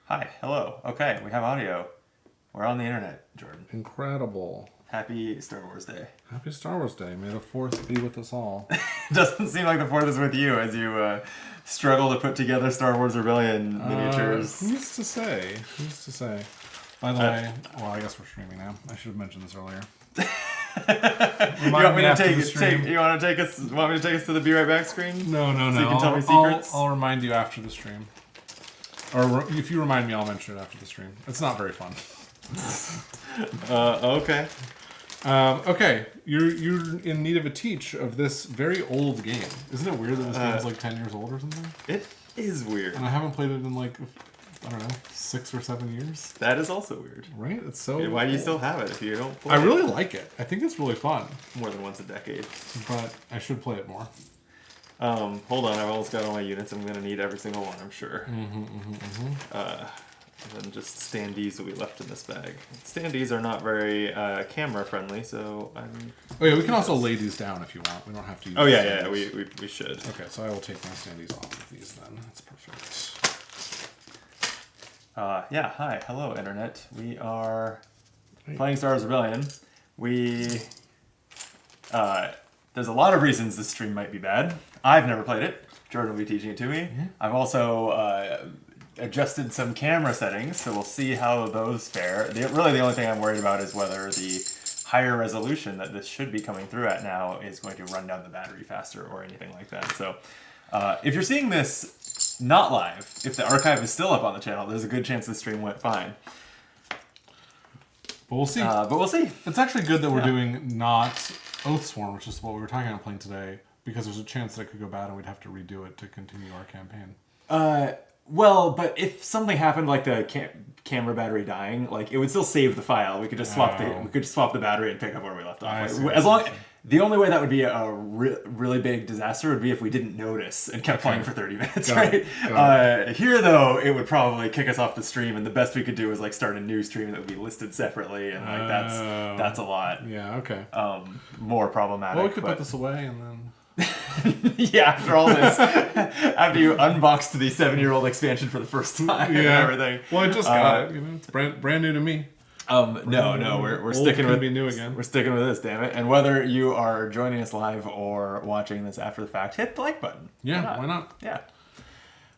Hi, hello. Okay, we have audio. We're on the internet, Jordan. Incredible. Happy Star Wars Day. Happy Star Wars Day. May the 4th be with us all. Doesn't seem like the fourth is with you as you struggle to put together Star Wars Rebellion miniatures. Who's to say? Who's to say? By the way, well, I guess we're streaming now. I should have mentioned this earlier. You want me to you want to take us? Want me to take us to the Be Right Back screen? No. So you can tell me secrets. I'll remind you after the stream. Or if you remind me, I'll mention it after the stream. It's not very fun. Okay. Okay, you're in need of a teach of this very old game. Isn't it weird that this game's like 10 years old or something? It is weird. And I haven't played it in like, I don't know, 6 or 7 years. That is also weird. Right? It's so. Why do you old. still have it if you don't play I it really like it. I think it's really fun, more than once a decade? but I should play it more. Hold on, I've almost got all my units. I'm gonna need every single one, I'm sure. And then just standees will be left in this bag. Standees are not very camera friendly, so I'm. Oh yeah, we can also lay these down if you want. We don't have to use. Oh yeah, standees. we should. Okay, so I will take my standees off of these then. That's perfect. Yeah, hi, hello, internet. We are Hey. playing Star Wars Rebellion. There's a lot of reasons this stream might be bad. I've never played it. Jordan will be teaching it to me. I've also adjusted some camera settings, so we'll see how those fare. Really, the only thing I'm worried about is whether the higher resolution that this should be coming through at now is going to run down the battery faster or anything like that. So, if you're seeing this not live, if the archive is still up on the channel, there's a good chance the stream went fine. But we'll see. But we'll see. It's actually good that we're doing not Oathsworn, which is what we were talking about playing today, because there's a chance that it could go bad and we'd have to redo it to continue our campaign. Well, but if something happened like the camera battery dying, like it would still save the file. We could just swap the battery and pick up where we left off. The only way that would be a really big disaster would be if we didn't notice and kept playing for 30 minutes, right? Here though, it would probably kick us off the stream, and the best we could do is like start a new stream that would be listed separately, and like that's a lot. Yeah. Okay. More problematic. Well, we could put this away and then. Yeah, after all this, after you unboxed the 7-year-old expansion for the first time and everything. Well, I just got it. You know, it's brand new to me. No, we're sticking with be new again. We're sticking with this, damn it. And whether you are joining us live or watching this after the fact, hit the like button. Yeah, why not? Yeah.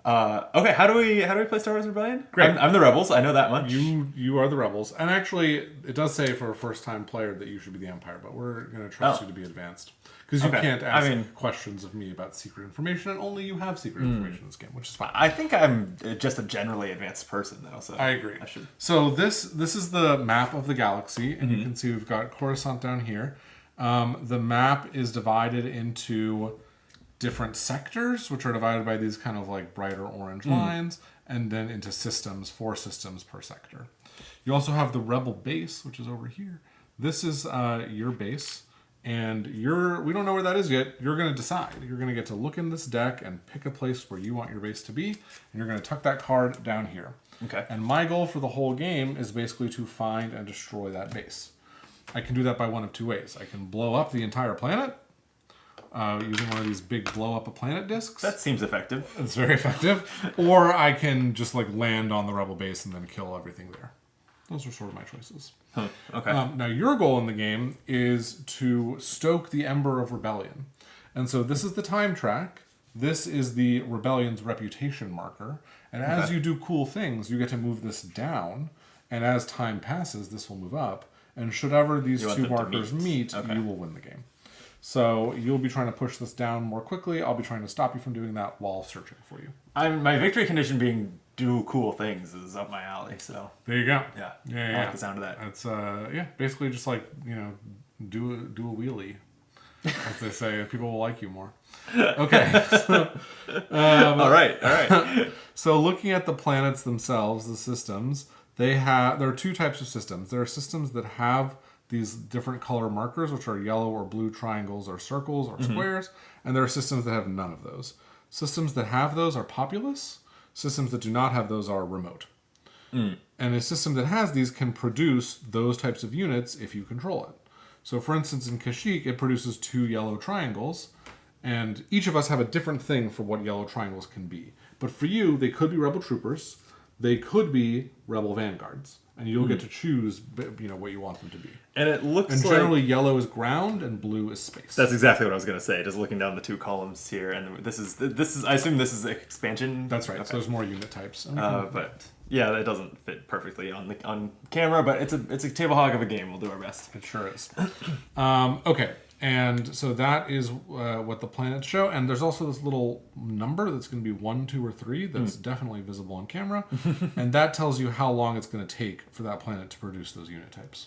Okay, how do we play Star Wars Rebellion? Great. I'm the rebels. I know that much. You are the rebels, and actually, it does say for a first-time player that you should be the Empire, but we're going to trust you to be advanced because you can't ask questions of me about secret information, and only you have secret information in this game, which is fine. I think I'm just a generally advanced person, though. So I agree. I should. So this is the map of the galaxy, and you can see we've got Coruscant down here. The map is divided into different sectors, which are divided by these kind of like brighter orange lines, and then into systems, 4 systems per sector. You also have the rebel base, which is over here. This is your base, and we don't know where that is yet. You're going to decide. You're going to get to look in this deck and pick a place where you want your base to be, and you're going to tuck that card down here. Okay. And my goal for the whole game is basically to find and destroy that base. I can do that by one of 2 ways. I can blow up the entire planet, using one of these big blow up a planet discs. That seems effective. It's very effective. Or I can just like land on the rebel base and then kill everything there. Those are sort of my choices. Okay. Now your goal in the game is to stoke the ember of rebellion. And so this is the time track. This is the rebellion's reputation marker. And as you do cool things, you get to move this down. And as time passes, this will move up. And should ever these You want 2 them to markers meet. meet, you will win the game. So you'll be trying to push this down more quickly. I'll be trying to stop you from doing that while searching for you. My victory condition being do cool things is up my alley. So There you go. yeah, Yeah. I like the sound of that. It's basically just like, do a wheelie, as they say. People will like you more. Okay. All right. So looking at the planets themselves, the systems, there are 2 types of systems. There are systems that have these different color markers, which are yellow or blue triangles or circles or squares, and there are systems that have none of those. Systems that have those are populous. Systems that do not have those are remote. And a system that has these can produce those types of units if you control it. So for instance, in Kashyyyk, it produces 2 yellow triangles, and each of us have a different thing for what yellow triangles can be. But for you, they could be rebel troopers, they could be rebel vanguards, and you'll get to choose, what you want them to be. And it looks And like generally, yellow is ground and blue is space. that's exactly what I was gonna say. Just looking down the two columns here, and this is. I assume this is expansion. That's right. Okay. So there's more unit types. But yeah, that doesn't fit perfectly on camera. But it's a table hog of a game. We'll do our best. It sure is. Okay, and so that is what the planets show. And there's also this little number that's going to be 1, 2, or 3 that's definitely visible on camera, and that tells you how long it's going to take for that planet to produce those unit types.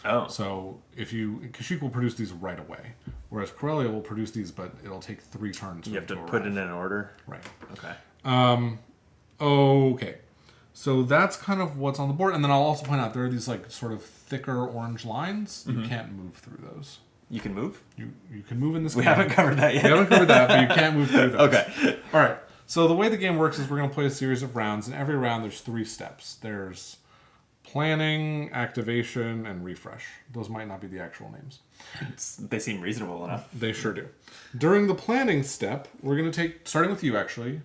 Oh, So Kashyyyk will produce these right away, whereas Corellia will produce these, but it'll take 3 turns. For you have to them put arrive. it in order. Right. Okay. Okay. So that's kind of what's on the board, and then I'll also point out there are these like sort of thicker orange lines. You can't move through those. You can move. You can move in this We game. haven't covered that yet. We haven't covered that, but you can't move through those. Okay. All right. So the way the game works is we're going to play a series of rounds, and every round there's 3 steps. There's planning, activation, and refresh. Those might not be the actual names. They seem reasonable enough. They sure do. During the planning step, we're going to take, starting with you actually.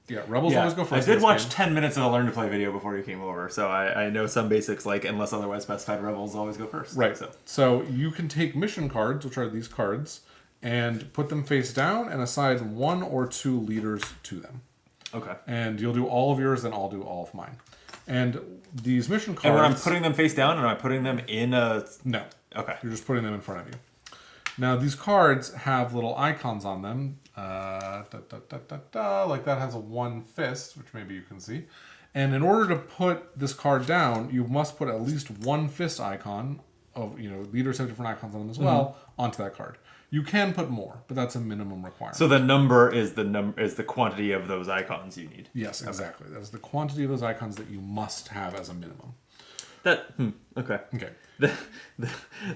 Yeah, Rebels always go first. I in did this watch game. 10 minutes of a Learn to Play video before you came over, so I know some basics, like unless otherwise specified, Rebels always go first. Right. So So you can take mission cards, which are these cards, and put them face down and assign 1 or 2 leaders to them. okay. And you'll do all of yours, then I'll do all of mine. And these mission cards... And when I'm putting them face down, am I putting them in a? No. Okay. You're just putting them in front of you. Now, these cards have little icons on them. Like that has a 1 fist, which maybe you can see. And in order to put this card down, you must put at least 1 fist icon of, leaders have different icons on them as well, onto that card. You can put more, but that's a minimum requirement. So the number is the quantity of those icons you need. Yes, exactly. That is the quantity of those icons that you must have as a minimum. Okay. Okay.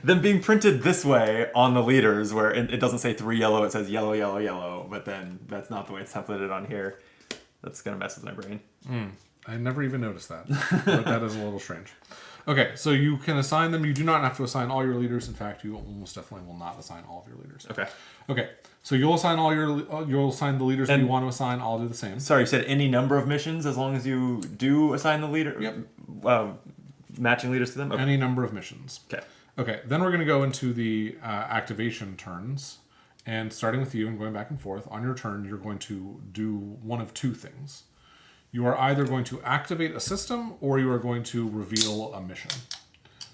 Them being printed this way on the leaders, where it doesn't say 3 yellow, it says yellow, yellow, yellow, but then that's not the way it's templated on here. That's gonna mess with my brain. I never even noticed that, but that is a little strange. Okay, so you can assign them. You do not have to assign all your leaders. In fact, you almost definitely will not assign all of your leaders. Okay. Okay, so you'll assign you'll assign the leaders that you want to assign. I'll do the same. Sorry, you said any number of missions as long as you do assign the leader. Yep. Matching leaders to them. Okay. Any number of missions. Okay. Okay, then we're going to go into the activation turns. And starting with you and going back and forth, on your turn, you're going to do one of 2 things. You are either going to activate a system or you are going to reveal a mission.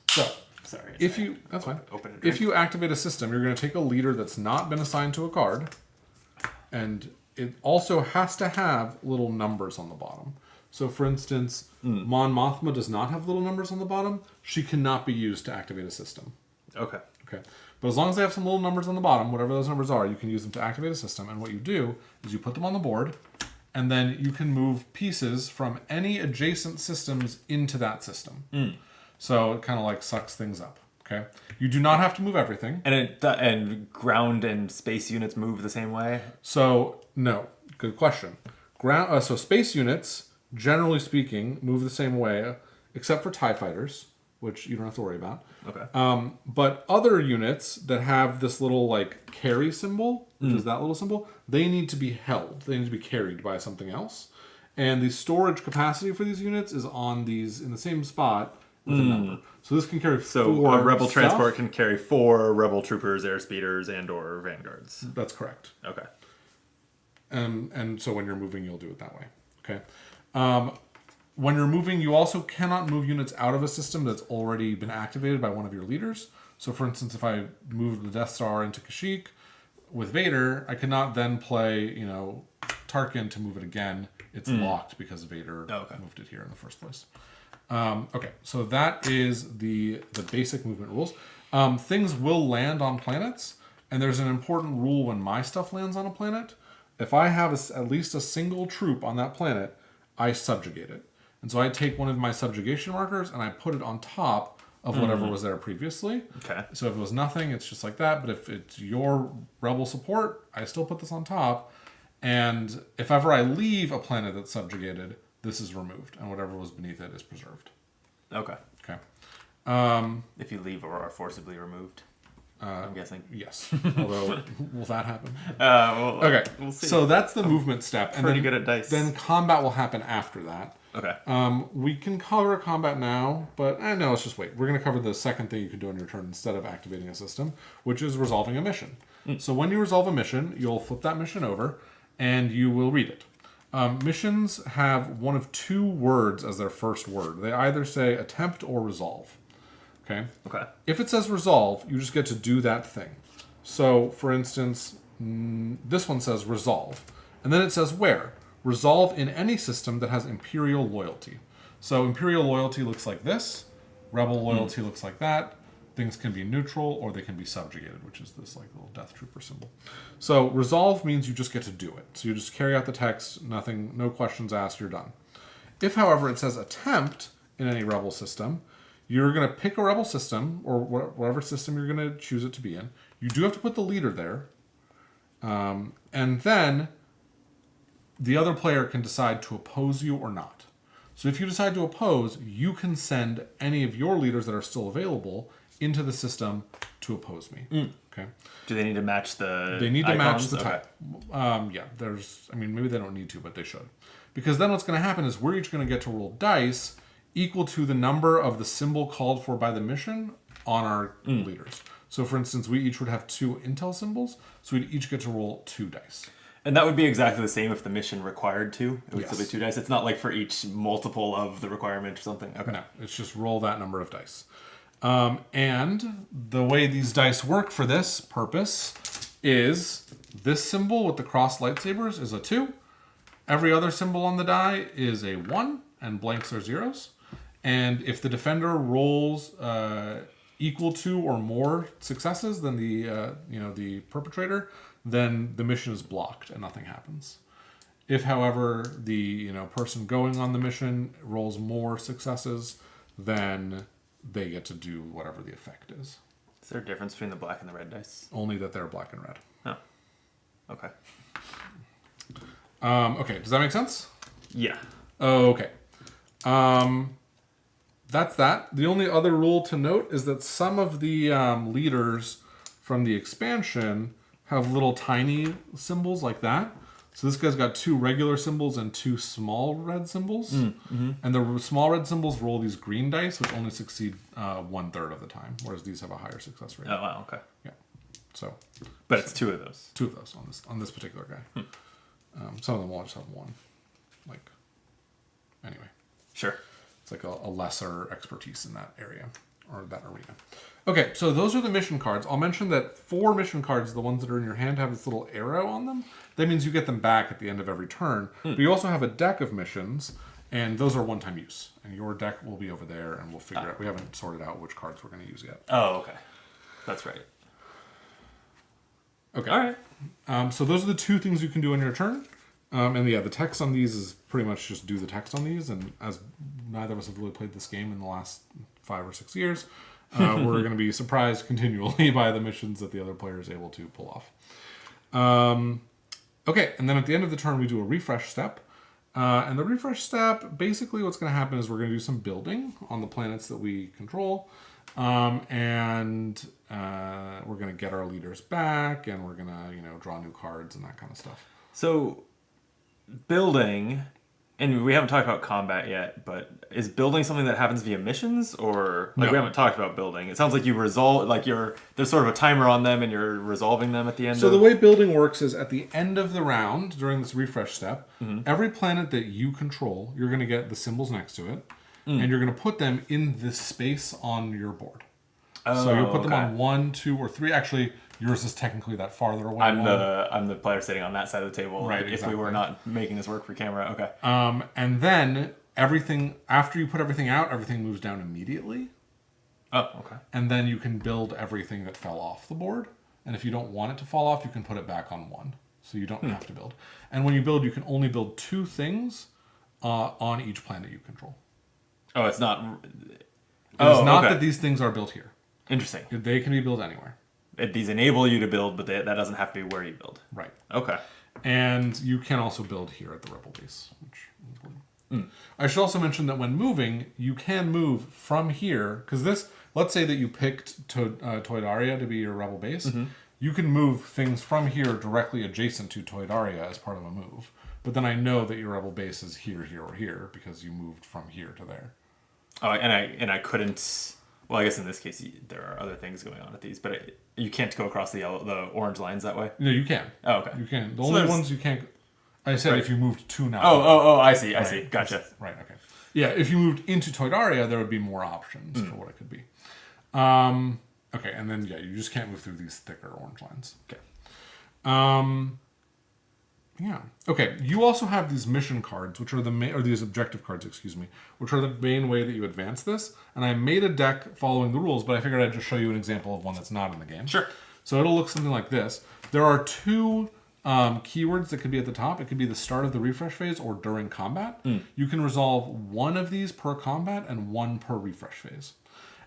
So, Sorry. that's fine. Open a drink. If you activate a system, you're going to take a leader that's not been assigned to a card, and it also has to have little numbers on the bottom. So, for instance, Mon Mothma does not have little numbers on the bottom. She cannot be used to activate a system. Okay. Okay. But as long as they have some little numbers on the bottom, whatever those numbers are, you can use them to activate a system. And what you do is you put them on the board, and then you can move pieces from any adjacent systems into that system. So it kind of like sucks things up. Okay. You do not have to move everything. And ground and space units move the same way. So no, good question. So space units, generally speaking, move the same way, except for TIE fighters, which you don't have to worry about. Okay. But other units that have this little like carry symbol, which is that little symbol, they need to be held. They need to be carried by something else. And the storage capacity for these units is on these in the same spot with a number. So this can carry So 4 a rebel stuff. transport can carry 4 rebel troopers, air speeders, and/or vanguards. That's correct. Okay. And so when you're moving, you'll do it that way. Okay. When you're moving, you also cannot move units out of a system that's already been activated by one of your leaders. So, for instance, if I moved the Death Star into Kashyyyk with Vader, I cannot then play, Tarkin to move it again. It's locked because Vader moved it here in the first place. Okay, so that is the basic movement rules. Things will land on planets, and there's an important rule when my stuff lands on a planet. If I have at least a single troop on that planet, I subjugate it. And so I take one of my subjugation markers and I put it on top of whatever was there previously. Okay. So if it was nothing, it's just like that. But if it's your rebel support, I still put this on top. And if ever I leave a planet that's subjugated, this is removed. And whatever was beneath it is preserved. Okay. Okay. If you leave or are forcibly removed, I'm guessing. Yes. Although, will that happen? Well, Okay. We'll see. So that's the movement step. And pretty then, good at dice. Then combat will happen after that. Okay. We can cover combat now, but no, let's just wait. We're going to cover the second thing you can do on your turn instead of activating a system, which is resolving a mission. So when you resolve a mission, you'll flip that mission over, and you will read it. Missions have one of two words as their first word. They either say attempt or resolve. Okay? Okay. If it says resolve, you just get to do that thing. So, for instance, this one says resolve. And then it says where? Resolve in any system that has Imperial loyalty. So Imperial loyalty looks like this. Rebel loyalty looks like that. Things can be neutral or they can be subjugated, which is this like little Death Trooper symbol. So resolve means you just get to do it. So you just carry out the text, nothing, no questions asked, you're done. If, however, it says attempt in any rebel system, you're going to pick a rebel system or whatever system you're going to choose it to be in. You do have to put the leader there. And then the other player can decide to oppose you or not. So if you decide to oppose, you can send any of your leaders that are still available into the system to oppose me. Okay. Do they need to match the They need to icons? match the type. Yeah, maybe they don't need to, but they should. Because then what's going to happen is we're each going to get to roll dice equal to the number of the symbol called for by the mission on our leaders. So for instance, we each would have 2 intel symbols, so we'd each get to roll 2 dice. And that would be exactly the same if the mission required 2. It would Yes. still be 2 dice. It's not like for each multiple of the requirement or something. Okay. No, it's just roll that number of dice. And the way these dice work for this purpose is this symbol with the crossed lightsabers is a 2. Every other symbol on the die is a 1, and blanks are zeros. And if the defender rolls equal to or more successes than the perpetrator, then the mission is blocked and nothing happens. If, however, the person going on the mission rolls more successes, then they get to do whatever the effect is. Is there a difference between the black and the red dice? Only that they're black and red. Oh. Okay. Okay, does that make sense? Yeah. Okay. That's that. The only other rule to note is that some of the leaders from the expansion have little tiny symbols like that. So this guy's got 2 regular symbols and 2 small red symbols. And the small red symbols roll these green dice, which only succeed 1/3 of the time, whereas these have a higher success rate. Oh, wow. Okay. Yeah. So But it's 2 of those. 2 of those on this particular guy. Some of them will just have 1. Like, anyway. Sure. It's like a lesser expertise in that area or that arena. Okay, so those are the mission cards. I'll mention that 4 mission cards, the ones that are in your hand, have this little arrow on them. That means you get them back at the end of every turn. But you also have a deck of missions, and those are one-time use. And your deck will be over there, and we'll figure out. We haven't sorted out which cards we're going to use yet. Oh, okay. That's right. Okay. All right. So those are the 2 things you can do on your turn. And yeah, the text on these is pretty much just do the text on these. And as neither of us have really played this game in the last 5 or 6 years, we're going to be surprised continually by the missions that the other player is able to pull off. Okay, and then at the end of the turn, we do a refresh step. And the refresh step, basically what's going to happen is we're going to do some building on the planets that we control. And we're going to get our leaders back, and we're going to, draw new cards and that kind of stuff. So, building, and we haven't talked about combat yet, but is building something that happens via missions, or like No. we haven't talked about building? It sounds like you resolve, like there's sort of a timer on them, and you're resolving them at the end. So the way building works is at the end of the round, during this refresh step, every planet that you control, you're going to get the symbols next to it, and you're going to put them in this space on your board. So you'll put them on 1, 2, or 3. Actually, yours is technically that farther away. I'm the player sitting on that side of the table. Right, If exactly. we were not making this work for camera, okay. And then everything, after you put everything out, everything moves down immediately. Oh, okay. And then you can build everything that fell off the board. And if you don't want it to fall off, you can put it back on 1. So you don't have to build. And when you build, you can only build 2 things on each planet you control. Oh, it's not. It's not okay. that these things are built here. Interesting. They can be built anywhere. These enable you to build, but that doesn't have to be where you build. Right. Okay. And you can also build here at the Rebel base, which is important. I should also mention that when moving, you can move from here, because this, let's say that you picked Toydaria to be your Rebel base, you can move things from here directly adjacent to Toydaria as part of a move. but then I know that your rebel base is here, here, or here because you moved from here to there. Oh, and I couldn't. Well, I guess in this case there are other things going on at these, but you can't go across the orange lines that way. No, you can. Oh, okay. You can. The So only there's- ones you can't. I said Right. if you moved to now. Oh, I see. I Right. see. Gotcha. Right. Okay. Yeah, if you moved into Toydaria, there would be more options for what it could be. Okay, and then yeah, you just can't move through these thicker orange lines. Okay. Yeah. Okay. You also have these mission cards, which are the main, or these objective cards, excuse me, which are the main way that you advance this. And I made a deck following the rules, but I figured I'd just show you an example of one that's not in the game. Sure. So it'll look something like this. There are two keywords that could be at the top. It could be the start of the refresh phase or during combat. You can resolve one of these per combat and one per refresh phase.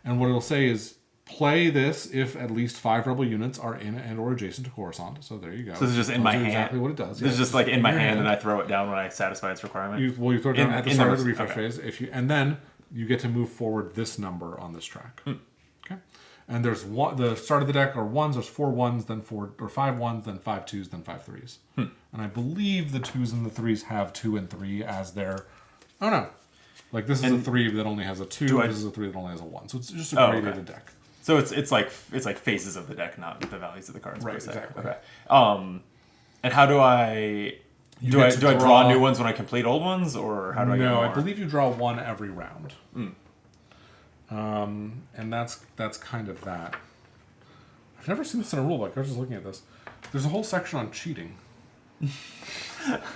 And what it'll say is play this if at least 5 rebel units are in and or adjacent to Coruscant. So there you go. So this is just in Tells my you hand. Exactly what it does. This is Yeah, just like in my your hand, and I throw it down when I satisfy its requirement. You throw it down at the in start of the- the refresh okay. phase. And then you get to move forward this number on this track. Okay. And there's one. The start of the deck are ones. There's 4 1s, then 4 or 5 1s, then 5 2s, then 5 3s. And I believe the 2s and the 3s have 2 and 3 as their. Oh no. Like this is a 3 that only has a 2. This is a 3 that only has a 1. So it's just a gradated deck. So it's like phases of the deck, not the values of the cards. Right, Per se. exactly. Okay. And how do I do? I get to draw new ones when I complete old ones, or how do I? No, get more? I believe you draw 1 every round. And that's kind of that. I've never seen this in a rule book. I was just looking at this. There's a whole section on cheating. Isn't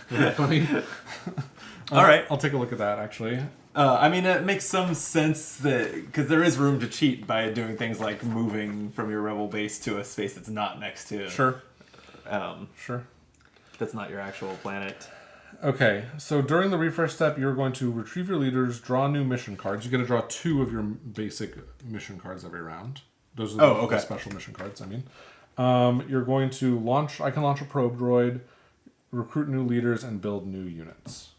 that funny? All right. I'll take a look at that actually. I mean, it makes some sense that because there is room to cheat by doing things like moving from your rebel base to a space that's not next to. Sure. Sure. That's not your actual planet. Okay, so during the refresh step, you're going to retrieve your leaders, draw new mission cards. You get to draw 2 of your basic mission cards every round. Those are the special mission cards, I mean. You're going to launch... I can launch a probe droid, recruit new leaders, and build new units.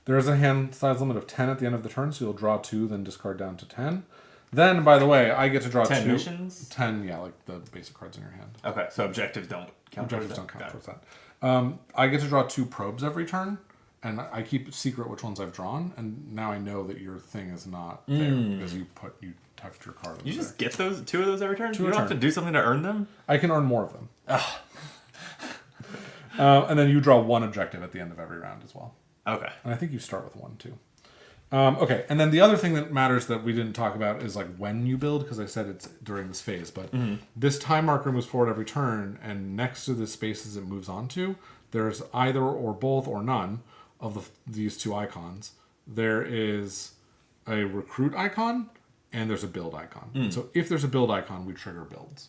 There is a hand size limit of 10 at the end of the turn, so you'll draw 2, then discard down to 10. Then, by the way, I get to draw 10 2. missions? 10, yeah, like the basic cards in your hand. Okay, so objectives don't count. Objectives don't count towards that. I get to draw 2 probes every turn, and I keep secret which ones I've drawn, and now I know that your thing is not there because you tucked your card over You there. just get those 2 of those every turn? You a don't have to turn. do something to earn them? I can earn more of them. And then you draw 1 objective at the end of every round as well. Okay. And I think you start with 1 too. Okay, and then the other thing that matters that we didn't talk about is like when you build, because I said it's during this phase, but this time marker moves forward every turn, and next to the spaces it moves on to, there's either or both or none of these 2 icons. There is a recruit icon, and there's a build icon. So if there's a build icon, we trigger builds.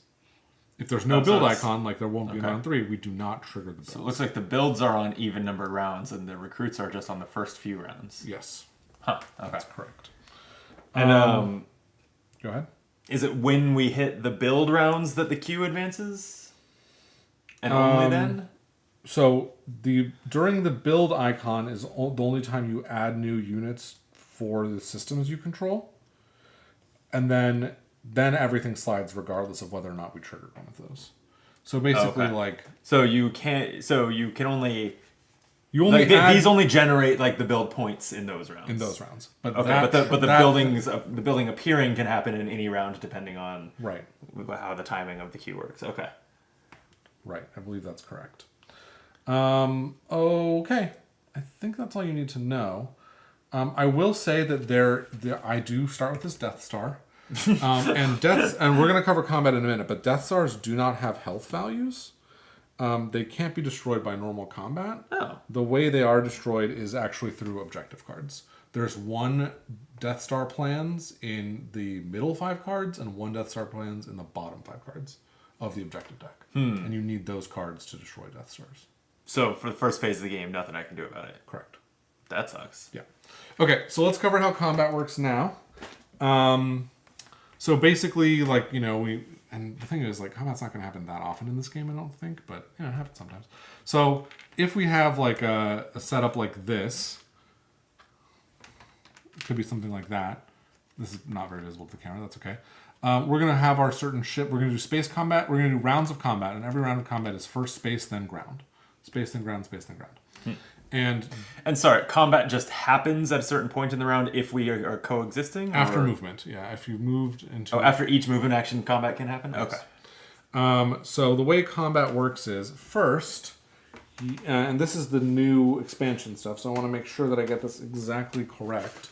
If there's no build icon, like there won't be in round 3, we do not trigger the builds. So it looks like the builds are on even numbered rounds, and the recruits are just on the first few rounds. Yes, Huh. Okay. that's correct. And Go ahead. is it when we hit the build rounds that the queue advances? And only then? So during the build icon is the only time you add new units for the systems you control, and then everything slides regardless of whether or not we triggered one of those. So basically, So you can only you only like add these only generate like the build points in those rounds. in those rounds. But Okay, that, but the that- building appearing can happen in any round depending on right, how the timing of the queue works. Okay. right. I believe that's correct. Okay, I think that's all you need to know. I will say that I do start with this Death Star. And we're going to cover combat in a minute, but Death Stars do not have health values. They can't be destroyed by normal combat. Oh. The way they are destroyed is actually through objective cards. There's 1 Death Star plans in the middle 5 cards and 1 Death Star plans in the bottom 5 cards of the objective deck. And you need those cards to destroy Death Stars. So for the first phase of the game, nothing I can do about it. Correct. That sucks. Yeah. Okay, so let's cover how combat works now. So basically, like, and the thing is, like, combat's not going to happen that often in this game, I don't think, but, it happens sometimes. So if we have, like, a setup like this, could be something like that. This is not very visible to the camera. That's okay. We're going to have our certain ship. We're going to do space combat. We're going to do rounds of combat, and every round of combat is first space, then ground. Space, then ground, space, then ground. And sorry, combat just happens at a certain point in the round if we are coexisting? After movement, yeah. If you moved into... Oh, after each movement action, combat can happen? Yes. Okay. So the way combat works is, first, and this is the new expansion stuff, so I want to make sure that I get this exactly correct.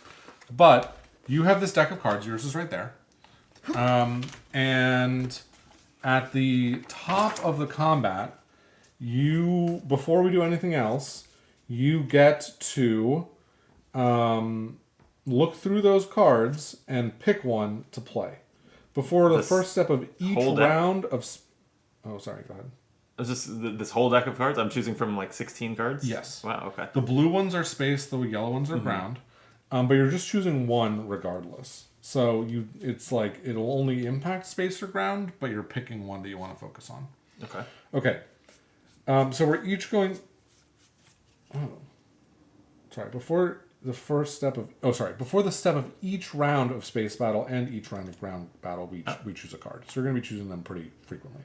But you have this deck of cards. Yours is right there. And at the top of the combat, before we do anything else, you get to look through those cards and pick one to play. Before the first step of each round of... Oh, sorry, go ahead. Is this whole deck of cards? I'm choosing from like 16 cards? Yes. Wow, okay. The blue ones are space, the yellow ones are ground. But you're just choosing one regardless. So it's like it'll only impact space or ground, but you're picking one that you want to focus on. Okay. Okay. So we're each going... Oh. Sorry, before the step of each round of space battle and each round of ground battle, we choose a card. So you're going to be choosing them pretty frequently.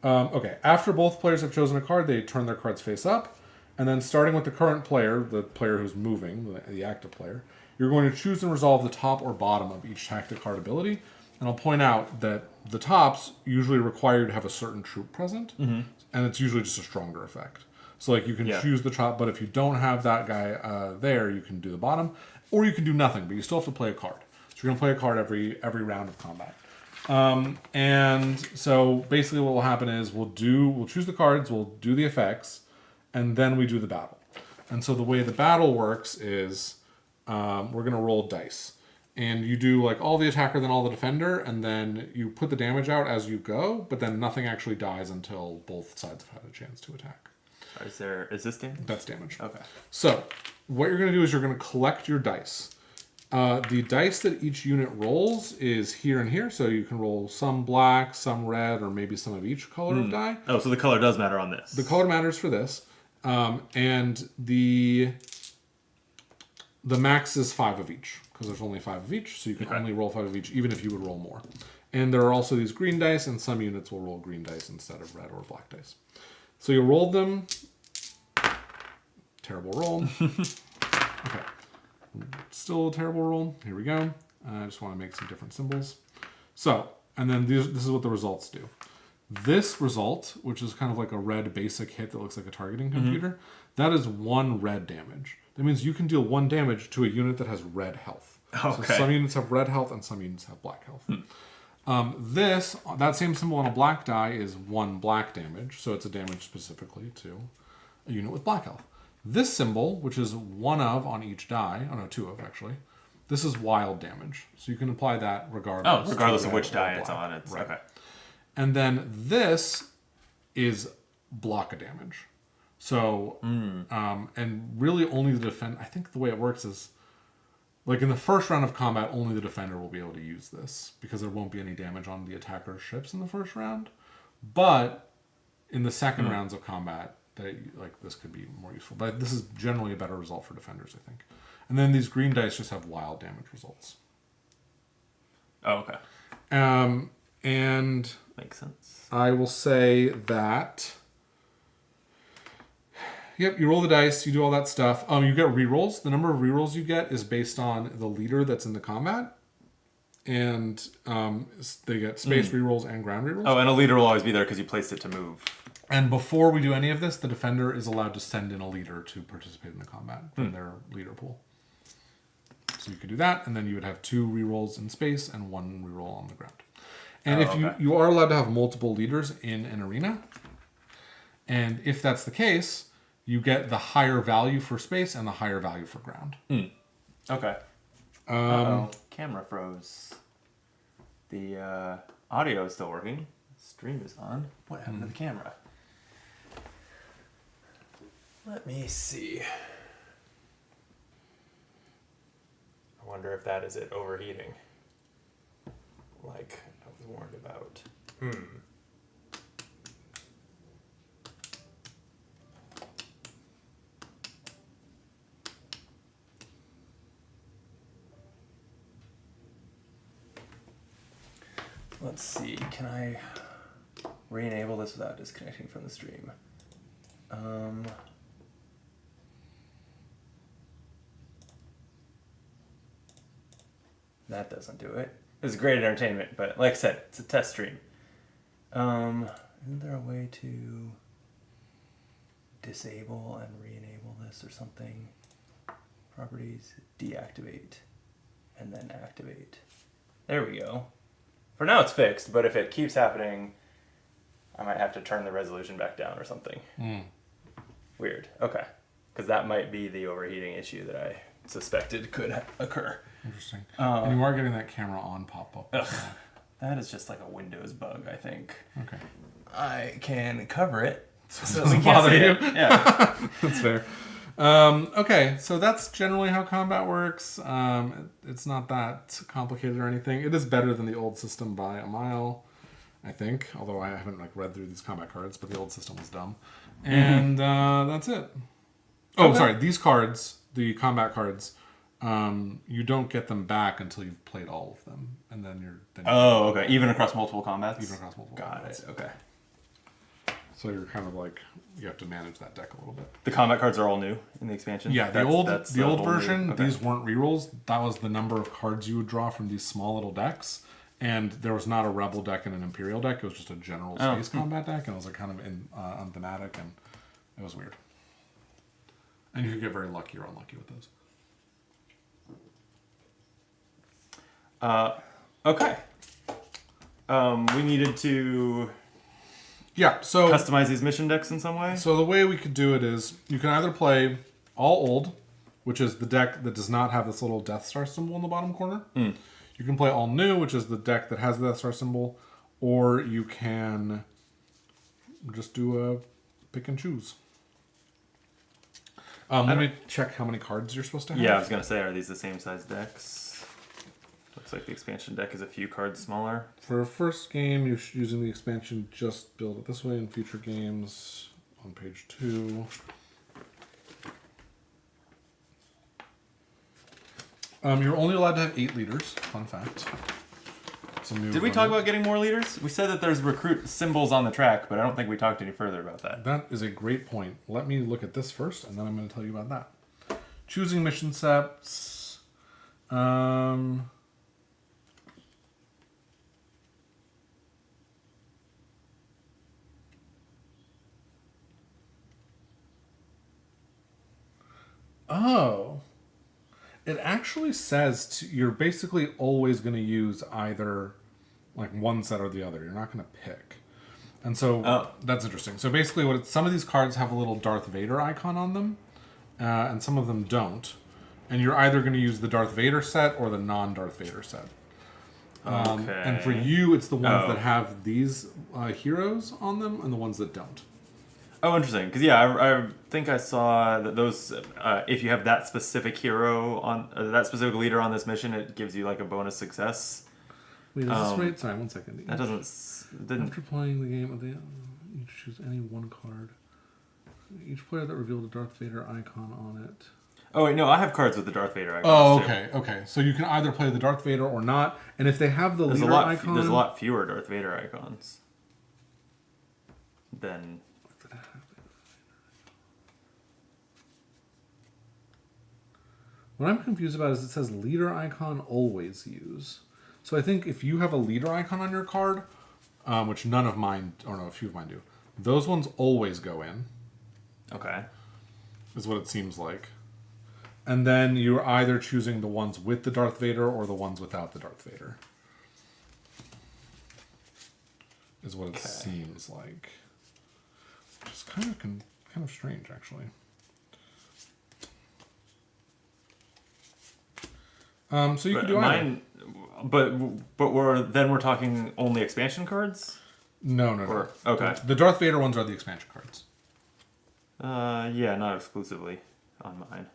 Okay, after both players have chosen a card, they turn their cards face up. And then starting with the current player, the player who's moving, the active player, you're going to choose and resolve the top or bottom of each tactic card ability. And I'll point out that the tops usually require you to have a certain troop present. And it's usually just a stronger effect. So like you can choose the top, but if you don't have that guy there, you can do the bottom. Or you can do nothing, but you still have to play a card. So you're going to play a card every round of combat. And so basically what will happen is we'll choose the cards, we'll do the effects, and then we do the battle. And so the way the battle works is we're going to roll dice. And you do like all the attacker, then all the defender, and then you put the damage out as you go, but then nothing actually dies until both sides have had a chance to attack. Is this damage? That's damage. Okay. So what you're going to do is you're going to collect your dice. The dice that each unit rolls is here and here, so you can roll some black, some red, or maybe some of each color of die. Oh, so the color does matter on this. The color matters for this. And the max is 5 of each, because there's only 5 of each, so you can only roll 5 of each, even if you would roll more. And there are also these green dice, and some units will roll green dice instead of red or black dice. So you rolled them. Terrible roll. Okay. Still a terrible roll. Here we go. I just want to make some different symbols. So, and then this is what the results do. This result, which is kind of like a red basic hit that looks like a targeting computer, that is 1 red damage. That means you can deal 1 damage to a unit that has red health. Okay. So some units have red health and some units have black health. That same symbol on a black die is 1 black damage, so it's a damage specifically to a unit with black health. This symbol, which is 1 of on each die, 2 of actually, this is wild damage. So you can apply that regardless. Oh, regardless of which die it's on. It's right. Okay. And then this is block of damage. So, and really only the defender, I think the way it works is, like in the first round of combat, only the defender will be able to use this, because there won't be any damage on the attacker's ships in the first round. But in the second rounds of combat, this could be more useful. But this is generally a better result for defenders, I think. And then these green dice just have wild damage results. Oh, okay. And makes sense. I will say that... Yep, you roll the dice, you do all that stuff. You get rerolls. The number of rerolls you get is based on the leader that's in the combat. And they get space rerolls and ground rerolls. Oh, and a leader will always be there because you placed it to move. And before we do any of this, the defender is allowed to send in a leader to participate in the combat from their leader pool. So you could do that, and then you would have 2 rerolls in space and 1 reroll on the ground. And you are allowed to have multiple leaders in an arena. And if that's the case, you get the higher value for space and the higher value for ground. Okay. Camera froze. The audio is still working. Stream is on. What happened to the camera? Let me see. I wonder if that is it overheating. Like I was warned about. Let's see. Can I re-enable this without disconnecting from the stream? That doesn't do it. It's great entertainment, but like I said, it's a test stream. Isn't there a way to disable and re-enable this or something? Properties, deactivate, and then activate. There we go. For now it's fixed, but if it keeps happening, I might have to turn the resolution back down or something. Weird. Okay. Because that might be the overheating issue that I suspected could occur. Interesting. And you are getting that camera on pop-up. That is just like a Windows bug, I think. Okay. I can cover it so doesn't we can't bother see you. it. Yeah. That's fair. Okay, so that's generally how combat works. It's not that complicated or anything. It is better than the old system by a mile, I think. Although I haven't read through these combat cards, but the old system was dumb. And that's it. Oh, Okay. sorry. These cards, the combat cards, you don't get them back until you've played all of them, and then you're. Oh, okay. Even across multiple combats? Even across multiple Got combats. it. Okay. So you're kind of like you have to manage that deck a little bit. The combat cards are all new in the expansion? Yeah, the That's old whole new- version, okay. these weren't rerolls. That was the number of cards you would draw from these small little decks. And there was not a rebel deck and an imperial deck. It was just a general space combat deck, and it was like kind of unthematic, and it was weird. And you could get very lucky or unlucky with those. Okay. We needed to Yeah, so customize these mission decks in some way? So the way we could do it is you can either play all old, which is the deck that does not have this little Death Star symbol in the bottom corner. You can play all new, which is the deck that has the Death Star symbol, or you can just do a pick and choose. Let me check how many cards you're supposed to have. Yeah, I was going to say, are these the same size decks? Looks like the expansion deck is a few cards smaller. For a first game, you're using the expansion, just build it this way. In future games, on page 2. You're only allowed to have 8 leaders. Fun fact. It's a new Did we one. talk about getting more leaders? We said that there's recruit symbols on the track, but I don't think we talked any further about that. That is a great point. Let me look at this first, and then I'm going to tell you about that. Choosing mission sets. Oh. It actually says you're basically always going to use either like one set or the other. You're not going to pick. And so that's interesting. So basically some of these cards have a little Darth Vader icon on them, and some of them don't. And you're either going to use the Darth Vader set or the non-Darth Vader set. Okay. And for you, it's the ones that have these heroes on them and the ones that don't. Oh, interesting. Because, yeah, I think I saw that those, if you have that specific hero on, that specific leader on this mission, it gives you like a bonus success. Wait, is this right? Sorry, 1 second. That didn't. After playing the game, you choose any one card. Each player that revealed a Darth Vader icon on it. Oh, wait, no, I have cards with the Darth Vader icon. Oh, okay. So you can either play the Darth Vader or not. And if they have the leader icon... There's a lot fewer Darth Vader icons than... What I'm confused about is it says leader icon always use. So I think if you have a leader icon on your card, which none of mine, or no, a few of mine do, those ones always go in. Okay. Is what it seems like. And then you're either choosing the ones with the Darth Vader or the ones without the Darth Vader. Is what it seems like. Which is kind of strange, actually. So you can do mine, but we're talking only expansion cards. No. Or, okay. The Darth Vader ones are the expansion cards. Yeah, not exclusively on mine.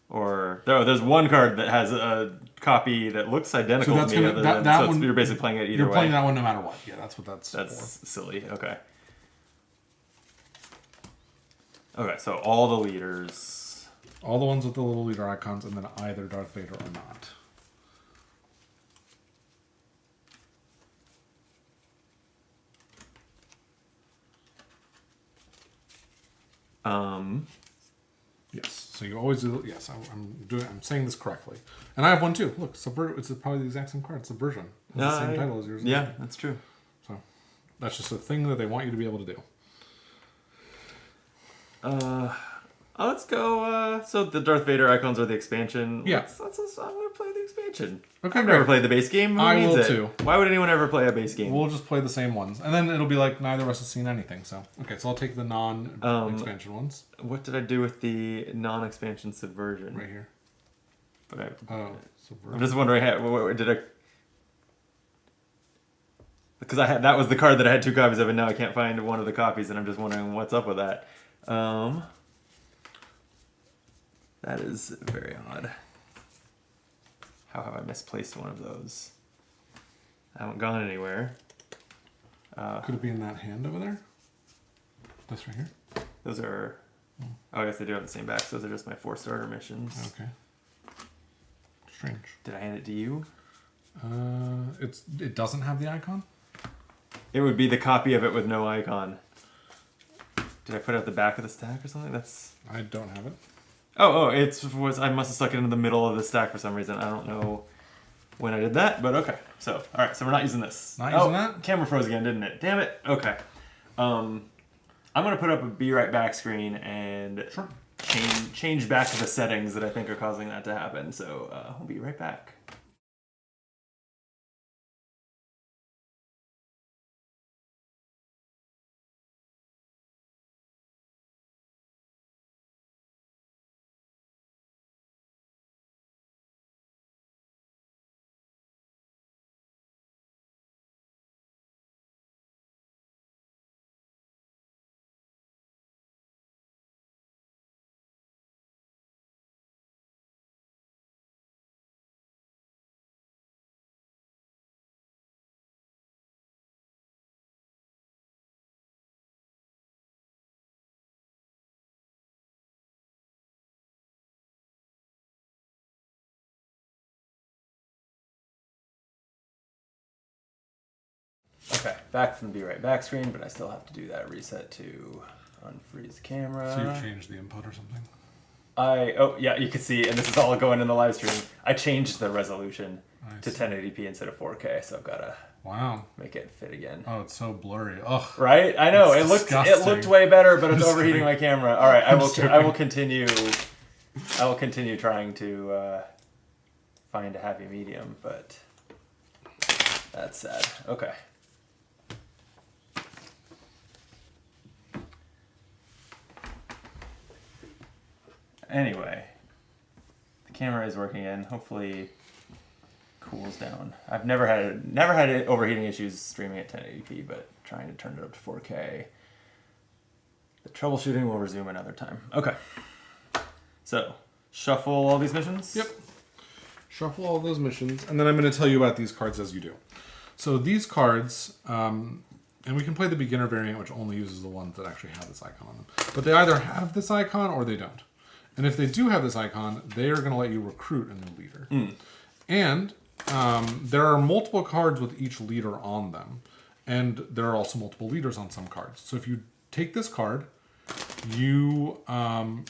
Or there's one card that has a copy that looks identical to me. You're basically playing it either way. You're playing that one no matter what. Yeah, that's what that's for. Silly. Okay. Okay, so all the leaders. All the ones with the little leader icons, and then either Darth Vader or not. Yes. So you always do. Yes, I'm saying this correctly, and I have one too. Look, It's probably the exact same card. Subversion. It's the same title as yours. Yeah, that's true. So that's just a thing that they want you to be able to do. Let's go. So the Darth Vader icons are the expansion. Yeah. I'm gonna play the expansion. Okay, I've never great. played the base game. Who I needs will it? too. Why would anyone ever play a base game? We'll just play the same ones, and then it'll be like neither of us has seen anything. So okay, so I'll take the non-expansion ones What did I do with the non-expansion Subversion? right here. But I'm Subversion. just wondering, what did I? Because that was the card that I had 2 copies of, and now I can't find one of the copies, and I'm just wondering what's up with that. That is very odd. How have I misplaced one of those? I haven't gone anywhere. Could it be in that hand over there? This right here. Those are. Oh, I guess they do have the same backs. Those are just my 4 starter missions. Okay. Strange. Did I hand it to you? It doesn't have the icon. It would be the copy of it with no icon. Did I put it at the back of the stack or something? That's. I don't have it. Oh, I must have stuck it into the middle of the stack for some reason. I don't know when I did that, but okay. So, all right. So we're not using this. Not using that? Camera froze again, didn't it? Damn it. Okay. I'm gonna put up a be right back screen and Sure. change back to the settings that I think are causing that to happen. So we'll be right back. Okay, back from the be right back screen, but I still have to do that reset to unfreeze camera. So you changed the input or something? Yeah, you can see, and this is all going in the live stream. I changed the resolution to 1080p instead of 4K, so I've got to make it fit again. Oh, it's so blurry. Ugh. Right? I know It's it disgusting. looked way better, but it's I'm overheating joking. my camera. All right, I will joking. continue. I will continue trying to find a happy medium, but that's sad. Okay. Anyway, the camera is working in. Hopefully, cools down. I've never had overheating issues streaming at 1080p, but trying to turn it up to 4K. The troubleshooting will resume another time. Okay. So, shuffle all these missions? Yep. Shuffle all those missions, and then I'm going to tell you about these cards as you do. So these cards, and we can play the beginner variant, which only uses the ones that actually have this icon on them. But they either have this icon or they don't. And if they do have this icon, they are going to let you recruit a new leader. And there are multiple cards with each leader on them. And there are also multiple leaders on some cards. So if you take this card, you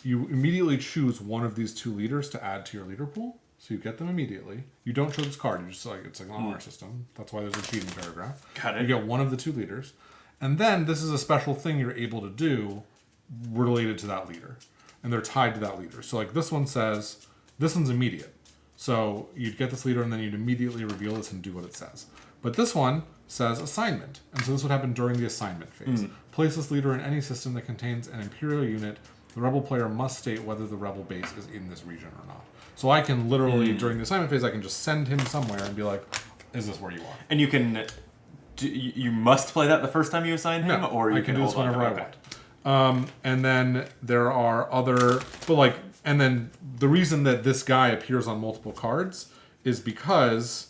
immediately choose one of these 2 leaders to add to your leader pool. So you get them immediately. You don't show this card. You just it's like on our system. That's why there's a cheating paragraph. Got it. You get one of the 2 leaders. And then this is a special thing you're able to do related to that leader. And they're tied to that leader. So like this one says, this one's immediate. So you'd get this leader and then you'd immediately reveal this and do what it says. But this one says assignment. And so this would happen during the assignment phase. Place this leader in any system that contains an Imperial unit. The rebel player must state whether the rebel base is in this region or not. So I can literally, during the assignment phase, I can just send him somewhere and be like, is this where you are? And you can... You must play that the first time you assign him? No, or you I can do this hold on? whenever I Okay. want. And then there are other, and then the reason that this guy appears on multiple cards is because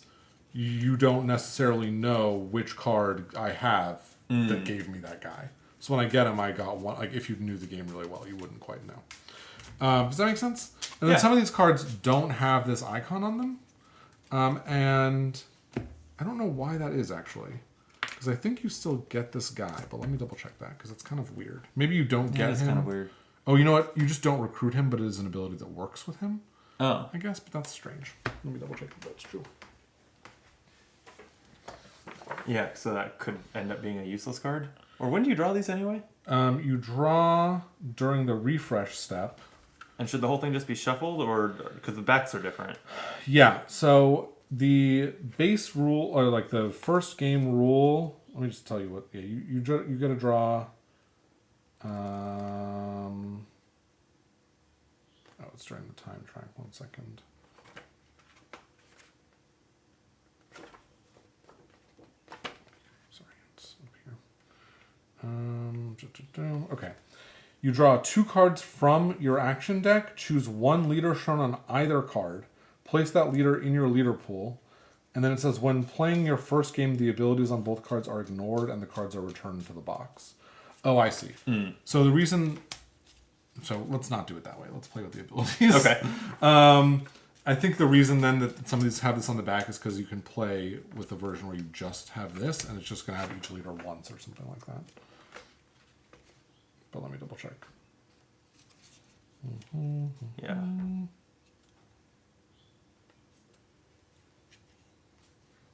you don't necessarily know which card I have that gave me that guy. So when I get him, I got one. Like if you knew the game really well, you wouldn't quite know. Does that make sense? And then some of these cards don't have this icon on them, and I don't know why that is actually. Because I think you still get this guy, but let me double check that because it's kind of weird. Maybe you don't get him. It's kind of weird. Oh, you know what? You just don't recruit him, but it is an ability that works with him, Oh. I guess. But that's strange. Let me double check if that's true. Yeah, so that could end up being a useless card. Or when do you draw these anyway? You draw during the refresh step. And should the whole thing just be shuffled, or because the backs are different? Yeah, so the base rule, or like the first game rule, let me just tell you what. Yeah, you got to draw. Oh, it's during the time track. 1 second. Sorry, it's up here. Okay. You draw 2 cards from your action deck. Choose 1 leader shown on either card. Place that leader in your leader pool. And then it says, when playing your first game, the abilities on both cards are ignored and the cards are returned to the box. Oh, I see. So the reason... So let's not do it that way. Let's play with the abilities. Okay. I think the reason then that some of these have this on the back is because you can play with a version where you just have this, and it's just going to have each leader once or something like that. But let me double check. Yeah.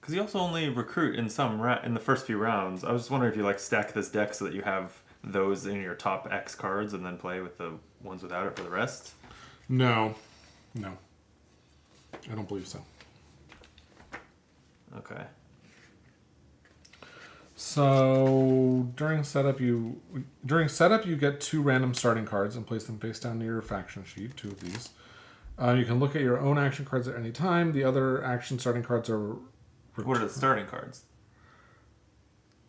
Because you also only recruit in in the first few rounds. I was just wondering if you like stack this deck so that you have those in your top X cards and then play with the ones without it for the rest. No. I don't believe so. Okay. So during setup you get 2 random starting cards and place them face down near your faction sheet. 2 of these. You can look at your own action cards at any time. The other action starting cards are. What are the starting cards?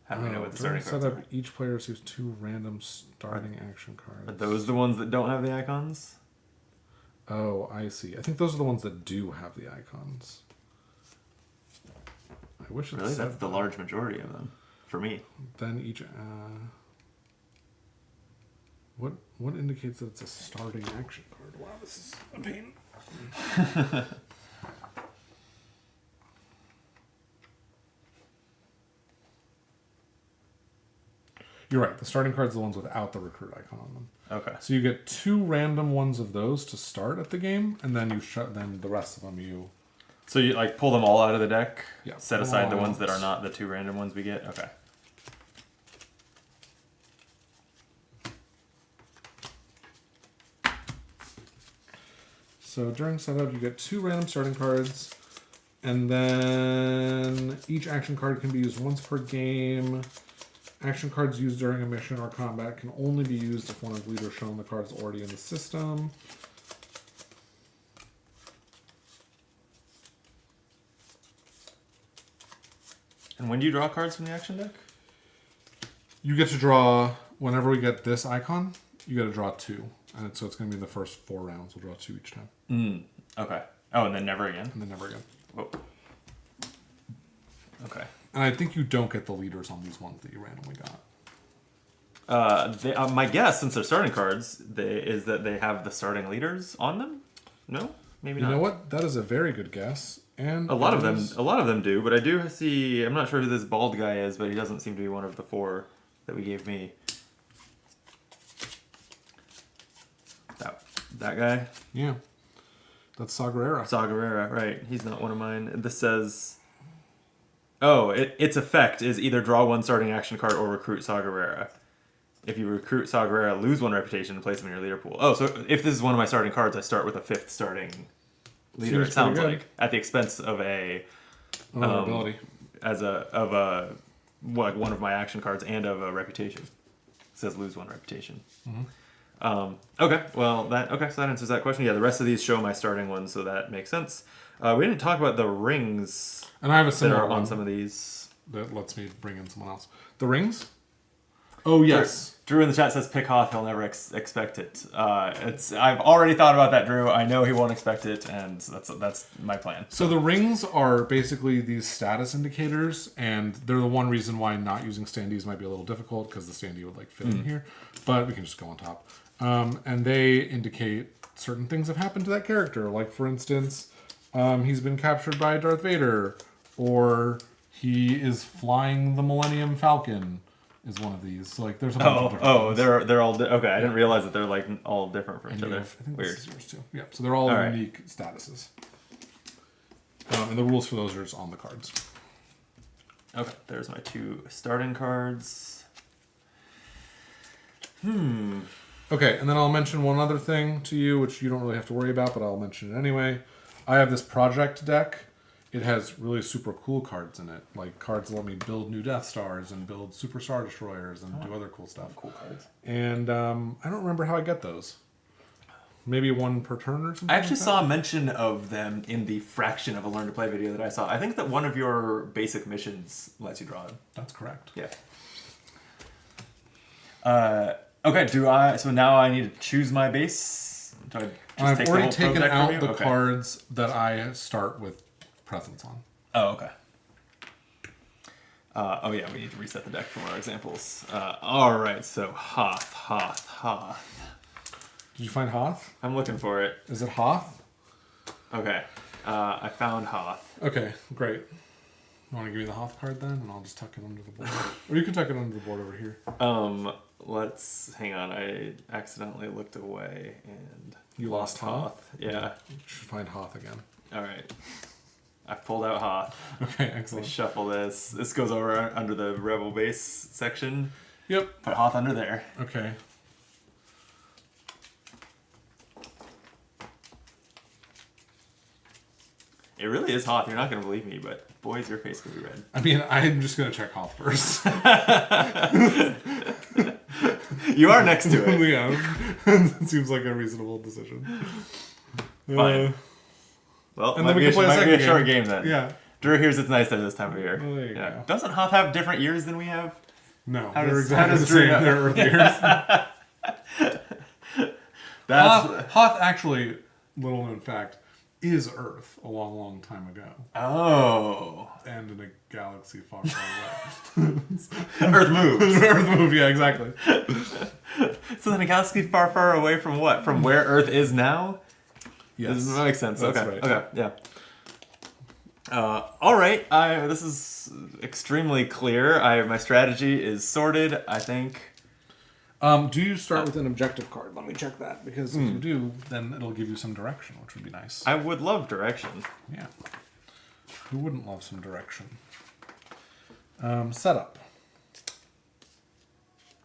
How do we know what the starting cards setup, are? each player receives 2 random starting action cards. Are those the ones that don't have the icons? Oh, I see. I think those are the ones that do have the icons. I wish it Really? said That's the that. large majority of them. For me. Then each. What indicates that it's a starting action card? Wow, this is a pain. You're right. The starting cards are the ones without the recruit icon on them. Okay. So you get 2 random ones of those to start at the game, and then then the rest of them you. So you like pull them all out of the deck? Yeah, Set pull aside the them ones out. that are not the 2 random ones we get? Okay. So during setup, you get 2 random starting cards, and then each action card can be used once per game. Action cards used during a mission or combat can only be used if one of leaders shown the cards already in the system. And when do you draw cards from the action deck? You get to draw, whenever we get this icon, you get to draw 2. And so it's going to be in the first 4 rounds. We'll draw 2 each time. Okay. Oh, and then never again? And then never again. Whoa. Okay. And I think you don't get the leaders on these ones that you randomly got. My guess, since they're starting cards, is that they have the starting leaders on them? No? Maybe You not. know what? That is a very good guess. And A lot of it them is- do, but I do see, I'm not sure who this bald guy is, but he doesn't seem to be one of the 4 that we gave me. That guy? Yeah. That's Saw Gerrera. Saw Gerrera, right. He's not one of mine. This says... Oh, its effect is either draw 1 starting action card or recruit Saw Gerrera. If you recruit Saw Gerrera, lose 1 reputation and place him in your leader pool. Oh, so if this is one of my starting cards, I start with a 5th starting leader, Seems it sounds pretty like. At the expense of a... ability. one of my action cards and of a reputation. It says lose 1 reputation. Okay, well so that answers that question. Yeah, the rest of these show my starting ones, so that makes sense. We didn't talk about the rings And I have a that similar are on one some of these. that lets me bring in someone else. The rings? Oh, yes. Drew in the chat says pick Hoth, he'll never expect it. I've already thought about that, Drew. I know he won't expect it, and that's my plan. So the rings are basically these status indicators, and they're the one reason why not using standees might be a little difficult, because the standee would like fit in here, but we can just go on top. And they indicate certain things have happened to that character. Like, for instance, he's been captured by Darth Vader, or he is flying the Millennium Falcon, is one of these. So like there's a bunch of Oh, different ones. they're all okay. I didn't realize that they're like all different from And each you other. have, I think Weird. this is yours too. Yeah, so they're all Alright. unique statuses. And the rules for those are just on the cards. Okay, there's my 2 starting cards. Okay, and then I'll mention one other thing to you, which you don't really have to worry about, but I'll mention it anyway. I have this project deck. It has really super cool cards in it, like cards that let me build new Death Stars and build Super Star Destroyers and do other cool stuff. Cool cards. And I don't remember how I get those. Maybe one per turn or something. I actually like saw a mention of them in the fraction of a Learn to Play video that I saw. I think that one of your basic missions lets you draw them. that. That's correct. Yeah. Okay, so now I need to choose my base? Do I just I've take the already whole taken Pokédex from out you? the Okay. cards that I start with presents on. Oh, okay. Oh yeah, we need to reset the deck from our examples. Alright, so Hoth. Did you find Hoth? I'm looking for it. Is it Hoth? Okay. I found Hoth. Okay, great. You want to give me the Hoth card then, and I'll just tuck it under the board. Or you can tuck it under the board over here. Let's hang on. I accidentally looked away and You lost Hoth? Yeah. You should find Hoth again. Alright. I've pulled out Hoth. Okay, Let me excellent. shuffle this. This goes over under the Rebel base section. Yep. Put Hoth under there. Okay. It really is Hoth. You're not going to believe me, but boy, is your face going to be red. I mean, I'm just going to check Hoth first. You are next to it. Yeah. It seems like a reasonable decision. Fine. Well, And might then we be can play a might be second a short game. game then. Yeah. Drew hears it's nice there this time of year. Well, there you go. Doesn't Hoth have different years than we have? No, How they're does- exactly how does the Drew same. know? They're Earth years. That's Hoth actually, little known fact, is Earth a long, long time ago. oh. And in a galaxy far, far away. Earth moves. Earth movie, yeah, exactly. So then a galaxy far, far away from what? From where Earth is now? Yes. That makes sense. That's Okay. right. Okay. Yeah. All right. This is extremely clear. My strategy is sorted. I think. Do you start with an objective card? Let me check that, because if you do, then it'll give you some direction, which would be nice. I would love direction. Yeah. Who wouldn't love some direction? Setup.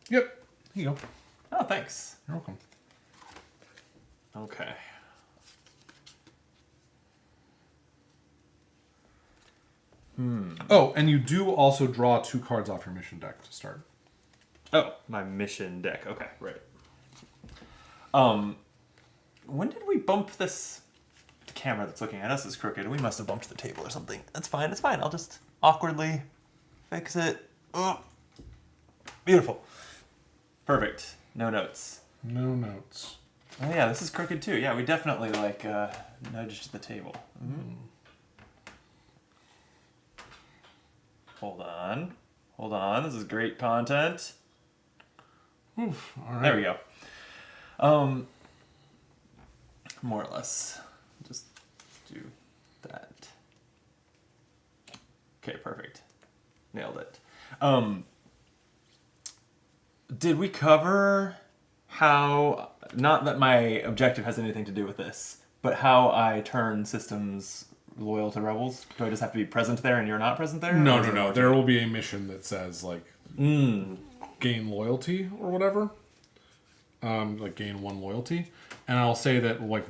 Yep. Here you go. Oh, thanks. You're welcome. Okay. Oh, and you do also draw 2 cards off your mission deck to start. Oh, my mission deck. Okay, right. When did we bump this? The camera that's looking at us is crooked. We must have bumped the table or something. That's fine. It's fine. I'll just awkwardly fix it. Oh, beautiful. Perfect. No notes. No notes. Oh yeah, this is crooked too. Yeah, we definitely nudged the table. Hold on. This is great content. Oof. All right. There we go. More or less. Just do that. Okay, perfect. Nailed it. Did we cover how, not that my objective has anything to do with this, but how I turn systems loyal to rebels? Do I just have to be present there and you're not present there? No, Or is no, it no. more There to- will be a mission that says, like, gain loyalty or whatever. Like, gain 1 loyalty. And I'll say that, like,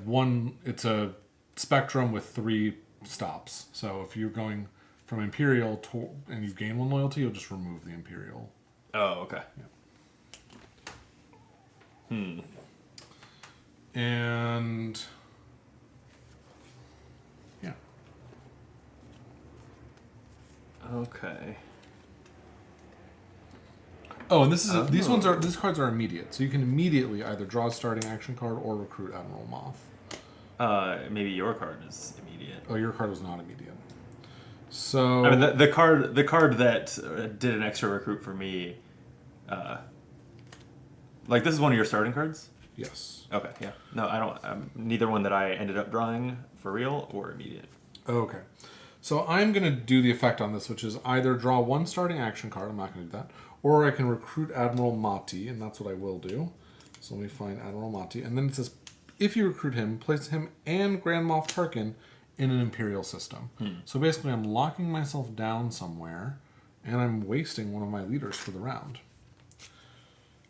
it's a spectrum with 3 stops. So if you're going from Imperial and you gain 1 loyalty, you'll just remove the Imperial. Oh, okay. And yeah. Okay. Oh, and these cards are immediate, so you can immediately either draw a starting action card or recruit Admiral Moth. Maybe your card is immediate. Oh, your card was not immediate. So I mean, the card that did an extra recruit for me. Like this is one of your starting cards. yes. Okay, yeah. No, I don't. Neither one that I ended up drawing for real or immediate. Okay. So I'm going to do the effect on this, which is either draw 1 starting action card, I'm not going to do that, Or I can recruit Admiral Mati, and that's what I will do. So let me find Admiral Mati. And then it says, if you recruit him, place him and Grand Moff Tarkin in an Imperial system. So basically I'm locking myself down somewhere, and I'm wasting one of my leaders for the round.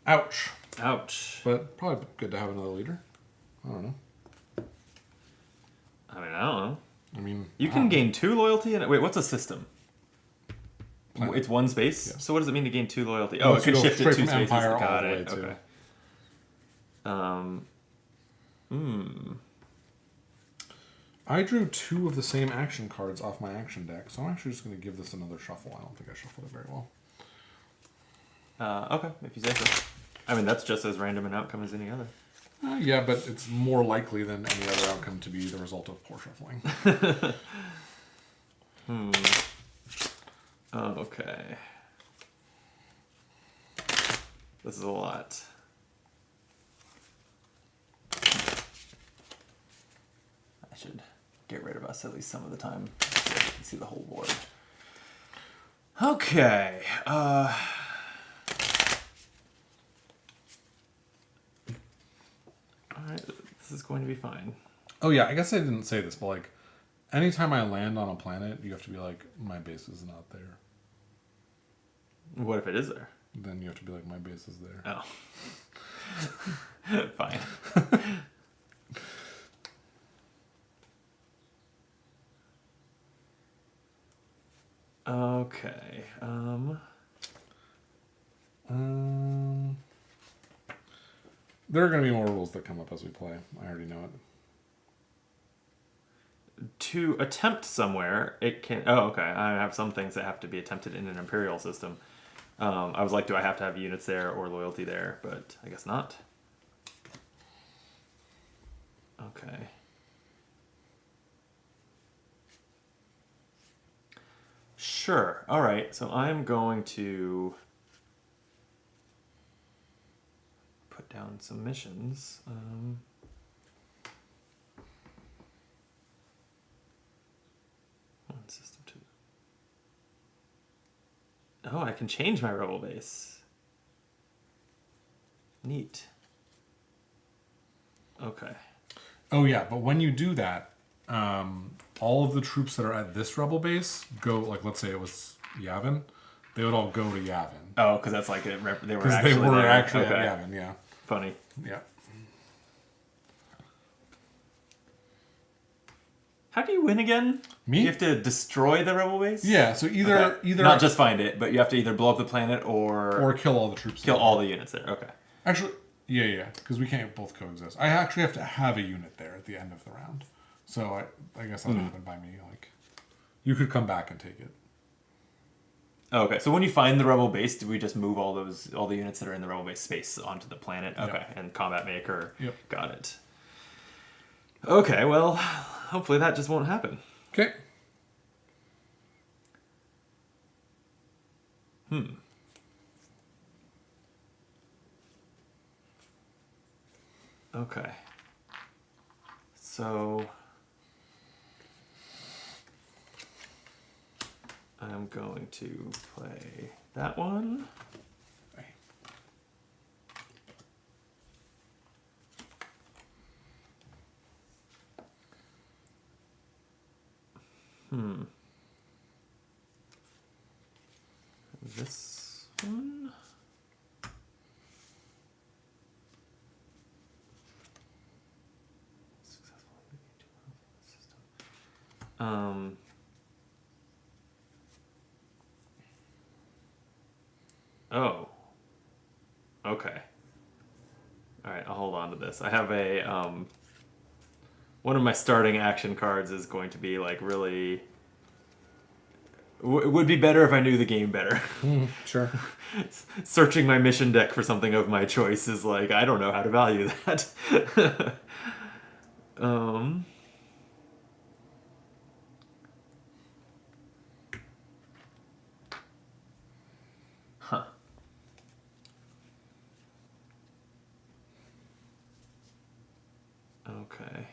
Ouch. Ouch. But probably good to have another leader. I don't know. I mean, I don't know. I mean, You can gain 2 loyalty. Wait, what's a system? Planet. It's 1 space? Yes. So what does it mean to gain 2 loyalty? Well, Oh, it to can go shift it straight 2 from spaces. Empire all Got the way it. to- Okay. I drew 2 of the same action cards off my action deck, so I'm actually just going to give this another shuffle. I don't think I shuffled it very well. Okay, if you say so. I mean, that's just as random an outcome as any other. Yeah, but it's more likely than any other outcome to be the result of poor shuffling. Okay. This is a lot. I should get rid of us at least some of the time so I can see the whole board. Okay. Alright, this is going to be fine. Oh yeah, I guess I didn't say this, but like, anytime I land on a planet, you have to be like, my base is not there. What if it is there? Then you have to be like, my base is there. Oh. Fine. Okay. There are going to be more rules that come up as we play. I already know it. To attempt somewhere, it can... Oh, okay. I have some things that have to be attempted in an Imperial system. I was like, do I have to have units there or loyalty there? But I guess not. Okay. Sure. All right. So I'm going to put down some missions. One system two. Oh, I can change my rebel base. Neat. Okay. Oh yeah, but when you do that, all of the troops that are at this rebel base go, like, let's say it was Yavin, they would all go to Yavin. Oh, because that's like they were Because actually they were there. actually Okay. at Yavin, yeah. Funny. Yeah. How do you win again? Me? You have to destroy the rebel base? Yeah, so either Okay. either Not just find it, but you have to either blow up the planet or kill all the troops. kill in all the units there. Okay. Actually, yeah, because we can't both coexist. I actually have to have a unit there at the end of the round. So I guess that happened by me. Like, you could come back and take it. Okay, so when you find the rebel base, do we just move all the units that are in the rebel base space onto the planet? Okay, Yep. and combat may occur. Yep. Got it. Okay, well, hopefully that just won't happen. Okay. Okay. So I'm going to play that one. This one. Oh. Okay. All right, I'll hold on to this. I have a one of my starting action cards is going to be like really. It would be better if I knew the game better. Sure. Searching my mission deck for something of my choice is like I don't know how to value that. Huh. Okay.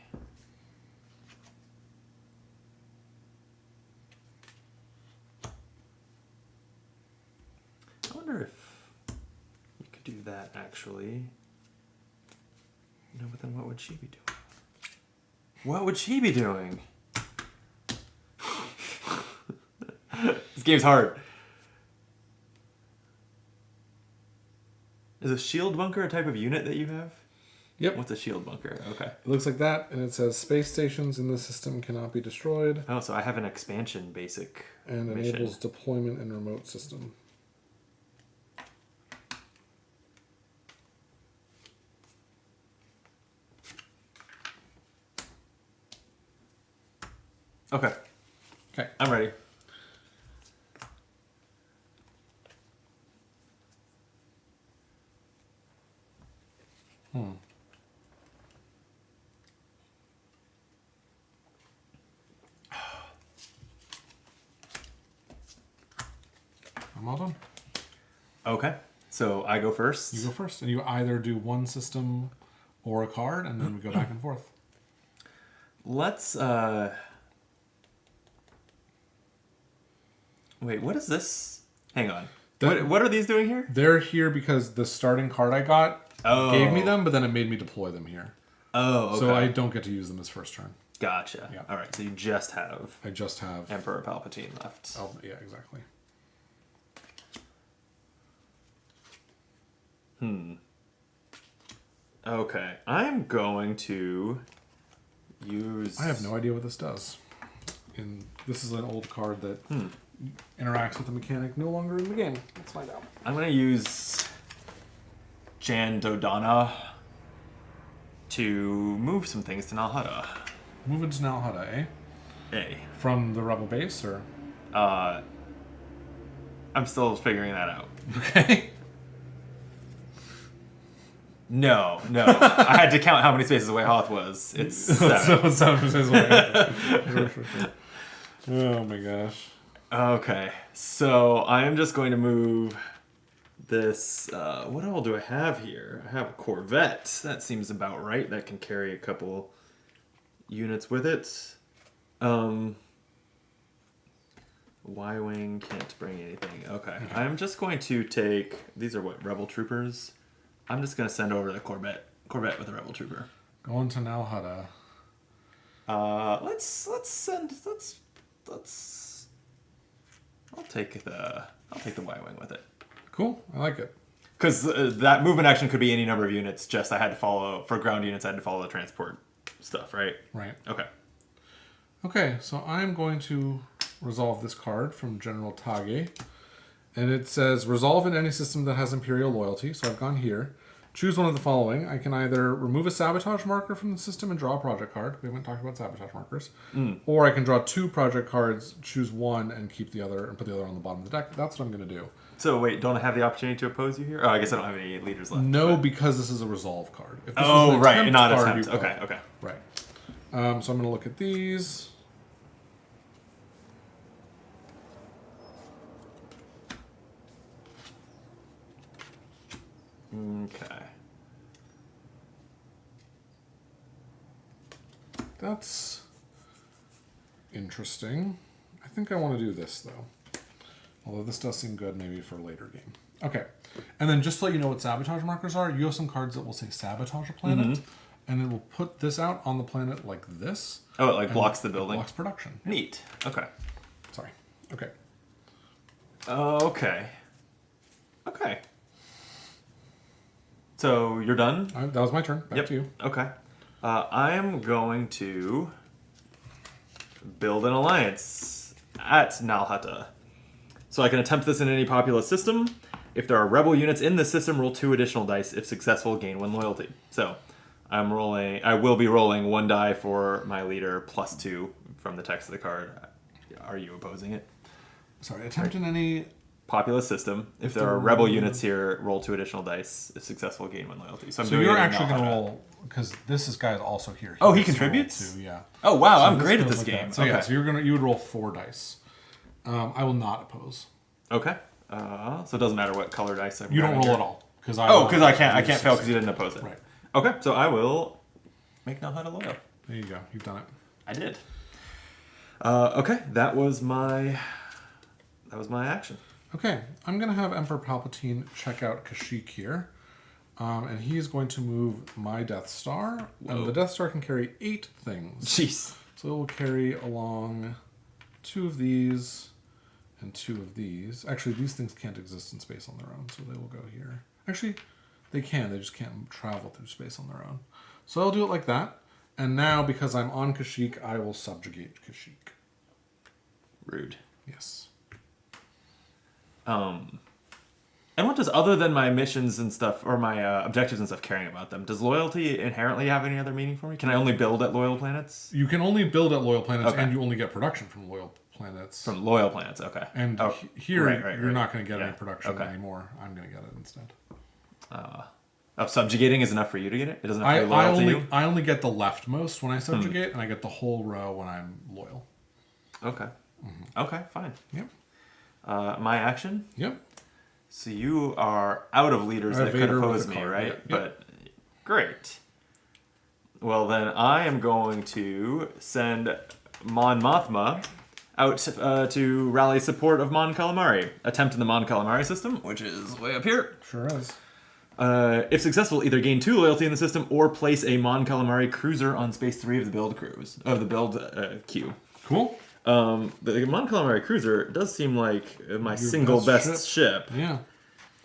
I wonder if do that, actually. No, but then what would she be doing? What would she be doing? This game's hard. Is a shield bunker a type of unit that you have? Yep. What's a shield bunker? Okay. It looks like that, and it says space stations in the system cannot be destroyed, Oh, so I have an expansion basic and mission. enables deployment in remote system. Okay, Okay. I'm ready. I'm all done. Okay, so I go first. You go first, and you either do one system or a card, and then we go back and forth. Let's wait, what is this? Hang on. What are these doing here? They're here because the starting card I got gave me them, but then it made me deploy them here. Oh, okay. So I don't get to use them this first turn. Gotcha. Yeah. All right, so you just have I just have... Emperor Palpatine left. Oh, yeah, exactly. Okay, I'm going to use... I have no idea what this does. This is an old card that interacts with the mechanic no longer in the game. Let's find out. I'm going to use Jan Dodonna to move some things to Nal Hutta. Move into Nal Hutta, eh? Hey. From the Rebel base, or? I'm still figuring that out. Okay. No. I had to count how many spaces away Hoth was. It's 7. Oh my gosh. Okay, so I am just going to move this. What all do I have here? I have a Corvette. That seems about right. That can carry a couple units with it. Y-Wing can't bring anything. Okay, I'm just going to take... These are what, Rebel Troopers? I'm just going to send over the Corvette with a Rebel Trooper. Going to Nal Hutta. Let's I'll take the Y-Wing with it. Cool, I like it. Because that movement action could be any number of units. Just I had to follow, for ground units, I had to follow the transport stuff, right? Right. Okay. Okay, so I'm going to resolve this card from General Tage. And it says, resolve in any system that has Imperial loyalty. So I've gone here. Choose one of the following. I can either remove a sabotage marker from the system and draw a project card. We haven't talked about sabotage markers. Or I can draw 2 project cards, choose one, and keep the other, and put the other on the bottom of the deck. That's what I'm going to do. So wait, don't I have the opportunity to oppose you here? Oh, I guess I don't have any leaders left. No, because this is a resolve card. If this Oh, was an right, attempt not card, attempt. you could. Okay. Right. So I'm going to look at these. Okay. That's interesting. I think I want to do this, though. Although this does seem good maybe for a later game. Okay. And then just to let you know what sabotage markers are, you have some cards that will say sabotage a planet, and it will put this out on the planet like this. Oh, it like blocks the building? Blocks production. Neat. Okay. Sorry. Okay. Okay. Okay. So you're done? That was my turn. Back to you. Okay. I am going to build an alliance at Nal Hutta. So I can attempt this in any populous system. If there are rebel units in the system, roll 2 additional dice. If successful, gain 1 loyalty. So I will be rolling 1 die for my leader plus 2 from the text of the card. Are you opposing it? Sorry, attempt in any... Populous system. If there are rebel units here, roll 2 additional dice. If successful, gain 1 loyalty. So you're actually going to roll, because this guy is also here. Oh, he gets to roll contributes? 2, yeah. Oh wow, So I'm this great at goes this like game. that. So okay. yeah, so you would roll 4 dice. I will not oppose. Okay. So it doesn't matter what color dice I'm You don't grabbing roll here. at all. Because I can't fail because you didn't oppose it. Right. Okay, so I will make Nal Hutta loyal. There you go. You've done it. I did. Okay, that was my action. Okay, I'm going to have Emperor Palpatine check out Kashyyyk here. And he's going to move my Death Star. Whoa. And the Death Star can carry 8 things. Jeez. So it will carry along 2 of these and 2 of these. Actually, these things can't exist in space on their own, so they will go here. Actually, they can. They just can't travel through space on their own. So I'll do it like that. And now, because I'm on Kashyyyk, I will subjugate Kashyyyk. Rude. Yes. And what does, other than my missions and stuff, or my objectives and stuff, caring about them, does loyalty inherently have any other meaning for me? Can I only build at loyal planets? You can only build at loyal planets, Okay. and you only get production from loyal planets. From loyal planets, okay. And Oh, here, right, you're not going to get Yeah. any production Okay. anymore. I'm going to get it instead. Subjugating is enough for you to get it? It doesn't have I, to be I loyal to only you? I only get the leftmost when I subjugate, and I get the whole row when I'm loyal. Okay. Okay, fine. Yep. My action? Yep. So you are out of leaders that could Vader with oppose a me, card, right? yeah, yep. But great. Well, then I am going to send Mon Mothma out to rally support of Mon Calamari. Attempt in the Mon Calamari system, which is way up here. Sure is. If successful, either gain 2 loyalty in the system or place a Mon Calamari cruiser on space 3 of the build queue. Cool. The Mon Calamari cruiser does seem like my single best ship. Yeah.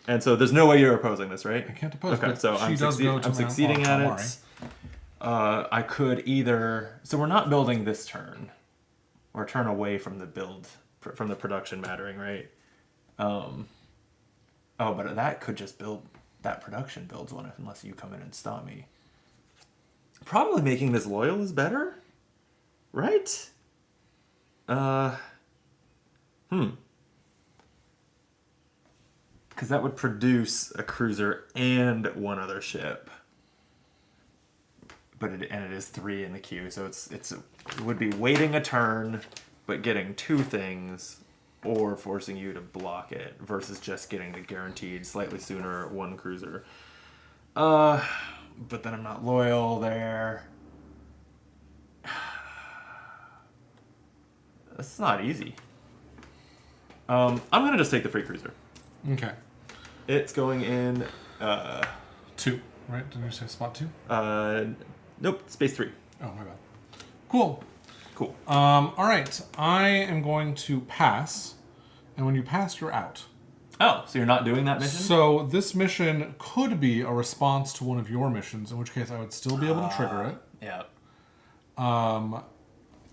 And so there's no way you're opposing this, right? I can't oppose. Okay, but so she I'm, does go to I'm succeeding at Mount it. I could either... So we're not building this turn. Or turn away from the build, from the production mattering, right? Oh, but that could just build... That production builds one unless you come in and stop me. Probably making this loyal is better? Right? Because that would produce a cruiser and one other ship. But it is 3 in the queue, so it would be waiting a turn, but getting 2 things, or forcing you to block it, versus just getting the guaranteed slightly sooner 1 cruiser. But then I'm not loyal there. That's not easy. I'm gonna just take the free cruiser. Okay. It's going in 2, right? Didn't you say spot 2? Nope, space 3. Oh, my bad. Cool. Cool. All right. I am going to pass, and when you pass, you're out. Oh, so you're not doing that mission? So this mission could be a response to one of your missions, in which case I would still be able to trigger it, Yeah.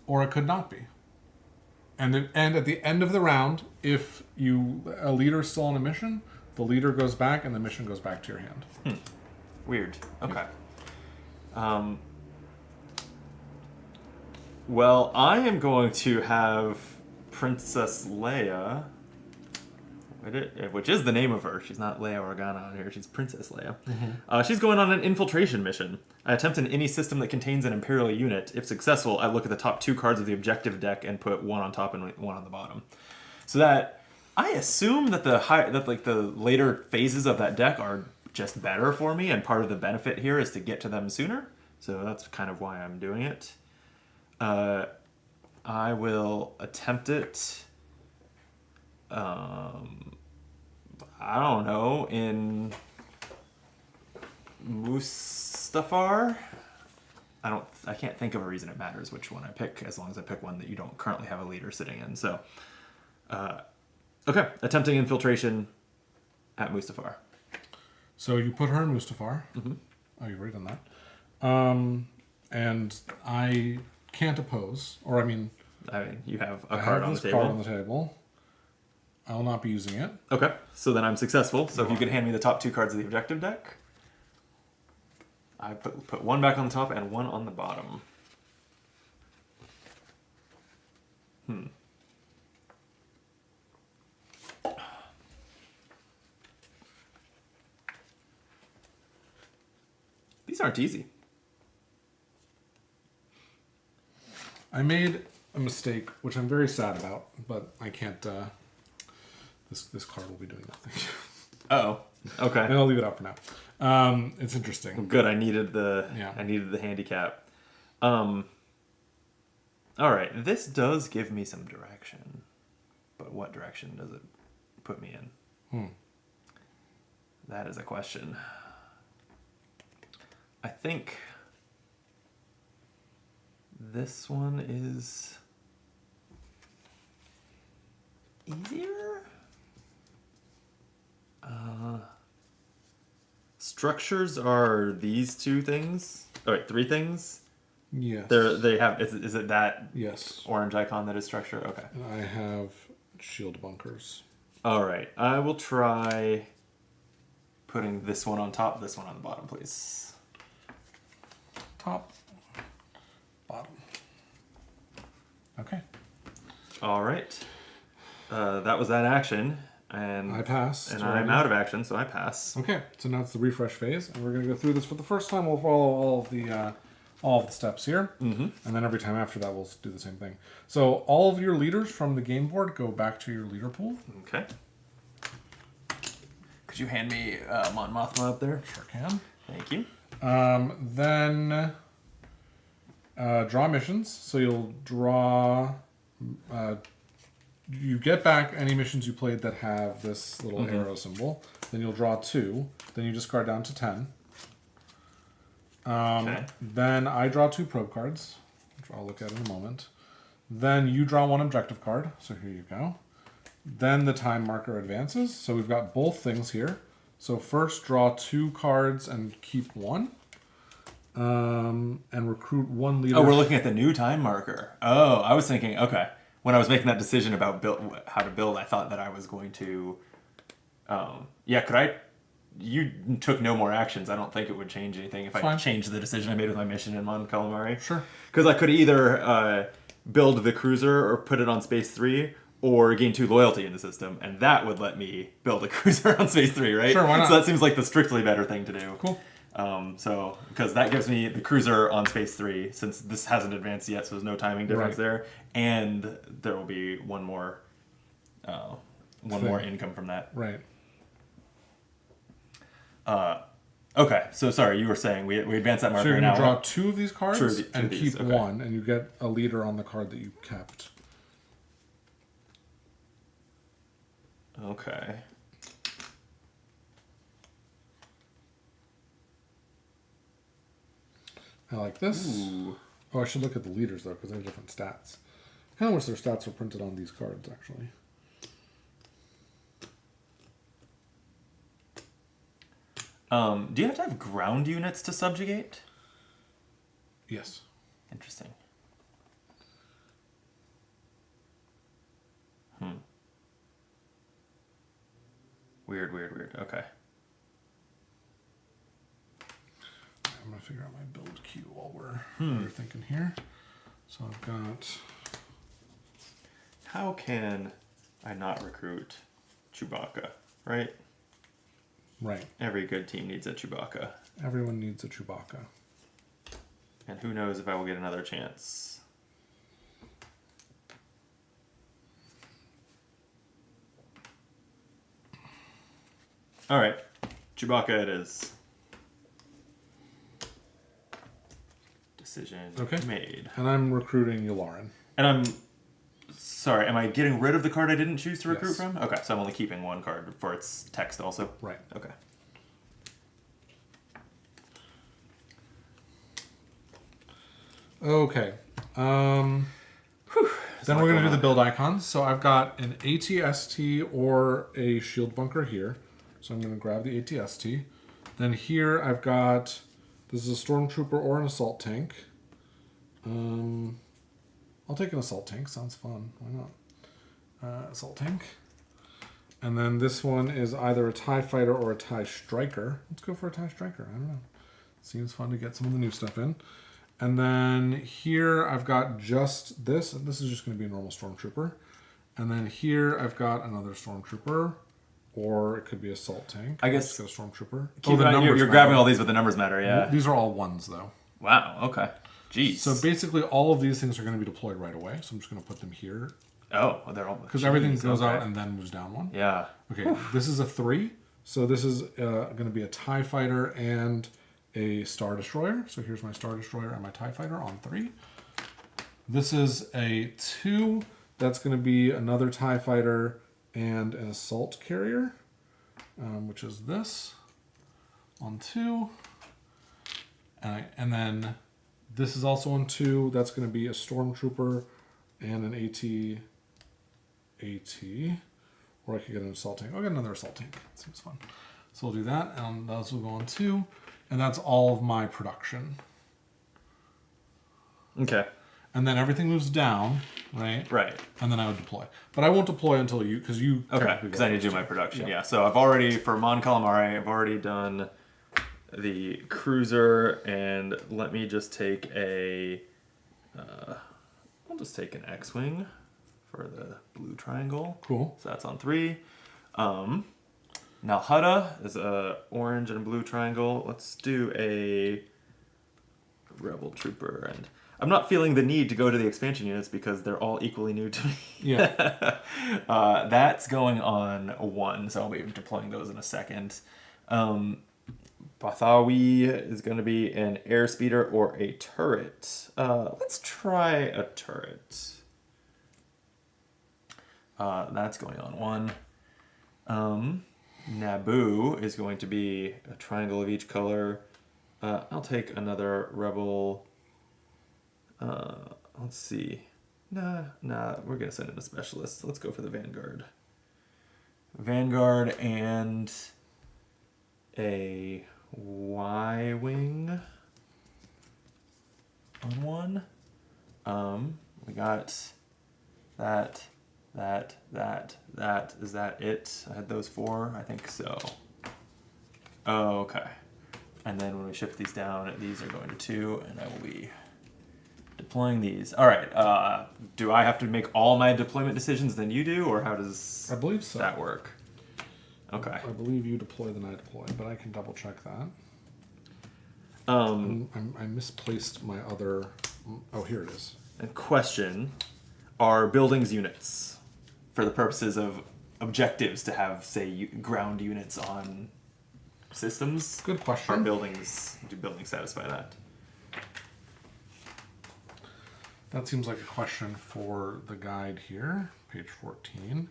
or it could not be. And at the end of the round, if a leader is still on a mission, the leader goes back and the mission goes back to your hand. Weird. Okay. Well, I am going to have Princess Leia, which is the name of her. She's not Leia Organa on here. She's Princess Leia. She's going on an infiltration mission. I attempt in any system that contains an Imperial unit. If successful, I look at the top 2 cards of the objective deck and put 1 on top and 1 on the bottom. So that I assume that the later phases of that deck are just better for me, and part of the benefit here is to get to them sooner. So that's kind of why I'm doing it. I will attempt it. I don't know, in Mustafar. I can't think of a reason it matters which one I pick, as long as I pick one that you don't currently have a leader sitting in. So, okay, attempting infiltration at Mustafar. So you put her in Mustafar. Mm-hmm. Oh, you've already done that. And I can't oppose, or I mean, you have a I card have on the this table. card on the table. I will not be using it. Okay, so then I'm successful. So if you could hand me the top 2 cards of the objective deck. I put 1 back on the top and 1 on the bottom. These aren't easy. I made a mistake, which I'm very sad about, but I can't. This card will be doing nothing. Oh, okay. And I'll leave it out for now. It's interesting. Good. I needed the Yeah. handicap. All right. This does give me some direction, but what direction does it put me in? That is a question. I think this one is easier. Structures are these two things. Oh, wait, three things. Yes. They have. Is it that Yes. orange icon that is structure? Okay. And I have shield bunkers. All right. I will try putting this one on top, this one on the bottom, please. Top, bottom. Okay. All right. That was that action, and I pass. And I'm out of action, so I pass. Okay, so now it's the refresh phase, and we're going to go through this for the first time. We'll follow all of the steps here, and then every time after that, we'll do the same thing. So all of your leaders from the game board go back to your leader pool. Okay. Could you hand me Mon Mothma up there? Sure can. Thank you. Then draw missions. So you'll draw. You get back any missions you played that have this little arrow symbol. Then you'll draw 2. Then you discard down to 10. Okay. Then I draw 2 probe cards, which I'll look at in a moment. Then you draw 1 objective card. So here you go. Then the time marker advances. So we've got both things here. So first draw 2 cards and keep 1. And recruit 1 leader. Oh, we're looking at the new time marker. Oh, I was thinking, okay. When I was making that decision about how to build, I thought that I was going to... You took no more actions. I don't think it would change anything if I changed the decision I made with my mission in Mon Calamari. Sure. Because I could either build the cruiser or put it on Space 3, or gain 2 loyalty in the system, and that would let me build a cruiser on Space 3, right? Sure, why not? So that seems like the strictly better thing to do. Cool. Because that gives me the cruiser on Space 3, since this hasn't advanced yet, so there's no timing difference there, and there will be one more income from that. Right. Okay, so sorry, you were saying we advance that So marker you're now. going to draw 2 of these cards Two and of these, keep okay. 1, and you get a leader on the card that you kept. Okay. I like this. Ooh. Oh, I should look at the leaders, though, because they have different stats. I kind of wish their stats were printed on these cards, actually. Do you have to have ground units to subjugate? Yes. Interesting. Weird. Okay. I'm going to figure out my build queue while we're thinking here. So I've got... How can I not recruit Chewbacca, right? Right. Every good team needs a Chewbacca. Everyone needs a Chewbacca. And who knows if I will get another chance. Alright. Chewbacca it is. Decision made. And I'm recruiting Yularen. And I'm... Sorry, am I getting rid of the card I didn't choose to recruit Yes. from? Okay, so I'm only keeping 1 card for its text also. Right. Okay. Okay. Then we're going to do the build icons. So I've got an ATST or a shield bunker here. So I'm going to grab the ATST. Then here I've got, this is a stormtrooper or an assault tank. I'll take an assault tank. Sounds fun. Why not? Assault tank. And then this one is either a TIE fighter or a TIE striker. Let's go for a TIE striker. I don't know. Seems fun to get some of the new stuff in. And then here I've got just this. And this is just going to be a normal stormtrooper. And then here I've got another stormtrooper. Or it could be assault tank. I guess- Let's go stormtrooper. Keep the numbers you're matter. grabbing all these with the numbers matter, yeah. These are all ones, though. Wow, okay. Jeez. So basically, all of these things are going to be deployed right away. So I'm just going to put them here. Oh, well, they're all... Because everything goes okay. out and then moves down 1. Yeah. Okay, this is a 3. So this is going to be a TIE fighter and a Star Destroyer. So here's my Star Destroyer and my TIE fighter on 3. This is a 2. That's going to be another TIE fighter and an assault carrier, which is this on 2. And then this is also on 2. That's going to be a stormtrooper and an AT. Or I could get an assault tank. I'll get another assault tank. Seems fun. So we'll do that, and those will go on 2. And that's all of my production. Okay. And then everything moves down, right? Right. And then I would deploy. But I won't deploy until you, because you... Okay, because I need to do my production, yeah. So I've already, for Mon Calamari, I've already done the cruiser, and let me just take I'll just take an X-Wing for the blue triangle. Cool. So that's on 3. Nalhutta is a orange and blue triangle. Let's do a Rebel Trooper, and I'm not feeling the need to go to the expansion units because they're all equally new to me. Yeah. That's going on 1, so I'll be deploying those in a second. Bathawi is going to be an airspeeder or a turret. Let's try a turret. That's going on 1. Naboo is going to be a triangle of each color. I'll take another Rebel. Let's see. Nah, we're going to send in a specialist. Let's go for the Vanguard. Vanguard and a Y-Wing on 1. We got that. Is that it? I had those 4? I think so. Oh, okay. And then when we shift these down, these are going to 2, and I will be deploying these. All right. Do I have to make all my deployment decisions than you do, or how does I believe so. that work? Okay. I believe you deploy than I deploy, but I can double check that. I misplaced my other... Oh, here it is. And question, are buildings units for the purposes of objectives to have, say, ground units on systems? Good question. Are buildings, do buildings satisfy that? That seems like a question for the guide here, page 14.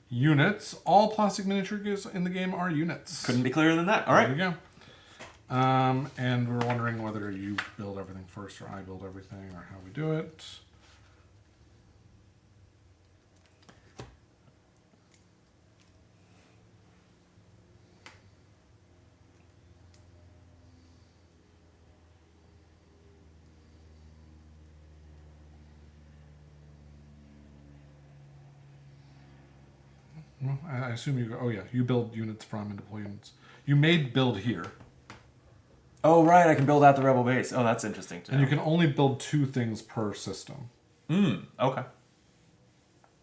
Units. All plastic miniatures in the game are units. Couldn't be clearer than that. All There right. you go. And we're wondering whether you build everything first or I build everything or how we do it. Well, I assume you go, oh yeah, you build units from and deploy units. You made build here. Oh, right. I can build out the rebel base. Oh, that's interesting to know. And you can only build 2 things per system. Okay.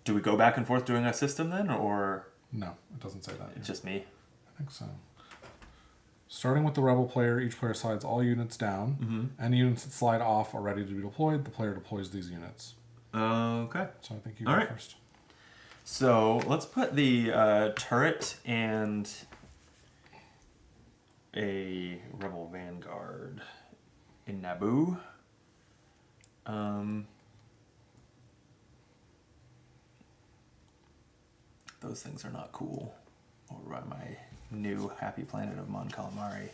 Do we go back and forth doing a system then, or No, it doesn't say that. it's just me? I think so. Starting with the rebel player, each player slides all units down. Any units that slide off are ready to be deployed. The player deploys these units. Okay. So I think you All go right. first. So let's put the turret and a Rebel Vanguard in Naboo. Those things are not cool over on my new happy planet of Mon Calamari.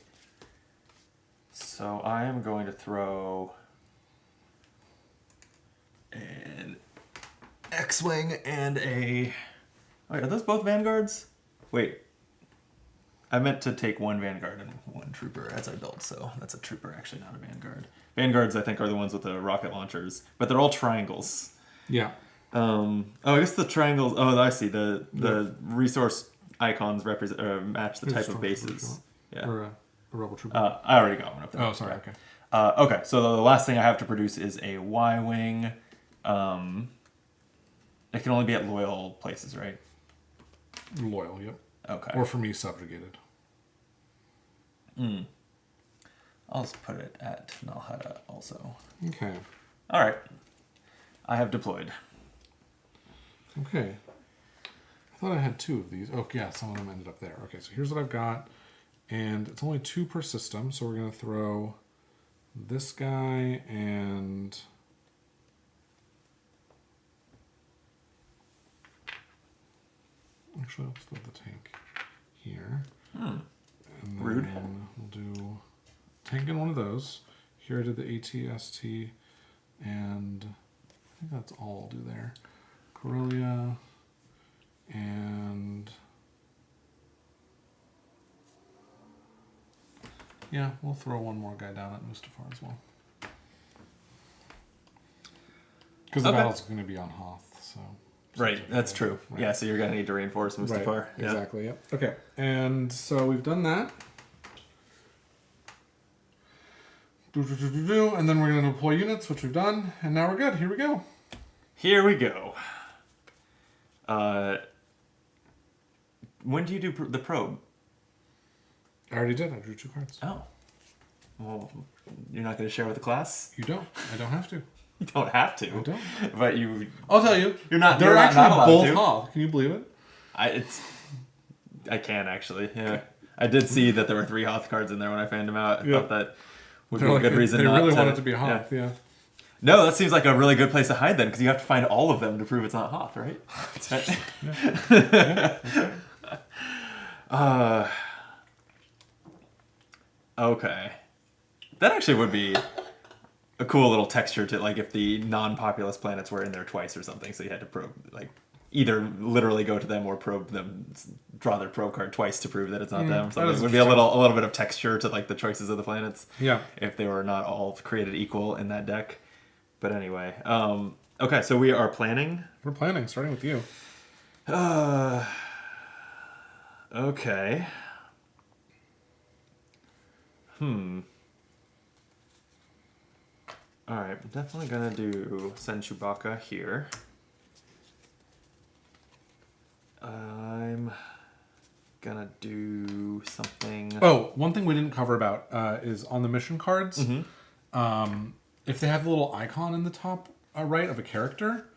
So I am going to throw an X-Wing and a... Wait, are those both Vanguards? Wait. I meant to take 1 Vanguard and 1 Trooper as I built, so that's a Trooper, actually, not a Vanguard. Vanguards, I think, are the ones with the rocket launchers, but they're all triangles. Yeah. Oh, I guess the triangles... Oh, I see. The resource icons represent match the type of bases. Yeah. Or a rebel trooper. I already got one up there. Oh, sorry. Okay. Okay, so the last thing I have to produce is a Y-Wing. It can only be at loyal places, right? Loyal, yep. Okay. Or for me, subjugated. I'll just put it at Nalhutta also. Okay. All right. I have deployed. Okay. I thought I had 2 of these. Oh, yeah, some of them ended up there. Okay, so here's what I've got. And it's only 2 per system, so we're going to throw this guy and... Actually, let's put the tank here. Hmm. And Rude. then we'll do tank in one of those. Here I did the ATST, and I think that's all I'll do there. Corellia, and yeah, we'll throw one more guy down at Mustafar as well. Because the Okay. battle's going to be on Hoth, so. Right, that's true. Right. Yeah, so you're gonna need to reinforce Mustafar. Right, Yeah. exactly, yep. Okay, and so we've done that. And then we're going to deploy units, which we've done, and now we're good. Here we go. Here we go. When do you do the probe? I already did. I drew 2 cards. Oh. Well, you're not going to share with the class? You don't. I don't have to. You don't have to. I don't. But you... I'll tell you. You're not... They're you're not actually allowed both to. Hoth. Can you believe it? I can, actually. Yeah. I did see that there were 3 Hoth cards in there when I found them out. I Yeah. thought that would They're be a like, good reason they not really to... want it to be Hoth, yeah. No, that seems like a really good place to hide then, because you have to find all of them to prove it's not Hoth, right? Okay. That actually would be a cool little texture to, like, if the non-populous planets were in there twice or something, so you had to probe, like, either literally go to them or probe them, draw their probe card twice to prove that it's not them. So that it is would be a little bit of texture to, like, the choices of the planets. Yeah. If they were not all created equal in that deck. But anyway, okay, so we are planning. We're planning, starting with you. Okay. Alright, I'm definitely gonna send Chewbacca here. I'm gonna do something... Oh, one thing we didn't cover about is on the mission cards, if they have the little icon in the top right of a character,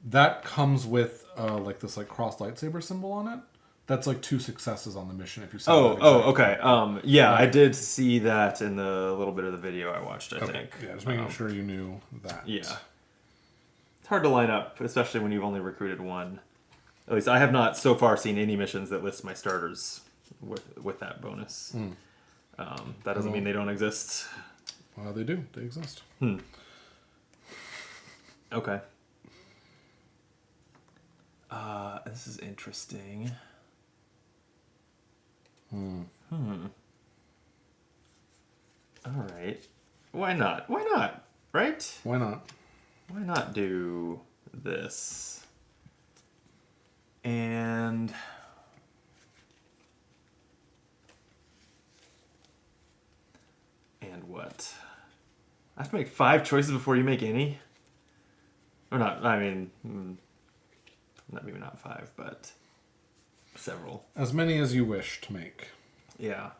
that comes with like this like cross lightsaber symbol on it. That's like 2 successes on the mission if you set that exact okay. Yeah, I did see that in the little bit of the video I watched, I think. Yeah, just making sure you knew that. Yeah. It's hard to line up, especially when you've only recruited one. At least I have not so far seen any missions that list my starters with that bonus. That doesn't mean they don't exist. Well, they do. They exist. Okay. This is interesting. All right. Why not? Why not? Right? Why not? Why not do this? And what? I have to make 5 choices before you make any? Or not, I mean, maybe not 5, but several. As many as you wish to make. Yeah.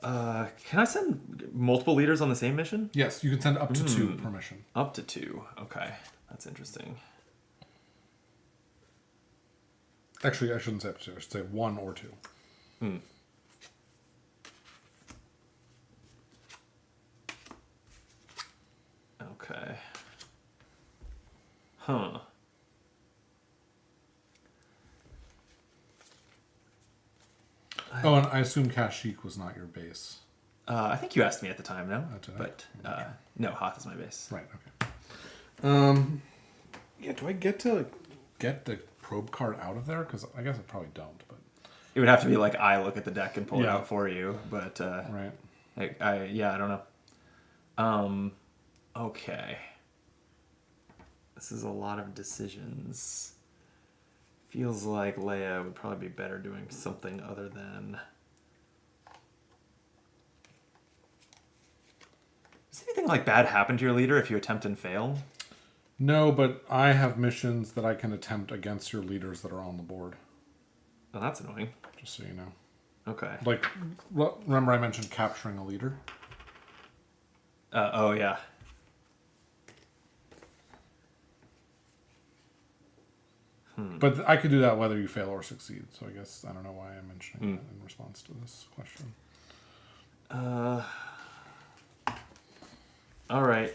Can I send multiple leaders on the same mission? Yes, you can send up to 2 per mission. Up to 2. Okay. That's interesting. Actually, I shouldn't say up to 2. I should say 1 or 2. Okay. Huh. Oh, and I assume Kashyyyk was not your base. I think you asked me at the time, no? did I? But no, Hoth is my base. Right, okay. Yeah, do I get to get the probe card out of there? Because I guess I probably don't, but... It would have to be like I look at the deck and pull it Yeah. out for you, but Right. I don't know. Okay. This is a lot of decisions. Feels like Leia would probably be better doing something other than... Does anything like bad happen to your leader if you attempt and fail? No, but I have missions that I can attempt against your leaders that are on the board. Oh, that's annoying. Just so you know. Okay. Like, remember I mentioned capturing a leader? Oh, yeah. But I could do that whether you fail or succeed. So I guess I don't know why I'm mentioning that in response to this question. All right.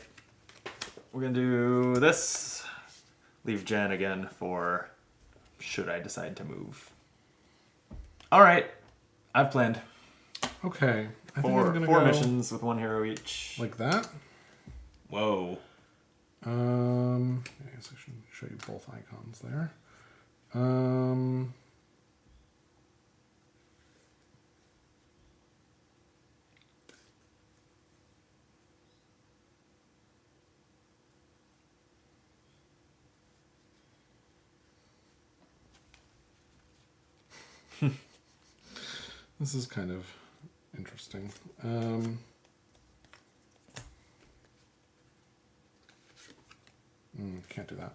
We're gonna do this. Leave Jen again for should I decide to move. All right. I've planned Okay. I think four I'm gonna four go missions with 1 hero each. like that. Whoa. I guess I should show you both icons there. This is kind of interesting. Can't do that.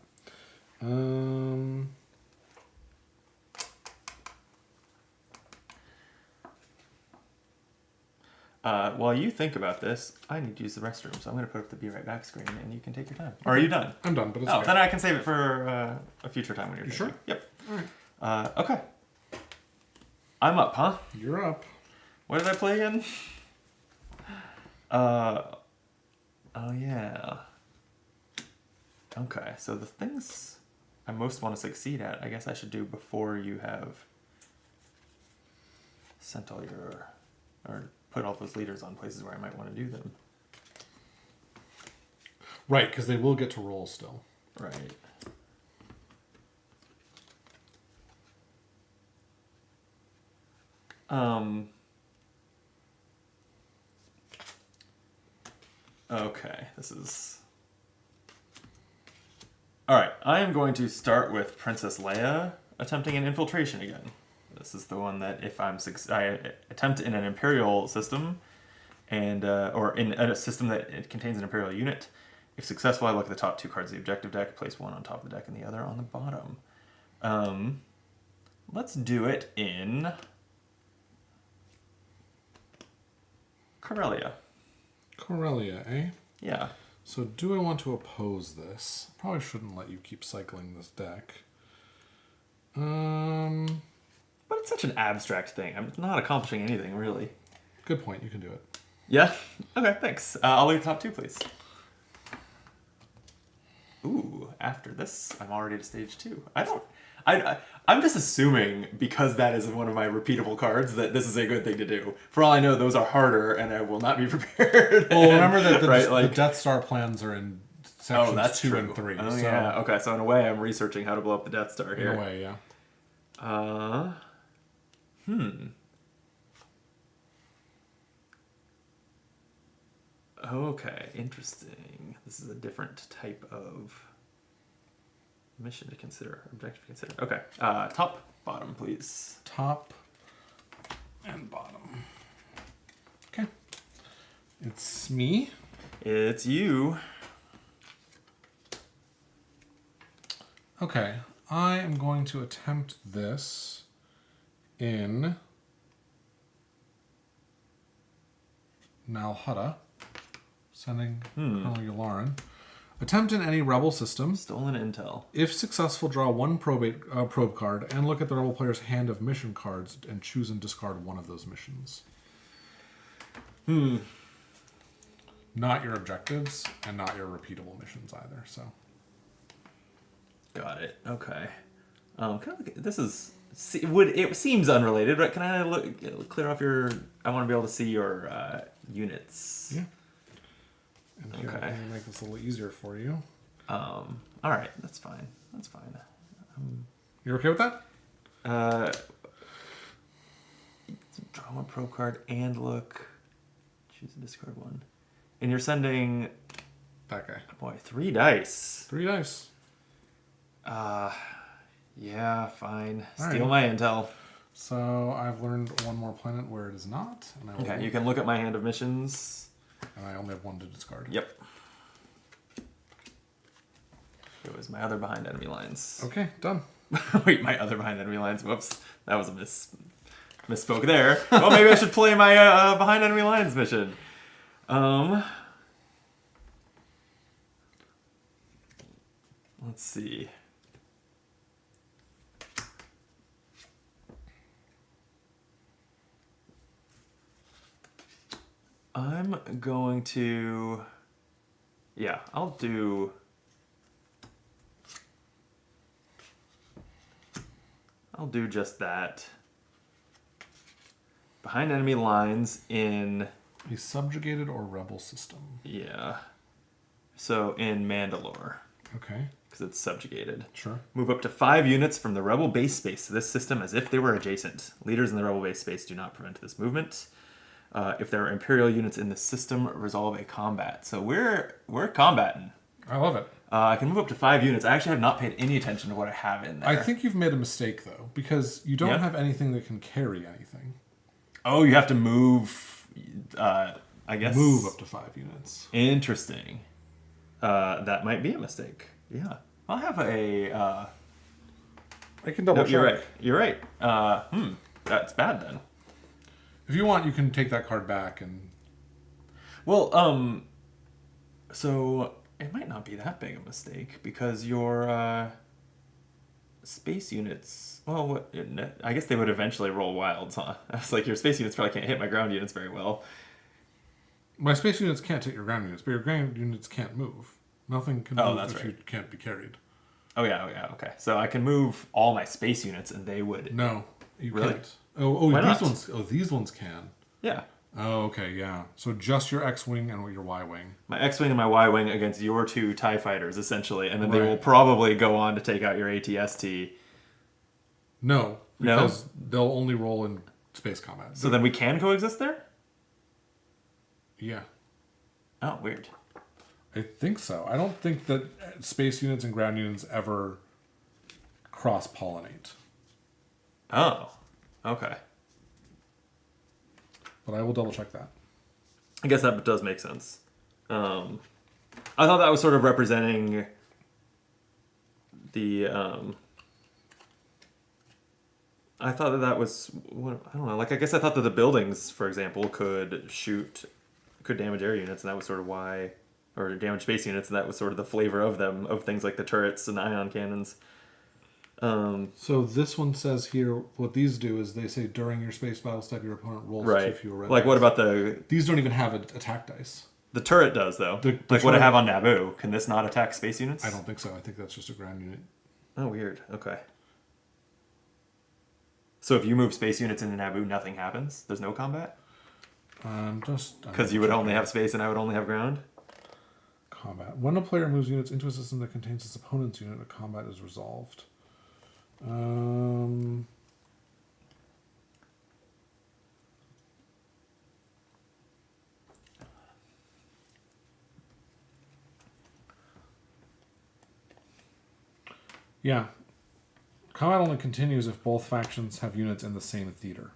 While you think about this, I need to use the restroom, so I'm going to put up the be right back screen, and you can take your time. Or are you done? I'm done, but it's Oh, okay. then I can save it for a future time when you're You thinking. sure? Yep. All right. Okay. I'm up, huh? You're up. What did I play again? Oh yeah. Okay, so the things I most want to succeed at, I guess I should do before you have sent all your, or put all those leaders on places where I might want to do them. Right, because they will get to roll still. Right. Okay, this is... Alright, I am going to start with Princess Leia attempting an infiltration again. This is the one that if I attempt in an Imperial system, and or in a system that it contains an Imperial unit, if successful, I look at the top 2 cards of the objective deck, place one on top of the deck and the other on the bottom. Let's do it in Corellia. Corellia, eh? Yeah. So do I want to oppose this? Probably shouldn't let you keep cycling this deck. But it's such an abstract thing. I'm not accomplishing anything, really. Good point. You can do it. Yeah? Okay, thanks. I'll leave the top 2, please. Ooh, after this, I'm already to stage 2. I'm just assuming, because that is one of my repeatable cards, that this is a good thing to do. For all I know, those are harder, and I will not be prepared. Well, remember that right, the Death Star plans are in sections 2 and 3. Oh, so yeah. Okay, so in a way, I'm researching how to blow up the Death Star here. in a way, yeah. Okay, interesting. This is a different type of mission to consider, objective to consider. Okay, top, bottom, please. Top and bottom. Okay. It's me. It's you. Okay. I am going to attempt this in Nalhutta, sending Colonel Yularen. Attempt in any rebel system. Stolen intel. If successful, draw one probe card and look at the rebel player's hand of mission cards and choose and discard one of those missions. Not your objectives and not your repeatable missions either. So. Got it. Okay. Can I look at, this is... it seems unrelated, but can I clear off your... I want to be able to see your units. Yeah. And here, Okay. I'm going to make this a little easier for you. All right. That's fine. That's fine. You're okay with that? Draw one probe card and look. Choose and discard one. And you're sending... That guy. Boy, 3 dice. 3 dice. Yeah, fine. All Steal right. my intel. So I've learned one more planet where it is not. And I will Okay, you can look at my hand of missions. And I only have one to discard. Yep. It was my other behind enemy lines. Okay, done. Wait, my other behind enemy lines. Whoops. That was a misspoke there. Well, maybe I should play my behind enemy lines mission. Let's see. I'm going to Yeah, I'll do. I'll do just that. Behind enemy lines in. A subjugated or rebel system. Yeah. So in Mandalore, Okay, because it's subjugated. sure. Move up to 5 units from the rebel base space to this system as if they were adjacent. Leaders in the rebel base space do not prevent this movement. If there are Imperial units in the system, resolve a combat. So we're combating. I love it. I can move up to 5 units. I actually have not paid any attention to what I have in there. I think you've made a mistake though, because you don't Yeah. have anything that can carry anything. Oh, you have to move. I guess Move up to 5 units. Interesting. That might be a mistake. Yeah, I'll have a. I can double No, check. you're right. You're right. That's bad then. If you want, you can take that card back and. Well, so it might not be that big a mistake because your space units. Well, I guess they would eventually roll wilds, huh? I was like, your space units probably can't hit my ground units very well. My space units can't hit your ground units, but your ground units can't move. Nothing can Oh, move that's if right. you can't be carried. Oh yeah, okay. So I can move all my space units, and they would. No, you Really? can't. Oh, Why these not? ones. Oh, these ones can. Yeah, Oh, okay, yeah. So just your X-wing and your Y-wing. my X-wing and my Y-wing against your 2 Tie fighters, essentially, and then they Right. will probably go on to take out your ATST. No, No? because they'll only roll in space combat. So then we can coexist there. Yeah, Oh, weird. I think so. I don't think that space units and ground units ever cross-pollinate. Oh, okay. But I will double-check that. I guess that does make sense. I thought that was sort of representing the. I thought that was. I don't know. Like, I guess I thought that the buildings, for example, could damage air units, and that was sort of why. Or damage space units, and that was sort of the flavor of them, of things like the turrets and ion cannons. So this one says here, what these do is they say during your space battle step, your opponent rolls 2 Right. fewer red Like, what dice. about These don't even have attack dice. the turret does, though? The Like what I turret- have on Naboo. Can this not attack space units? I don't think so. I think that's just a ground unit. Oh, weird. Okay. So if you move space units into Naboo, nothing happens? There's no combat? Because you would only have space and I would only have ground? combat. When a player moves units into a system that contains its opponent's unit, a combat is resolved. Yeah. Combat only continues if both factions have units in the same theater.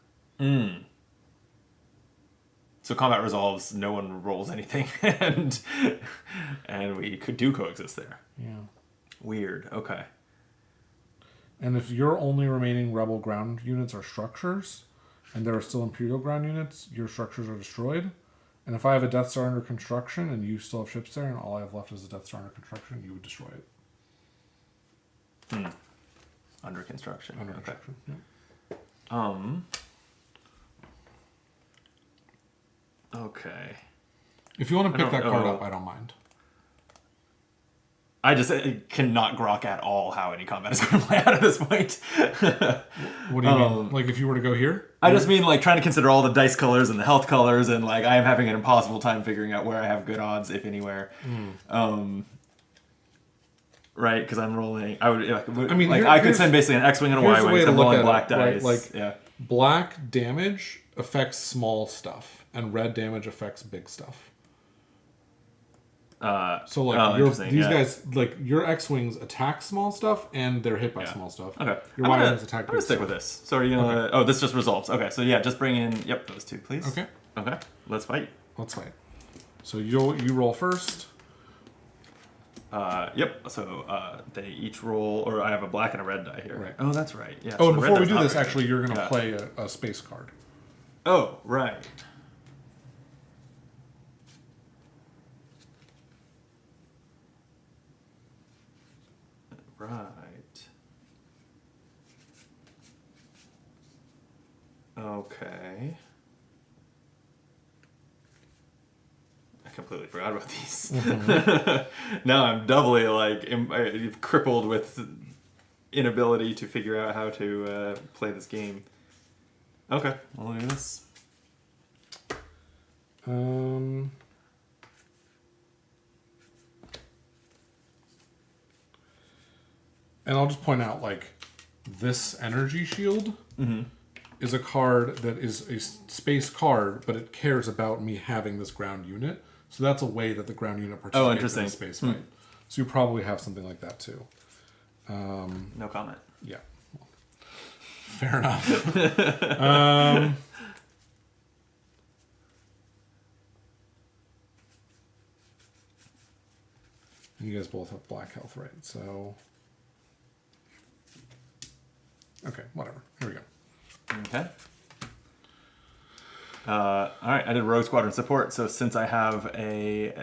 So combat resolves, no one rolls anything, and we could do coexist there. Yeah. Weird. Okay. And if your only remaining rebel ground units are structures, and there are still Imperial ground units, your structures are destroyed. And if I have a Death Star under construction and you still have ships there, and all I have left is a Death Star under construction, you would destroy it. Under construction. Under Okay. construction. Yeah. Okay. If you want to pick don't that card know. up, I don't mind. I just cannot grok at all how any combat is going to play out at this point. What do you mean? Like if you were to go here? I just mean like trying to consider all the dice colors and the health colors, and like I am having an impossible time figuring out where I have good odds, if anywhere. Right, because I'm rolling. I would. I mean, like here- I could here's- send basically an X-wing and a here's the Y-wing. way So to I'm look rolling at black it, right? dice. Like- yeah. Black damage affects small stuff, and red damage affects big stuff. So like interesting, these yeah. guys, like your X-wings attack small stuff, and they're hit by Yeah. small stuff. Okay. Your I'm gonna- Y-wings attack I'm gonna big stick stuff. with this. So are you gonna? Oh, this just resolves. Okay, so yeah, just bring in. Yep, those two, please. Okay. Okay. Let's fight. Let's fight. So you roll first. Yep. So they each roll, or I have a black and a red die here. Right. Oh, that's right. Yeah. Oh, so and the red before we die's do not this, very actually, good. you're gonna Yeah. play a space card. Oh, right. Right. Okay. completely forgot about these. Now I'm doubly like crippled with inability to figure out how to play this game. Okay, I'll do this. And I'll just point out, like, this energy shield is a card that is a space card, but it cares about me having this ground unit. So that's a way that the ground unit participates in a space fight. So you probably have something like that too. No comment. Yeah. Fair enough. You guys both have black health, right? So... Okay, whatever. Here we go. Okay. All right, I did Rogue Squadron support, so since I have an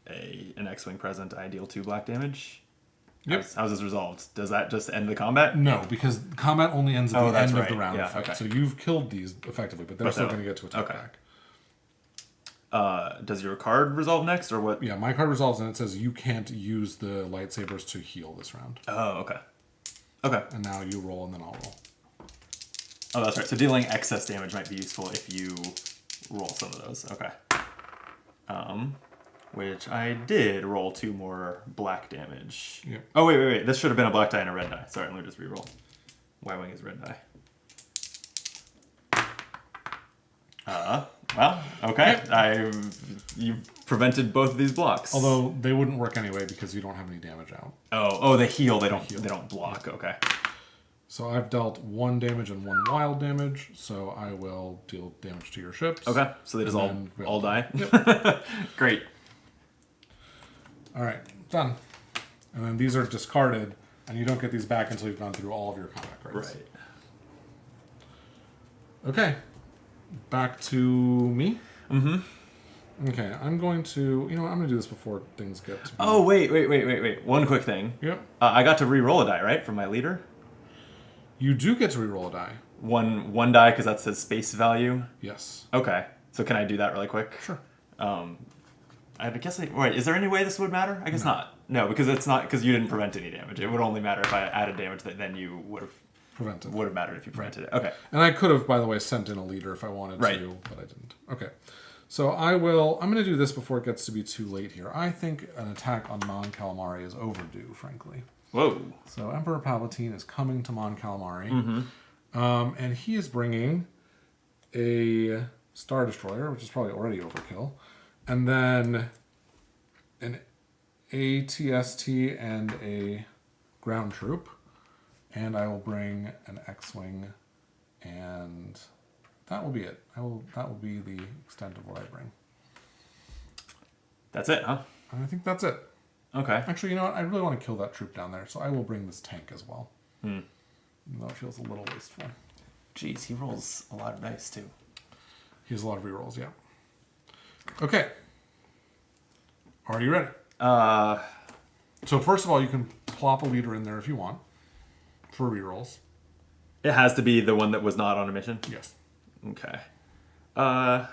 X-Wing present, I deal 2 black damage. Yep. How's this resolved? Does that just end the combat? No, because combat only ends at the end of the right. round Yeah, effect. okay. So you've killed these effectively, but they're still going to get to attack okay. back. Does your card resolve next, or what? Yeah, my card resolves and it says you can't use the lightsabers to heal this round. Oh, okay. Okay. And now you roll and then I'll roll. Oh, that's right. So dealing excess damage might be useful if you roll some of those. Okay. Which I did roll 2 more black damage. Yep. Oh, wait. This should have been a black die and a red die. Sorry, let me just re-roll. Y-Wing is red die. Well, okay. You've prevented both of these blocks. Although they wouldn't work anyway because you don't have any damage out. Oh, they heal. They don't block. Yeah. Okay. So I've dealt 1 damage and 1 wild damage, so I will deal damage to your ships. Okay, so they just all die? Yep. Great. All right, done. And then these are discarded, and you don't get these back until you've gone through all of your combat cards. Right. Okay, back to me. Mm-hmm. Okay, I'm going to... I'm going to do this before things get to be... Oh, wait. One quick thing. Yep. I got to re-roll a die, right, from my leader? You do get to re-roll a die. One die, because that's his space value? Yes. Okay. So can I do that really quick? Sure. I guess... Wait, is there any way this would matter? I guess not. No, because it's not... Because you didn't prevent any damage. It would only matter if I added damage that then you would have mattered if you prevented it. Okay. And I could have, by the way, sent in a leader if I wanted to, but I didn't. Okay. So I'm going to do this before it gets to be too late here. I think an attack on Mon Calamari is overdue, frankly. Whoa. So Emperor Palpatine is coming to Mon Calamari. Mm-hmm. And he is bringing a Star Destroyer, which is probably already overkill. And then an ATST and a ground troop. And I will bring an X-Wing, and that will be it. That will be the extent of what I bring. That's it, huh? And I think that's it. Okay. Actually, you know what? I really want to kill that troop down there, so I will bring this tank as well. Even though it feels a little wasteful. Jeez, he rolls a lot of dice, too. He has a lot of rerolls, yeah. Okay. Are you ready? So first of all, you can plop a leader in there if you want. For rerolls. It has to be the one that was not on a mission? Yes. Okay. I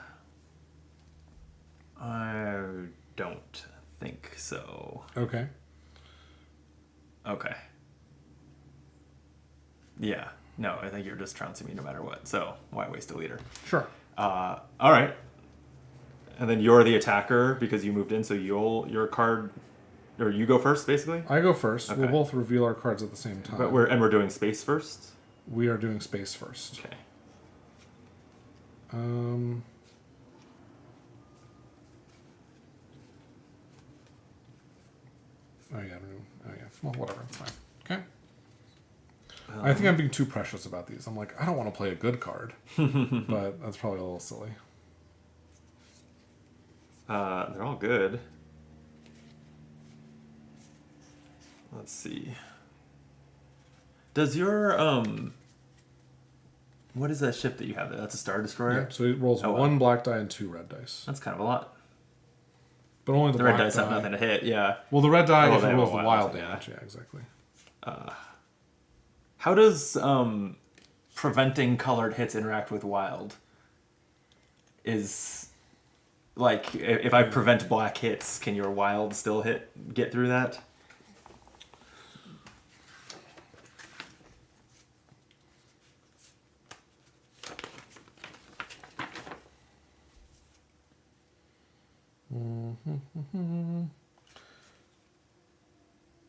don't think so. Okay. Okay. Yeah. No, I think you're just trouncing me no matter what. So why waste a leader? Sure. All right. And then you're the attacker because you moved in, so your card... Or you go first, basically? I go first. Okay. We'll both reveal our cards at the same time. But we're doing space first? We are doing space first. Okay. Oh yeah, well, whatever, it's fine. Okay. I think I'm being too precious about these. I'm like, I don't want to play a good card. But that's probably a little silly. They're all good. Let's see. Does your what is that ship that you have there? That's a Star Destroyer? Yeah, so it rolls 1 black die and 2 red dice. That's kind of a lot. But only the red black dice have nothing to hit, yeah. Well, the red die, Oh, if they it have a rolls the wild, wild yeah. damage, yeah, exactly. How does preventing colored hits interact with wild? Like, if I prevent black hits, can your wild still get through that?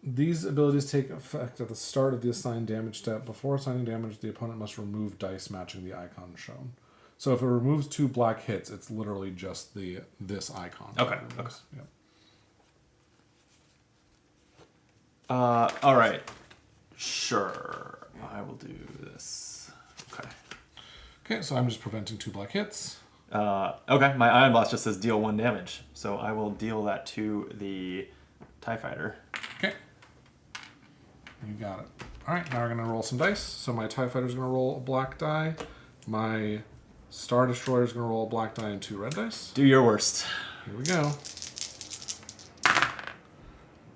These abilities take effect at the start of the assigned damage step. Before assigning damage, the opponent must remove dice matching the icon shown. So if it removes 2 black hits, it's literally just this icon. Okay. Yep. All right. Sure. I will do this. Okay. Okay, so I'm just preventing 2 black hits. Okay, my Ion Blast just says deal 1 damage. So I will deal that to the TIE Fighter. Okay. You got it. All right, now we're going to roll some dice. So my TIE Fighter is going to roll a black die. My Star Destroyer is going to roll a black die and 2 red dice. Do your worst. Here we go.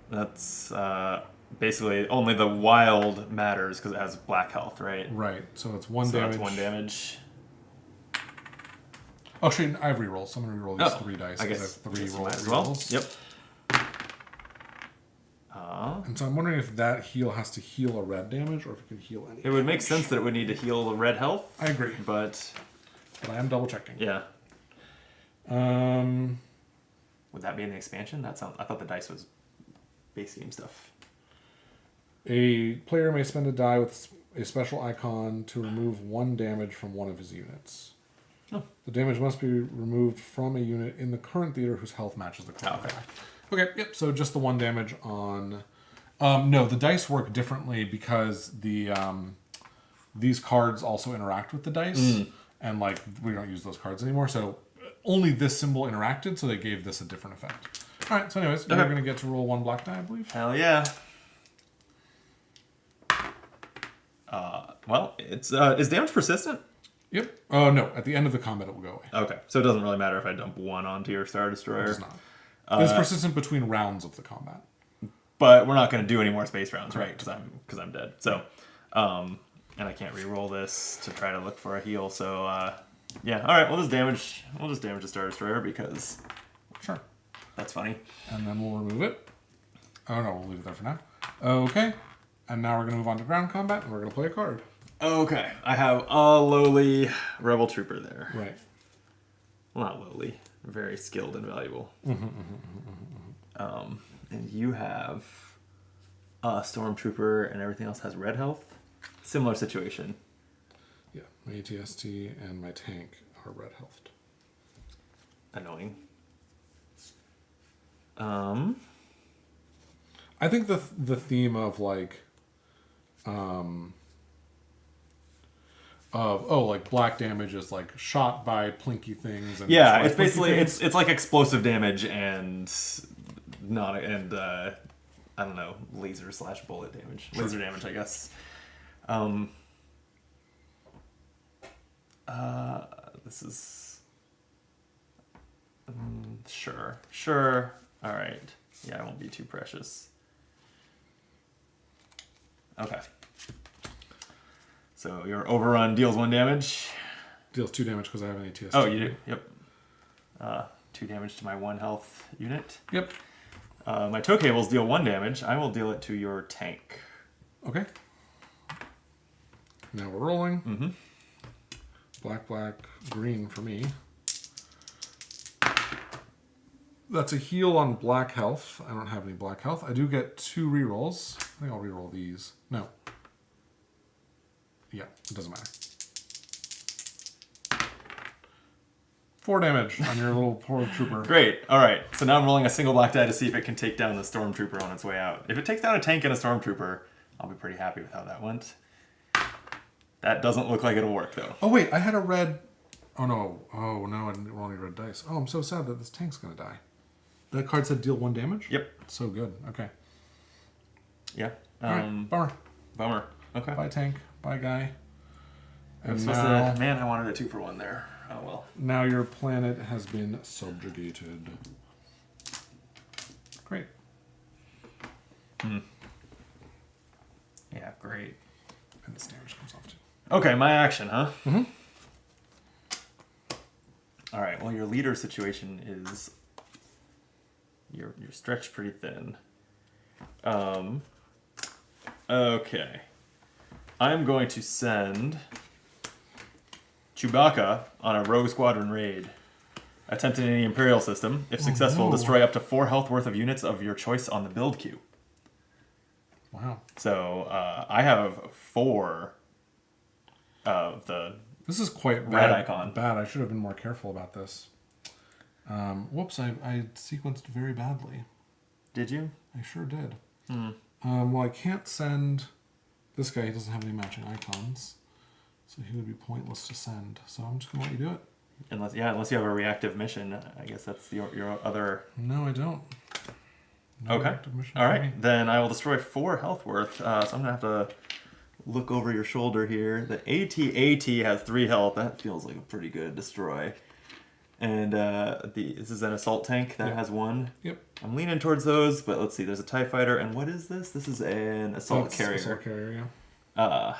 That's basically only the wild matters because it has black health, right? Right, so it's 1 So damage. that's 1 damage. Oh, shit, I have rerolls, so I'm going to reroll these 3 dice. I 'cause guess I have 3 roll as well. rerolls. Yep. And so I'm wondering if that heal has to heal a red damage or if it can heal any. It would make sense that it would need to heal the red health. I agree, But I am double checking. yeah. Um, Would that be in the expansion? I thought the dice was base game stuff. a player may spend a die with a special icon to remove 1 damage from one of his units. Oh. The damage must be removed from a unit in the current theater whose health matches the current okay. die. Okay, yep, so just the 1 damage on... no, the dice work differently because these cards also interact with the dice. And, like, we don't use those cards anymore, so only this symbol interacted, so they gave this a different effect. All right, so anyways, we're going to get to roll 1 black die, I believe. Hell yeah. Well, it's is damage persistent? Yep. Oh, no, at the end of the combat it will go away. Okay, so it doesn't really matter if I dump 1 onto your Star Destroyer. It's not. It's persistent between rounds of the combat. But we're not going to do any more space rounds, right? Because I'm dead. So, and I can't re-roll this to try to look for a heal. So, yeah. All right. We'll just damage the Star Destroyer because Sure. that's funny. And then we'll remove it. Oh, no, we'll leave it there for now. Okay. And now we're going to move on to ground combat, and we're going to play a card. Okay. I have a lowly Rebel Trooper there. Right. Well, not lowly. Very skilled and valuable. And you have a Stormtrooper, and everything else has red health. Similar situation. Yeah, my ATST and my tank are red healthed. Annoying. I think the theme of like like black damage is like shot by plinky things and Yeah, destroy it's basically plinky things. it's like explosive damage and I don't know, laser/bullet damage. Sure. Laser damage, I guess. This is sure. All right. Yeah, I won't be too precious. Okay. So your overrun deals 1 damage. Deals 2 damage because I have an ATST. Oh, you do. Yep. 2 damage to my 1 health unit. Yep. My tow cables deal 1 damage. I will deal it to your tank. Okay. Now we're rolling. Mm-hmm. Black, green for me. That's a heal on black health. I don't have any black health. I do get 2 rerolls. I think I'll reroll these. No. Yeah, it doesn't matter. 4 damage on your little poor trooper. Great. All right. So now I'm rolling a single black die to see if it can take down the stormtrooper on its way out. If it takes down a tank and a stormtrooper, I'll be pretty happy with how that went. That doesn't look like it'll work, though. Oh, wait. I had a red... Oh, no. Oh, no. I didn't roll any red dice. Oh, I'm so sad that this tank's going to die. That card said deal 1 damage? Yep. So good. Okay. Yeah. All right. Bummer. Bummer. Okay. Bye, tank. Bye, guy. And Man, I wanted a 2-for-1 there. Oh, well. now your planet has been subjugated. Great. Yeah, great. And this damage comes off, too. Okay, my action, huh? Mm-hmm. All right. right. Well, your leader situation is you're stretched pretty thin. Okay. I'm going to send Chewbacca on a Rogue Squadron raid. Attempting any Imperial system. If successful, no. destroy up to 4 health worth of units of your choice on the build queue. Wow. So I have 4 of the. This is quite Red bad. icon. Bad. I should have been more careful about this. Whoops, I sequenced very badly. Did you? I sure did. Well, I can't send this guy. He doesn't have any matching icons. So he would be pointless to send. So I'm just going to let you do it. Unless you have a reactive mission. I guess that's your other. No, I don't. No Okay. active mission All for right. me. Then I will destroy 4 health worth. So I'm gonna have to look over your shoulder here. The AT-AT has 3 health. That feels like a pretty good destroy. And this is an assault tank that Yep. has 1. Yep. I'm leaning towards those, but let's see. There's a TIE fighter, and what is this? This is an assault That's carrier. Assault carrier, yeah.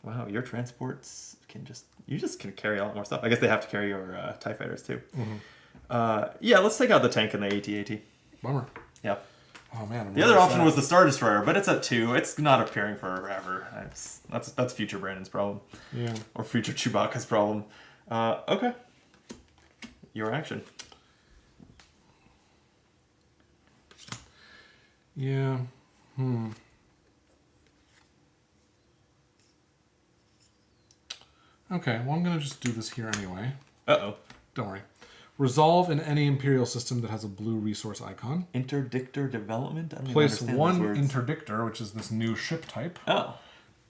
Wow, your transports can you just can carry a lot more stuff. I guess they have to carry your TIE fighters too. Yeah, let's take out the tank and the AT-AT. Bummer. Yeah. Oh, man. I'm The other really option sad. was the Star Destroyer, but it's at 2. It's not appearing forever. That's future Brandon's problem. Yeah. Or future Chewbacca's problem. Okay. Your action. Yeah. Okay, well, I'm going to just do this here anyway. Uh-oh. Don't worry. Resolve in any Imperial system that has a blue resource icon. Interdictor development? I don't even Place understand one those words. interdictor, which is this new ship type, Oh.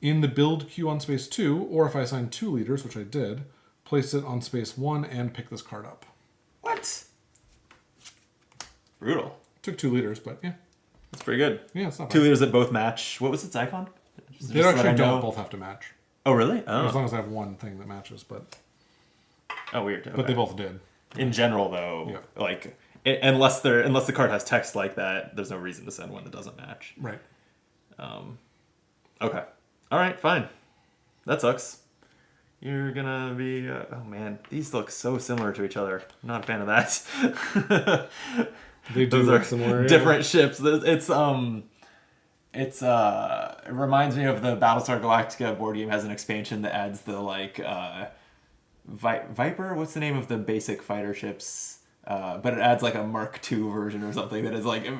in the build queue on space 2, or if I assign 2 leaders, which I did, place it on space 1 and pick this card up. What? Brutal. Took 2 leaders, but yeah. That's pretty good. Yeah, it's not 2 bad. leaders that both match. What was its icon? Just They so that actually I don't know. both have to match. Oh, really? As Oh. long as I have one thing that matches, but Oh, weird. but they Okay. both did. In general, though, Yeah. like unless the card has text like that, there's no reason to send one that doesn't match. Right. Okay. All right. Fine. That sucks. You're gonna be. Oh man, these look so similar to each other. I'm not a fan of that. They do Those look are similar. Yeah. different ships. It reminds me of the Battlestar Galactica board game has an expansion that adds the Viper. What's the name of the basic fighter ships? But it adds like a Mark II version or something that is like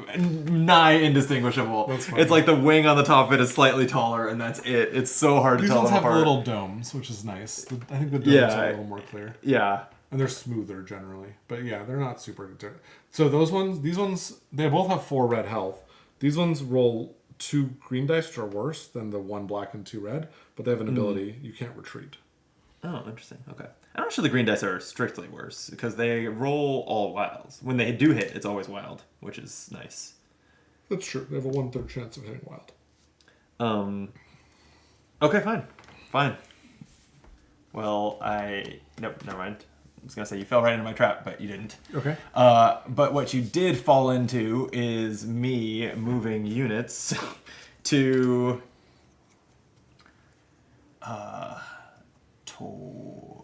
nigh indistinguishable. That's funny. It's like the wing on the top of it is slightly taller, and that's it. It's so hard These to tell ones them have apart. little domes, which is nice. I think the domes Yeah, are a little more clear. Yeah. And they're smoother generally. But yeah, they're not super good. So these ones, they both have 4 red health. These ones roll 2 green dice, which are worse than the 1 black and 2 red, but they have an ability, you can't retreat. Oh, interesting. Okay. I'm not sure the green dice are strictly worse because they roll all wilds. When they do hit, it's always wild, which is nice. That's true. They have a 1/3 chance of hitting wild. Okay, fine. Well, nope, never mind. I was gonna say you fell right into my trap, but you didn't. Okay. But what you did fall into is me moving units to.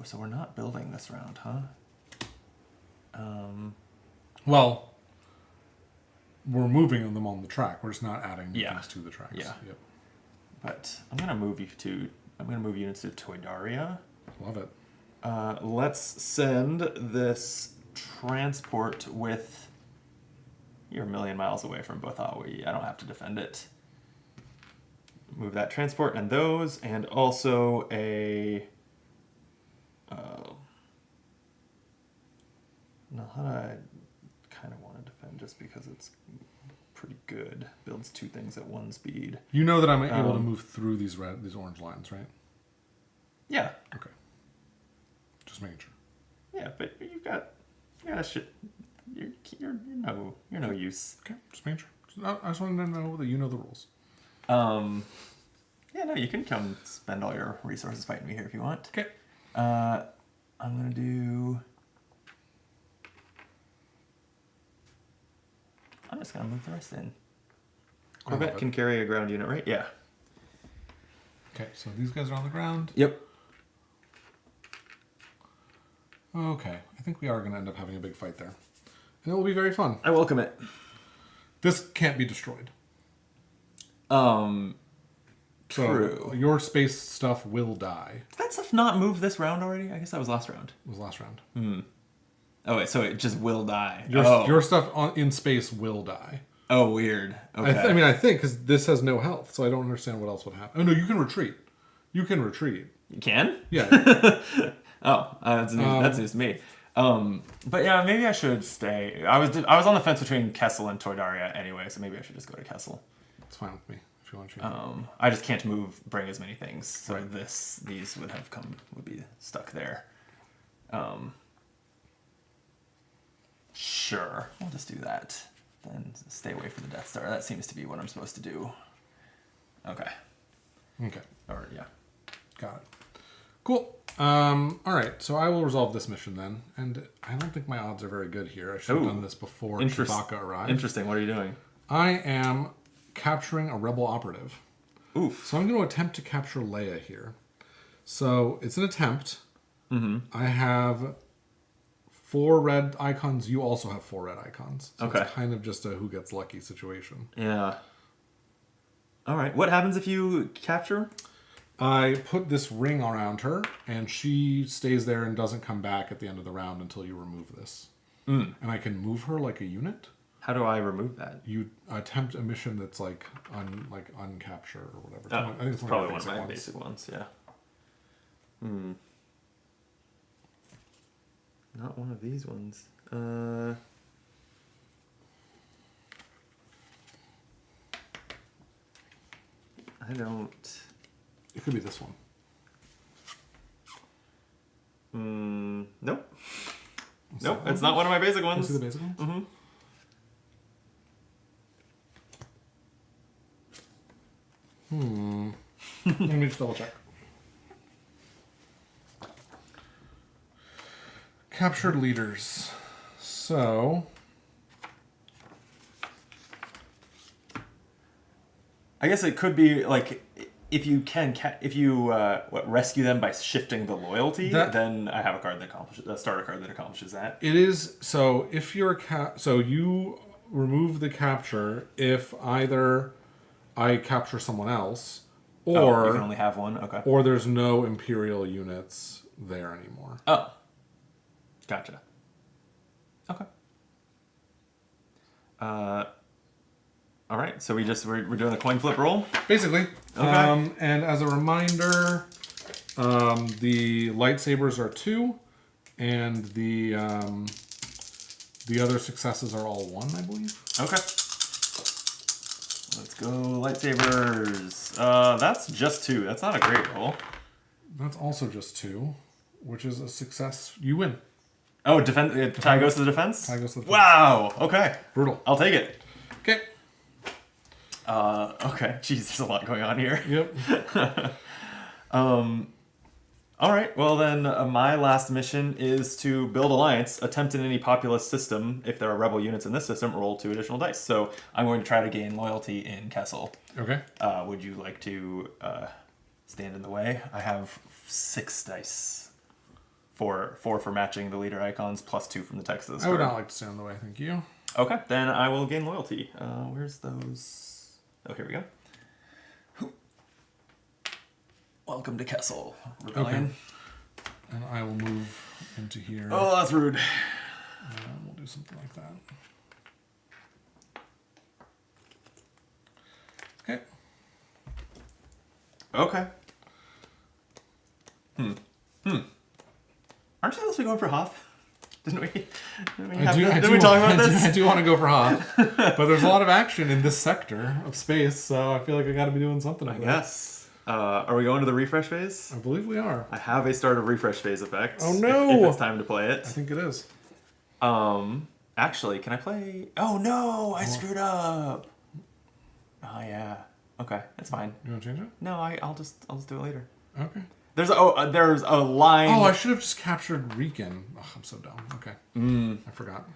So we're not building this round, huh? Well, we're moving them on the track. We're just not adding new Yeah. things to the tracks. Yeah. Yep. But I'm gonna move units to Toydaria. Love it. Let's send this transport with. You're a million miles away from Bothawi. I don't have to defend it. Move that transport and those, and also a. Nahada, I kind of want to defend just because it's pretty good. Builds 2 things at 1 speed. You know that I'm able to move through these orange lines, right? Yeah. Okay. Just making sure. Yeah, but you've got a shit. You're no use. Okay, just making sure. I just wanted to know that you know the rules. Yeah, no, you can come spend all your resources fighting me here if you want. Okay. I'm gonna do. I'm just gonna move the rest in. I love Corvette it. can carry a ground unit, right? Yeah. Okay, so these guys are on the ground. Yep. Okay, I think we are going to end up having a big fight there. And it will be very fun. I welcome it. This can't be destroyed. True. So your space stuff will die. Did that stuff not move this round already? I guess that was last round. It was last round. Oh, wait, so it just will die. Your stuff in space will die. Oh, weird. Okay. I think, because this has no health, so I don't understand what else would happen. Oh, no, you can retreat. You can? Yeah. Oh, that's news to me. But yeah, maybe I should stay. I was on the fence between Kessel and Toydaria anyway, so maybe I should just go to Kessel. It's fine with me if you want to change it. I just can't bring as many things, so Right. these would be stuck there. Sure, we'll just do that. Then stay away from the Death Star. That seems to be what I'm supposed to do. Okay. Okay. Or yeah. Got it. Cool. All right, so I will resolve this mission then. And I don't think my odds are very good here. I should have done this before Chewbacca arrived. Interesting. What are you doing? I am capturing a rebel operative. Oof. So I'm going to attempt to capture Leia here. So it's an attempt. I have 4 red icons. You also have 4 red icons. So Okay. It's kind of just a who gets lucky situation. Yeah. All right. What happens if you capture? I put this ring around her, and she stays there and doesn't come back at the end of the round until you remove this. And I can move her like a unit. How do I remove that? You attempt a mission that's like uncapture or whatever. Oh, I think it's probably one of my basic ones. Yeah. Not one of these ones. I don't. It could be this one. Nope. Nope, it's not one of my basic ones. See the basic ones? Mm-hmm. Let me just double check. Captured leaders. So I guess it could be like if you rescue them by shifting the loyalty, then I have a card that accomplishes a starter card that accomplishes that. it is. So if you're so you remove the capture if either I capture someone else, or you can only have one. Okay. or there's no Imperial units there anymore. Oh. Gotcha. Okay. All right. So we're doing a coin flip roll. Basically. Okay. And as a reminder, the lightsabers are 2, and the other successes are all 1, I believe. Okay. Let's go lightsabers. That's just 2. That's not a great roll. That's also just 2, which is a success. You win. Oh, defense. Tie goes to the defense. Tie goes to the defense. Wow. Okay. Brutal. I'll take it. Okay. Okay. Jeez, there's a lot going on here. Yep. All right. Well, then my last mission is to build alliance, attempt in any populous system. If there are rebel units in this system, roll 2 additional dice. So I'm going to try to gain loyalty in Kessel. Okay. Would you like to stand in the way? I have 6 dice. 4 for matching the leader icons, plus 2 from the text of this I would card. not like to stand in the way, thank you. Okay, then I will gain loyalty. Where's those? Oh, here we go. Welcome to Kessel, Rebellion. Okay. And I will move into here. Oh, that's rude. And we'll do something like that. Okay. Okay. Aren't you supposed to be going for Hoth? Didn't we? Didn't we talk about this? I do want to go for Hoth, but there's a lot of action in this sector of space, so I feel like I got to be doing something. I guess. Are we going to the refresh phase? I believe we are. I have a start of refresh phase effect. Oh no! If it's time to play it. I think it is. Actually, can I play? Oh no! I screwed up. Oh yeah. Okay, that's fine. You want to change it? No, I'll just do it later. Okay. There's a line. Oh, I should have just captured Riken. Oh, I'm so dumb. Okay. I forgot.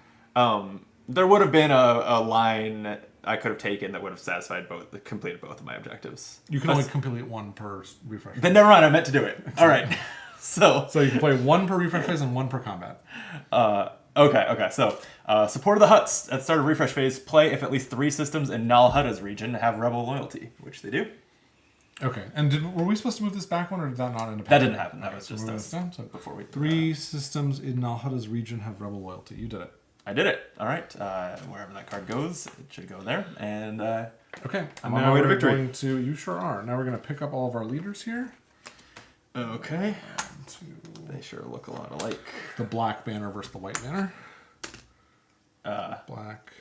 There would have been a line I could have taken that would have completed both of my objectives. You can only complete 1 per refresh. Then never mind. I meant to do it. All right. So So you can play one per refresh phase and one per combat. okay. So support of the huts at the start of refresh phase. Play if at least 3 systems in Nal Huta's region have rebel loyalty, which they do. Okay, and were we supposed to move this back one, or did that not end up That happening? didn't happen. That Okay, was so just move us this down. So before we 3 systems in Nalhada's region have rebel loyalty. You did it. I did it. All right. Wherever that card goes, it should go there. And Okay, I'm and on now my way to we're victory. going to. You sure are. Now we're going to pick up all of our leaders here. okay, To they sure look a lot alike. the black banner versus the white banner. Uh, Black,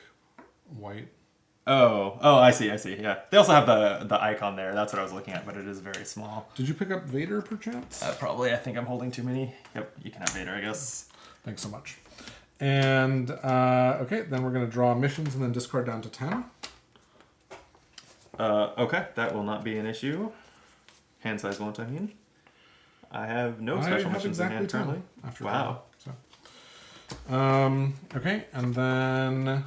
white. Oh, I see. Yeah, they also have the icon there. That's what I was looking at, but it is very small. Did you pick up Vader perchance? Probably. I think I'm holding too many. Yep, you can have Vader, I guess. Thanks so much. And okay, then we're going to draw missions and then discard down to 10. Okay, that will not be an issue. Hand size won't, I mean. I have no special I have missions exactly in hand 10 currently. after Wow. that, so. Okay, and then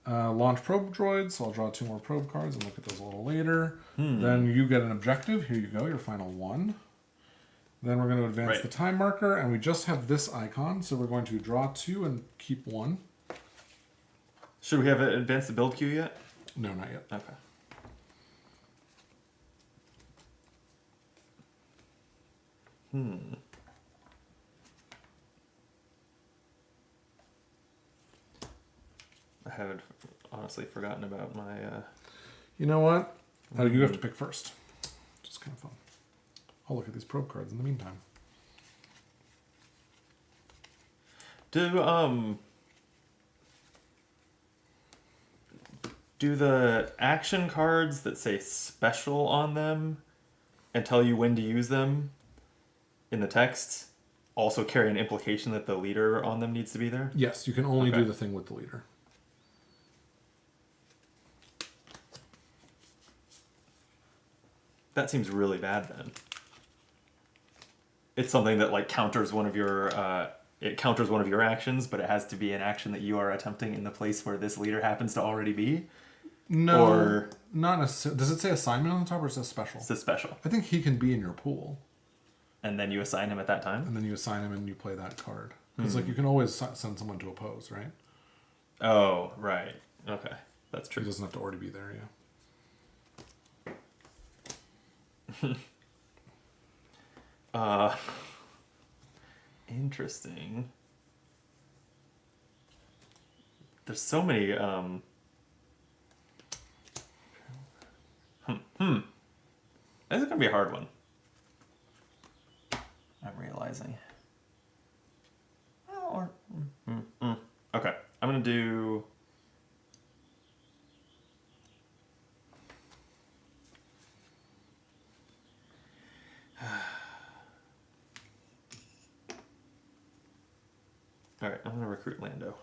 launch probe droids. So I'll draw 2 more probe cards and look at those a little later. Then you get an objective. Here you go, your final one. Then we're going to advance Right. the time marker, and we just have this icon, so we're going to draw 2 and keep 1. Should we have advanced the build queue yet? No, not yet. Okay. I haven't honestly forgotten about my. You know what? You have to pick first. Just kind of fun. I'll look at these probe cards in the meantime. Do the action cards that say special on them and tell you when to use them in the text also carry an implication that the leader on them needs to be there? Yes, you can only Okay. do the thing with the leader. That seems really bad then. It's something that like counters one of your it counters one of your actions, but it has to be an action that you are attempting in the place where this leader happens to already be. No, Or- not necessarily. Does it say assignment on the top or it says special? It's a special. I think he can be in your pool, And then you assign him at that time. and then you assign him and you play that card. Because like you can always send someone to oppose, right? Oh, right. Okay. That's He true. doesn't have to already be there, yeah. Interesting. There's so many This is gonna be a hard one. I'm realizing. Okay. I'm gonna do Alright, I'm gonna recruit Lando.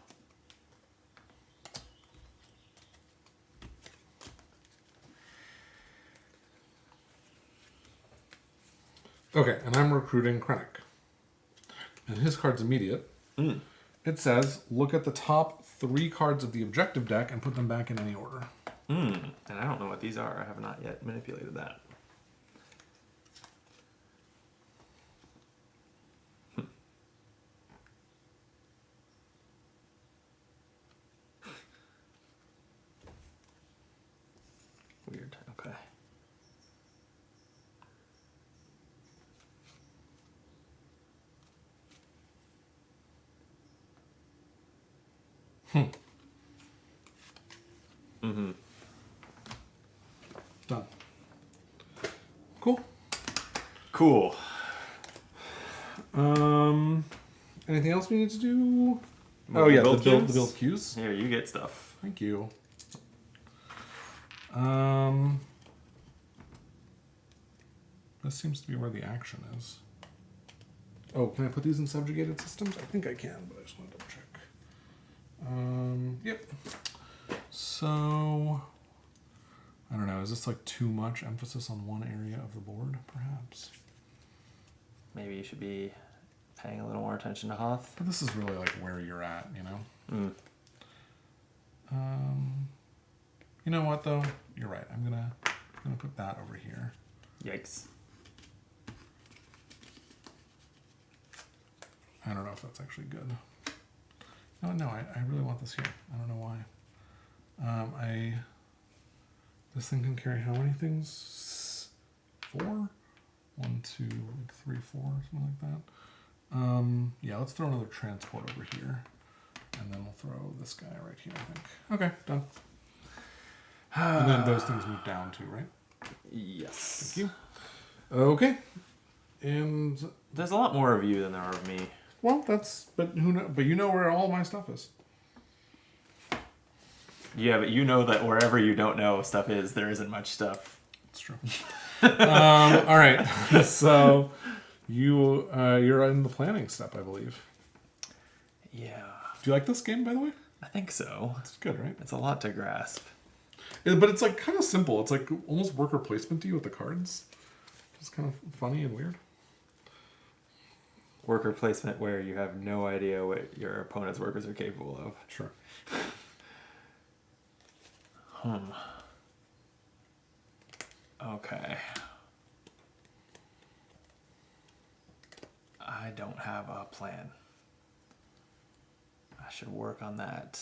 Okay, and I'm recruiting Krennic. And his card's immediate. It says, look at the top 3 cards of the objective deck and put them back in any order. And I don't know what these are. I have not yet manipulated that. Weird. Okay. Done. Cool. Cool. Anything else we need to do? Oh yeah, the build queues. Here, you get stuff. Thank you. This seems to be where the action is. Oh, can I put these in subjugated systems? I think I can, but I just want to double check. Yep. So, I don't know. Is this like too much emphasis on one area of the board, perhaps? Maybe you should be paying a little more attention to Hoth. But this is really like where you're at, you know? You know what though? You're right. I'm gonna put that over here. Yikes. I don't know if that's actually good. No, I really want this here. I don't know why. This thing can carry how many things? 4? 1, 2, 3, 4, something like that. Yeah, let's throw another transport over here. And then we'll throw this guy right here, I think. Okay, done. And then those things move down too, right? Yes. Thank you. Okay. And There's a lot more of you than there are of me. well, but you know where all my stuff is. Yeah, but you know that wherever you don't know stuff is, there isn't much stuff. It's true. All right. So you're in the planning step, I believe. Yeah. Do you like this game, by the way? I think so. It's good, right? It's a lot to grasp. But it's like kind of simple. It's like almost worker placement-y with the cards. It's kind of funny and weird. Worker placement where you have no idea what your opponent's workers are capable of. Sure. Okay. I don't have a plan. I should work on that.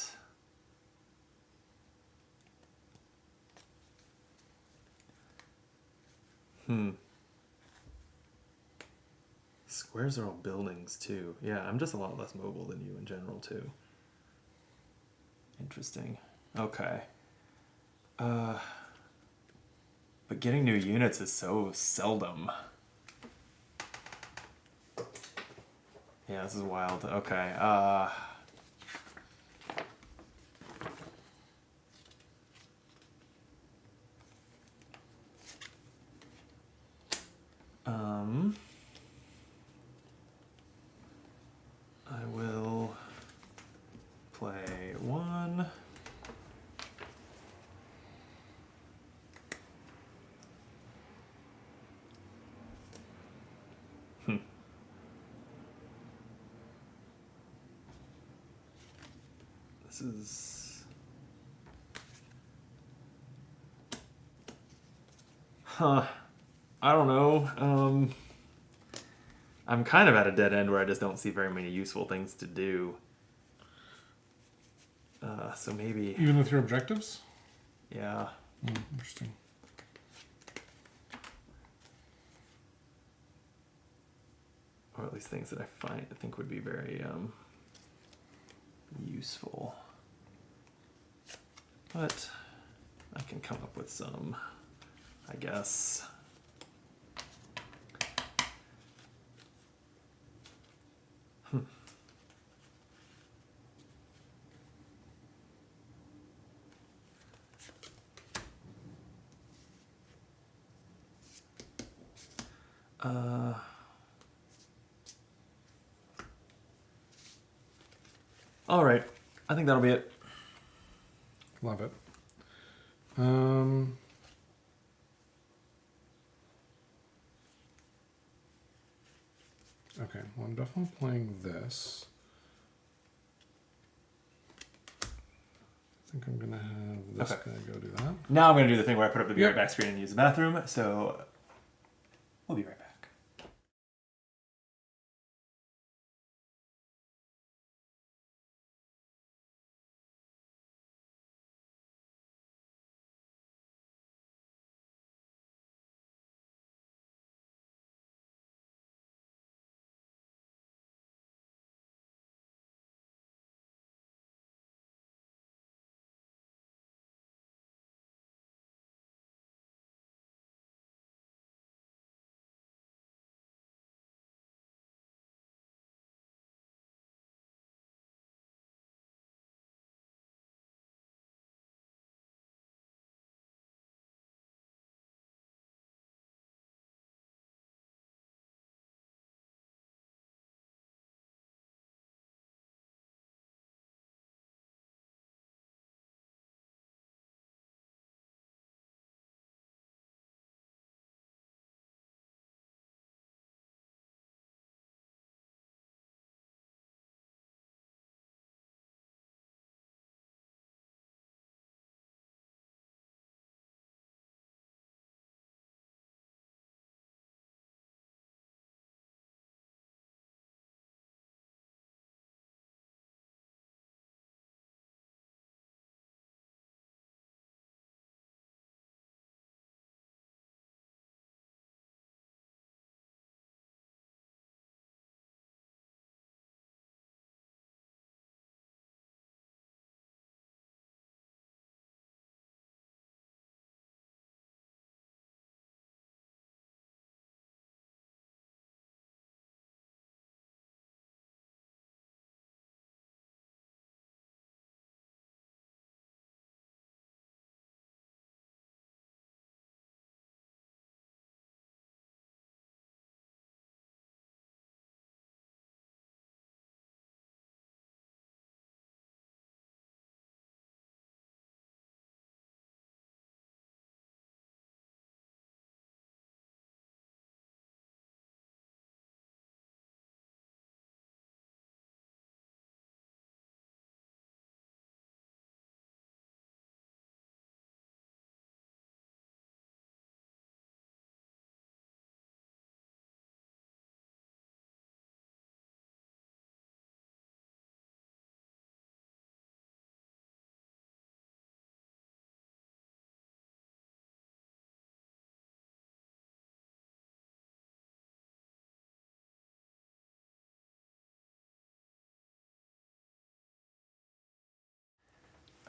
Squares are all buildings too. Yeah, I'm just a lot less mobile than you in general too. Interesting. Okay. But getting new units is so seldom. Yeah, this is wild. Okay. I will play 1. This is... I don't know. I'm kind of at a dead end where I just don't see very many useful things to do. So maybe... Even with your objectives? Yeah. Interesting. Or at least things that I think would be very useful. But I can come up with some, I guess. All right. I think that'll be it. Love it. Okay, well, I'm definitely playing this. I think I'm going to have this guy go do that. Now I'm going to do the thing where I put up the be Yep. right back screen and use the bathroom. So we'll be right back.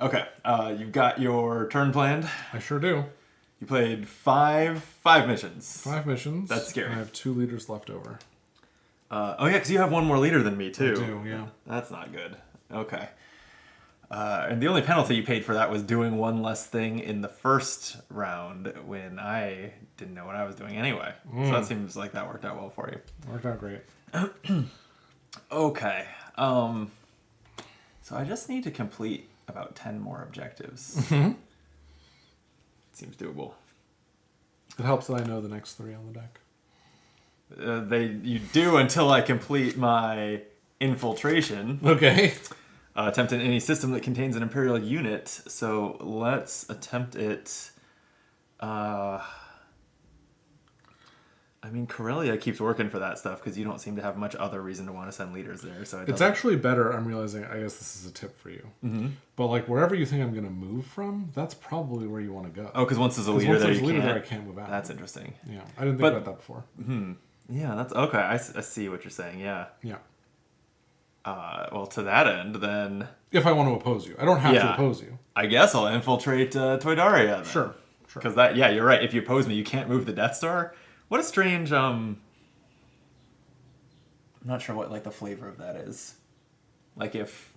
Okay. You've got your turn planned. I sure do. You played five missions. 5 missions. That's scary. I have 2 leaders left over. Oh yeah, because you have one more leader than me too. I do, yeah. That's not good. Okay. And the only penalty you paid for that was doing one less thing in the first round when I didn't know what I was doing anyway. So that seems like that worked out well for you. Worked out great. Okay. So I just need to complete about 10 more objectives. Seems doable. It helps that I know the next 3 on the deck. You do until I complete my infiltration. Okay. Attempt in any system that contains an Imperial unit. So let's attempt it. I mean, Corellia keeps working for that stuff because you don't seem to have much other reason to want to send leaders there. So It's actually better. I'm realizing. I guess this is a tip for you. Mm-hmm. But like wherever you think I'm going to move from, that's probably where you want to go. Oh, because once there's a leader Once there, there's you a leader can't. there, I can't move out. That's interesting. Yeah, I didn't think about that before. Yeah, that's okay. I see what you're saying. Yeah. Yeah. Well, to that end, then If I want to oppose you, I don't have to oppose you. I guess I'll infiltrate Toydaria. Then. Sure. Because you're right. If you oppose me, you can't move the Death Star. What a strange. I'm not sure what like the flavor of that is. Like if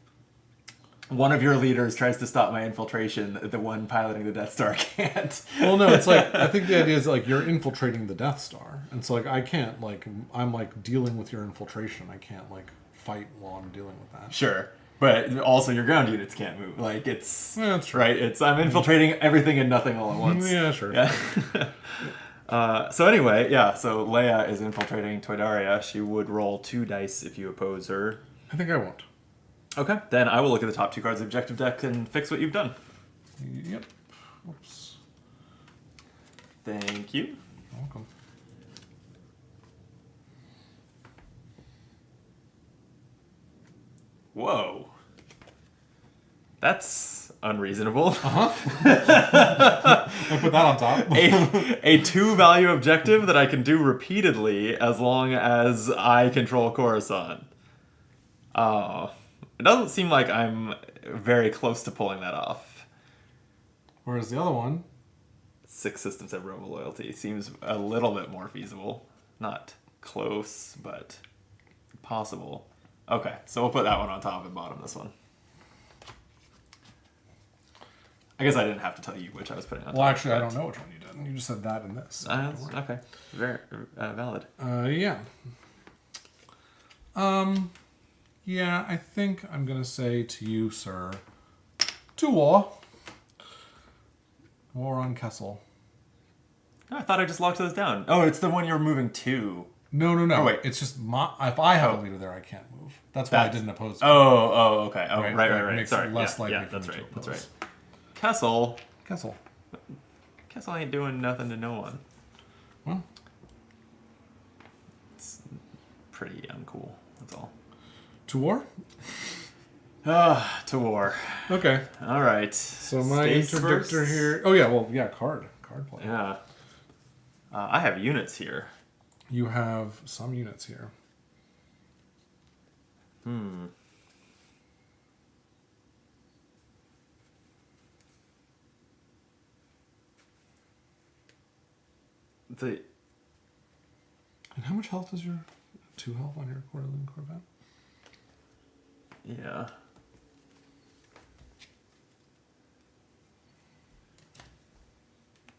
one of your leaders tries to stop my infiltration, the one piloting the Death Star can't. Well, no, it's like I think the idea is like you're infiltrating the Death Star, and so like I can't like I'm like dealing with your infiltration. I can't like fight while I'm dealing with that. Sure. But also your ground units can't move. Like it's Yeah, that's true. right. It's I'm infiltrating everything and nothing all at once. Yeah, sure. Yeah. So anyway, yeah. So Leia is infiltrating Toydaria. She would roll 2 dice if you oppose her. I think I won't. Okay. Then I will look at the top 2 cards of the objective deck and fix what you've done. Yep. Oops. Thank you. Welcome. Whoa. That's unreasonable. I'll put that on top. a 2-value objective that I can do repeatedly as long as I control Coruscant. Oh. It doesn't seem like I'm very close to pulling that off. Whereas the other one, 6 systems have Rebel loyalty. Seems a little bit more feasible. Not close, but possible. Okay, so we'll put that one on top and bottom this one. I guess I didn't have to tell you which I was putting on top. well, actually, I don't know which one you did. You just said that and this. Okay, very valid. Yeah. Yeah, I think I'm gonna say to you, sir, to war. War on Kessel. I thought I just locked those down. Oh, it's the one you're moving to. No. Oh, wait. It's just if I have a leader there, I can't move. That's why I didn't oppose. You. Oh, okay. Oh, Right, right. that makes it Sorry. less yeah, likely for that's me to right. That's oppose. right. Kessel ain't doing nothing to no one. Well, It's pretty uncool. That's all. to war. To war. Okay. All right. So my States interdictor first. here. Oh yeah. Well, yeah. Card play. Yeah. I have units here. You have some units here. The And how much health is your 2 health on your Corellian Corvette? yeah.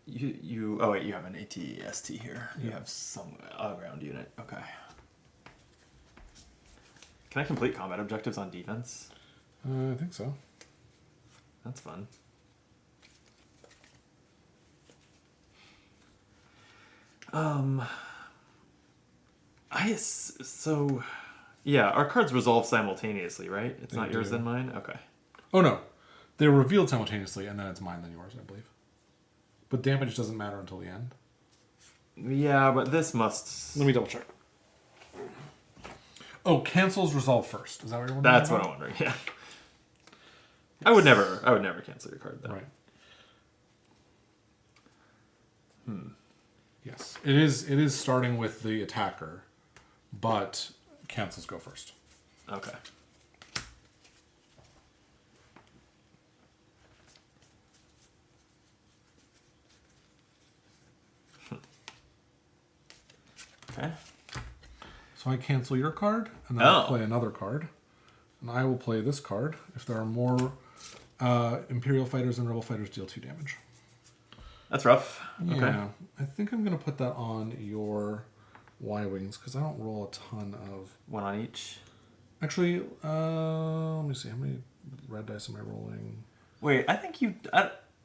You oh wait, you have an AT-ST here. You have some ground unit. Okay. Can I complete combat objectives on defense? I think so. That's fun. Yeah, our cards resolve simultaneously, right? It's They not yours do. then mine? Okay. Oh no, they're revealed simultaneously, and then it's mine then yours, I believe. But damage doesn't matter until the end. Yeah, but this must... Let me double check. Oh, cancels resolve first. Is that what you're wondering? That's what I'm wondering, yeah. I would never cancel your card then. Right. Yes, it is starting with the attacker, but cancels go first. Okay. Okay. So I cancel your card, and then I'll Oh. play another card. And I will play this card. If there are more Imperial Fighters and Rebel Fighters, deal 2 damage. That's rough. Yeah. Okay. I think I'm going to put that on your Y-Wings, because I don't roll a ton of... One on each. Actually, let me see. How many red dice am I rolling? Wait, I think you...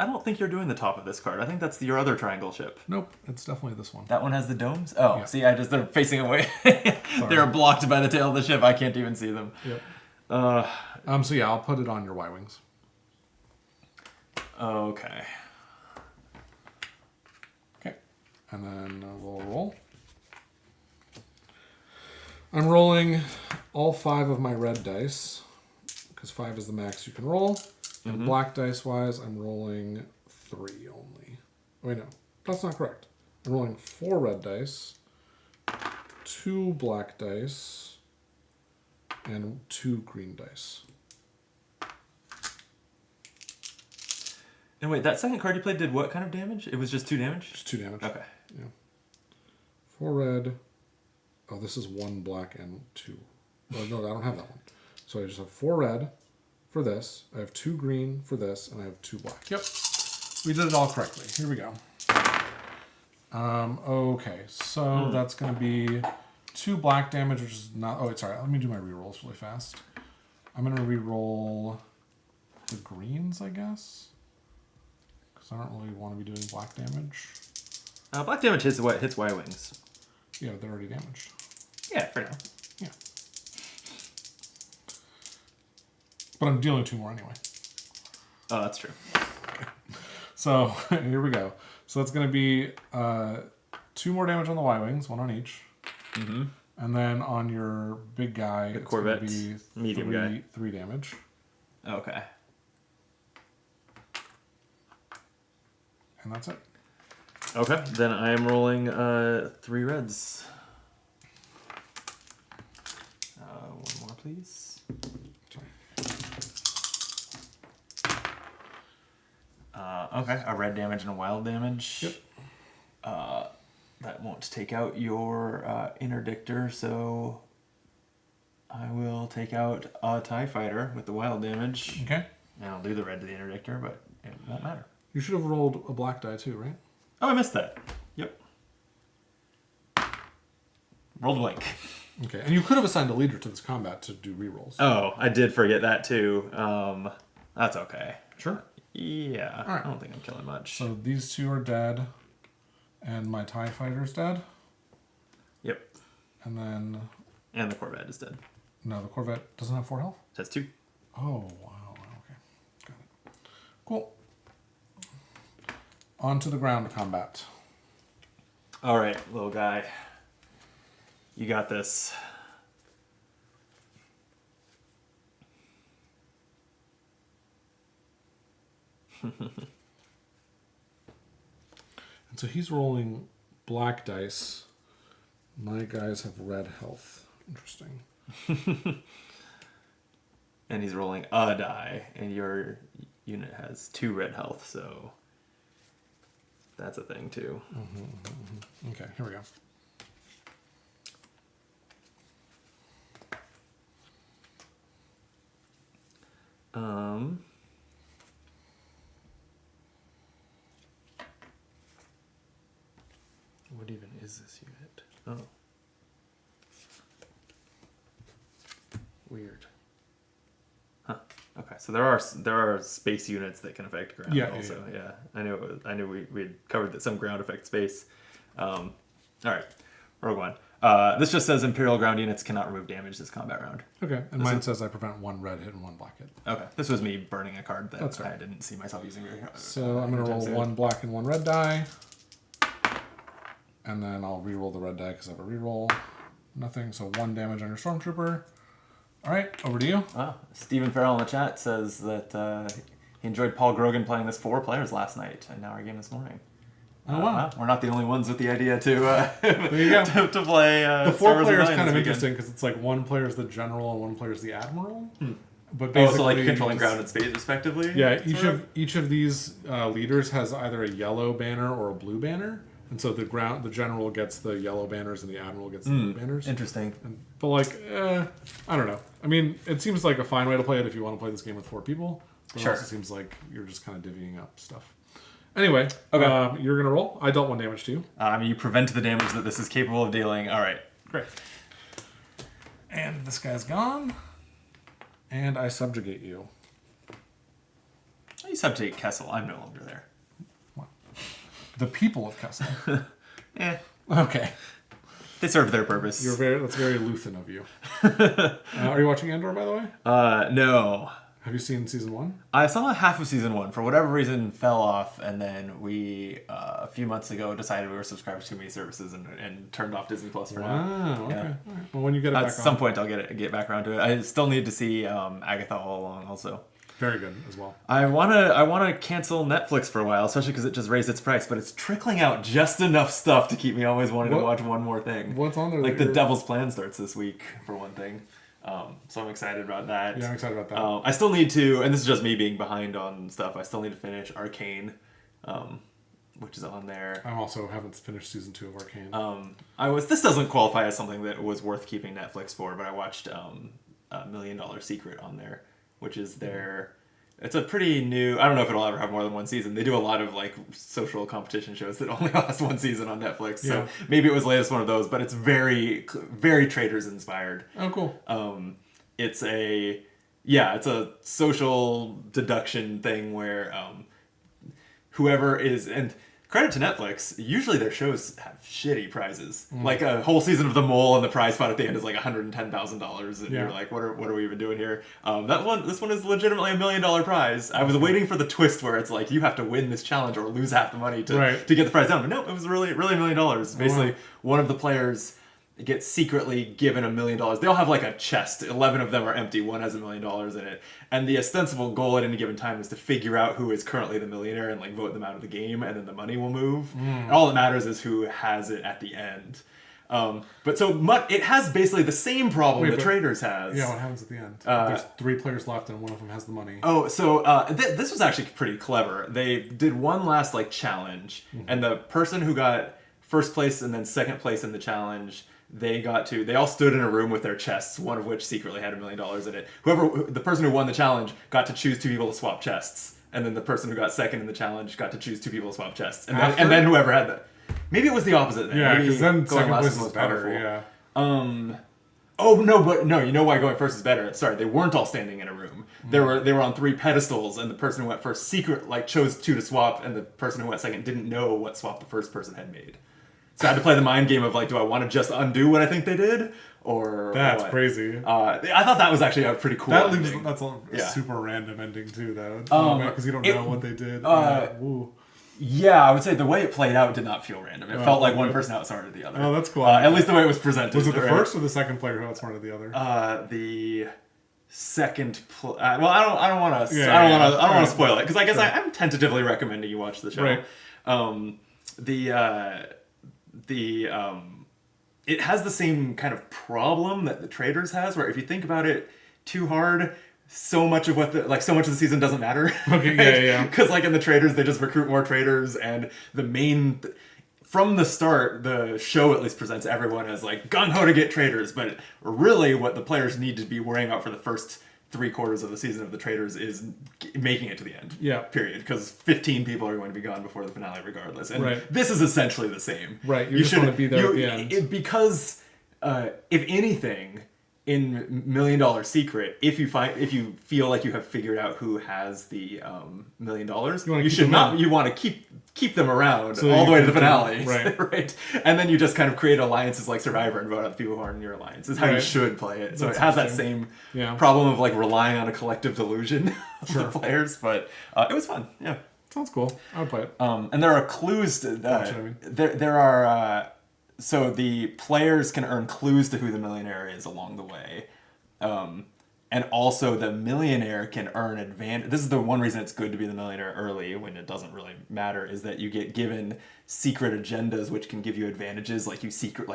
I don't think you're doing the top of this card. I think that's your other triangle ship. Nope, it's definitely this one. That one has the domes? Oh, Yeah. see, they're facing away. They're blocked by the tail of the ship. I can't even see them. Yep. Uh, So yeah, I'll put it on your Y-Wings. okay. Okay. And then we'll roll. I'm rolling all 5 of my red dice, because 5 is the max you can roll. And black dice wise, I'm rolling 3 only. Wait, no, that's not correct. I'm rolling 4 red dice, 2 black dice, and 2 green dice. And wait, that second card you played did what kind of damage? It was just 2 damage? Just 2 damage. Okay. Yeah. 4 red. Oh, this is 1 black and 2. Oh, no, I don't have that one. So I just have 4 red for this. I have 2 green for this, and I have 2 black. Yep. We did it all correctly. Here we go. Okay, so that's going to be 2 black damage, which is not... Oh, sorry. Let me do my rerolls really fast. I'm going to reroll the greens, I guess. Because I don't really want to be doing black damage. Black damage hits Y-Wings. Yeah, they're already damaged. Yeah, for now. Yeah. But I'm dealing 2 more anyway. Oh, that's true. So here we go. So that's going to be 2 more damage on the Y-Wings, 1 on each. Mm-hmm. And then on your big guy, The it's going to Corvette, be medium guy. 3 damage. Okay. And that's it. Okay, then I am rolling 3 reds. One more, please. Sorry. Okay, a red damage and a wild damage. Yep. That won't take out your interdictor, so I will take out a TIE fighter with the wild damage. Okay. And I'll do the red to the interdictor, but it won't matter. You should have rolled a black die too, right? Oh, I missed that. Yep. Rolled a blank. Okay. And you could have assigned a leader to this combat to do rerolls. Oh, I did forget that too. That's okay. Sure. Yeah, All right. I don't think I'm killing much. So these 2 are dead. And my TIE fighter's dead. Yep. And then... And the Corvette is dead. No, the Corvette doesn't have 4 health? That's 2. Oh, wow. Okay. Got it. Cool. On to the ground combat. All right, little guy. You got this. And so he's rolling black dice. My guys have red health. Interesting. And he's rolling a die, and your unit has 2 red health, so that's a thing too. Okay, here we go. What even is this unit? Oh. Weird. Huh. Okay, so there are space units that can affect ground. Yeah, also. Yeah. I knew we had covered that some ground affect space. All right, Rogue One. This just says Imperial ground units cannot remove damage this combat round. Okay, and mine says I prevent 1 red hit and 1 black hit. Okay, this was me burning a card that That's right. I didn't see myself using very So I'm going to roll 1 black and 1 red die. And then I'll re-roll the red die because I have a re-roll. Nothing, so 1 damage on your Stormtrooper. All right, over to you. Oh, Stephen Farrell in the chat says that he enjoyed Paul Grogan playing this 4 players last night, and now our game this morning. Oh, wow. We're not the only ones with the idea to There you go. to play. The 4 player is Rebellion kind of this interesting because it's like 1 player is the general and 1 player is the admiral. But weekend. Also, like basically controlling just- ground and space, respectively. Yeah, each of these leaders has either a yellow banner or a blue banner, And so the general gets the yellow banners and the admiral gets the blue banners. Interesting. But like, I don't know. I mean, it seems like a fine way to play it if you want to play this game with 4 people. But Sure. it also seems like you're just kind of divvying up stuff. Anyway, Okay. You're gonna roll. I dealt 1 damage to you. I mean, you prevent the damage that this is capable of dealing. All right. Great. And this guy's gone. And I subjugate you. You subjugate Kessel. I'm no longer there. The people of Kessel. Eh. Okay. They served their purpose. That's very Luthen of you. Are you watching Andor, by the way? No. Have you seen season 1? I saw half of season 1. For whatever reason, fell off, and then we, a few months ago, decided we were subscribed to too many services and turned off Disney Plus for now. Wow, okay. Yeah. All right. Well, when you get it At back some on. point, I'll get back around to it. I still need to see Agatha All Along also. Very good as well. I wanna cancel Netflix for a while, especially because it just raised its price, but it's trickling out just enough stuff to keep me always wanting to watch one more thing. What's on there? Like The Devil's Plan starts this week, for one thing. So I'm excited about that. Yeah, I'm excited about that. I still need to, and this is just me being behind on stuff, I still need to finish Arcane, which is on there. I also haven't finished season 2 of Arcane. This doesn't qualify as something that was worth keeping Netflix for, but I watched $1 Million Secret on there, which is their... It's a pretty new... I don't know if it'll ever have more than 1 season. They do a lot of like social competition shows that only last 1 season on Netflix. So maybe it was latest one of those, but it's very, very Traders inspired. Oh, cool. It's a social deduction thing where whoever is... And credit to Netflix, usually their shows have shitty prizes. Like a whole season of The Mole and the prize pot at the end is like $110,000 and you're like, what are we even doing here? This one is legitimately $1 million prize. I was waiting for the twist where it's like you have to win this challenge or lose half the money to get the prize down. But no, it was really $1 million. Basically, one of the players gets secretly given $1 million. They all have like a chest. 11 of them are empty. One has $1 million in it. And the ostensible goal at any given time is to figure out who is currently the millionaire and like vote them out of the game, and then the money will move. And all that matters is who has it at the end. It has basically the same problem that Traders has. Yeah, what happens at the end? There's 3 players left and one of them has the money. Oh, so this was actually pretty clever. They did one last like challenge, and the person who got first place and then second place in the challenge, they all stood in a room with their chests, one of which secretly had $1 million in it. The person who won the challenge got to choose 2 people to swap chests, and then the person who got second in the challenge got to choose 2 people to swap chests, and then whoever had the... Maybe it was the opposite. Yeah, Maybe because then second last place is most better. powerful. Yeah. Oh no! You know why going first is better? Sorry, they weren't all standing in a room. They were on 3 pedestals, and the person who went first chose 2 to swap, and the person who went second didn't know what swap the first person had made. So I had to play the mind game of like, do I want to just undo what I think they did, or that's what? crazy. I thought that was actually a pretty cool. That's a super random ending too, though. Because you don't know what they did. Yeah, I would say the way it played out did not feel random. It felt like one person outsmarted the other. Oh, that's cool. At least the way it was presented. Was it the first or the second player who outsmarted the other? The second. Well, I don't want to. I don't want to spoil it because I guess I'm tentatively recommending you watch the show. Right. It has the same kind of problem that the Traders has, where if you think about it too hard, so much of the season doesn't matter. Okay, yeah. Because like in the Traders, they just recruit more traders, and from the start, the show at least presents everyone as like gung ho to get traders, but really what the players need to be worrying about for the first 3/4 of the season of the Traders is making it to the end. Yeah. Period. Because 15 people are going to be gone before the finale, regardless. And right. This is essentially the same. Right. You just want to be there at the end. Because if anything, in $1 Million Secret, if you feel like you have figured out who has the $1 million, you want to keep them around all the way to the finale, right? Right. And then you just kind of create alliances like Survivor and vote out the people who aren't in your alliance. Is how you should play it. So it has that same problem of like relying on a collective delusion of the players. But it was fun. Yeah. Sounds cool. I would play it. And there are clues. There are. So the players can earn clues to who the millionaire is along the way. And also the millionaire can earn advantage. This is the one reason it's good to be the millionaire early when it doesn't really matter, is that you get given secret agendas which can give you advantages. Like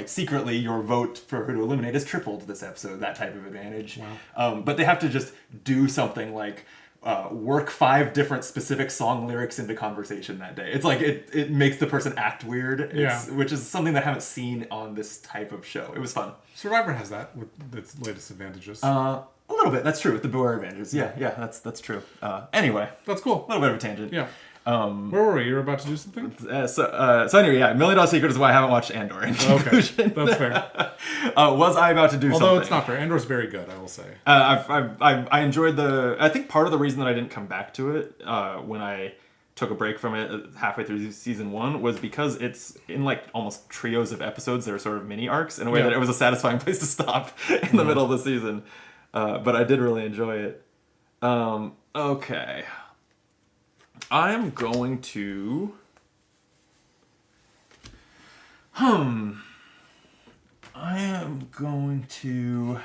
secretly your vote for who to eliminate is tripled this episode, that type of advantage. Wow. But they have to just do something like work 5 different specific song lyrics into conversation that day. It's like it makes the person act weird. Which is something that I haven't seen on this type of show. It was fun. Survivor has that with its latest advantages. A little bit. That's true with the Boer advantages. Yeah, that's true. Anyway, That's cool. a little bit of a tangent. Yeah. Where were we? You were about to do something? So anyway, yeah, $1 Million Secret is why I haven't watched Andor. Okay, that's fair. Was I about to do something? Although it's not fair. Andor's very good, I will say. I enjoyed I think part of the reason that I didn't come back to it when I took a break from it halfway through season 1 was because it's in like almost trios of episodes that are sort of mini arcs in a way that it was a satisfying place to stop in the middle of the season. But I did really enjoy it. Okay. I'm going to... I am going to...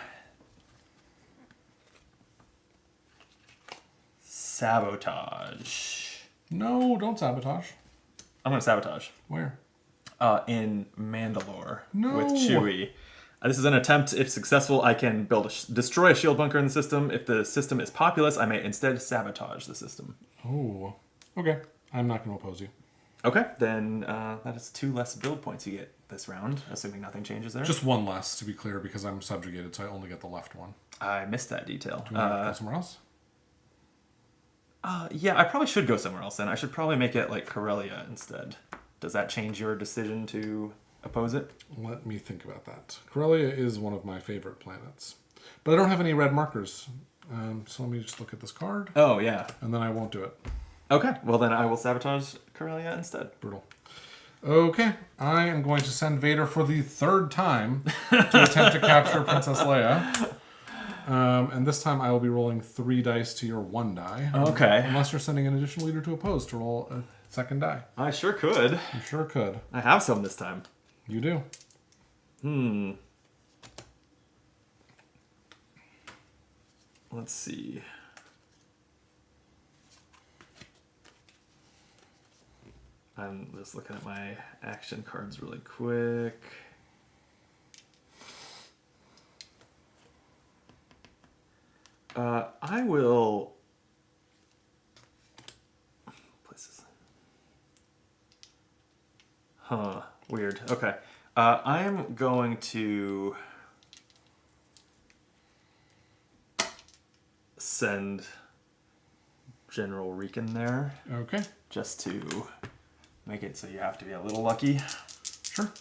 sabotage. No, don't sabotage. I'm going to sabotage. Where? In Mandalore No. with Chewie. This is an attempt. If successful, I can destroy a shield bunker in the system. If the system is populous, I may instead sabotage the system. Oh. Okay. I'm not going to oppose you. Okay, then that is 2 less build points you get this round, assuming nothing changes there. Just 1 less, to be clear, because I'm subjugated, so I only get the left one. I missed that detail. Do you want to go somewhere else? Yeah, I probably should go somewhere else then. I should probably make it like Corellia instead. Does that change your decision to oppose it? Let me think about that. Corellia is one of my favorite planets. But I don't have any red markers. So let me just look at this card. Oh, yeah. And then I won't do it. Okay, well then I will sabotage Corellia instead. Brutal. Okay, I am going to send Vader for the 3rd time to attempt to capture Princess Leia. And this time I will be rolling 3 dice to your 1 die. Okay. Unless you're sending an additional leader to oppose to roll a 2nd die. I sure could. You sure could. I have some this time. You do. Let's see. I'm just looking at my action cards really quick. I will... Places. Huh. Weird. Okay. I'm going to send General Reekin there. Okay. Just to make it so you have to be a little lucky. Sure.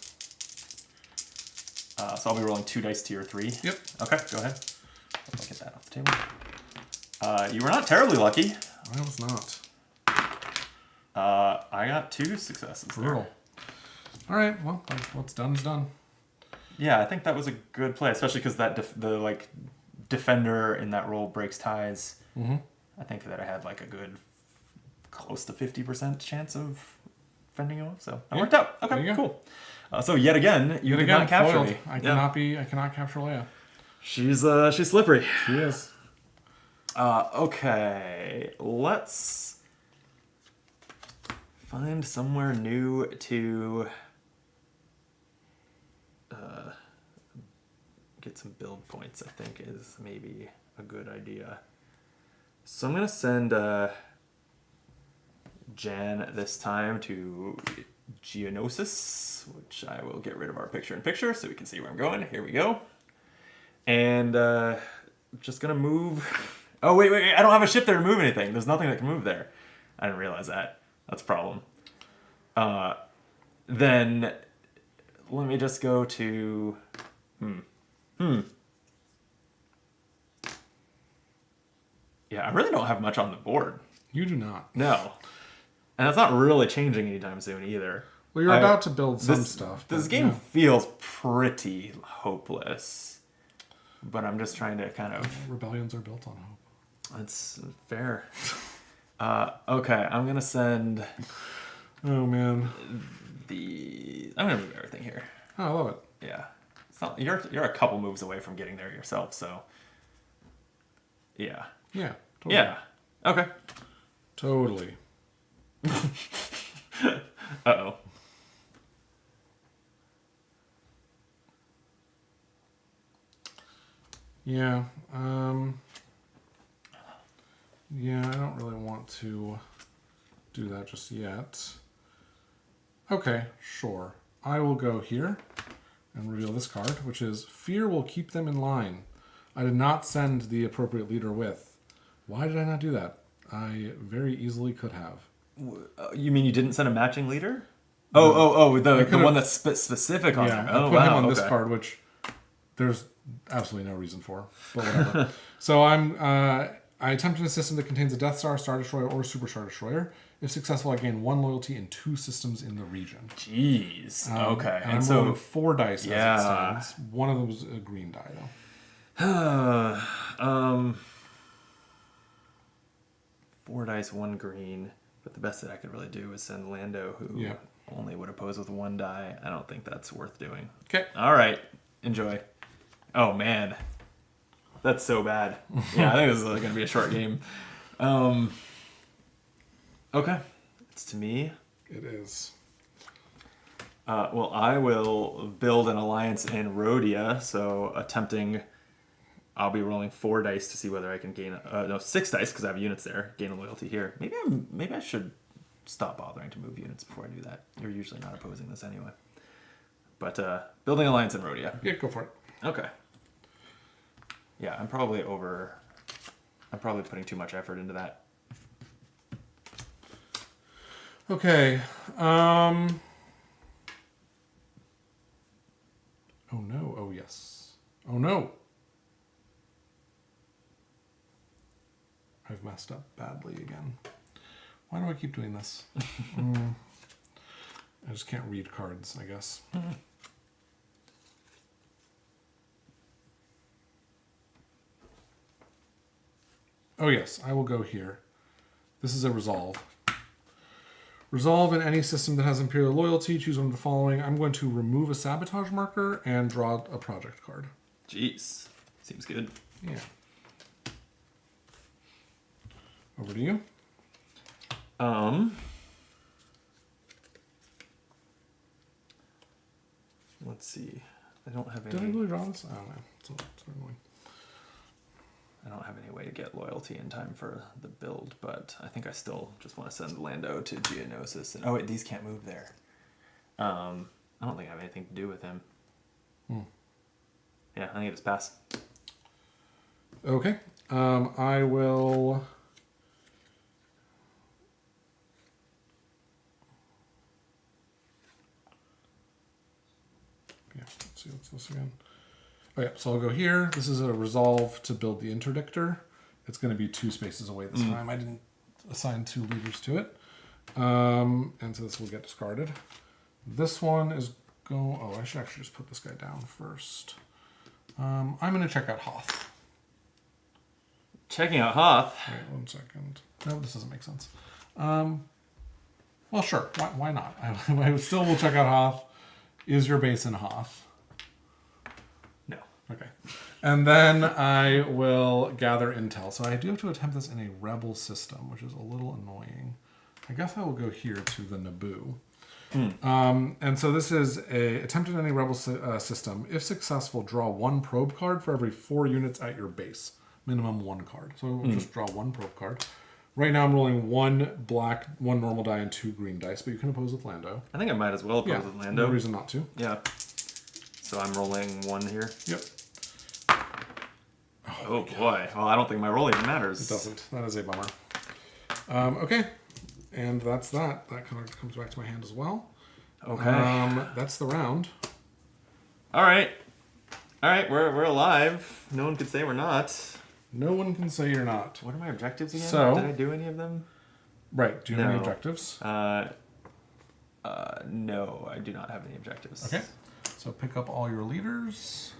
So I'll be rolling 2 dice to your 3. Yep. Okay, go ahead. I'll get that off the table. You were not terribly lucky. I was not. I got 2 successes. Brutal. All right. Well, what's done is done. Yeah, I think that was a good play, especially because that the defender in that role breaks ties. Mm-hmm. I think that I had like a good close to 50% chance of fending off, so that worked out. Okay, cool. So yet again, you did not capture foiled. me. I cannot capture Leia. She's slippery. She is. Okay, let's find somewhere new to get some build points. I think is maybe a good idea. So I'm gonna send Jan this time to Geonosis, which I will get rid of our picture-in-picture so we can see where I'm going. Here we go. And just gonna move. Oh wait! I don't have a ship there to move anything. There's nothing that can move there. I didn't realize that. That's a problem. Then let me just go to. Yeah, I really don't have much on the board. You do not. No. And that's not really changing anytime soon either. Well, you're about to build some stuff. This game feels pretty hopeless. But I'm just trying to kind of... Rebellions are built on hope. That's fair. Okay, I'm going to send... Oh, man. I'm going to move everything here. Oh, I love it. Yeah. It's not, you're a couple moves away from getting there yourself, so... Yeah. Yeah. Totally. Yeah. Okay. Totally. Uh-oh. Yeah. Yeah, I don't really want to do that just yet. Okay, sure. I will go here and reveal this card, which is Fear will keep them in line. I did not send the appropriate leader with. Why did I not do that? I very easily could have. You mean you didn't send a matching leader? No. The could've- one that's specific on Yeah, there. I Oh, put wow, him on this okay. card, which there's absolutely no reason for, but whatever. So I attempt a system that contains a Death Star, Star Destroyer, or Super Star Destroyer. If successful, I gain 1 loyalty in 2 systems in the region. Jeez. Okay. And I'm rolling 4 dice as it stands. One of them was a green die, though. 4 dice, 1 green. But the best that I could really do is send Lando, who Yeah. only would oppose with 1 die. I don't think that's worth doing. Okay. All right. Enjoy. Oh, man. That's so bad. Yeah, I think this is going to be a short game. Okay. It's to me. It is. Well, I will build an alliance in Rhodia, so attempting... I'll be rolling 4 dice to see whether I can gain... 6 dice, because I have units there. Gain a loyalty here. Maybe I should stop bothering to move units before I do that. You're usually not opposing this anyway. But building alliance in Rhodia. Yeah, go for it. Okay. Yeah, I'm probably putting too much effort into that. Okay. Oh no. Oh yes. Oh no. I've messed up badly again. Why do I keep doing this? I just can't read cards, I guess. Oh yes, I will go here. This is a resolve. Resolve in any system that has Imperial loyalty. Choose one of the following. I'm going to remove a sabotage marker and draw a project card. Jeez. Seems good. Yeah. Over to you. Let's see. I don't have Did I any. really draw this? I don't know. It's annoying. I don't have any way to get loyalty in time for the build, but I think I still just want to send Lando to Geonosis. And oh wait, these can't move there. I don't think I have anything to do with him. Yeah, I think I just pass. Okay. I will. Yeah, let's see what's this again. Oh yeah, so I'll go here. This is a resolve to build the interdictor. It's going to be 2 spaces away this time. I didn't assign 2 leaders to it. And so this will get discarded. This one is go. Oh, I should actually just put this guy down first. I'm going to check out Hoth. Checking out Hoth. Wait 1 second. No, this doesn't make sense. Well, sure. Why not? I still will check out Hoth. Is your base in Hoth? No. Okay. And then I will gather intel. So I do have to attempt this in a rebel system, which is a little annoying. I guess I will go here to the Naboo. And so this is a attempt in any rebel system. If successful, draw 1 probe card for every 4 units at your base. Minimum 1 card. So we'll just draw 1 probe card. Right now I'm rolling 1 black, 1 normal die, and 2 green dice, but you can oppose with Lando. I think I might as well oppose with Lando. No reason not to. Yeah. So I'm rolling 1 here. Yep. Oh boy. Well, I don't think my roll even matters. It doesn't. That is a bummer. Okay. And that's that. That card comes back to my hand as well. Okay. That's the round. All right. All right. We're alive. No one could say we're not. No one can say you're not. What are my objectives again? So- Did I do any of them? Right. Do you have any No. objectives? No, I do not have any objectives. Okay. So pick up all your leaders.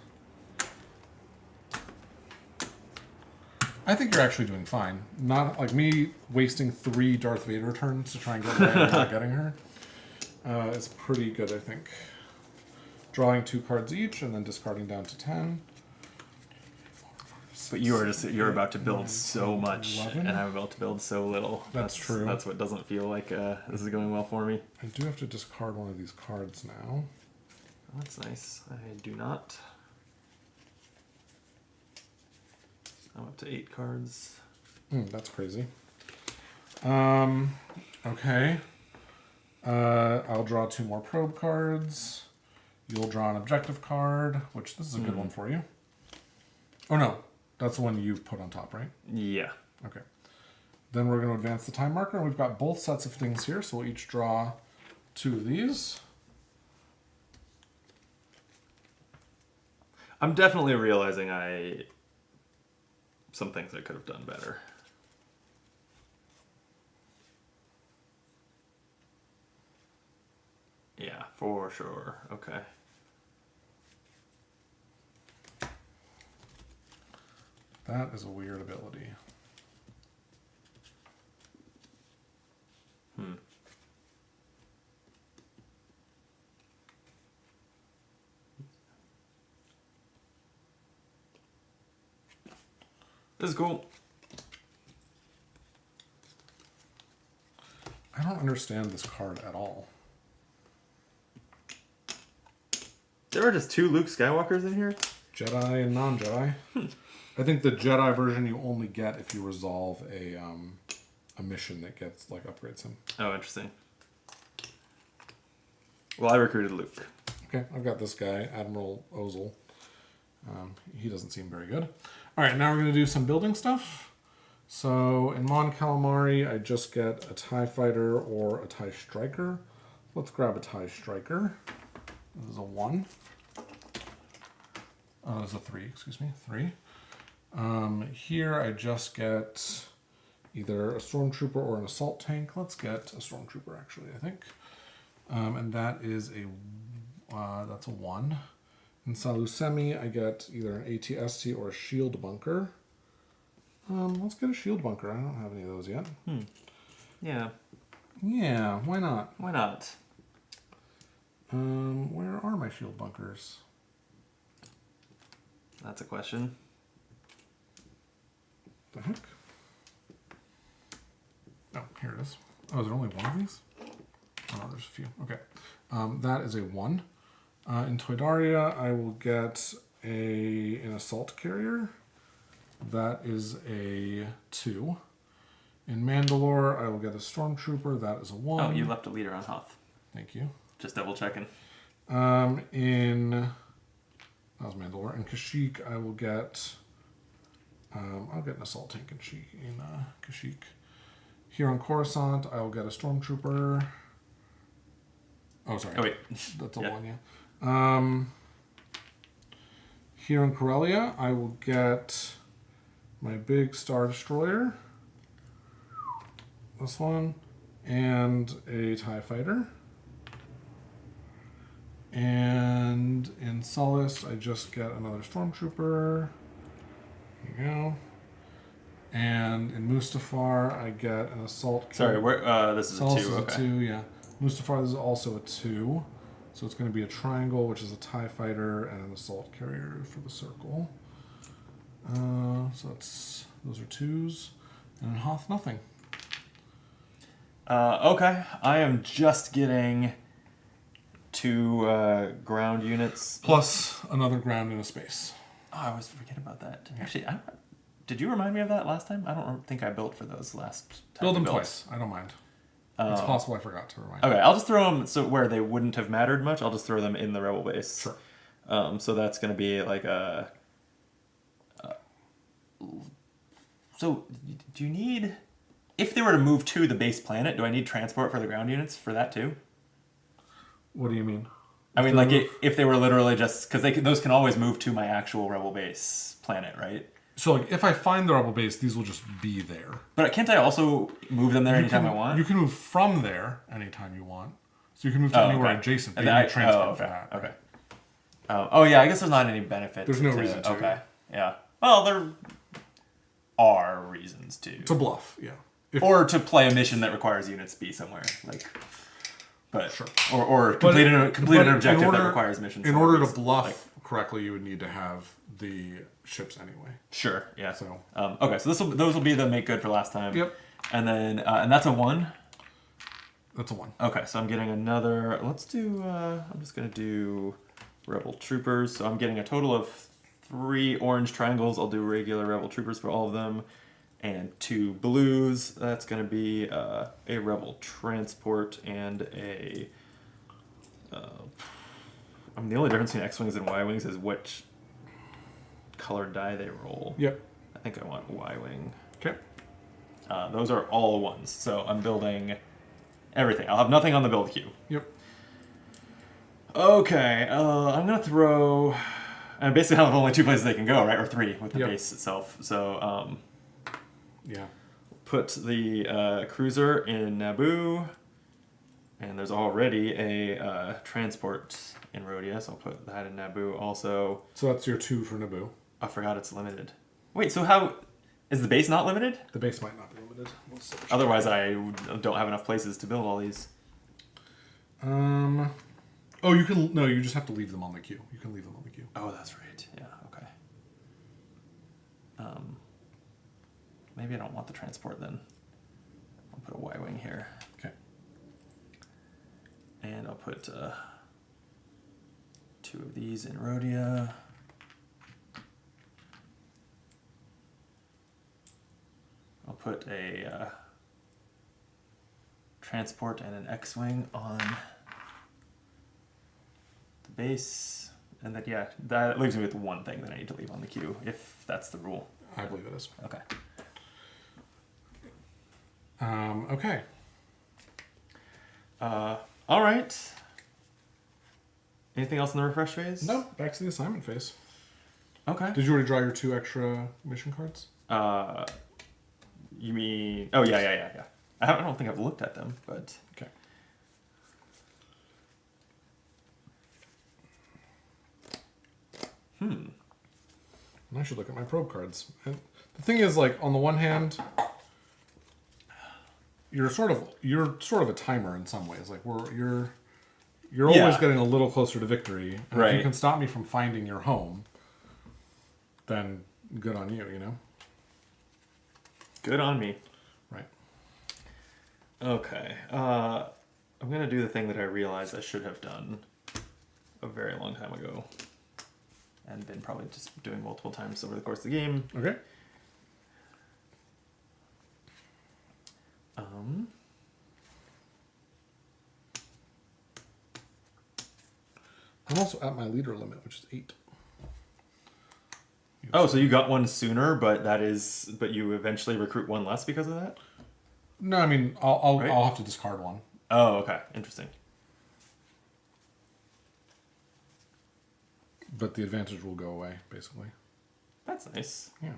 I think you're actually doing fine. Not like me wasting 3 Darth Vader turns to try and get Rey and not getting her. It's pretty good, I think. Drawing 2 cards each and then discarding down to 10. But you're about to build so much, 11? and I'm about to build so little. That's true. That's what doesn't feel like this is going well for me. I do have to discard one of these cards now. Oh, that's nice. I do not. I'm up to 8 cards. That's crazy. Okay. I'll draw 2 more probe cards. You'll draw an objective card, which this is a good one for you. Oh no, that's the one you've put on top, right? Yeah. Okay. Then we're going to advance the time marker. We've got both sets of things here, so we'll each draw 2 of these. I'm definitely realizing some things I could have done better. Yeah, for sure. Okay. That is a weird ability. This is cool. I don't understand this card at all. There are just 2 Luke Skywalkers in here? Jedi and non-Jedi. I think the Jedi version you only get if you resolve a mission that gets like upgrades him. Oh, interesting. Well, I recruited Luke. Okay, I've got this guy, Admiral Ozzel. He doesn't seem very good. All right, now we're going to do some building stuff. So in Mon Calamari, I just get a TIE Fighter or a TIE Striker. Let's grab a TIE Striker. This is a 1. Oh, this is a 3, excuse me, 3. Here I just get either a Stormtrooper or an Assault Tank. Let's get a Stormtrooper, actually, I think. And that is that's a 1. In Salusemi, I get either an AT-ST or a Shield Bunker. Let's get a Shield Bunker. I don't have any of those yet. Yeah. Yeah, why not? Why not? Where are my Shield Bunkers? That's a question. The heck? Oh, here it is. Oh, is there only one of these? Oh, no, there's a few. Okay. That is a 1. In Toydaria, I will get an Assault Carrier. That is a 2. In Mandalore, I will get a Stormtrooper. That is a 1. Oh, you left a leader on Hoth. Thank you. Just double checking. That was Mandalore. In Kashyyyk, I will get... I'll get an Assault Tank in Kashyyyk. Here on Coruscant, I will get a Stormtrooper. Oh, sorry. Oh, wait. That's a Yeah. 1, yeah. Here in Corellia, I will get my big Star Destroyer. This one. And a TIE Fighter. And in Sullust, I just get another Stormtrooper. There you go. And in Mustafar, I get an Assault... Sorry, this is a 2. Sullust is Okay. a 2, yeah. Mustafar, this is also a 2. So it's going to be a triangle, which is a TIE Fighter and an Assault Carrier for the circle. So those are 2s. And in Hoth, nothing. Okay. I am just getting 2 ground units. Plus another ground in a space. Oh, I always forget about that. Actually, did you remind me of that last time? I don't think I built for those last time. Build them we built. twice. I don't mind. It's possible I forgot to remind you. Okay, I'll just throw them so where they wouldn't have mattered much. I'll just throw them in the rebel base. Sure. So that's going to be like a. So do you need? If they were to move to the base planet, do I need transport for the ground units for that too? What do you mean? I mean, like if they were literally just because those can always move to my actual rebel base planet, right? So, like, if I find the rebel base, these will just be there. But can't I also move them there anytime I want? You can move from there anytime you want. So you can move to anywhere okay. adjacent, but And you need transport for okay. that. Okay. Oh yeah, I guess there's not any benefit. There's no reason to. Okay. Yeah. Well, there are reasons to. To bluff, yeah. Or to play a mission that requires units to be somewhere, like. But Sure. or complete an objective that requires missions. In somewhere, order to bluff like, correctly, you would need to have the ships anyway. sure. Yeah. So. Okay. So those will be the make good for last time. Yep. And then and that's a 1. That's a 1. Okay. So I'm getting another. Let's do. I'm just gonna do rebel troopers. So I'm getting a total of 3 orange triangles. I'll do regular rebel troopers for all of them. and 2 blues. That's going to be a Rebel Transport and a. I mean, the only difference between X-wings and Y-wings is which colored die they roll. Yep. I think I want Y-wing. Okay. Those are all ones, so I'm building everything. I'll have nothing on the build queue. Yep. Okay, I'm gonna throw. And basically, I have only 2 places they can go, right, or 3 with the Yep. base itself. So Yeah. put the cruiser in Naboo, and there's already a transport in Rhodia, so I'll put that in Naboo. Also, So that's your 2 for Naboo. I forgot it's limited. Wait, so how is the base not limited? The base might not be limited. We'll see. Otherwise, I don't have enough places to build all these. Oh, you can. No, you just have to leave them on the queue. You can leave them on the queue. Oh, that's right. Yeah. Okay. Maybe I don't want the transport then. I'll put a Y-wing here, Okay. and I'll put 2 of these in Rhodia. I'll put a transport and an X-wing on the base, and then yeah, that leaves me with 1 thing that I need to leave on the queue, if that's the rule. I believe it is. Okay. Okay. All right. Anything else in the refresh phase? No, back to the assignment phase. Okay. Did you already draw your 2 extra mission cards? You mean? Oh yeah. I don't think I've looked at them, but Okay. I should look at my probe cards. And the thing is, like, on the one hand, you're sort of a timer in some ways. Like you're always Yeah. getting a little closer to victory. And if you Right. can stop me from finding your home, then good on you. You know. good on me. Right. Okay. I'm gonna do the thing that I realized I should have done a very long time ago, and been probably just doing multiple times over the course of the game. Okay. I'm also at my leader limit, which is 8. Oh, so you got one sooner, but you eventually recruit one less because of that? No, I mean I'll Right. I'll have to discard one. Oh, okay. Interesting. But the advantage will go away, basically. That's nice. Yeah.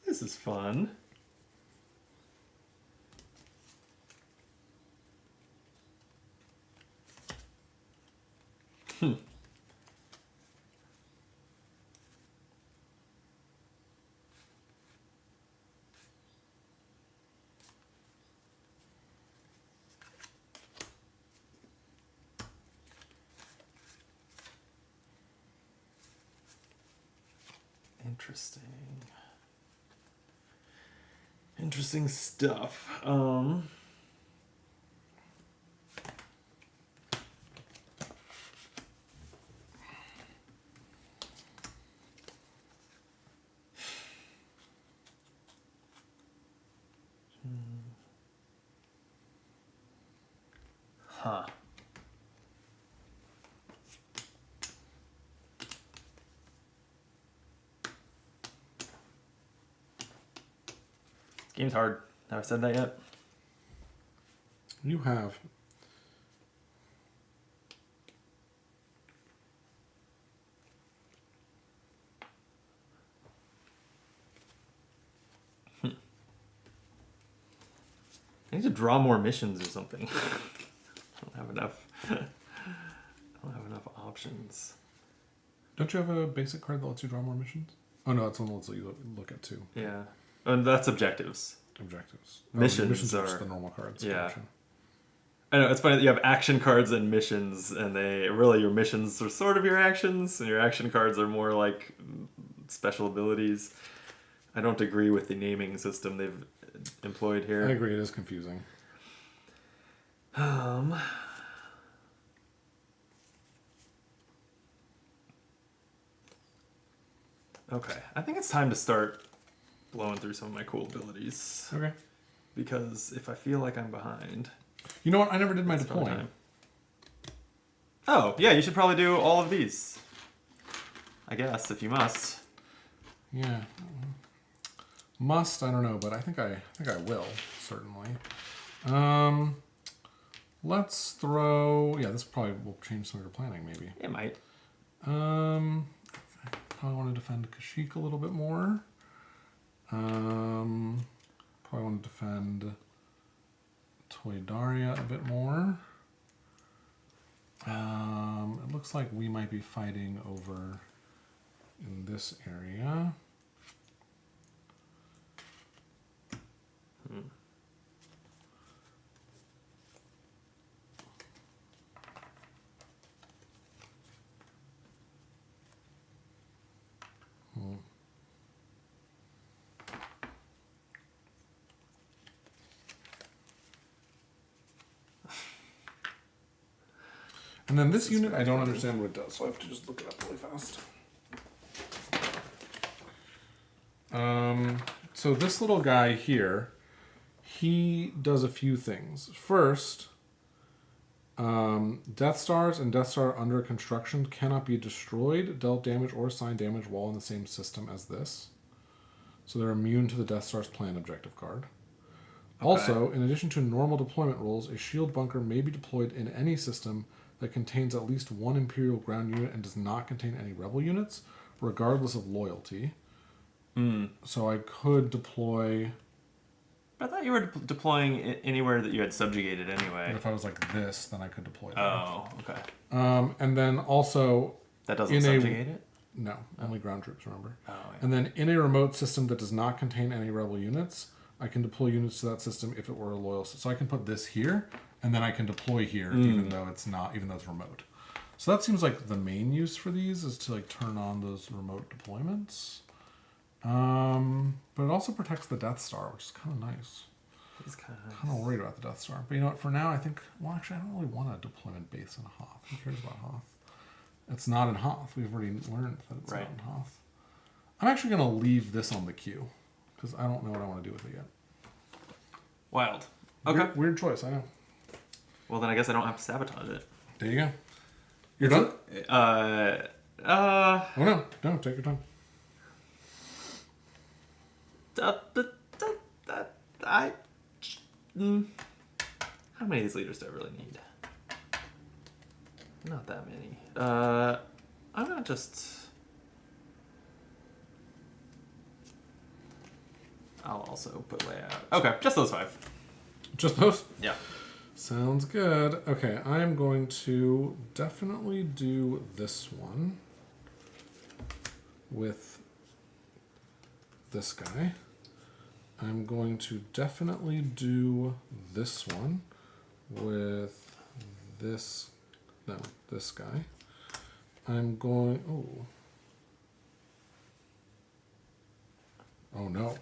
This is fun. Interesting. Interesting stuff. Huh. Game's hard. Have I said that yet? You have. I need to draw more missions or something. I don't have enough. I don't have enough options. Don't you have a basic card that lets you draw more missions? Oh no, it's one that lets you look at 2 Yeah. And that's objectives. objectives. Missions are just are- the normal cards. yeah. Gotcha. I know, it's funny that you have action cards and missions, and your missions are sort of your actions, and your action cards are more like special abilities. I don't agree with the naming system they've employed I here. agree. It is confusing. Okay, I think it's time to start blowing through some of my cool abilities. Okay. Because if I feel like I'm behind... You know what? I never did my it's probably deploying. time. Oh, yeah, you should probably do all of these. I guess, if you must. Yeah. Must, I don't know, but I think I will, certainly. Let's throw... Yeah, this probably will change some of your planning, maybe. It might. Probably want to defend Kashyyyk a little bit more. Probably want to defend Toydaria a bit more. It looks like we might be fighting over in this area. And then this unit, I don't understand what it does, so I have to just look it up really fast. So this little guy here, he does a few things. First, Death Stars and Death Star under construction cannot be destroyed, dealt damage, or assigned damage while in the same system as this. So they're immune to the Death Star's plan objective card. Okay. Also, in addition to normal deployment rules, a shield bunker may be deployed in any system that contains at least one Imperial ground unit and does not contain any Rebel units, regardless of loyalty. So I could deploy... I thought you were deploying anywhere that you had subjugated anyway. If I was like this, then I could deploy that. Oh, okay. And then also... That doesn't subjugate it? No, only ground troops, remember. Oh, yeah. And then in a remote system that does not contain any Rebel units, I can deploy units to that system if it were a loyal system. So I can put this here, and then I can deploy here even though it's remote. So that seems like the main use for these is to like turn on those remote deployments. But it also protects the Death Star, which is kind of nice. It's kind of Kind of worried about the Death Star. But you know what, for now I think, well actually I don't really want a deployment base in Hoth. Who cares about Hoth? It's not in Hoth. We've already learned that it's not in Hoth. I'm actually going to leave this on the queue, because I don't know what I want to do with it yet. Wild. Okay. Weird choice, I know. Well, then I guess I don't have to sabotage it. There you go. You're done? Oh no, take your time. How many of these leaders do I really need? Not that many. I'm gonna just... I'll also put layout. Okay, just those 5. Just those? Yeah. Sounds good. Okay, I'm going to definitely do this one with this guy. I'm going to definitely do this one with this guy. I'm going, oh no.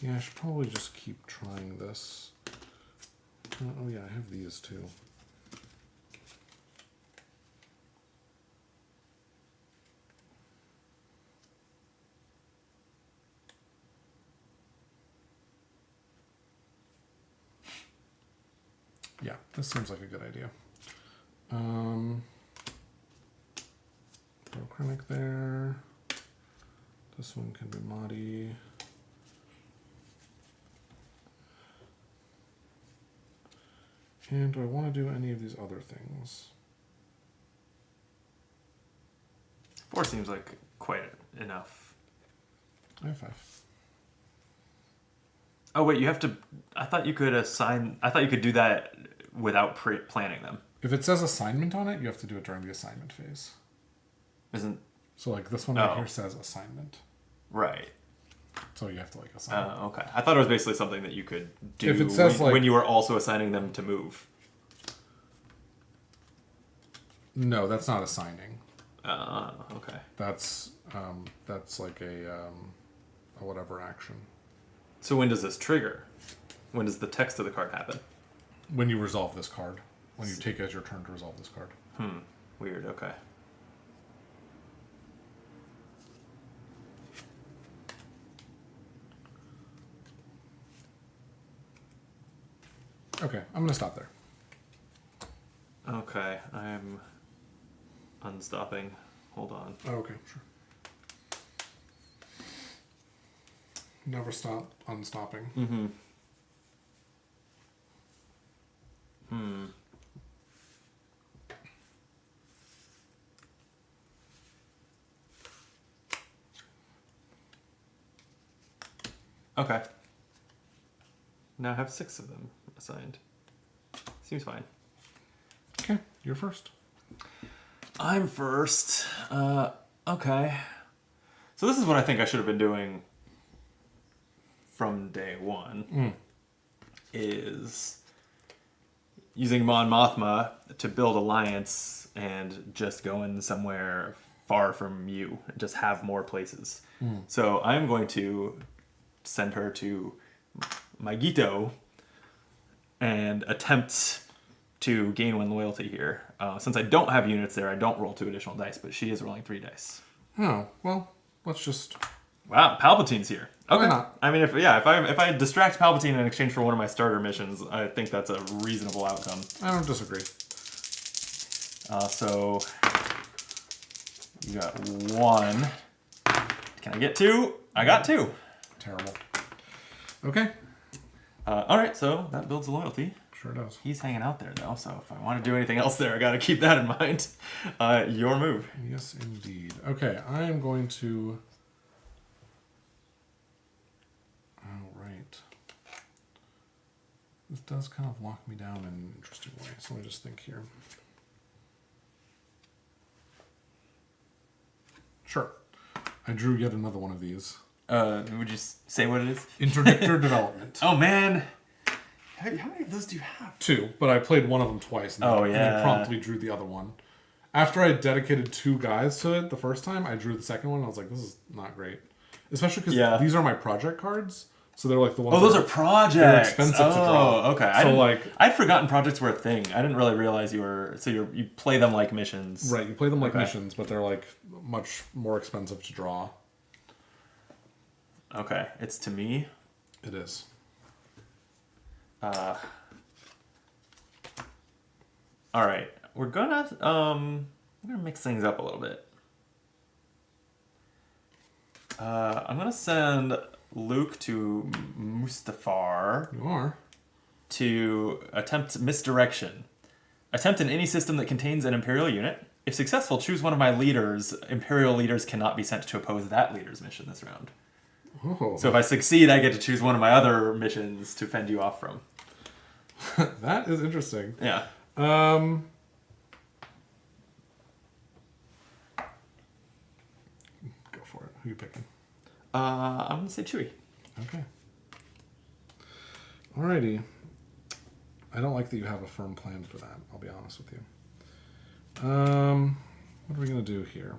Yeah, I should probably just keep trying this. Oh yeah, I have these too. Yeah, this seems like a good idea. Throw Krennic there. This one can be Mahdi. And do I want to do any of these other things? 4 seems like quite enough. I have 5. Oh wait, you have to... I thought you could do that without planning them. If it says assignment on it, you have to do it during the assignment phase. Isn't... So like this one right here says assignment. Right. So you have to like assign. Oh, okay. I thought it was basically something that you could do If it says, when you were also assigning them to move. No, that's not assigning. Okay. That's That's like a whatever action. So when does this trigger? When does the text of the card happen? When you resolve this card. When you take it as your turn to resolve this card. Weird, okay. Okay, I'm gonna stop there. Okay, I'm unstopping. Hold on. Oh, okay, sure. Never stop unstopping. Mm-hmm. Okay. Now I have 6 of them assigned. Seems fine. Okay, you're first. I'm first. Okay. So this is what I think I should have been doing from day one. Is using Mon Mothma to build alliance and just going somewhere far from you. Just have more places. So I'm going to send her to Maigito and attempt to gain 1 loyalty here. Since I don't have units there, I don't roll 2 additional dice, but she is rolling 3 dice. Oh, well, let's just... Wow, Palpatine's here. Okay. Why not? I mean, if I distract Palpatine in exchange for one of my starter missions, I think that's a reasonable outcome. I don't disagree. So you got 1. Can I get 2? I got 2. Terrible. Okay. All right, so that builds a loyalty. Sure does. He's hanging out there though, so if I want to do anything else there, I got to keep that in mind. Your move. Yes, indeed. Okay, I am going to... All right. This does kind of lock me down in an interesting way, so let me just think here. Sure. I drew yet another one of these. Would you say what it is? Interdictor Development. Oh man, how many of those do you have? 2, but I played one of them twice. And Oh, and yeah. then promptly drew the other one. After I dedicated 2 guys to it the first time, I drew the second one. And I was like, this is not great. Especially because these are my project cards. So they're like the ones. Oh, those that are projects. They're expensive to Oh, draw. okay. So I'd forgotten projects were a thing. I didn't really realize you were. So you play them like missions. Right, you play them like Okay. missions, but they're like much more expensive to draw. Okay, it's to me. It is. All right, we're gonna mix things up a little bit. I'm gonna send Luke to Mustafar You are. to attempt misdirection. Attempt in any system that contains an Imperial unit. If successful, choose one of my leaders. Imperial leaders cannot be sent to oppose that leader's mission this round. Oh, So if I succeed, I get to choose one of my other missions to fend you off from. that is interesting. Yeah. Go for it. Who you picking? I'm gonna say Chewie. Okay. Alrighty. I don't like that you have a firm plan for that. I'll be honest with you. What are we gonna do here?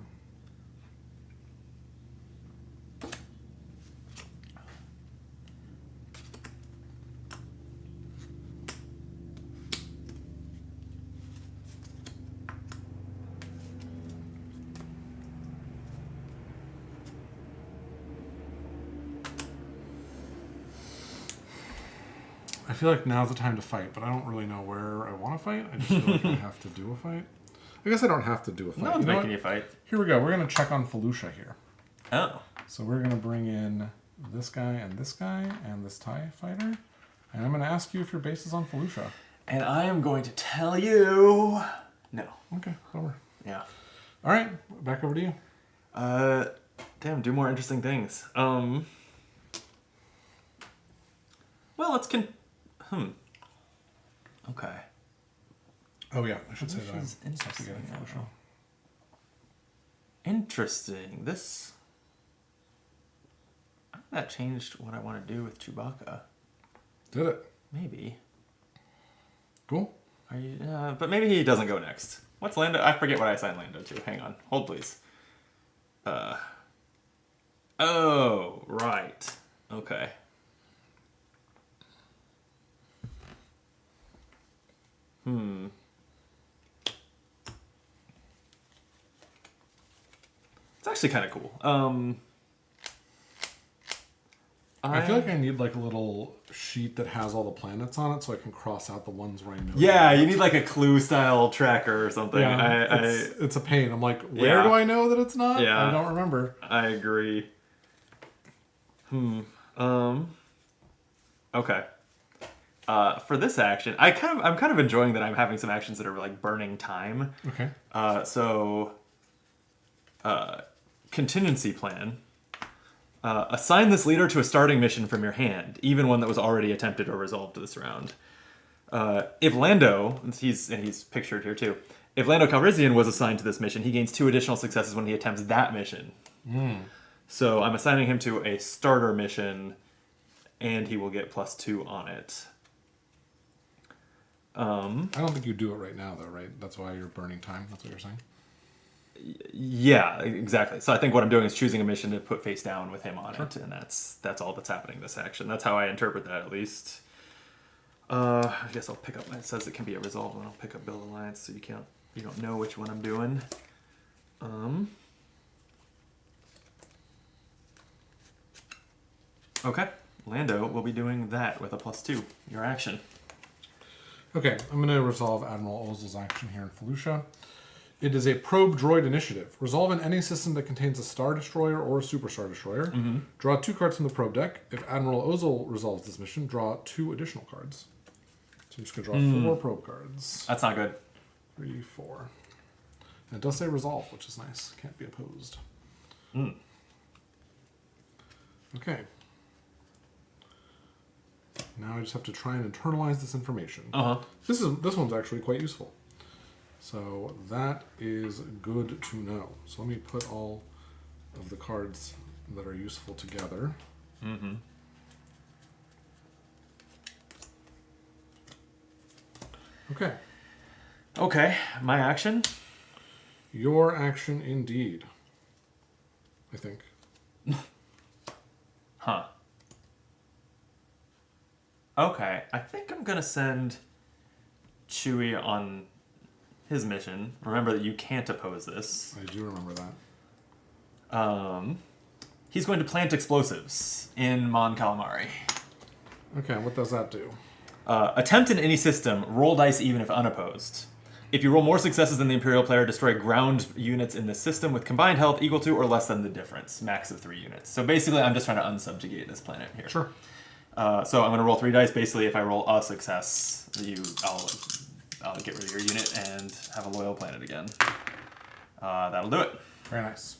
I feel like now's the time to fight, but I don't really know where I want to fight. I just feel like I have to do a fight. I guess I don't have to do a fight. No one's You know making what? you fight. Here we go. We're going to check on Felucia here. Oh. So we're going to bring in this guy and this TIE fighter. And I'm going to ask you if your base is on Felucia. And I am going to tell you... No. Okay, bummer. Yeah. All right, back over to you. Damn, do more interesting things. Well, let's Okay. Oh, yeah, I should say that. Felicia's I'm supposed to get interesting. Felucia. Interesting. This... I think that changed what I want to do with Chewbacca. Did it? Maybe. Cool. Are you? But maybe he doesn't go next. What's Lando? I forget what I assigned Lando to. Hang on. Hold, please. Oh, right. Okay. It's actually kind of cool. I feel like I need like a little sheet that has all the planets on it so I can cross out the ones where I know. Yeah, you need like a clue style tracker or something. Yeah, it's a pain. I'm like, where Yeah. do I know that it's not? Yeah. I don't remember. I agree. Okay. For this action, I'm kind of enjoying that I'm having some actions that are like burning time. Okay. Contingency plan. Assign this leader to a starting mission from your hand, even one that was already attempted or resolved this round. If Lando, he's pictured here too. If Lando Calrissian was assigned to this mission, he gains 2 additional successes when he attempts that mission. So I'm assigning him to a starter mission, and he will get +2 on it. I don't think you do it right now, though, right? That's why you're burning time. That's what you're saying. Yeah, exactly. So I think what I'm doing is choosing a mission to put face down with him on it, and that's all that's happening this action. That's how I interpret that, at least. I guess I'll pick up. It says it can be a resolve, and I'll pick up Build Alliance, so you don't know which one I'm doing. Okay, Lando will be doing that with a +2. Your action. Okay, I'm going to resolve Admiral Ozzel's action here in Felucia. It is a probe droid initiative. Resolve in any system that contains a Star Destroyer or a Super Star Destroyer. Draw 2 cards from the probe deck. If Admiral Ozzel resolves this mission, draw 2 additional cards. So I'm just going to draw 4 probe cards. That's not good. 3, 4. And it does say resolve, which is nice. Can't be opposed. Okay. Now I just have to try and internalize this information. This one's actually quite useful. So that is good to know. So let me put all of the cards that are useful together. Okay. Okay, my action. Your action indeed. I think. Huh. Okay, I think I'm gonna send Chewie on his mission. Remember that you can't oppose this. I do remember that. He's going to plant explosives in Mon Calamari. Okay, what does that do? Attempt in any system, roll dice even if unopposed. If you roll more successes than the Imperial player, destroy ground units in the system with combined health equal to or less than the difference, max of 3 units. So basically, I'm just trying to unsubjugate this planet here. Sure. So I'm going to roll 3 dice. Basically, if I roll a success, I'll get rid of your unit and have a loyal planet again. That'll do it. Very nice.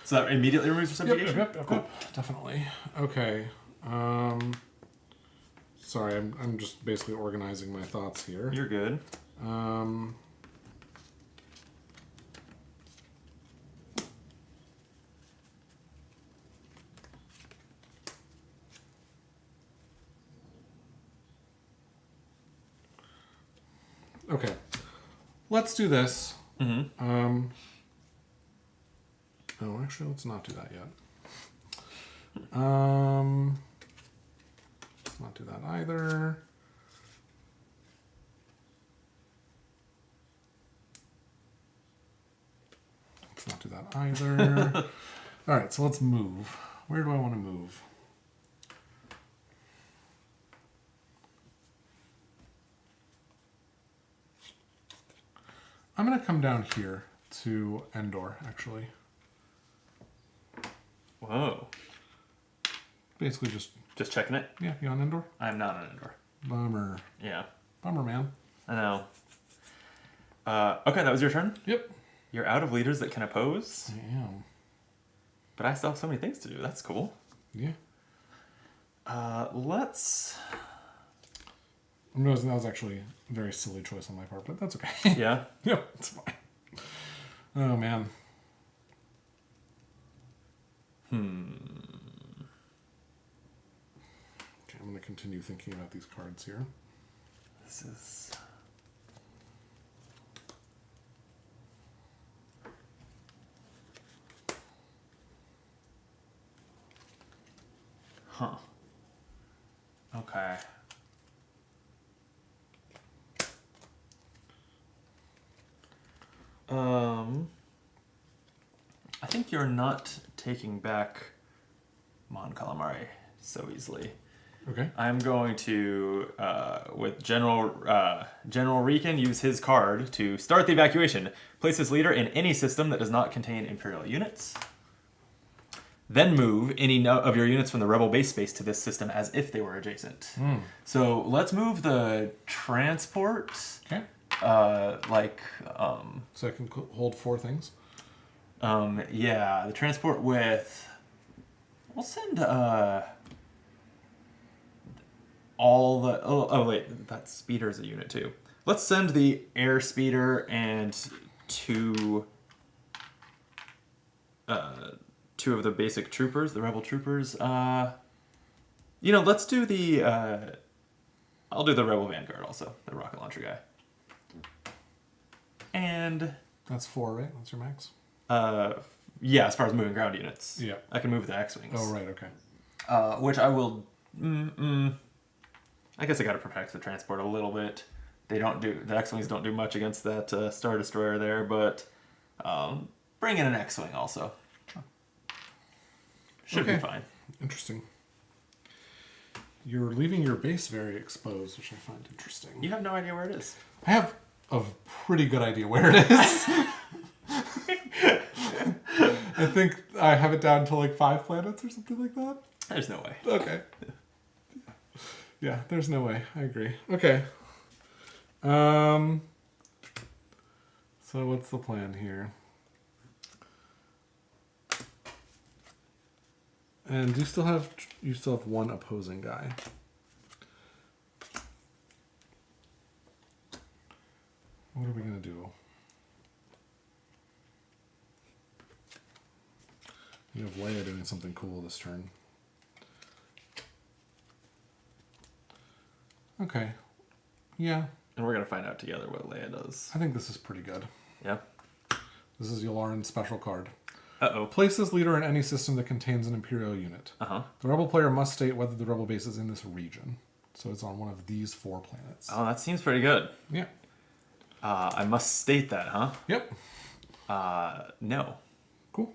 So that immediately removes your subjugation? Yep, definitely. Okay. Sorry, I'm just basically organizing my thoughts here. You're good. Okay. Let's do this. Oh, actually, let's not do that yet. Let's not do that either. Let's not do that either. All right, so let's move. Where do I want to move? I'm going to come down here to Endor, actually. Whoa. Basically just... Just checking it? Yeah, you on Endor? I'm not on Endor. Bummer. Yeah. Bummer, man. I know. Okay, that was your turn? Yep. You're out of leaders that can oppose, I am. but I still have so many things to do. That's cool. Yeah. Let's... I'm realizing that was actually a very silly choice on my part, but that's okay. Yeah? Yep, it's fine. Oh, man. Okay, I'm going to continue thinking about these cards here. This is... Huh. Okay. I think you're not taking back Mon Calamari so easily. Okay. I'm going to, with General Riken, use his card to start the evacuation. Place this leader in any system that does not contain Imperial units. Then move any of your units from the Rebel base space to this system as if they were adjacent. So let's move the transport. Okay. So I can hold 4 things. Yeah, the transport with. We'll send all the. Oh wait, that speeder is a unit too. Let's send the air speeder and 2 of the basic troopers, the rebel troopers. Let's do the. I'll do the rebel vanguard also, the rocket launcher guy. And That's 4, right? That's your max? yeah, as far as moving ground units. Yeah. I can move the X-wings. Oh, right, okay. Which I will. I guess I got to protect the transport a little bit. The X-wings don't do much against that Star Destroyer there, but bring in an X-wing also. Should be fine. Interesting. You're leaving your base very exposed, which I find interesting. You have no idea where it is. I have a pretty good idea where it is. I think I have it down to like 5 planets or something like that. There's no way. Okay. Yeah, there's no way. I agree. Okay. So what's the plan here? And you still have 1 opposing guy. What are we gonna do? You have Leia doing something cool this turn. Okay. Yeah. And we're going to find out together what Leia does. I think this is pretty good. Yeah. This is Yularen's special card. Uh-oh. Place this leader in any system that contains an Imperial unit. Uh-huh. The rebel player must state whether the rebel base is in this region. So it's on one of these 4 planets. Oh, that seems pretty good. Yeah. I must state that, huh? Yep. No. Cool.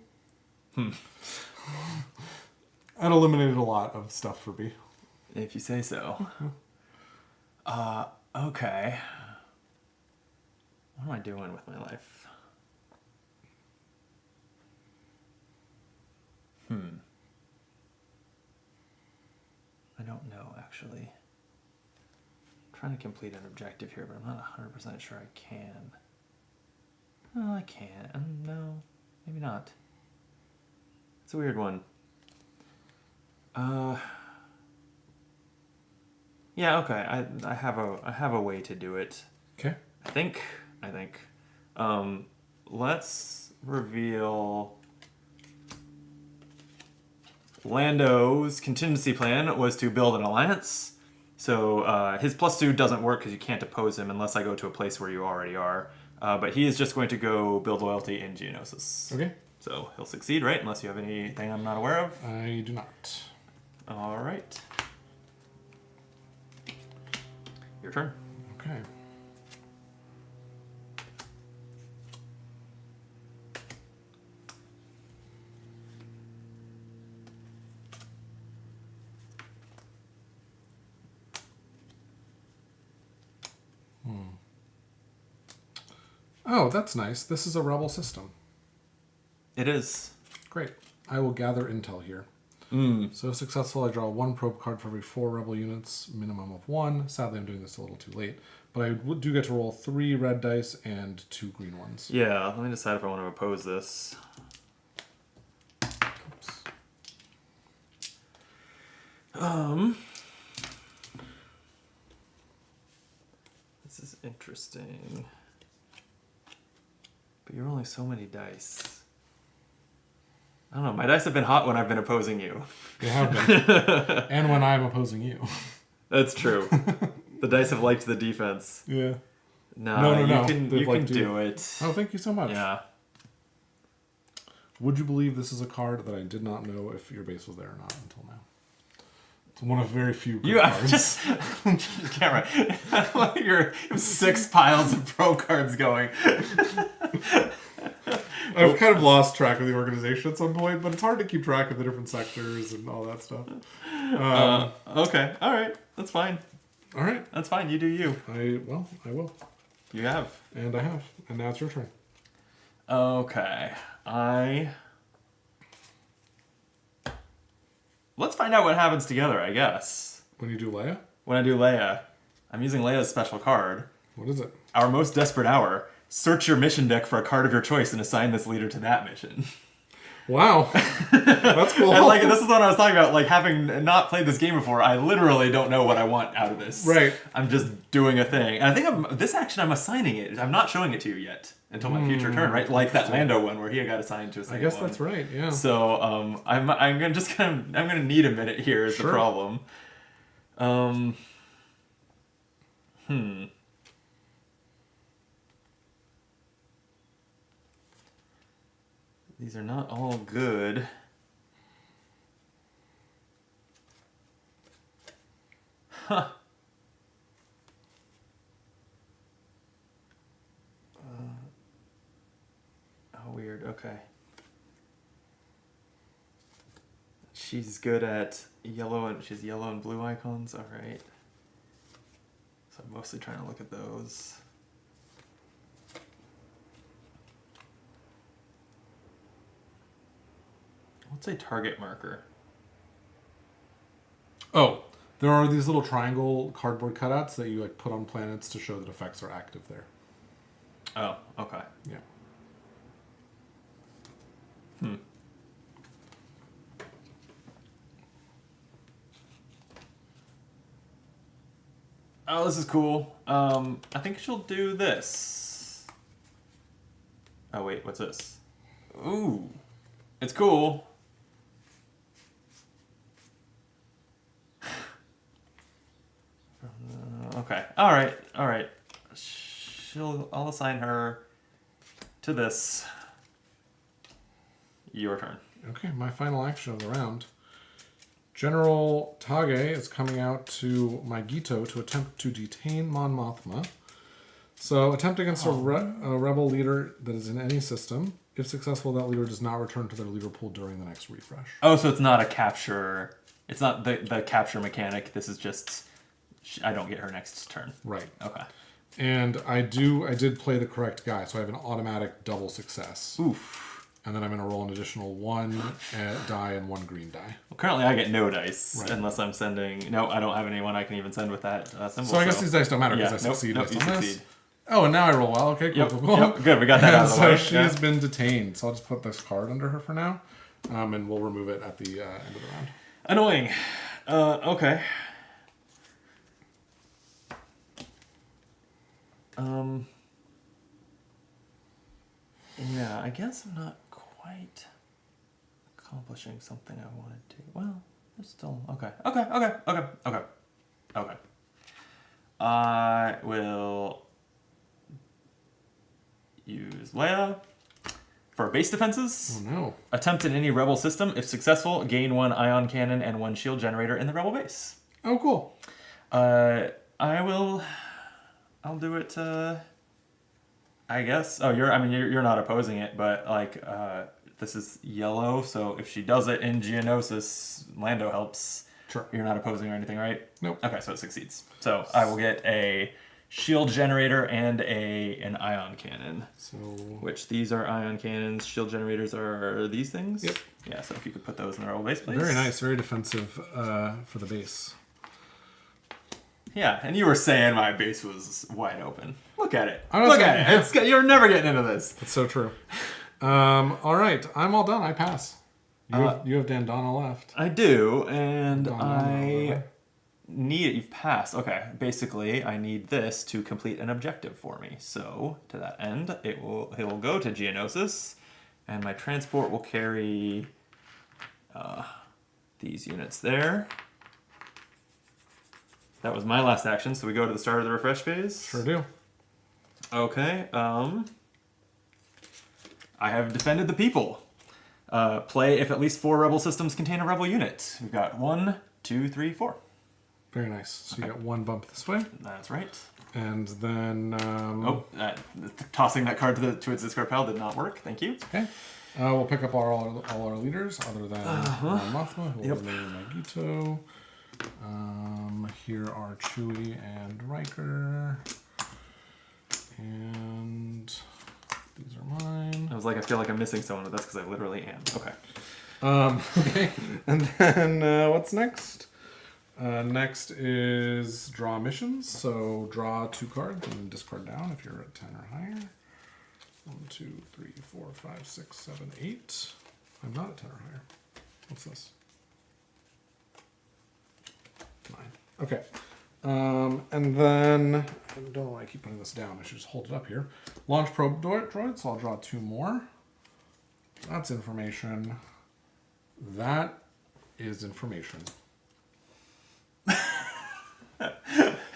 That eliminated a lot of stuff for me. If you say so. Okay. What am I doing with my life? I don't know, actually. I'm trying to complete an objective here, but I'm not 100% sure I can. Oh, I can't. No, maybe not. It's a weird one. Yeah, okay. I have a way to do it. Okay. I think. Let's reveal. Lando's contingency plan was to build an alliance. So his +2 doesn't work because you can't oppose him unless I go to a place where you already are. But he is just going to go build loyalty in Geonosis. Okay. So he'll succeed, right? Unless you have anything I'm not aware of. I do not. All right. Your turn. Okay. Oh, that's nice. This is a rebel system. It is. Great. I will gather intel here. So successful, I draw 1 probe card for every 4 rebel units, minimum of 1. Sadly, I'm doing this a little too late. But I do get to roll 3 red dice and 2 green ones. Yeah, let me decide if I want to oppose this. Oops. This is interesting. But you're rolling so many dice. I don't know, my dice have been hot when I've been opposing you. They have been. And when I'm opposing you. That's true. The dice have liked the defense. Yeah. No. No. You can do it. Oh, thank you so much. Yeah. Would you believe this is a card that I did not know if your base was there or not until now? It's one of very few good You cards. just camera. Your 6 piles of pro cards going. I've kind of lost track of the organization at some point, but it's hard to keep track of the different sectors and all that stuff. Okay, all right, that's fine. All right. That's fine. You do you. I will. You have. And I have. And now it's your turn. Okay, Let's find out what happens together, I guess. When you do Leia? When I do Leia, I'm using Leia's special card. What is it? Our most desperate hour. Search your mission deck for a card of your choice and assign this leader to that mission. Wow. That's cool. And like, this is what I was talking about. Like, having not played this game before, I literally don't know what I want out of this. Right. I'm just doing a thing. And I think this action, I'm assigning it. I'm not showing it to you yet until my future turn, right? Like that Lando one where he got assigned to a second I guess one. that's right, yeah. So I'm gonna need a minute here is the Sure. problem. These are not all good. Huh. Oh, weird. Okay. She's good at yellow and she's yellow and blue icons. All right. So I'm mostly trying to look at those. What's a target marker? Oh, there are these little triangle cardboard cutouts that you like put on planets to show that effects are active there. Oh, okay. Yeah. Oh, this is cool. I think she'll do this. Oh, wait, what's this? Ooh. It's cool. Okay. All right. I'll assign her to this. Your turn. Okay, my final action of the round. General Tage is coming out to my Gito to attempt to detain Mon Mothma. So, attempt against a rebel leader that is in any system. If successful, that leader does not return to their leader pool during the next refresh. Oh, so it's not a capture. It's not the capture mechanic. This is just I don't get her next turn. Right. Okay. And I did play the correct guy, so I have an automatic double success. Oof. And then I'm going to roll an additional 1 die and 1 green die. Well, currently I get no dice Right. unless I'm sending. No, I don't have anyone I can even send with that symbol. So I guess these dice don't matter because yeah, I succeed nope, based you on this. succeed. Oh, and now I roll well. Okay, cool, Yep, cool. yep, good. We got that out of the So way. she Yeah. has been detained. So I'll just put this card under her for now, and we'll remove it at the end of the round. Annoying. Okay. Yeah, I guess I'm not quite accomplishing something I wanted to. Well, it's still okay. Okay. I will use Leia for base defenses. Oh no. Attempt in any rebel system. If successful, gain 1 ion cannon and 1 shield generator in the rebel base. Oh, cool. I'll do it. I guess. Oh, you're not opposing it, but like, this is yellow, so if she does it in Geonosis, Lando helps. Sure. You're not opposing or anything, right? Nope. Okay, so it succeeds. So I will get a shield generator and an ion cannon. So Which these are ion cannons. Shield generators are these things. Yep. Yeah. So if you could put those in the rebel base, please. very nice, very defensive for the base. Yeah, and you were saying my base was wide open. Look at it. I'm not Look saying- at it. You're never getting into this. That's so true. All right, I'm all done. I pass. You have Dandana left. I do, and Dandana. need it. You've passed. Okay, basically, I need this to complete an objective for me. So, to that end, it will go to Geonosis, and my transport will carry these units there. That was my last action, so we go to the start of the refresh phase. Sure do. Okay, I have defended the people. Play if at least 4 rebel systems contain a rebel unit. We've got 1, 2, 3, 4. Very nice. So you got one bump this way. That's right. And then... Tossing that card to its discard pile did not work. Thank you. Okay. We'll pick up all our leaders, other than Mon Mothma, who will remain Magito. Here are Chewie and Riker. And these are mine. I was like, I feel like I'm missing someone, but that's because I literally am. Okay. Okay. And then what's next? Next is draw missions. So draw 2 cards and discard down if you're at 10 or higher. 1, 2, 3, 4, 5, 6, 7, 8. I'm not at 10 or higher. What's this? 9. Okay. And then, I don't know why I keep putting this down. I should just hold it up here. Launch probe droid, so I'll draw 2 more. That's information. That is information.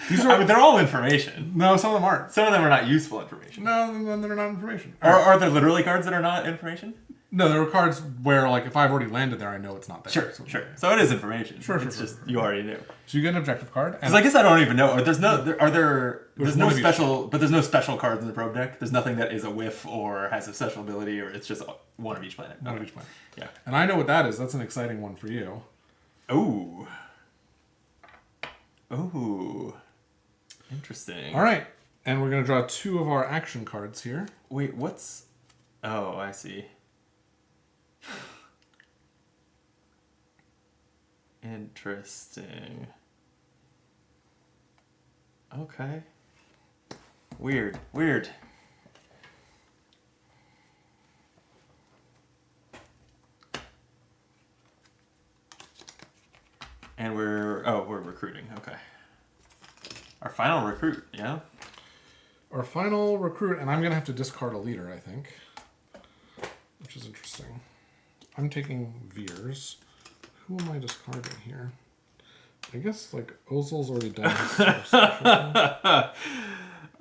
These are, they're all information. No, some of them aren't. Some of them are not useful information. No, then they're not information. Are there literally cards that are not information? No, there are cards where, like, if I've already landed there, I know it's not there. Sure. So it is information. Sure. It's just you already knew. So you get an objective card. Because I guess I don't even know. There's no one of special, but there's no special cards in the probe deck. There's nothing that is a whiff or has a special ability, or it's just one of each planet. One of each planet. Yeah. And I know what that is. That's an exciting one for you. Ooh. Interesting. All right. And we're going to draw 2 of our action cards here. Wait, what's... Oh, I see. Interesting. Okay. Weird. And we're recruiting. Okay. Our final recruit, yeah? Our final recruit, and I'm going to have to discard a leader, I think. Which is interesting. I'm taking Veers. Who am I discarding here? I guess, like, Ozil's already done his stuff.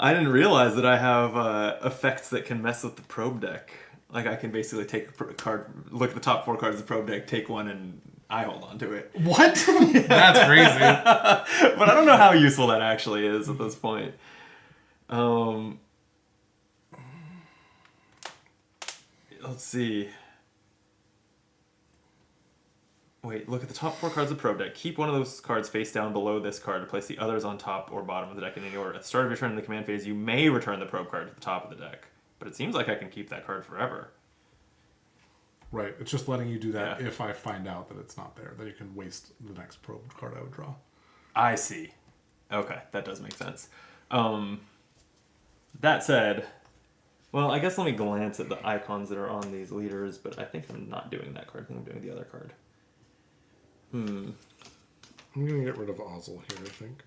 I didn't realize that I have effects that can mess with the probe deck. Like, I can basically take a card, look at the top 4 cards of the probe deck, take one, and I hold on to it. What? That's crazy. But I don't know how useful that actually is at this point. Let's see. Wait, look at the top 4 cards of the probe deck. Keep one of those cards face down below this card to place the others on top or bottom of the deck in any order. At the start of your turn in the command phase, you may return the probe card to the top of the deck. But it seems like I can keep that card forever. Right. It's just letting you do that Yeah. if I find out that it's not there. Then you can waste the next probe card I would draw. I see. Okay, that does make sense. That said, well, I guess let me glance at the icons that are on these leaders, but I think I'm not doing that card. I think I'm doing the other card. I'm going to get rid of Ozil here, I think.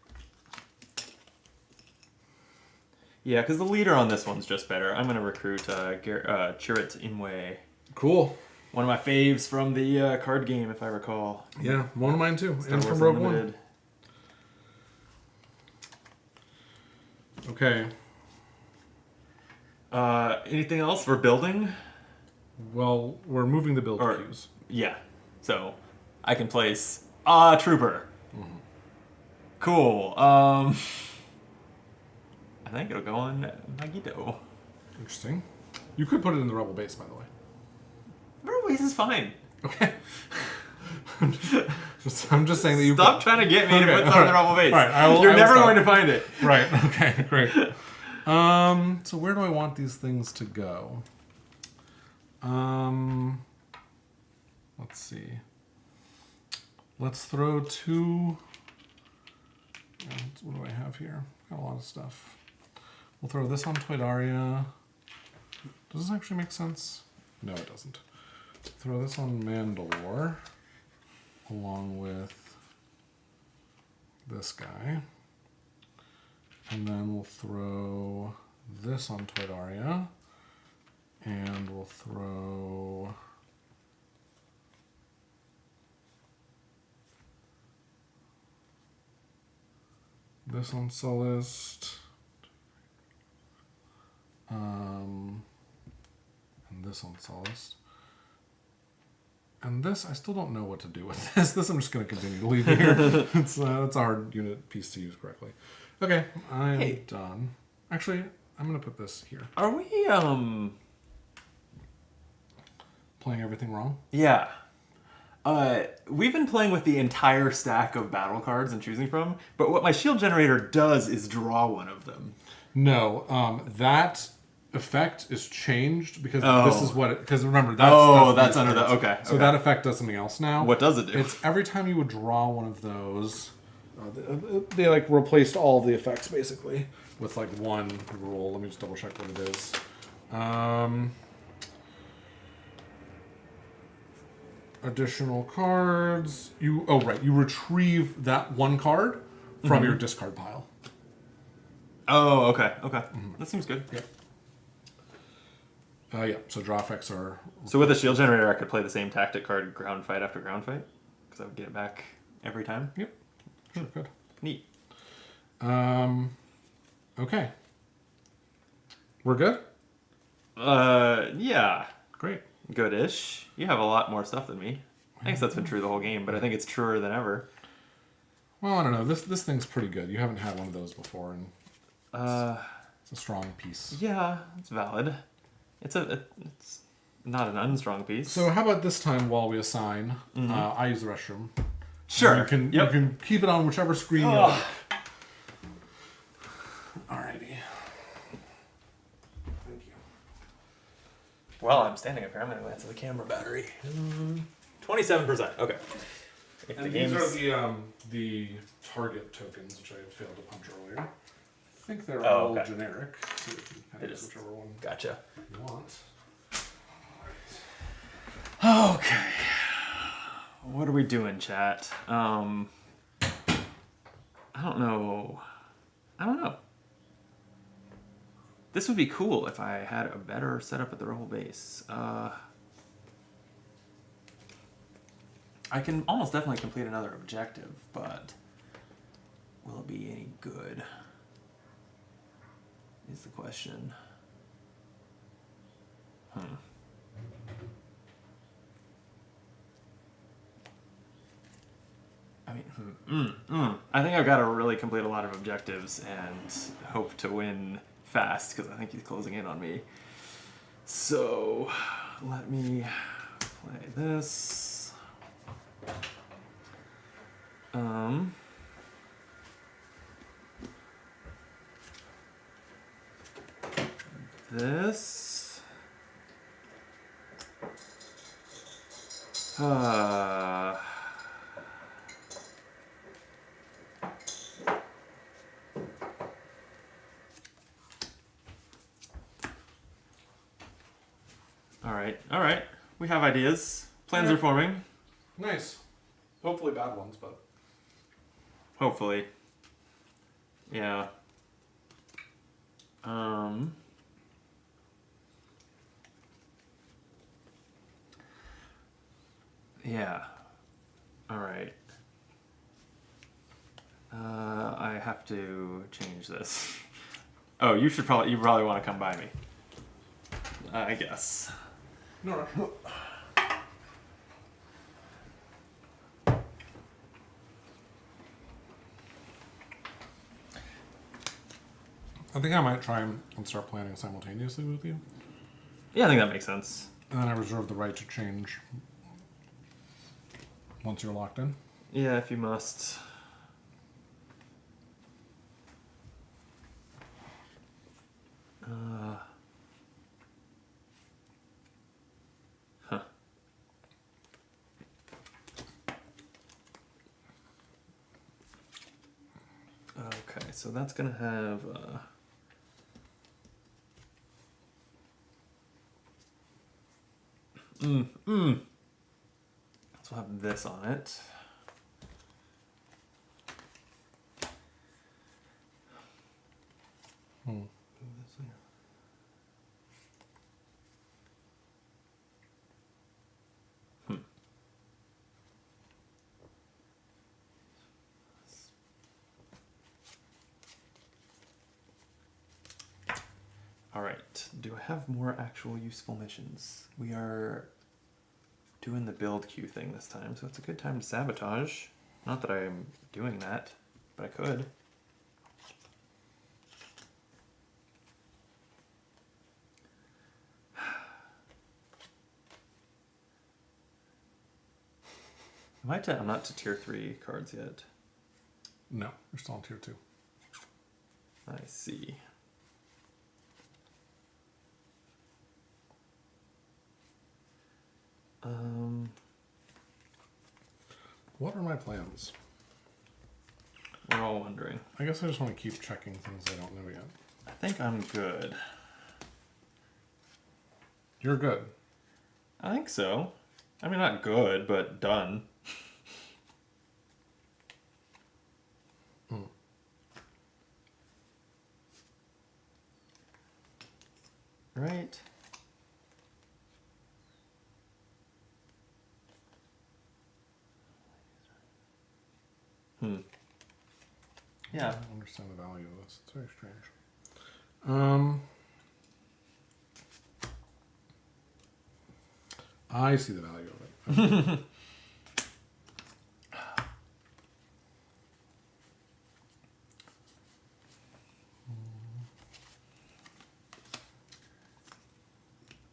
Yeah, because the leader on this one's just better. I'm going to recruit Chirrut Imwe. Cool. One of my faves from the card game, if I recall. Yeah, one of mine too. Star And Wars from Rogue Unlimited. One. Okay. Anything else for building? Well, we're moving the build Or- queues. Yeah. So, I can place a trooper. Cool. I think it'll go on Magito. Interesting. You could put it in the Rebel base, by the way. Rebel base is fine. Okay. I'm just saying that you... Stop trying to get me to Okay, put something in the alright. Rebel base. Alright, I will You're never stop. going to find it. Right, okay, great. So where do I want these things to go? Let's see. Let's throw 2... What do I have here? Got a lot of stuff. We'll throw this on Toydaria. Does this actually make sense? No, it doesn't. Throw this on Mandalore, along with this guy. And then we'll throw this on Toydaria. And we'll throw... this on Sullust. And this on Sullust. And this, I still don't know what to do with this. This I'm just going to continue to leave here. It's a hard unit piece to use correctly. Okay, I'm done. Actually, I'm going to put this here. Are we, Playing everything wrong? Yeah. We've been playing with the entire stack of battle cards and choosing from, but what my shield generator does is draw one of them. No, that effect is changed because this is what it... Because remember, that's under the... Okay. So that effect does something else now. What does it do? It's every time you would draw one of those... they like replaced all the effects basically with like one rule. Let me just double check what it is. Additional cards. You retrieve that one card from your discard pile. Oh, okay. That seems good. Yeah. So draw effects are... So with a shield generator, I could play the same tactic card ground fight after ground fight? Because I would get it back every time? Yep. Sure, good. Neat. Okay. We're good? Yeah. Great. Good-ish. You have a lot more stuff than me. I guess that's been true the whole game, but I think it's truer than ever. Well, I don't know. This thing's pretty good. You haven't had one of those before, and it's a strong piece. Yeah, it's valid. It's not an unstrong piece. So how about this time while we assign, I use the restroom. Sure. You can keep it on whichever screen you like. Alrighty. Thank you. Well, I'm standing up here. I'm going to answer the camera battery. 27%. Okay. If And these are the target tokens, which I failed to punch earlier. I think they're all generic, so you can kind of use whichever one Gotcha. you want. Okay. What are we doing, chat? I don't know. This would be cool if I had a better setup at the rebel base. I can almost definitely complete another objective, but will it be any good? Is the question. I mean, I think I've got to really complete a lot of objectives and hope to win fast, because I think he's closing in on me. So, let me play this. This. All right. We have ideas. Plans are forming. Nice. Hopefully bad ones, but... Hopefully. Yeah. Yeah. All right. I have to change this. Oh, you probably want to come by me. I guess. No rush. I think I might try and start planning simultaneously with you. Yeah, I think that makes sense. And then I reserve the right to change once you're locked in. Yeah, if you must. Okay, so that's gonna have so we'll have this on it. All right. Do I have more actual useful missions? We are doing the build queue thing this time, so it's a good time to sabotage. Not that I'm doing that, but I could. I'm not to tier 3 cards yet. No, you're still on tier 2. I see. What are my plans? We're all wondering. I guess I just want to keep checking things I don't know yet. I think I'm good. You're good. I think so. I mean, not good, but done. Right? Yeah. I don't understand the value of this. It's very strange. I see the value of it.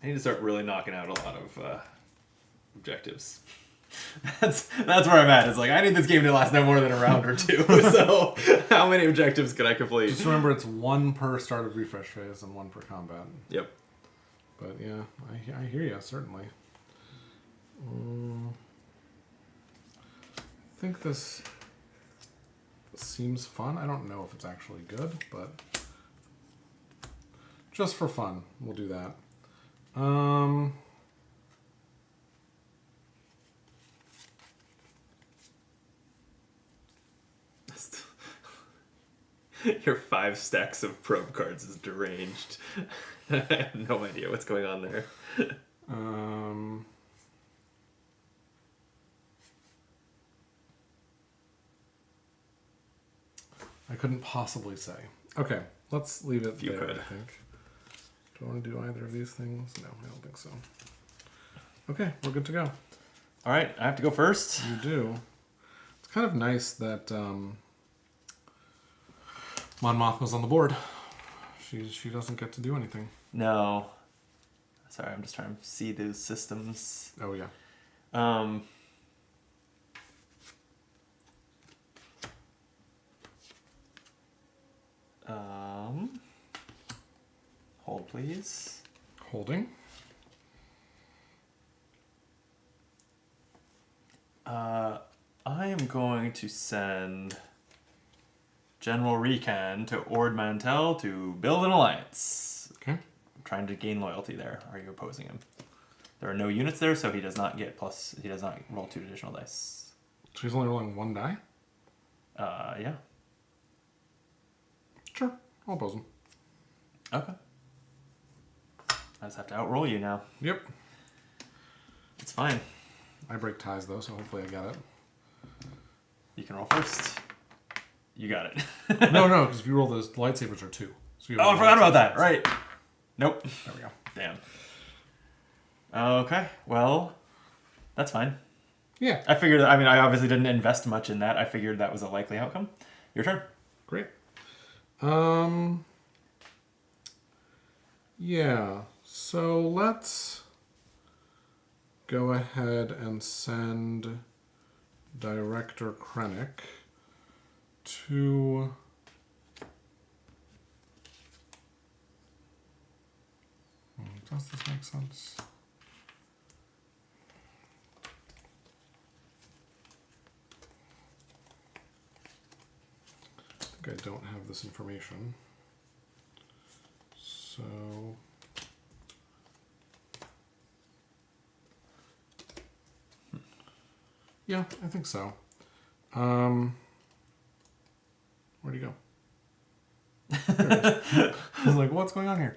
I need to start really knocking out a lot of objectives. That's where I'm at. It's like, I need this game to last no more than a round or two. So how many objectives can I complete? Just remember, it's 1 per start of refresh phase and 1 per combat. Yep. But yeah, I hear you, certainly. I think this seems fun. I don't know if it's actually good, but just for fun, we'll do that. Your 5 stacks of probe cards is deranged. I have no idea what's going on there. I couldn't possibly say. Okay, let's leave it If you there, could. I think. Do I want to do either of these things? No, I don't think so. Okay, we're good to go. All right, I have to go first. You do. It's kind of nice that Mon Mothma's on the board. She doesn't get to do anything. No. Sorry, I'm just trying to see those systems. Oh yeah. Hold, please. Holding. I am going to send General Recan to Ord Mantell to build an alliance. Okay. I'm trying to gain loyalty there. Are you opposing him? There are no units there, so he does not get plus. He does not roll 2 additional dice. So he's only rolling 1 die? Yeah. Sure. I'll oppose him. Okay. I just have to outroll you now. Yep. It's fine. I break ties though, so hopefully I get it. You can roll first. You got it. No, because if you roll those, the lightsabers are 2. So you Oh, I forgot about that. Right. Nope. There we go. Damn. Okay. Well, that's fine. Yeah. I figured. I mean, I obviously didn't invest much in that. I figured that was a likely outcome. Your turn. Great. Yeah. So let's go ahead and send Director Krennic to does this make sense? I think I don't have this information. So yeah, I think so. Where'd he go? There it is. I was like, what's going on here?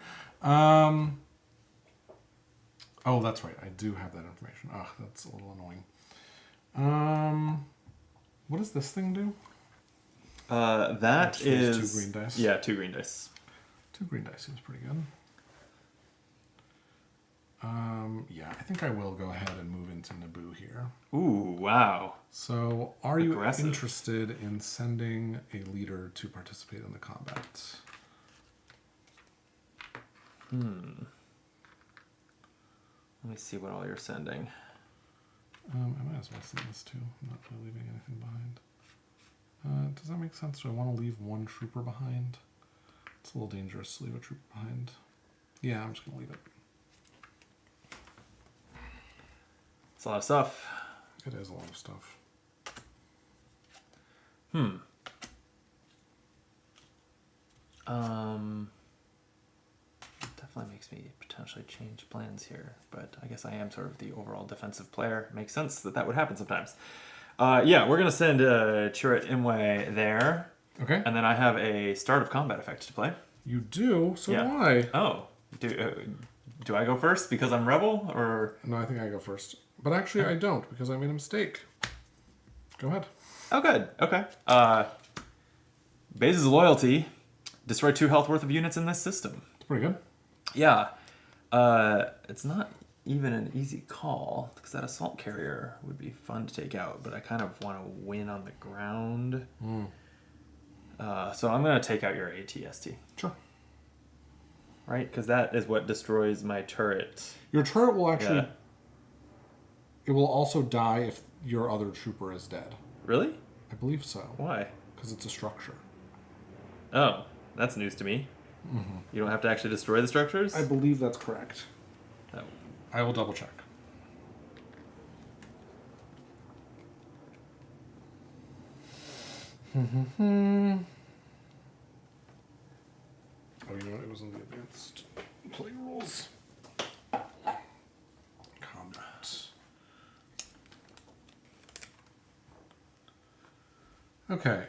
Oh, that's right. I do have that information. Oh, that's a little annoying. What does this thing do? That Which is is 2 green dice. Yeah, 2 green dice. 2 green dice seems pretty good. Yeah, I think I will go ahead and move into Naboo here. Ooh, wow. So, are you Aggressive. interested in sending a leader to participate in the combat? Let me see what all you're sending. I might as well send this too. I'm not really leaving anything behind. Does that make sense? Do I want to leave one trooper behind? It's a little dangerous to leave a trooper behind. Yeah, I'm just going to leave it. It's a lot of stuff. It is a lot of stuff. Definitely makes me potentially change plans here, but I guess I am sort of the overall defensive player. Makes sense that would happen sometimes. Yeah, we're gonna send Chirrut Imwe there, Okay. and then I have a start of combat effect to play. You do? So Yeah. do I. Oh, do I go first because I'm rebel, or No, I think I go first. But actually, I don't because I made a mistake. Go ahead. oh, good, okay. Base's loyalty, destroy 2 health worth of units in this system. It's pretty good. Yeah, it's not even an easy call because that assault carrier would be fun to take out, but I kind of want to win on the ground. So I'm going to take out your ATST, Sure. right? Because that is what destroys my turret. Your turret will actually... Yeah. It will also die if your other trooper is dead. Really? I believe so. Why? Because it's a structure. Oh, that's news to me. You don't have to actually destroy the structures? I believe that's correct. Oh. I will double check. Oh, you know what? It was in the advanced play rules. Combat. Okay.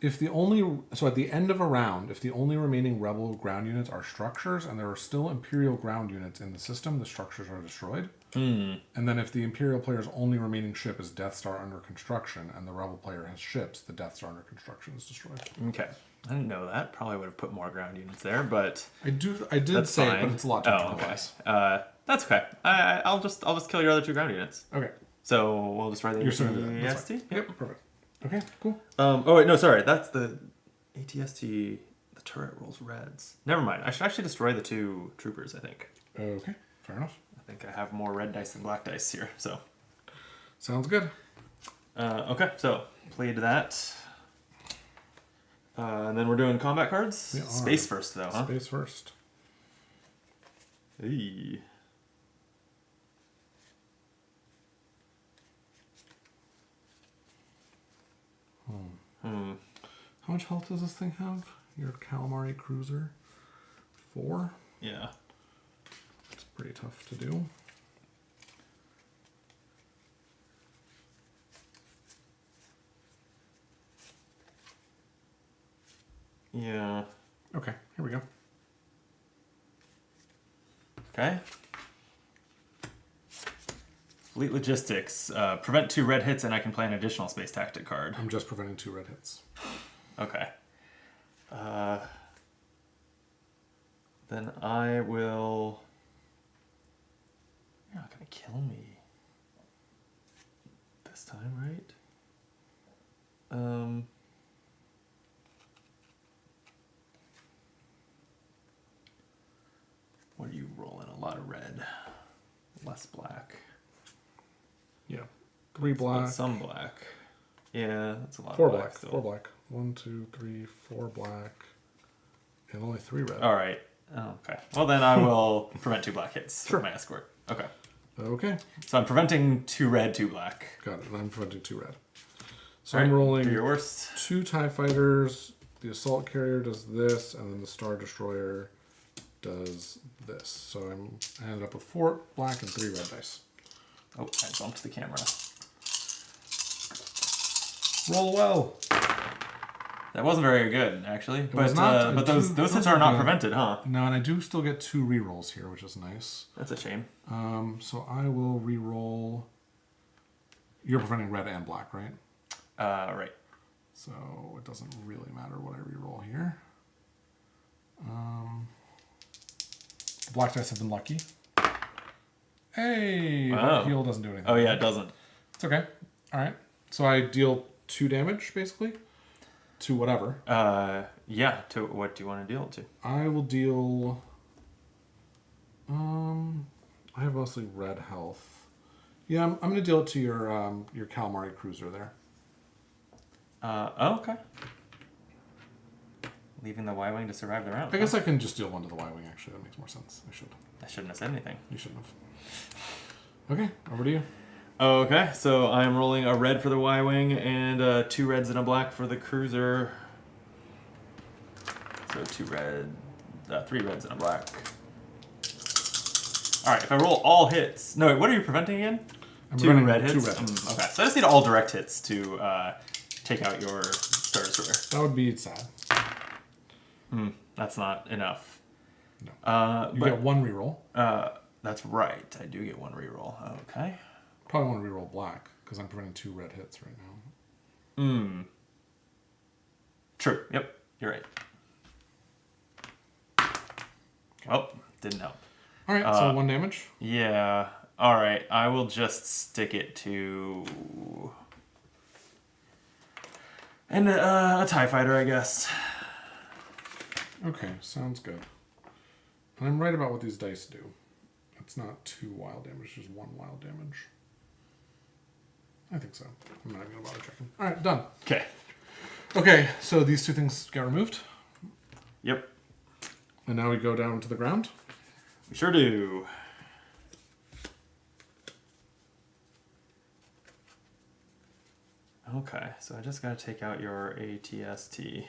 If the only at the end of a round, if the only remaining rebel ground units are structures and there are still Imperial ground units in the system, the structures are destroyed. And then if the Imperial player's only remaining ship is Death Star under construction and the rebel player has ships, the Death Star under construction is destroyed. Okay. I didn't know that. Probably would have put more ground units there, but I did that's say fine. it, but it's a lot to Oh, okay. That's okay. I'll just kill your other 2 ground units. Okay. So we'll destroy the You're still gonna do that. That's ATST? fine. Yep, perfect. Okay, cool. Oh wait, no, sorry. That's the ATST. The turret rolls reds. Never mind. I should actually destroy the 2 troopers. I think. Okay, fair enough. I think I have more red dice than black dice here. So. Sounds good. Okay, so played that. And then we're doing combat cards. We are. Space first, though, huh? Space first. Eee. How much health does this thing have? Your Calamari Cruiser? 4? Yeah. It's pretty tough to do. Yeah. Okay, here we go. Okay. Fleet Logistics. Prevent 2 red hits, and I can play an additional space tactic card. I'm just preventing 2 red hits. Okay. Then I will... You're not going to kill me. This time, right? What are you rolling? A lot of red. Less black. Yeah. 3 black. Some black. Yeah, that's a lot 4 of black. still. 4 black. 1, 2, 3, 4 black. And only 3 red. All right. Oh, okay. Well, then I will prevent 2 black hits Sure. with my escort. Okay. Okay. So I'm preventing 2 red, 2 black. Got it. And I'm preventing 2 red. So All I'm right, rolling do your worst. 2 TIE fighters. The assault carrier does this, and then the Star Destroyer does this. So I ended up with 4 black and 3 red dice. Oh, I bumped the camera. Roll well. That wasn't very good, actually. was not. But those hits are not prevented, huh? No, and I do still get 2 rerolls here, which is nice. That's a shame. So I will reroll. You're preventing red and black, right? Right. So it doesn't really matter what I reroll here. The black dice have been lucky. Hey, Wow. that heal doesn't do anything. Oh yeah, it doesn't. It's okay. All right. So I deal 2 damage, basically, to whatever. Yeah. To what do you want to deal it to? I will deal... I have mostly red health. Yeah, I'm going to deal it to your Calamari Cruiser there. Oh, okay. Leaving the Y-Wing to survive the round. I guess I can just deal 1 to the Y-Wing, actually. That makes more sense. I should. I shouldn't have said anything. You shouldn't have. Okay, over to you. Okay, so I'm rolling a red for the Y-Wing and 2 reds and a black for the cruiser. So 3 reds and a black. All right, if I roll all hits, no, wait, what are you preventing again? I'm 2 preventing red hits. 2 red hits. Okay, so I just need all direct hits to take out your Star Destroyer. That would be sad. That's not enough. No. You get 1 reroll. That's right. I do get 1 reroll. Okay. Probably want to reroll black, because I'm preventing 2 red hits right now. True. Yep. You're right. Oh, didn't help. All right, so 1 damage. Yeah. All right. I will just stick it to and a TIE fighter, I guess. Okay, sounds good. And I'm right about what these dice do. It's not 2 wild damage, just 1 wild damage. I think so. I'm not going to bother checking. All right, done. Okay. Okay, so these 2 things get removed. Yep. And now we go down to the ground. We sure do. Okay, so I just got to take out your ATST.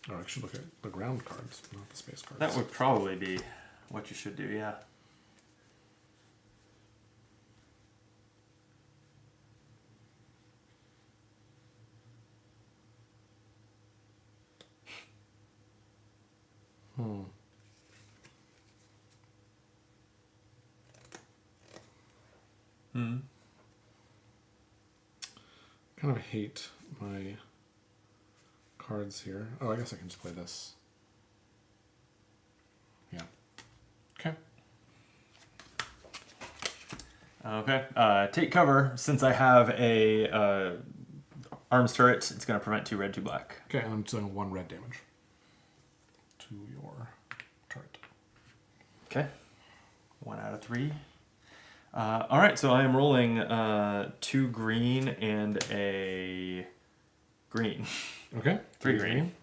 Oh, I should look at the ground cards, not the space cards. That would probably be what you should do, yeah. Kind of hate my cards here. Oh, I guess I can just play this. Yeah. Okay. Okay. Take cover. Since I have a arms turret, it's going to prevent 2 red, 2 black. Okay, and I'm doing 1 red damage to your turret. Okay. 1 out of 3. All right, so I am rolling 2 green and a green. Okay. 3 green.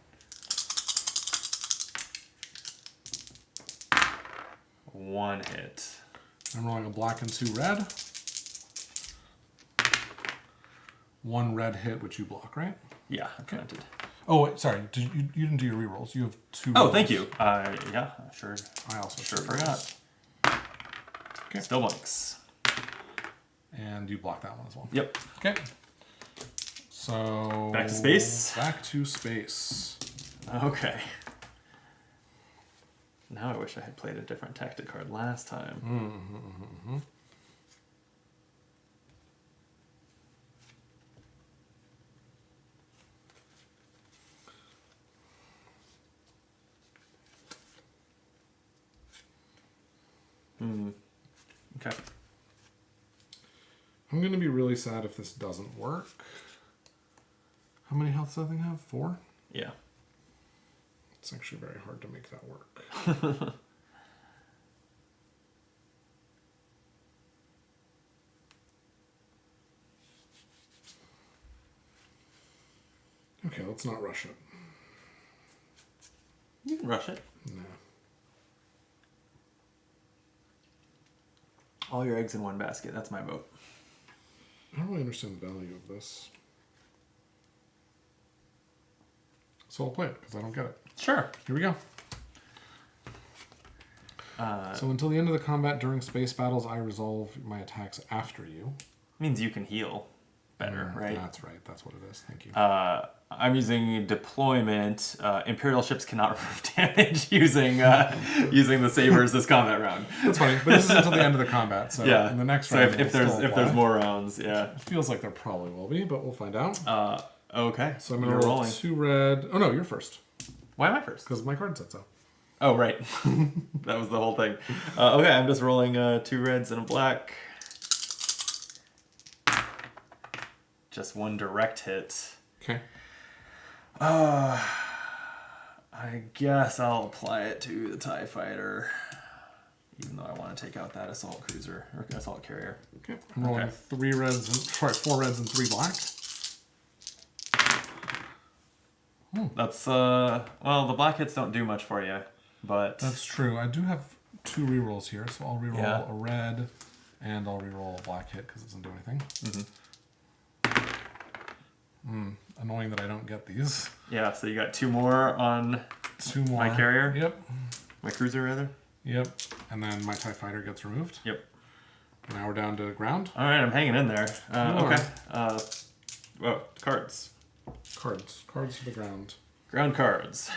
1 hit. I'm rolling a black and 2 red. 1 red hit, which you block, right? Yeah, prevented. Oh, wait, sorry. You didn't do your rerolls. You have 2 Oh, rerolls. thank you. Yeah, sure. I also Sure have 2 forgot. rerolls. Okay. Still blanks. And you block that one as well. Yep. Okay. So... Back to space? Back to space. Okay. Now I wish I had played a different tactic card last time. Okay. I'm going to be really sad if this doesn't work. How many health does that thing have? 4? Yeah. It's actually very hard to make that work. Okay, let's not rush it. You can rush it. No. All your eggs in one basket. That's my vote. I don't really understand the value of this. So I'll play it, because I don't get it. Sure. Here we go. So until the end of the combat during space battles, I resolve my attacks after you. Means you can heal. better, right? That's right. That's what it is. Thank you. I'm using deployment. Imperial ships cannot remove damage using using the sabers this combat round. That's funny, but this is until the end of the combat. So Yeah. in the next So round, if there's more rounds, yeah. it feels like there probably will be, but we'll find out. Okay. So I'm gonna roll 2 red. Oh no, you're first Why am I first? because my card said so. Oh right, that was the whole thing. Okay, I'm just rolling 2 reds and a black. Just 1 direct hit. Okay. I guess I'll apply it to the TIE fighter, even though I want to take out that assault cruiser or assault carrier. Okay. I'm rolling Okay. 4 reds and 3 black. That's well, the black hits don't do much for you, but That's true. I do have 2 rerolls here, so I'll reroll Yeah. a red, and I'll reroll a black hit because it doesn't do anything. Annoying that I don't get these. yeah. So you got 2 more on 2 more. my carrier, Yep. my cruiser rather. Yep. And then my TIE fighter gets removed. Yep. Now we're down to ground. All right, I'm hanging in there. You are. Okay. Well, cards. Cards. Cards to the ground. Ground cards.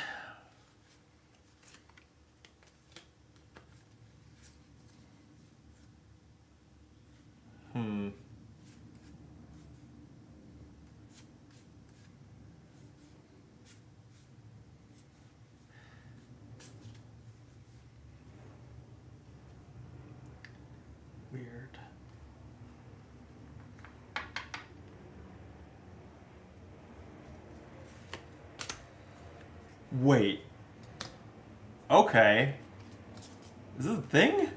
Weird. Wait. Okay. Is this a thing?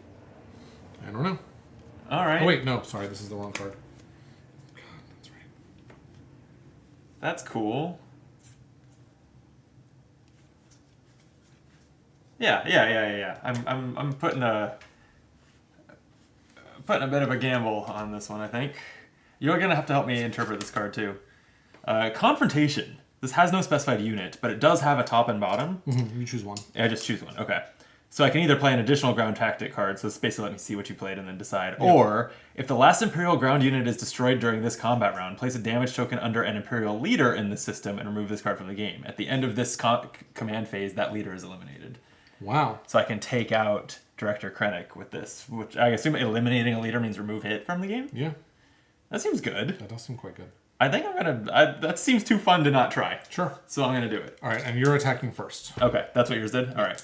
I don't know. All right. Oh, wait. No. Sorry. This is the wrong card. God, that's right. That's cool. Yeah. I'm putting a bit of a gamble on this one, I think. You're gonna have to help me interpret this card too. Confrontation. This has no specified unit, but it does have a top and bottom. You choose one. I just choose one. Okay. So I can either play an additional ground tactic card, so it's basically let me see what you played and then decide. Yeah. Or, if the last Imperial ground unit is destroyed during this combat round, place a damage token under an Imperial leader in the system and remove this card from the game. At the end of this command phase, that leader is eliminated. Wow. So I can take out Director Krennic with this, which I assume eliminating a leader means remove hit from the game? Yeah. That seems good. That does seem quite good. I think I'm gonna... that seems too fun to not try. Sure. So I'm gonna do it. All right. And you're attacking first. Okay, that's what yours did? All right.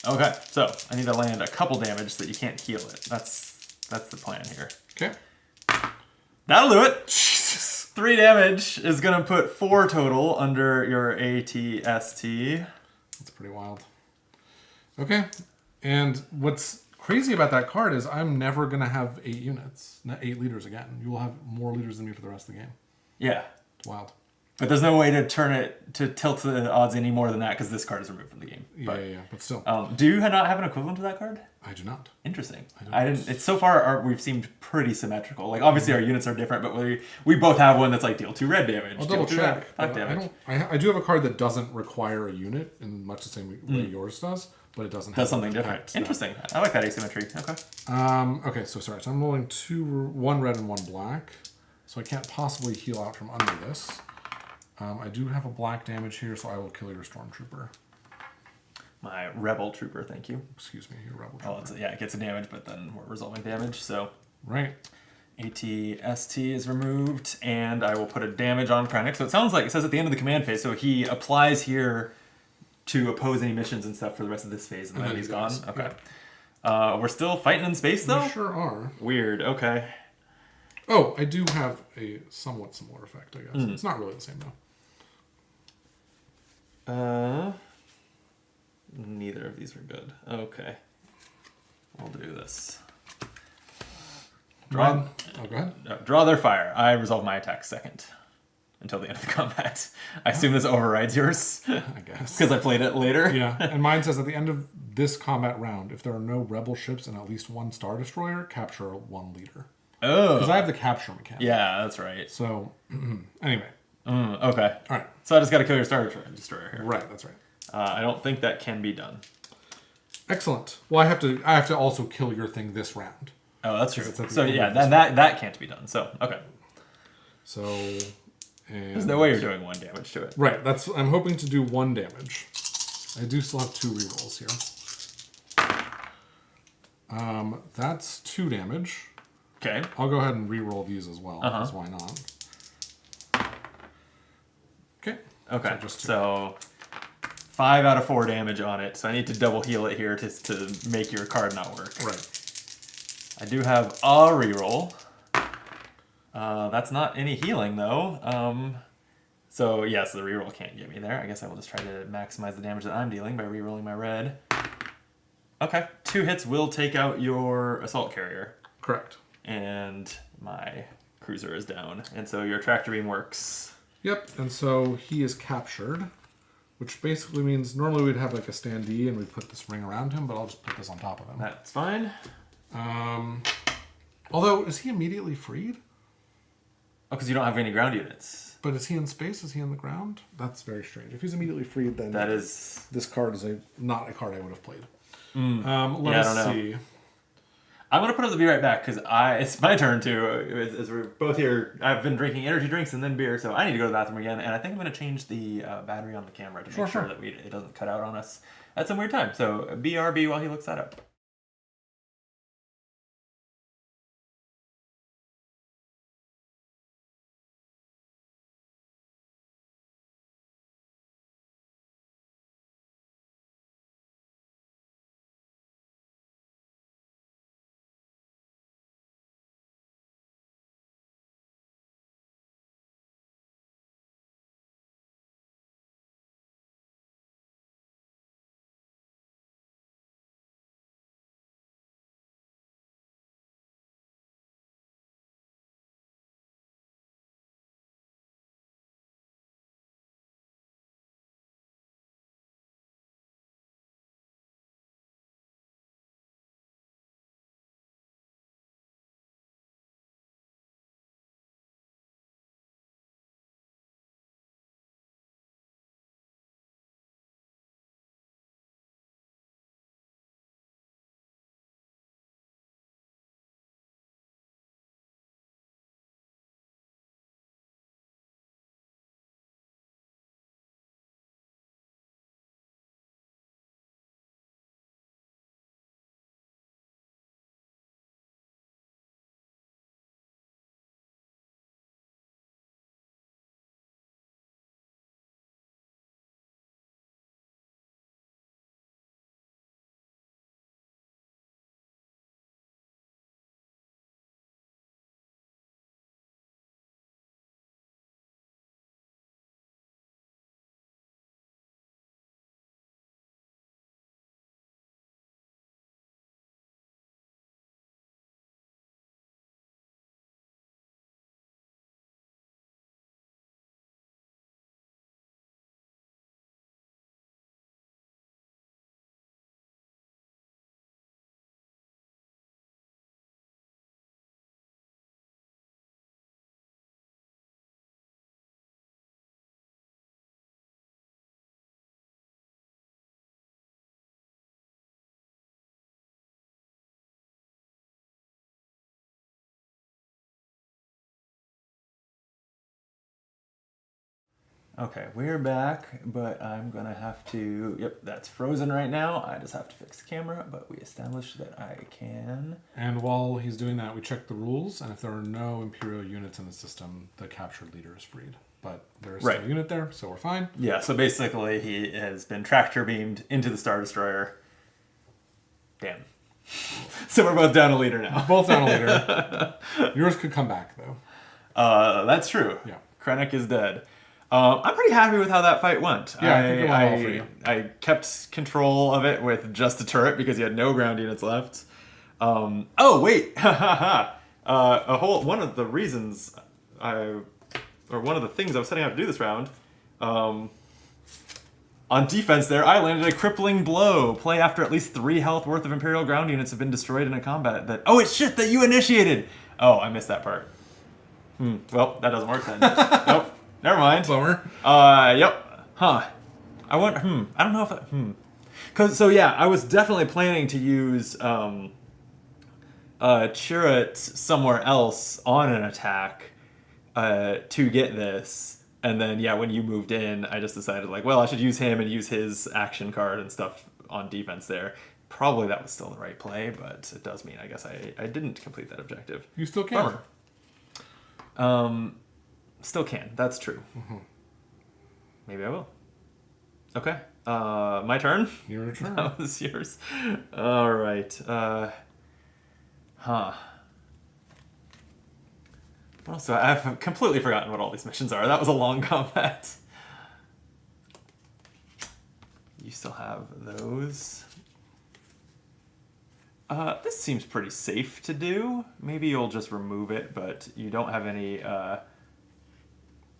Okay, so I need to land a couple damage so that you can't heal it. That's the plan here. Okay. That'll do it. Jesus. 3 damage is gonna put 4 total under your ATST. That's pretty wild. Okay. And what's crazy about that card is I'm never going to have 8 units, not 8 leaders again. You will have more leaders than me for the rest of the game. Yeah, It's wild. but there's no way to tilt the odds any more than that because this card is removed from the game. Yeah. But still, Do you not have an equivalent to that card? I do not. Interesting. don't. I didn't. It's so far we've seemed pretty symmetrical. Like obviously our units are different, but we both have one that's like deal 2 red damage. I'll deal double 2 check. black I damage. do have a card that doesn't require a unit in much the same way yours does, but it doesn't have Does something different. effects. Interesting. I like that asymmetry. Okay. Okay, so sorry. So I'm rolling 1 red and 1 black. So I can't possibly heal out from under this. I do have a black damage here, so I will kill your stormtrooper. My rebel trooper, thank you. Excuse me, your rebel Oh, trooper. it gets a damage, but then we're resolving damage. So Right. ATST is removed, and I will put a damage on Krennic. So it sounds like it says at the end of the command phase. So he applies here to oppose any missions and stuff for the rest of this phase, and then he's gone. goes. Okay. We're still fighting in space though. We sure are. Weird. Okay. Oh, I do have a somewhat similar effect, I guess. It's not really the same though. Neither of these are good. Okay. We'll do this. Draw. Oh, go ahead. Draw their fire. I resolve my attack second until the end of the combat. I assume this overrides yours I guess. because I played it later. Yeah, and mine says at the end of this combat round, if there are no rebel ships and at least 1 Star Destroyer, capture 1 leader. Because Oh. I have the capture mechanic. Yeah, that's right. So, anyway. Okay. All right. So I just got to kill your Star Destroyer here. Right, that's right. I don't think that can be done. Excellent. Well, I have to also kill your thing this round. Oh, that's true. It's at the So end yeah, of this then that can't be done. So okay, So, and there's no way you're doing 1 damage to it. Right. I'm hoping to do 1 damage. I do still have 2 rerolls here. That's 2 damage. Okay. I'll go ahead and reroll these as well. Uh-huh. Because why not? Okay. Okay. So just 2. So 5 out of 4 damage on it. So I need to double heal it here to make your card not work. Right. I do have a reroll. That's not any healing though. So yes, the reroll can't get me there. I guess I will just try to maximize the damage that I'm dealing by rerolling my red. Okay, 2 hits will take out your assault carrier, Correct. and my cruiser is down, and so your tractor beam works. Yep. And so he is captured, which basically means normally we'd have like a standee and we'd put this ring around him, but I'll just put this on top of him. That's fine. Although, is he immediately freed? Oh, because you don't have any ground units. But is he in space? Is he on the ground? That's very strange. If he's immediately freed, then That is. this card is not a card I would have played. Let Yeah, I us don't know. see. I'm gonna put up the Be Right Back because it's my turn too. As we're both here, I've been drinking energy drinks and then beer, so I need to go to the bathroom again. And I think I'm gonna change the battery on the camera to make sure that it doesn't cut out on us at some weird time. So BRB while he looks that up. Okay, we're back, but I'm gonna have to. Yep, that's frozen right now. I just have to fix the camera, but we established that I can. And while he's doing that, we check the rules, and if there are no Imperial units in the system, the captured leader is freed. But there is still a unit there, so we're fine. Yeah, so basically he has been tractor beamed into the Star Destroyer. Damn. So we're both down a leader now. Both down a leader. Yours could come back, though. That's true. Yeah. Krennic is dead. I'm pretty happy with how that fight went. Yeah, I think it went well for you. I kept control of it with just a turret because he had no ground units left. Oh wait, one of the reasons one of the things I was setting out to do this round, on defense there, I landed a crippling blow. Play after at least 3 health worth of Imperial ground units have been destroyed in a combat that. Oh, it's shit that you initiated. Oh, I missed that part. Well, that doesn't work then. Nope. Never mind. Bummer. Yep. Huh. I want. I don't know if. Cause yeah, I was definitely planning to use Chirrut somewhere else on an attack to get this. And then, yeah, when you moved in, I just decided, like, well, I should use him and use his action card and stuff on defense there. Probably that was still the right play, but it does mean I guess I didn't complete that objective. You still can. Bummer. Still can. That's true. Maybe I will. Okay. My turn? Your turn. That was yours. All right. What else do I've completely forgotten what all these missions are. That was a long combat. You still have those. This seems pretty safe to do. Maybe you'll just remove it, but you don't have any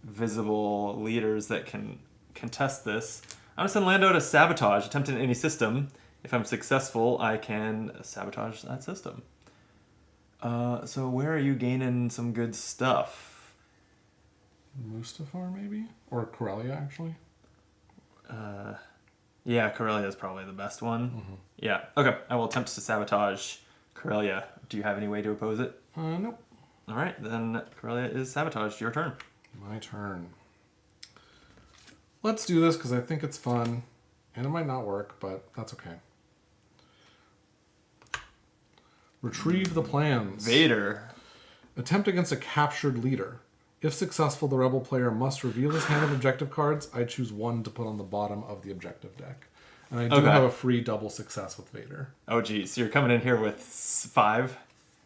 visible leaders that can contest this. I'm going to send Lando to sabotage, attempting any system. If I'm successful, I can sabotage that system. So where are you gaining some good stuff? Mustafar, maybe? Or Corellia, actually? Yeah, Corellia is probably the best one. Yeah, okay. I will attempt to sabotage Corellia. Do you have any way to oppose it? Nope. All right, then Corellia is sabotaged. Your turn. My turn. Let's do this because I think it's fun. And it might not work, but that's okay. Retrieve the plans. Vader. Attempt against a captured leader. If successful, the rebel player must reveal his hand of objective cards. I choose one to put on the bottom of the objective deck. And I do have a free double success with Vader. Oh, geez. So you're coming in here with 5?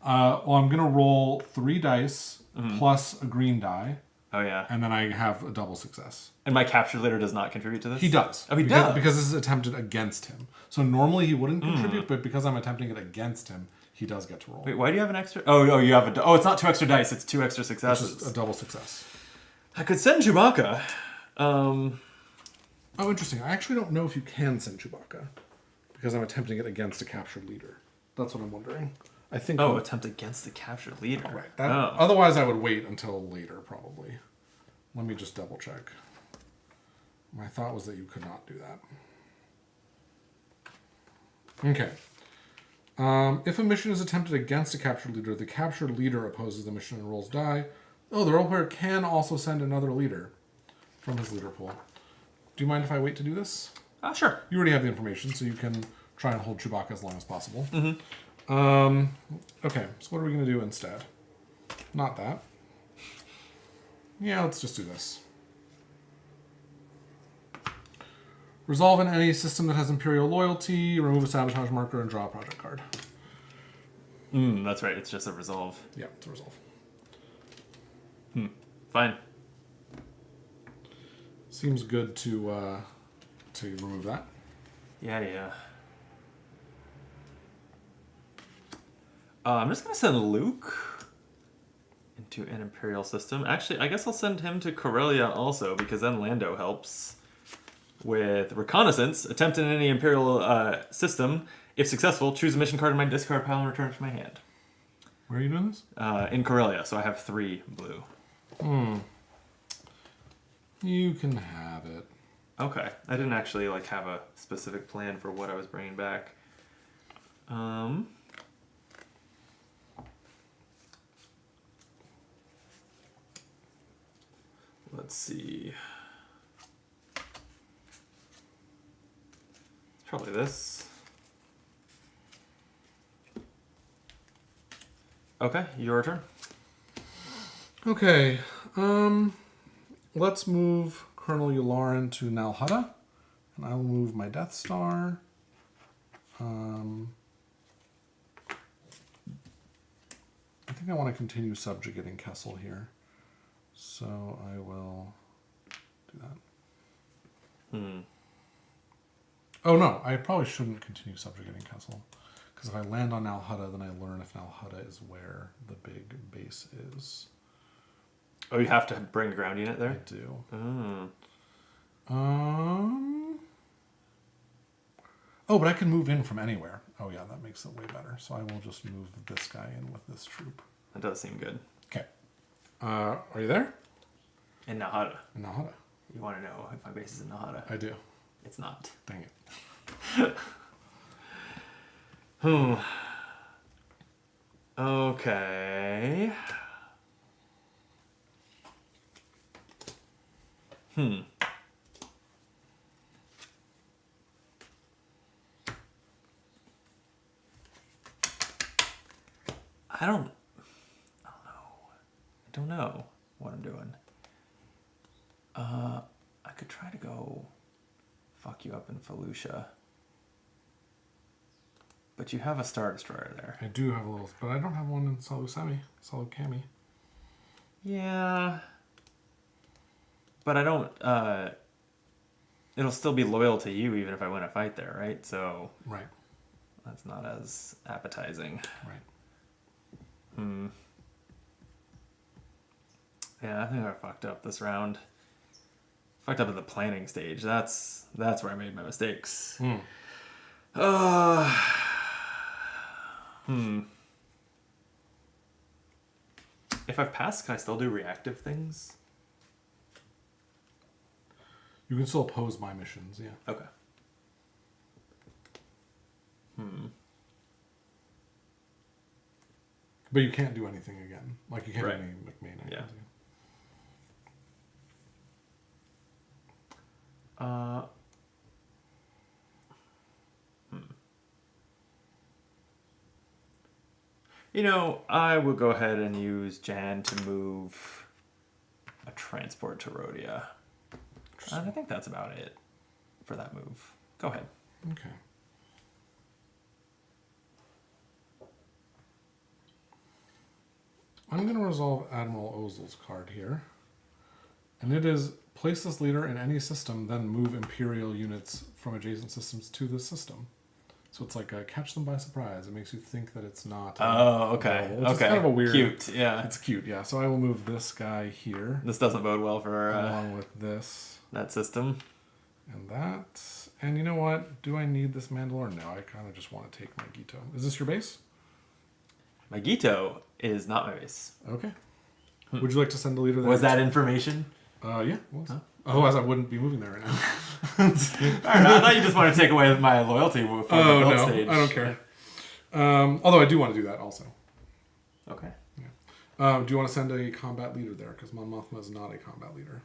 Well, I'm going to roll 3 dice plus a green die. Oh, yeah. And then I have a double success. And my captured leader does not contribute to this? He does. Oh, he does? does? Because this is attempted against him. So normally he wouldn't contribute, but because I'm attempting it against him, he does get to roll. Wait, why do you have an extra? Oh, you have a... Oh, it's not 2 extra dice. It's 2 extra It's successes. just a double success. I could send Chewbacca. Oh, interesting. I actually don't know if you can send Chewbacca. Because I'm attempting it against a captured leader. That's what I'm wondering. I think... Oh, attempt against the captured leader. Right. Otherwise, I would wait until later, probably. Let me just double check. My thought was that you could not do that. Okay. If a mission is attempted against a captured leader, the captured leader opposes the mission and rolls die. Oh, the role player can also send another leader from his leader pool. Do you mind if I wait to do this? Sure. You already have the information, so you can try and hold Chewbacca as long as possible. Okay, so what are we going to do instead? Not that. Yeah, let's just do this. Resolve in any system that has Imperial loyalty, remove a sabotage marker, and draw a project card. That's right. It's just a resolve. Yeah, it's a resolve. Fine. Seems good to remove that. Yeah. I'm just going to send Luke into an Imperial system. Actually, I guess I'll send him to Corellia also, because then Lando helps with reconnaissance. Attempt in any Imperial system. If successful, choose a mission card in my discard pile and return it to my hand. Where are you doing this? In Corellia, so I have 3 blue. You can have it. Okay. I didn't actually have a specific plan for what I was bringing back. Let's see. It's probably this. Okay, your turn. Okay, let's move Colonel Yularen to Nal Hutta, and I will move my Death Star. I think I want to continue subjugating Kessel here, so I will do that. Oh no, I probably shouldn't continue subjugating Kessel, because if I land on Nal Hutta, then I learn if Nal Hutta is where the big base is. Oh, you have to bring a ground unit there? I do. Oh, but I can move in from anywhere. Oh yeah, that makes it way better. So I will just move this guy in with this troop. That does seem good. Okay. Are you there? In Nahada. In Nal Hutta. You want to know if my base is in Nahada? I do. It's not. Dang it. Okay. I don't know what I'm doing. I could try to go fuck you up in Felucia. But you have a Star Destroyer there. I do have a little, but I don't have one in Salud Kami. Yeah. But I don't, it'll still be loyal to you even if I win a fight there, right? So Right. that's not as appetizing. Right. Yeah, I think I fucked up this round. Fucked up at the planning stage. That's where I made my mistakes. If I've passed, can I still do reactive things? You can still oppose my missions, yeah. Okay. But you can't do anything again. Like, you can't Right. do any McMahon actions. Yeah. again. You know, I will go ahead and use Jan to move a transport to Rhodia. And I think that's about it for that move. Go ahead. Okay. I'm going to resolve Admiral Ozl's card here. And it is place this leader in any system, then move Imperial units from adjacent systems to this system. So it's like catch them by surprise. It makes you think that it's not. Oh, okay. available, which is Okay. kind of a weird. Cute, yeah. It's cute, yeah. So I will move this guy here This doesn't bode well for along with this that system. and that. And you know what? Do I need this Mandalore? No, I kind of just want to take my Gito. Is this your base? My Gito is not my base. Okay. Would you like to send a leader there? Was that information? Yeah, it was. Otherwise, I wouldn't be moving there right now. I thought you just wanted to take away my loyalty for the build no, stage. I don't care. Although I do want to do that also. Okay. Do you want to send a combat leader there? Because Mon Mothma is not a combat leader.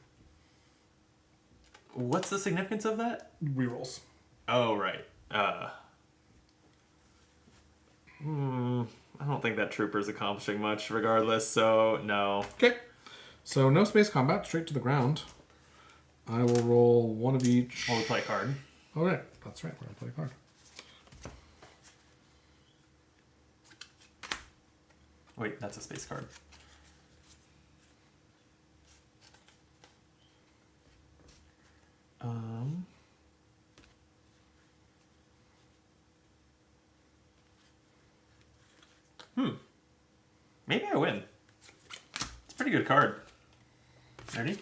What's the significance of that? Rerolls. Oh, right. I don't think that trooper's accomplishing much regardless, so no. Okay. So no space combat, straight to the ground. I will roll one of each. Well, we play a card. All right, that's right. We're gonna play a card. Wait, that's a space card. Maybe I win. It's a pretty good card. Ready?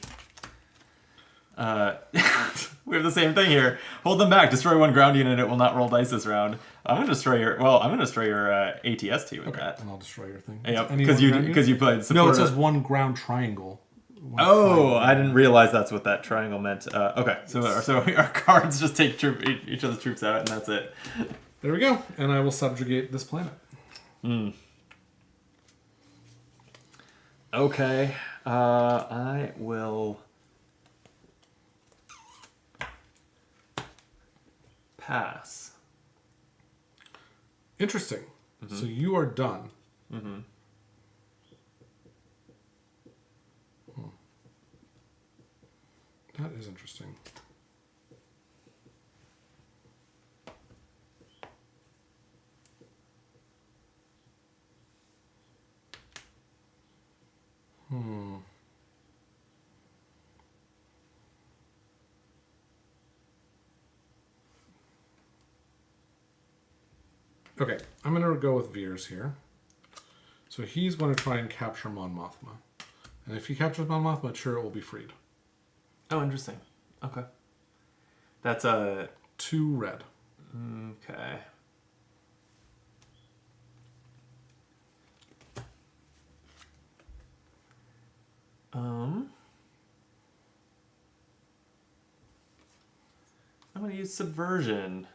We have the same thing here. Hold them back. Destroy one ground unit. It will not roll dice this round. I'm gonna destroy your. Well, I'm gonna destroy your ATST with that. And I'll destroy your thing. Yep. Any Because one ground unit? you played. No, Support it says one ground triangle. One Oh, triangle. I didn't realize that's what that triangle meant. Okay, so our cards just take each other's troops out, and that's it. There we go. And I will subjugate this planet. Okay, I will pass. Interesting. So you are done. That is interesting. Okay, I'm going to go with Veers here. So he's going to try and capture Mon Mothma. And if he captures Mon Mothma, sure, it will be freed. Oh, interesting. Okay. That's a... 2 red. Okay. I'm going to use Subversion.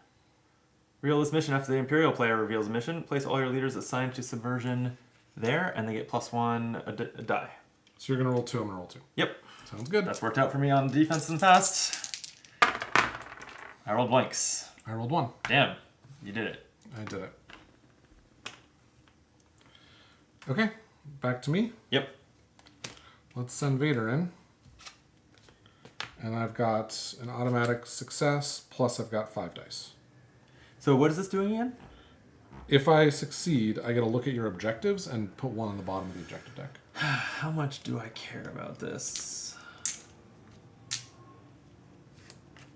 Reveal this mission after the Imperial player reveals a mission. Place all your leaders assigned to Subversion there, and they get +1 a die. So you're gonna roll 2. I'm gonna roll 2. Yep. Sounds good. That's worked out for me on defense in the past. I rolled blanks. I rolled 1. Damn. You did it. I did it. Okay, back to me. Yep. Let's send Vader in. And I've got an automatic success, plus I've got 5 dice. So what is this doing again? If I succeed, I get to look at your objectives and put 1 on the bottom of the objective deck. How much do I care about this?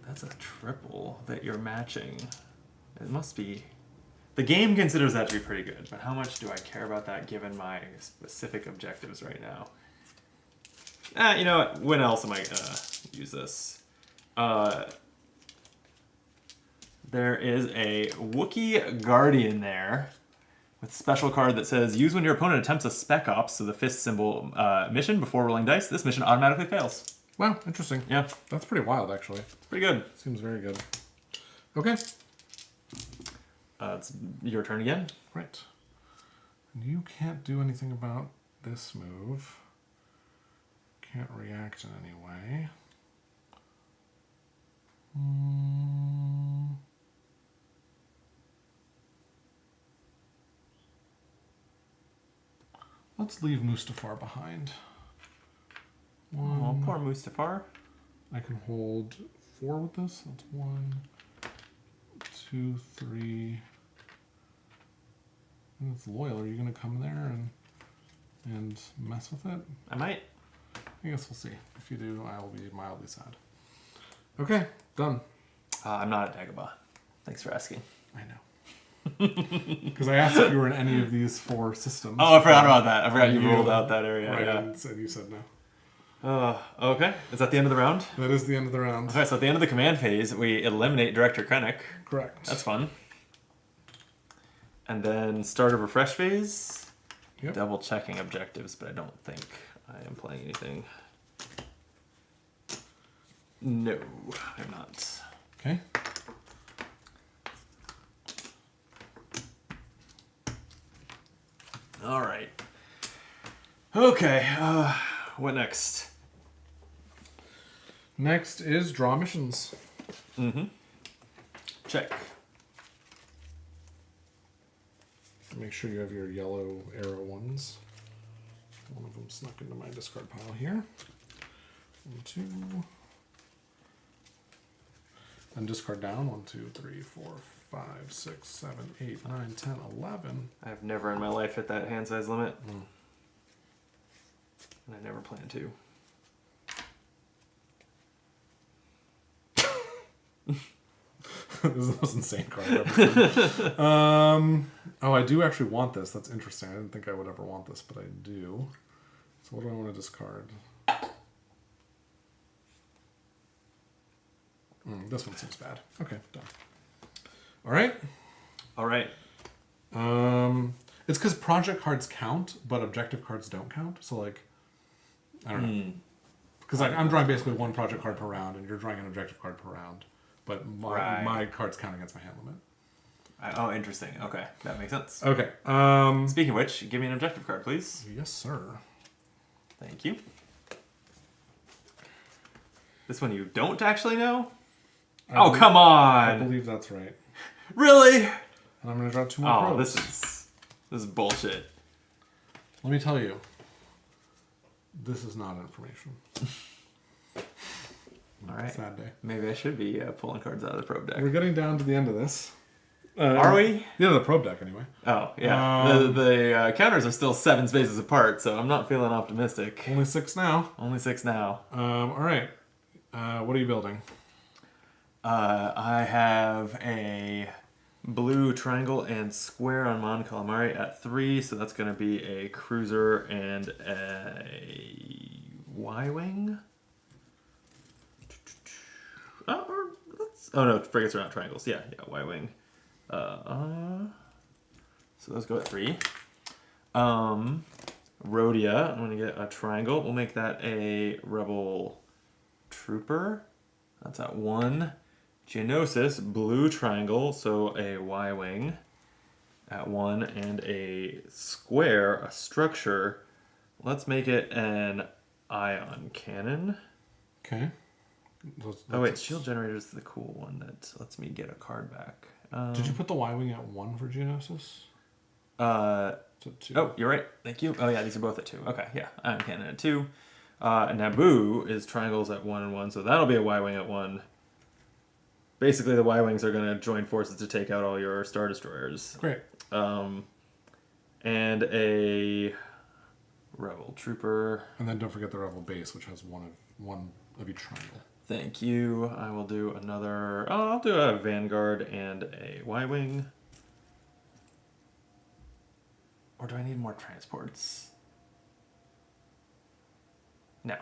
That's a triple that you're matching. It must be... The game considers that to be pretty good, but how much do I care about that given my specific objectives right now? You know what? When else am I gonna use this? There is a Wookiee Guardian there with a special card that says, use when your opponent attempts a Spec Ops, so the fist symbol mission before rolling dice. This mission automatically fails. Wow, interesting. Yeah, That's pretty wild, actually. pretty good. Seems very good. Okay. It's your turn again. Right. And you can't do anything about this move. Can't react in any way. Let's leave Mustafar behind. Oh, poor Mustafar. I can hold 4 with this. That's 1, 2, 3. And it's loyal. Are you going to come there and mess with it? I might. I guess we'll see. If you do, I will be mildly sad. Okay, done. I'm not a Dagobah. Thanks for asking. I know. Because I asked if you were in any of these 4 systems. Oh, I forgot about that. I forgot you You- ruled out that area. Right, Yeah. and said you said no. Okay. Is that the end of the round? That is the end of the round. Okay, so at the end of the command phase, we eliminate Director Krennic. Correct. That's fun. And then start of refresh phase. Yep. Double checking objectives, but I don't think I am playing anything. No, I'm not. Okay. All right. Okay. What next? Next is draw missions. Check. Make sure you have your yellow arrow ones. One of them snuck into my discard pile here. 1, 2. And discard down. 1, 2, 3, 4, 5, 6, 7, 8, 9, 10, 11. I've never in my life hit that hand size limit. And I never plan to. This is the most insane card I've ever seen. Oh, I do actually want this. That's interesting. I didn't think I would ever want this, but I do. So what do I want to discard? This one seems bad. Okay, done. All right. All right. It's because project cards count, but objective cards don't count. So like, I don't know. Because I'm drawing basically 1 project card per round, and you're drawing an objective card per round. But my cards count against my hand limit. Oh, interesting. Okay, that makes sense. Okay. Speaking of which, give me an objective card, please. Yes, sir. Thank you. This one you don't actually know? Oh, come I on! believe that's right. Really? And I'm going to draw 2 more Oh, probes. this is bullshit. Let me tell you. This is not information. All right. Sad day. Maybe I should be pulling cards out of the probe deck. We're getting down to the end of this. Are we? Yeah, the probe deck anyway. Oh, yeah. The counters are still 7 spaces apart, so I'm not feeling optimistic. Only 6 now. Only 6 now. All right. What are you building? I have a blue triangle and square on Mon Calamari at 3, so that's going to be a cruiser and a Y-wing. Oh no, frigates are not triangles. Yeah, Y-wing. So those go at 3. Rhodia, I'm going to get a triangle. We'll make that a rebel trooper. That's at 1. Geonosis, blue triangle, so a Y-wing. at 1 and a square, a structure. Let's make it an ion cannon. Okay. Oh wait, shield generator is the cool one that lets me get a card back. Did you put the Y-wing at 1 for Geonosis? It's at 2. Oh, you're right. Thank you. Oh yeah, these are both at 2. Okay, yeah, ion cannon at 2. Naboo is triangles at 1 and 1, so that'll be a Y-wing at 1. Basically, the Y-wings are going to join forces to take out all your Star Destroyers. Great. And a Rebel Trooper. And then don't forget the Rebel base, which has one of each triangle. Thank you. I will do another... Oh, I'll do a Vanguard and a Y-wing. Or do I need more transports? No.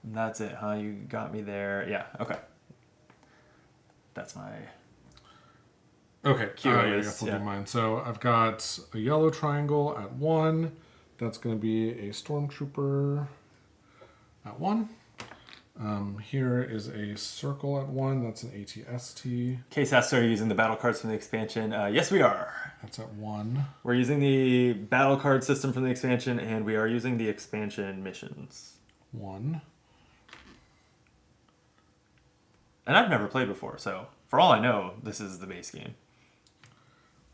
That's it, huh? You got me there. Yeah, okay. That's my... Okay, Q, I is, guess I'll yeah. do mine. So I've got a yellow triangle at 1. That's going to be a Stormtrooper at 1. Here is a circle at 1. That's an ATST. Case asks, are you using the battle cards from the expansion? Yes, we are. That's at 1. We're using the battle card system from the expansion, and we are using the expansion missions. 1. And I've never played before, so for all I know, this is the base game.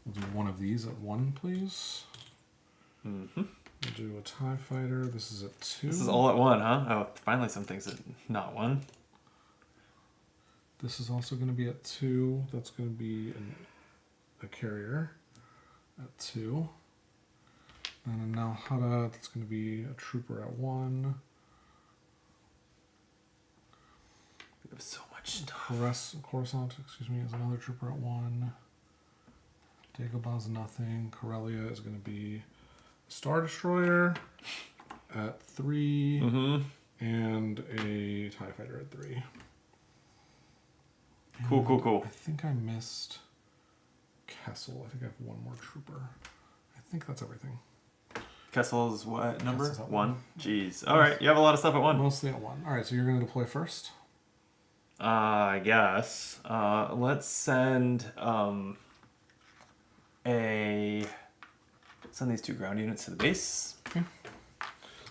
We'll do one of these at 1, please. Mm-hmm. We'll do a TIE Fighter. This is at 2. This is all at 1, huh? Oh, finally some things at not 1. This is also going to be at 2. That's going to be a carrier at 2. And a Nalhada, that's going to be a trooper at 1. We have so much stuff. Coruscant, excuse me, is another trooper at 1. Dagobah's nothing. Corellia is going to be a Star Destroyer at 3. Mm-hmm. And a TIE Fighter at 3. Cool. I think I missed Kessel. I think I have one more trooper. I think that's everything. Kessel's what number? Kessel's at 1. Jeez. All right, you have a lot of stuff at 1. Mostly at 1. All right, so you're going to deploy first? I guess. Let's send send these 2 ground units to the base. Okay.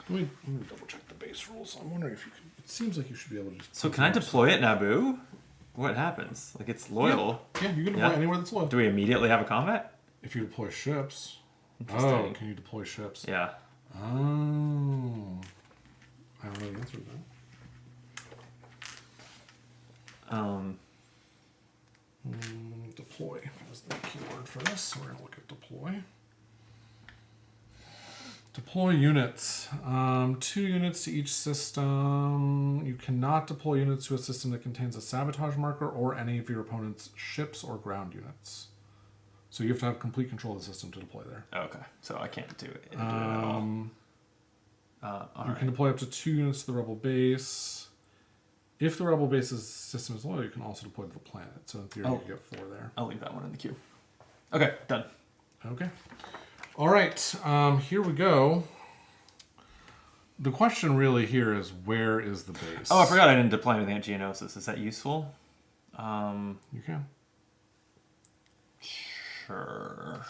Let me double check the base rules. I'm wondering if you can. It seems like you should be able to just. So can I deploy at Naboo? What happens? Like it's loyal. Yeah, you can deploy anywhere that's loyal. Do we immediately have a combat? If you deploy ships. Interesting. Oh, can you deploy ships? Yeah. Oh. I don't know the answer to that. Deploy is the keyword for this. So we're going to look at deploy. Deploy units. 2 units to each system. You cannot deploy units to a system that contains a sabotage marker or any of your opponent's ships or ground units. So you have to have complete control of the system to deploy there. Okay. So I can't do it at all. You can deploy up to 2 units to the rebel base. If the rebel base's system is loyal, you can also deploy to the planet. So in theory, you get 4 there. I'll leave that one in the queue. Okay, done. Okay. All right. Here we go. The question really here is, where is the base? Oh, I forgot I didn't deploy anything at Geonosis. Is that useful? You can. Sure.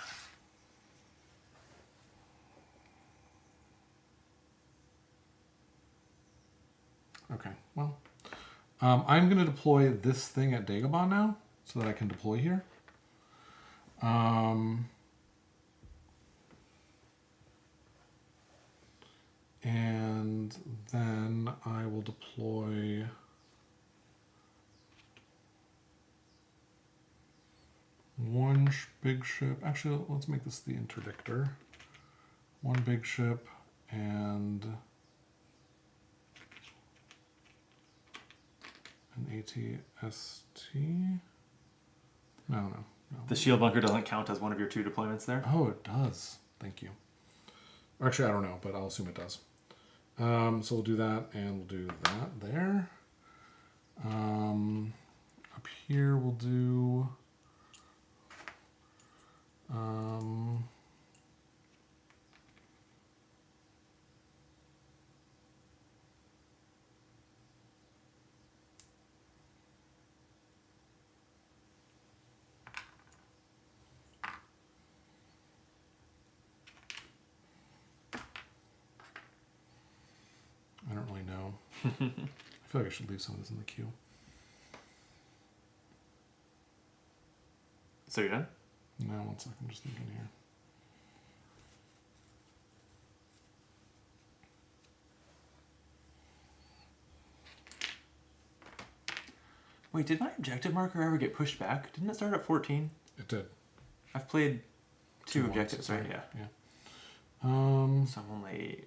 Okay. Well, I'm going to deploy this thing at Dagobah now, so that I can deploy here. And then I will deploy one big ship. Actually, let's make this the interdictor. One big ship and an ATST. No. The shield bunker doesn't count as one of your 2 deployments there? Oh, it does. Thank you. Actually, I don't know, but I'll assume it does. So we'll do that, and we'll do that there. Up here, we'll do... I feel like I should leave some of this in the queue. So you're done? No, one second. I'm just thinking here. Wait, did my objective marker ever get pushed back? Didn't it start at 14? It did. I've played two Two objectives, once, right? Yeah. Yeah. So I'm only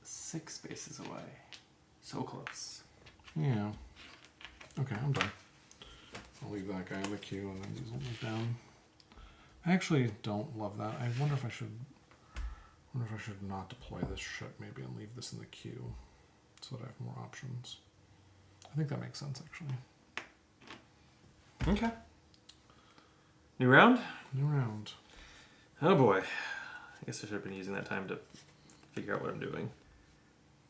6 spaces away. So close. Yeah. Okay, I'm done. I'll leave that guy in the queue and then these will move down. I actually don't love that. I wonder if I should not deploy this ship maybe and leave this in the queue so that I have more options. I think that makes sense actually. Okay. New round? New round. Oh boy. I guess I should have been using that time to figure out what I'm doing.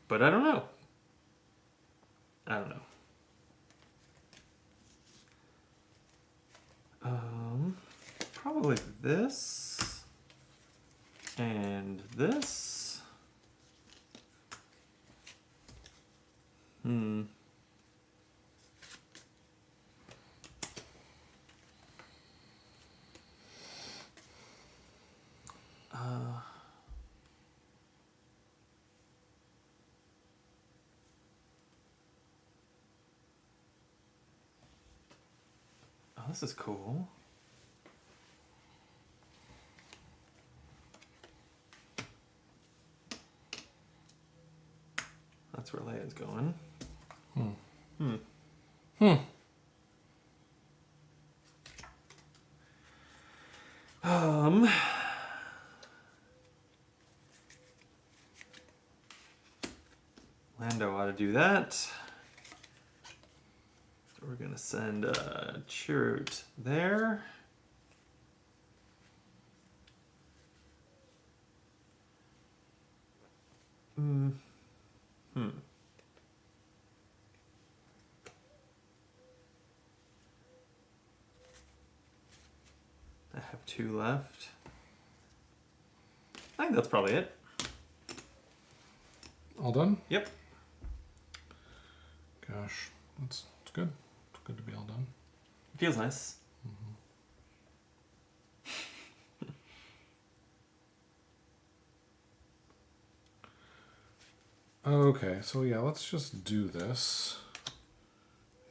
But I don't know. Probably this. And this. Oh, this is cool. That's where Leia's going. Lando ought to do that. We're gonna send Chirrut there. I have 2 left. I think that's probably it. All done? Yep. Gosh, it's good. It's good to be all done. Feels nice. Okay, so yeah, let's just do this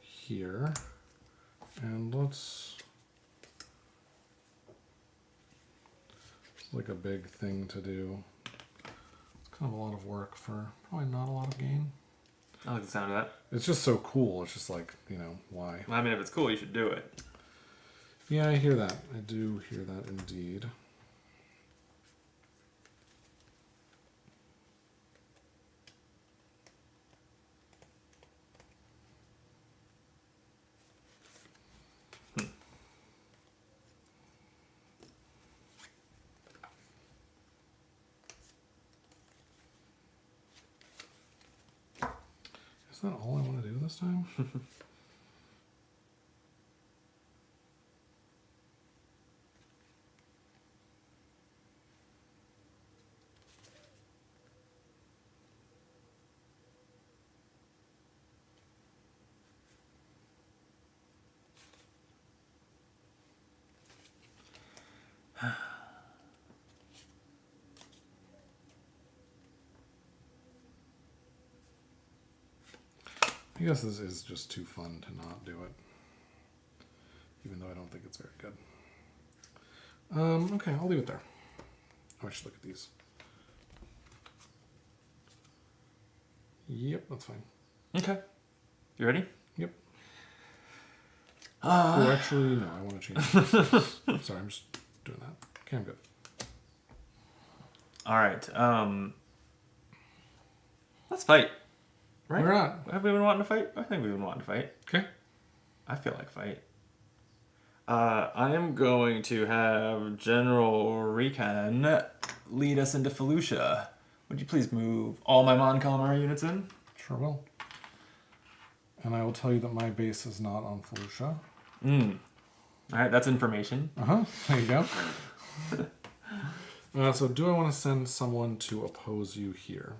here. And let's... It's like a big thing to do. It's kind of a lot of work for probably not a lot of gain. I like the sound of that. It's just so cool. It's just like, why? Well, I mean, if it's cool, you should do it. Yeah, I hear that. I do hear that indeed. Is that all I want to do this time? I guess this is just too fun to not do it. Even though I don't think it's very good. Okay, I'll leave it there. Oh, I should look at these. Yep, that's fine. Okay. You ready? Yep. Oh, actually, no, I want to change this. Sorry, I'm just doing that. Okay, I'm good. All right. Let's fight. Right? We're at. Have we been wanting to fight? I think we've been wanting to fight. Okay. I feel like fight. I am going to have General Rikan lead us into Felucia. Would you please move all my Mon Calamari units in? Sure will. And I will tell you that my base is not on Felucia. All right, that's information. There you go. So do I want to send someone to oppose you here?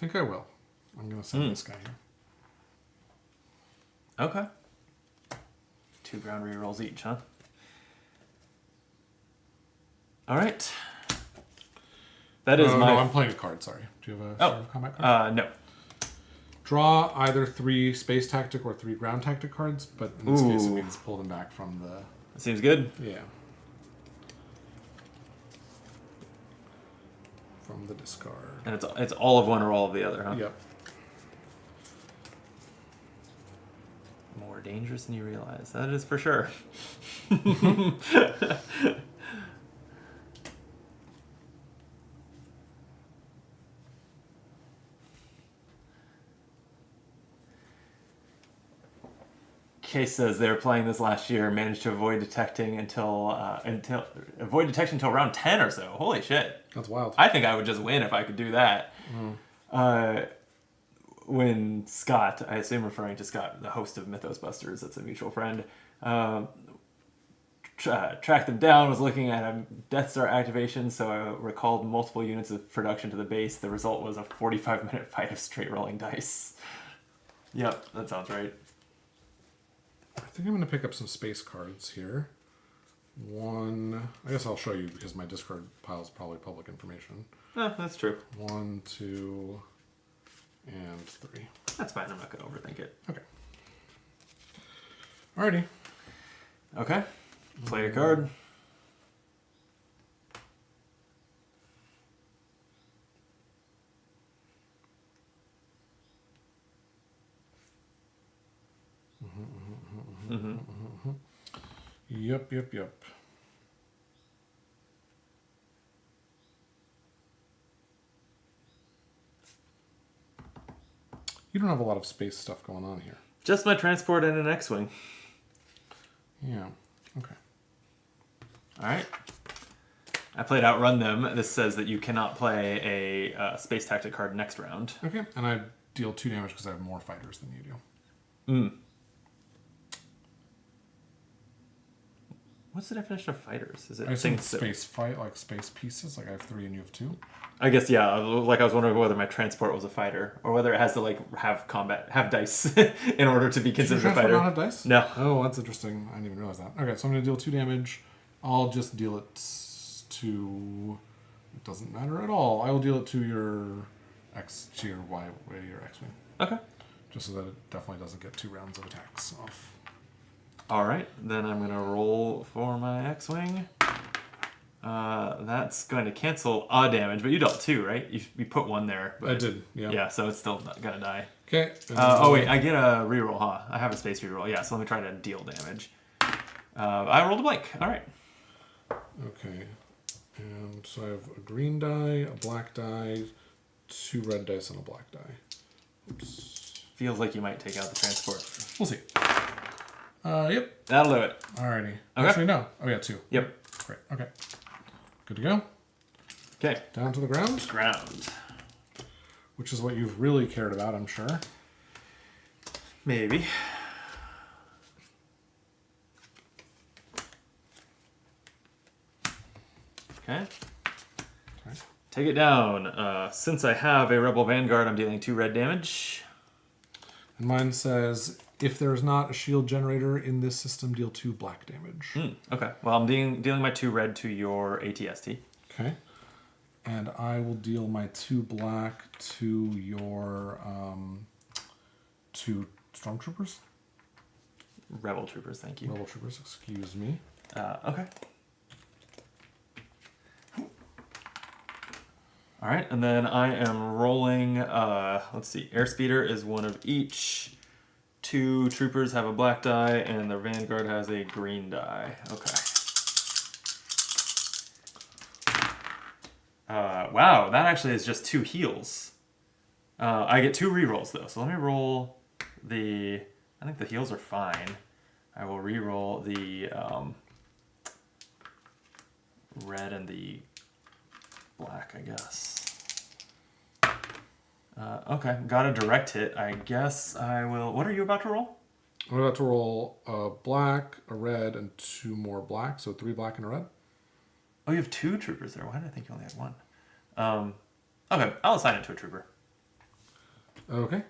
think I will. I'm going to send this guy here. Okay. 2 ground rerolls each, huh? All right. That is my... No, I'm playing a card, sorry. Do you have a Start of Combat card? No. Draw either 3 space tactic or 3 ground tactic cards, but in this case it means pull them back from the... Seems good. Yeah. From the discard. And it's all of one or all of the other, huh? Yep. More dangerous than you realize. That is for sure. Case says they were playing this last year, managed to avoid detection until round 10 or so. Holy shit! That's wild. I think I would just win if I could do that. When Scott, I assume referring to Scott, the host of Mythos Busters, that's a mutual friend, tracked them down, was looking at a Death Star activation, so I recalled multiple units of production to the base. The result was a 45-minute fight of straight rolling dice. Yep, that sounds right. I think I'm going to pick up some space cards here. One, I guess I'll show you because my discard pile is probably public information. Oh, that's true. 1, 2, and 3. That's fine. I'm not going to overthink it. Okay. Alrighty. Okay. Play your card. Yep. You don't have a lot of space stuff going on here. Just my transport and an X-Wing. Yeah. Okay. All right. I played Outrun Them. This says that you cannot play a space tactic card next round. Okay. And I deal 2 damage because I have more fighters than you do. What's the definition of fighters? Is it I assume things that- space fight, like space pieces. Like I have 3 and you have 2. I guess, yeah. Like I was wondering whether my transport was a fighter or whether it has to like have dice in order to be considered a Does your transport fighter. not have dice? No. Oh, that's interesting. I didn't even realize that. Okay, so I'm going to deal 2 damage. I'll just deal it to... It doesn't matter at all. I will deal it to your your X-Wing. Okay. Just so that it definitely doesn't get 2 rounds of attacks off. All right. Then I'm going to roll for my X-Wing. That's going to cancel a damage, but you dealt 2, right? You put 1 there. But I did, yeah. Yeah, so it's still not going to die. Okay. Oh, wait. I get a reroll, huh? I have a space reroll. Yeah, so let me try to deal damage. I rolled a blank. All right. Okay. And so I have a green die, a black die, 2 red dice, and a black die. Oops. Feels like you might take out the transport. We'll see. Yep. That'll do it. Alrighty. Okay. Actually, no. Oh, yeah, 2. Yep. Great. Okay. Good to go. Okay. Down to the ground, Ground. which is what you've really cared about, I'm sure. Maybe. Okay. Okay. Take it down. Since I have a Rebel Vanguard, I'm dealing 2 red damage. And mine says, if there is not a shield generator in this system, deal 2 black damage. Okay. Well, I'm dealing my 2 red to your ATST. Okay. And I will deal my 2 black to your 2 stormtroopers. Rebel troopers, thank you. Rebel troopers, excuse me. Okay. All right, and then I am rolling, let's see, Airspeeder is 1 of each. 2 troopers have a black die, and the Vanguard has a green die. Okay. Wow, that actually is just 2 heals. I get 2 rerolls, though, so let me roll the... I think the heals are fine. I will re-roll the red and the black, I guess. Okay, got a direct hit. I guess I will... What are you about to roll? I'm about to roll a black, a red, and 2 more black, so 3 black and a red. Oh, you have 2 troopers there. Why did I think you only had 1? Okay, I'll assign it to a trooper. Okay.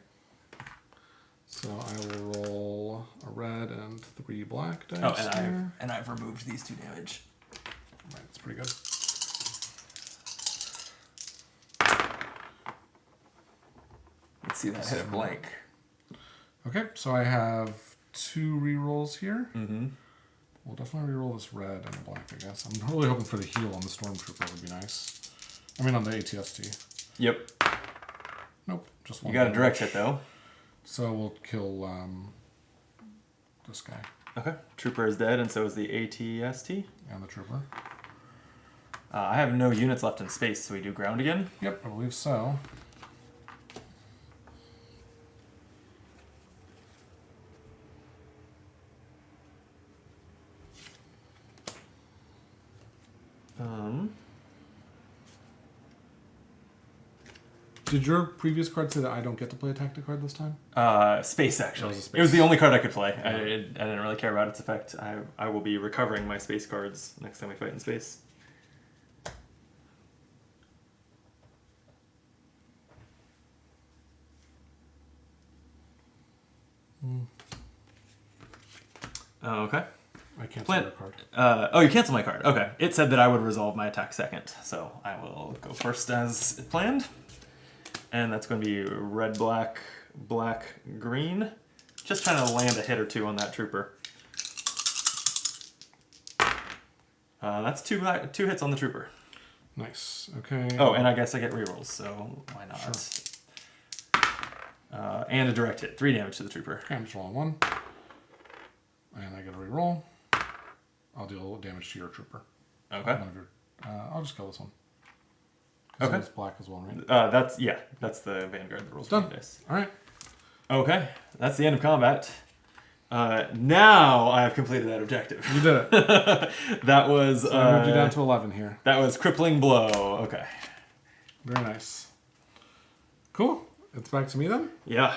So I will roll a red and 3 black dice. Oh, here. and I've removed these 2 damage. Right, that's pretty good. Let's see that hit a blank. Okay, so I have 2 rerolls here. Mm-hmm. We'll definitely reroll this red and a black, I guess. I'm really hoping for the heal on the Stormtrooper would be nice. I mean, on the ATST. Yep. Nope, just one. You got a damage. direct hit though. So we'll kill this guy Okay. Trooper is dead, and so is the ATST. and the trooper. I have no units left in space, so we do ground again. Yep, I believe so. Did your previous card say that I don't get to play a tactic card this time? Space actually. It was a space. It was the only card I could play. I didn't really care about its effect. I will be recovering my space cards next time we fight in space. Okay. I can't Plan- play your card. Oh, you cancel my card. Okay. It said that I would resolve my attack second, so I will go first as planned. And that's going to be red, black, black, green. Just trying to land a hit or 2 on that trooper. That's 2 hits on the trooper. Nice. Okay. Oh, and I guess I get rerolls, so why not? And a direct hit. 3 damage to the trooper. Okay, I'm just rolling 1. And I get a reroll. I'll deal damage to your trooper. Okay. One of your, I'll just kill this one. Okay. It's black as well, right? That's the Vanguard that rolls Done. 20 dice. All right. Okay, that's the end of combat. Now I have completed that objective. You did it. That was So I moved you down to 11 here. that was crippling blow. Okay. Very nice. Cool. It's back to me then? Yeah.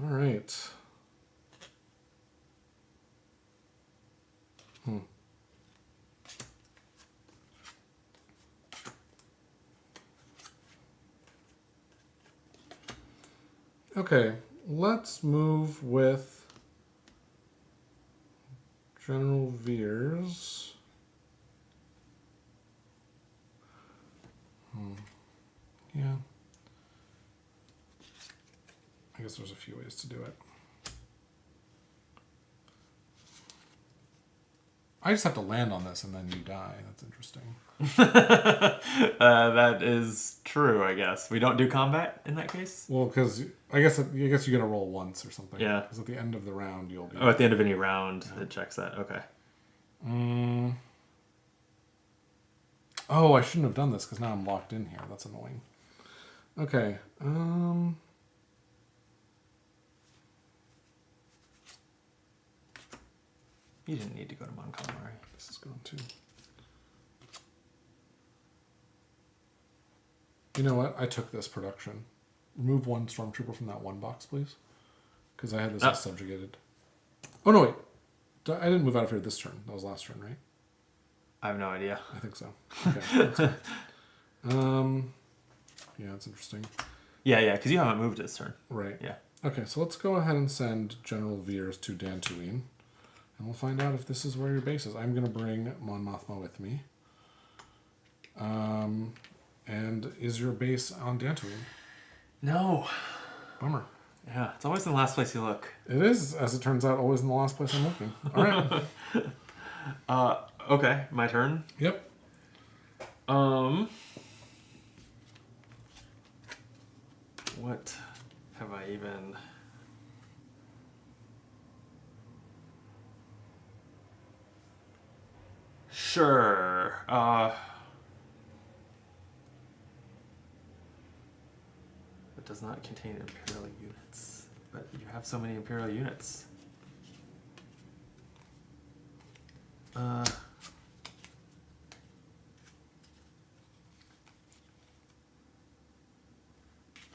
All right. Okay, let's move with General Veers. Yeah. I guess there's a few ways to do it. I just have to land on this and then you die. That's interesting. That is true, I guess. We don't do combat in that case? Well, because I guess you get to roll once or something. Yeah. Because at the end of the round you'll be. Oh, at the end of any round, it checks that. Okay. Oh, I shouldn't have done this because now I'm locked in here. That's annoying. Okay. You didn't need to go to Montgomery. This is going to. You know what? I took this production. Remove 1 Stormtrooper from that 1 box, please. Because I had this as subjugated. Oh, no, wait. I didn't move out of here this turn. That was last turn, right? I have no idea. I think so. Okay. That's good. Yeah, it's interesting. Yeah, because you haven't moved this turn. Right. Yeah. Okay, so let's go ahead and send General Veers to Dantooine. And we'll find out if this is where your base is. I'm going to bring Mon Mothma with me. And is your base on Dantooine? No. Bummer. Yeah, it's always in the last place you look. It is, as it turns out, always in the last place I'm looking. All right. Okay, my turn. Yep. What have I even... Sure. It does not contain Imperial units. But you have so many Imperial units.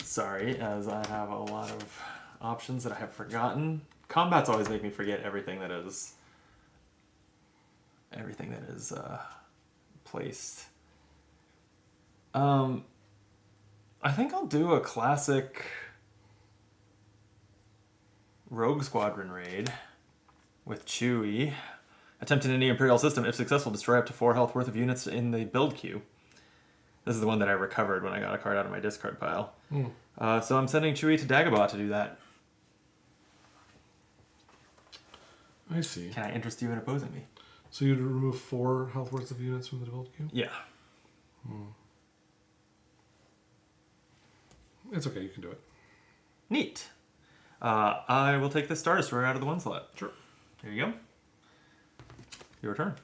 Sorry, as I have a lot of options that I have forgotten. Combats always make me forget everything that is placed. I think I'll do a classic Rogue Squadron raid with Chewie. Attempt in any Imperial system. If successful, destroy up to 4 health worth of units in the build queue. This is the one that I recovered when I got a card out of my discard pile. So I'm sending Chewie to Dagobah to do that. I see. Can I interest you in opposing me? So you'd remove 4 health worth of units from the build queue? Yeah. It's okay, you can do it. Neat. I will take the Star Destroyer out of the 1 slot. Sure. There you go. Your turn.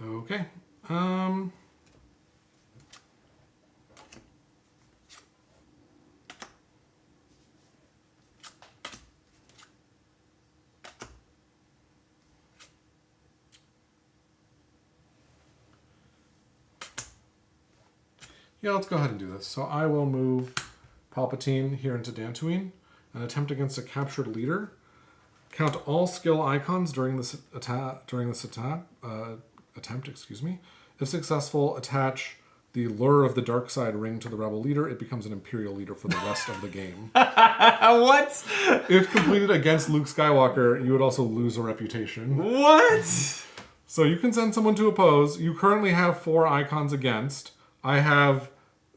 Okay. Yeah, let's go ahead and do this. So I will move Palpatine here into Dantooine and attempt against a captured leader. Count all skill icons during this attempt. Excuse me. If successful, attach the Lure of the Dark Side ring to the rebel leader. It becomes an Imperial leader for the rest of the game. What? If completed against Luke Skywalker, you would also lose a reputation. What? So you can send someone to oppose. You currently have 4 icons against. I have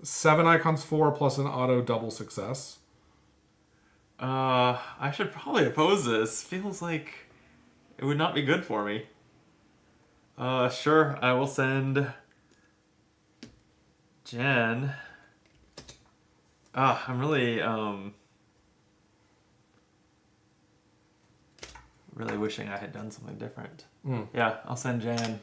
7 icons for plus an auto double success. I should probably oppose this. Feels like it would not be good for me. Sure, I will send Jen. I'm really, really wishing I had done something different. Yeah, I'll send Jan.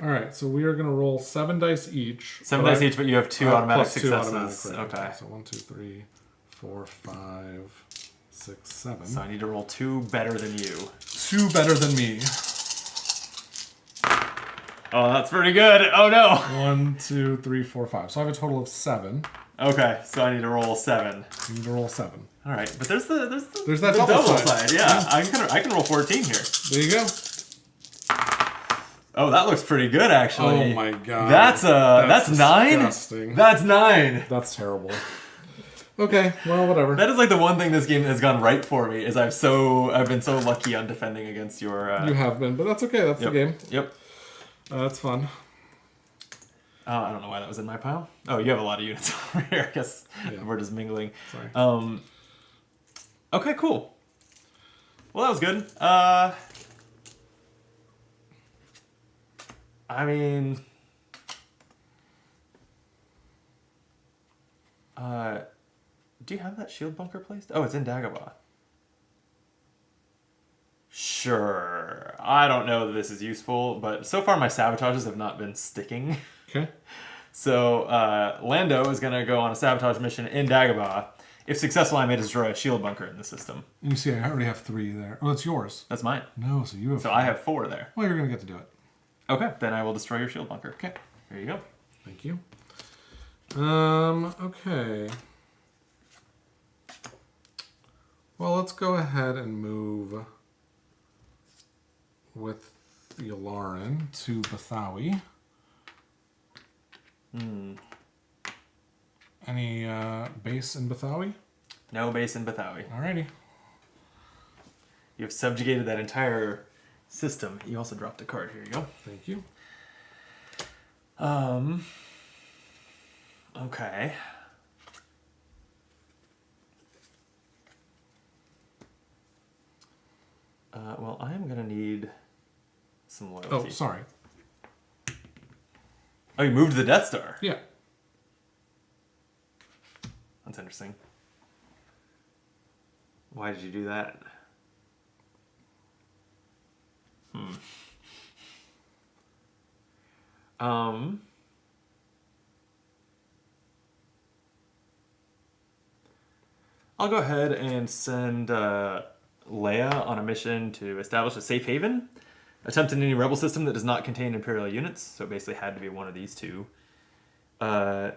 All right, so we are going to roll 7 dice each. 7 dice each, but you have 2 automatic plus 2 successes. automatic, right? Okay. So 1, 2, 3, 4, 5, 6, 7. So I need to roll 2 better than you. 2 better than me. Oh, that's pretty good. Oh no. 1, 2, 3, 4, 5. So I have a total of 7. Okay, so I need to roll 7. You need to roll 7. All right, but there's that the double side. Yeah, I can roll 14 here. There you go. Oh, that looks pretty good, actually. Oh my god. That's 9? Disgusting. That's 9. That's terrible. Okay, well, whatever. That is like the one thing this game has gone right for me, is I've been so lucky on defending against your... You have been, but that's okay. That's the game. Yep. That's fun. I don't know why that was in my pile. Oh, you have a lot of units over here. I guess we're just mingling. Sorry. Okay, cool. Well, that was good. I mean... do you have that shield bunker placed? Oh, it's in Dagobah. Sure. I don't know that this is useful, but so far my sabotages have not been sticking. Okay. So Lando is going to go on a sabotage mission in Dagobah. If successful, I may destroy a shield bunker in the system. You see, I already have 3 there. Oh, it's yours. That's mine. No, so you have So 4. I have 4 there. Well, you're going to get to do it. Okay, then I will destroy your shield bunker. Okay. There you go. Thank you. Okay. Well, let's go ahead and move with Yularen to Bathawi. Any base in Bathawi? No base in Bathawi. Alrighty. You have subjugated that entire system. You also dropped a card. Here you go. Thank you. Okay. Well, I am going to need some loyalty. Oh, sorry. Oh, you moved the Death Star. Yeah. That's interesting. Why did you do that? I'll go ahead and send Leia on a mission to establish a safe haven. Attempt in any rebel system that does not contain Imperial units. So it basically had to be one of these two. If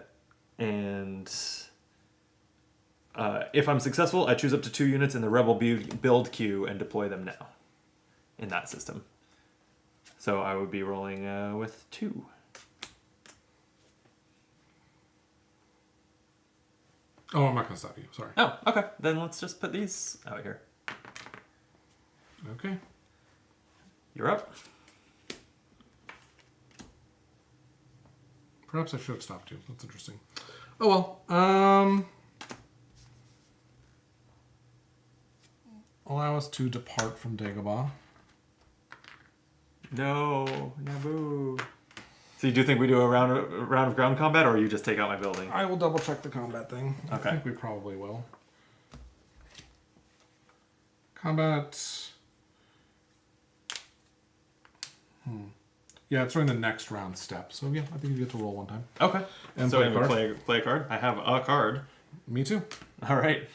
I'm successful, I choose up to 2 units in the rebel build queue and deploy them now in that system. So I would be rolling with 2. Oh, I'm not going to stop you. Sorry. Oh, okay. Then let's just put these out here. Okay. You're up. Perhaps I should have stopped you. That's interesting. Oh well. Allow us to depart from Dagobah. No, Naboo. So you do think we do a round of ground combat, or you just take out my building? I will double check the combat thing. Okay. I think we probably will. Combat. Yeah, it's during the next round step. So yeah, I think you get to roll one time. Okay. And so play a anyway, card? play a card. I have a card. Me too. All right.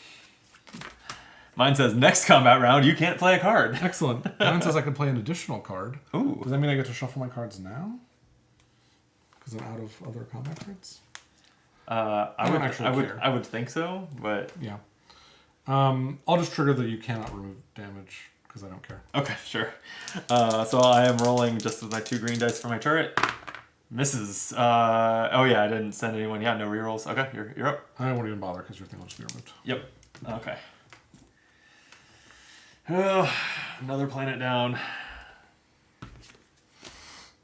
Mine says next combat round you can't play a card. Excellent. Mine says I can play an additional card. Ooh. Does that mean I get to shuffle my cards now? Because I'm out of other combat cards? I would think so, but Yeah. I'll just trigger that you cannot remove damage because I don't care. okay, sure. So I am rolling just with my 2 green dice for my turret. Misses. Oh yeah, I didn't send anyone. Yeah, no rerolls. Okay, you're up. I won't even bother because your thing will just be removed. Yep. Okay. Another planet down.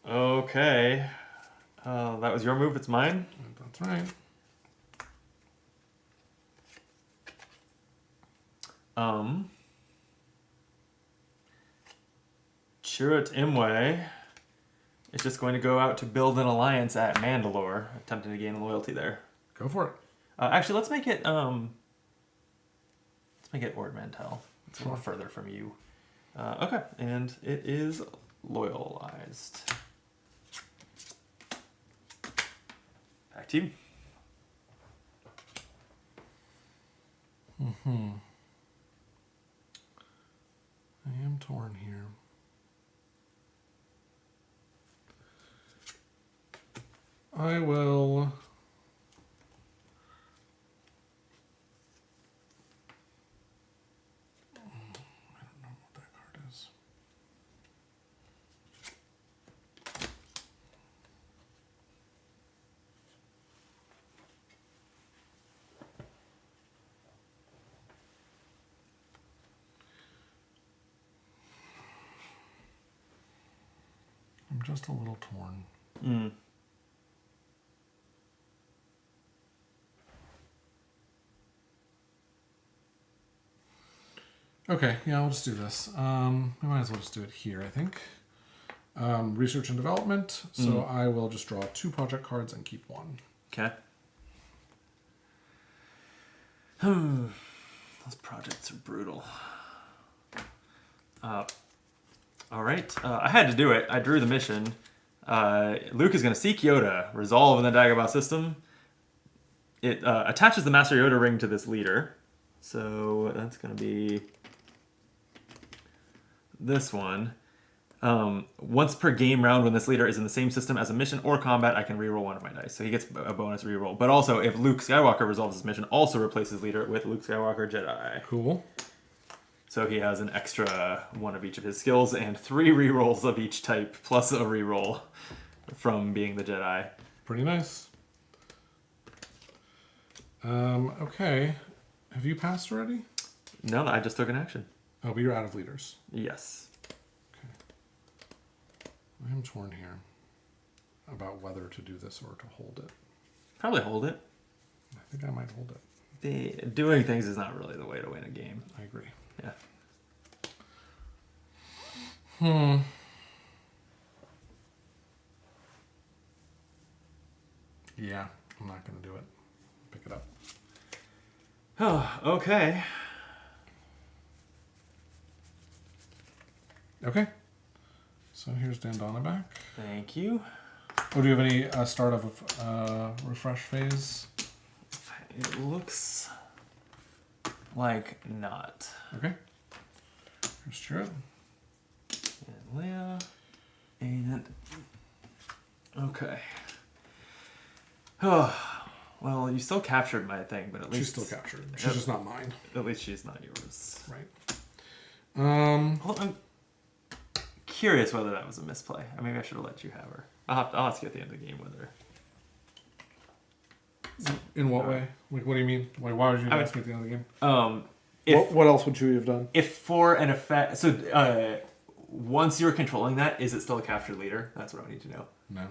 Okay. That was your move. It's mine. That's right. Chirrut Imwe is just going to go out to build an alliance at Mandalore, attempting to gain loyalty there. Go for it. Actually, let's make it Ord Mantell. It's a little further from you. Okay, and it is loyalized. Back to you. I am torn here. I will... I don't know what that card is. I'm just a little torn. Okay, yeah, I'll just do this. We might as well just do it here, I think. Research and development. So I will just draw 2 project cards and keep 1. Okay. Those projects are brutal. All right. I had to do it. I drew the mission. Luke is going to seek Yoda, resolve in the Dagobah system. It attaches the Master Yoda ring to this leader. So that's going to be this one. Once per game round, when this leader is in the same system as a mission or combat, I can reroll one of my dice. So he gets a bonus reroll. But also, if Luke Skywalker resolves this mission, also replaces leader with Luke Skywalker Jedi. Cool. So he has an extra one of each of his skills and 3 rerolls of each type, plus a reroll from being the Jedi. Pretty nice. Okay. Have you passed already? No, I just took an action. Oh, but you're out of leaders. Yes. I am torn here about whether to do this or to hold it. Probably hold it. I think I might hold it. Doing things is not really the way to win a game. I agree. Yeah. Yeah, I'm not going to do it. Pick it up. Oh, okay. Okay. So here's Dandana back. Thank you. Oh, do you have any start of refresh phase? It looks like not. Okay. Here's Chirrut. And Leia. And... Okay. Oh, well, you still captured my thing, but at least... She's still captured. She's just not mine. At least she's not yours. Right. Well, I'm curious whether that was a misplay. Maybe I should have let you have her. I'll ask you at the end of the game whether... In what way? Like, what do you mean? Like, why would you ask me at the end of the game? if What else would you have done? if for an effect, so once you're controlling that, is it still a captured leader? That's what I need to know. No.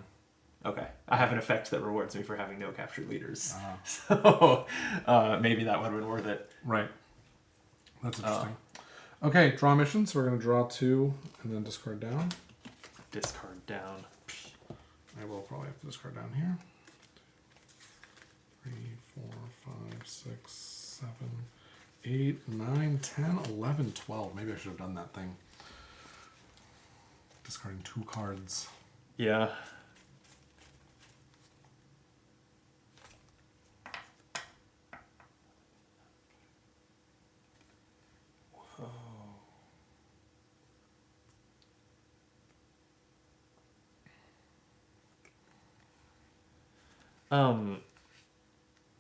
Okay, I have an effect that rewards me for having no captured leaders, Ah. so maybe that would have been worth it. Right. That's interesting. Okay, draw missions. So we're going to draw 2 and then discard down. Discard down. I will probably have to discard down here. 3, 4, 5, 6, 7, 8, 9, 10, 11, 12. Maybe I should have done that thing. Discarding 2 cards. Yeah.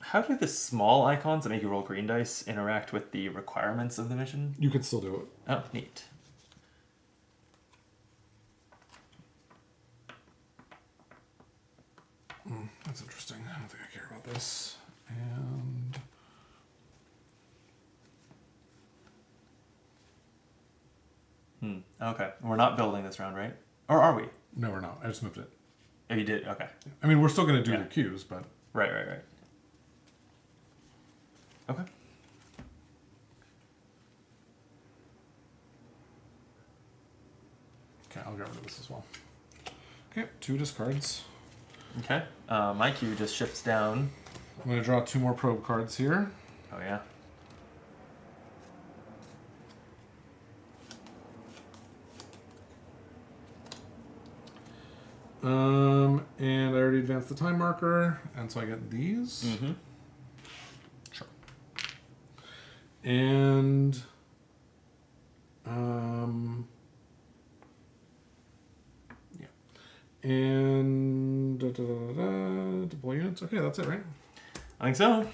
How do the small icons that make you roll green dice interact with the requirements of the mission? You could still do it. Oh, neat. That's interesting. I don't think I care about this. And Okay, we're not building this round, right? Or are we? no, we're not. I just moved it. Oh, you did. Okay. I mean, we're still going to do Yeah. the cues, but Right. Okay. okay, I'll get rid of this as well. Okay, 2 discards. Okay. My queue just shifts down. I'm going to draw 2 more probe cards here. Oh yeah. And I already advanced the time marker, and so I get these. Mm-hmm. Sure. And yeah. And deploy units. Okay, that's it, right? I think so.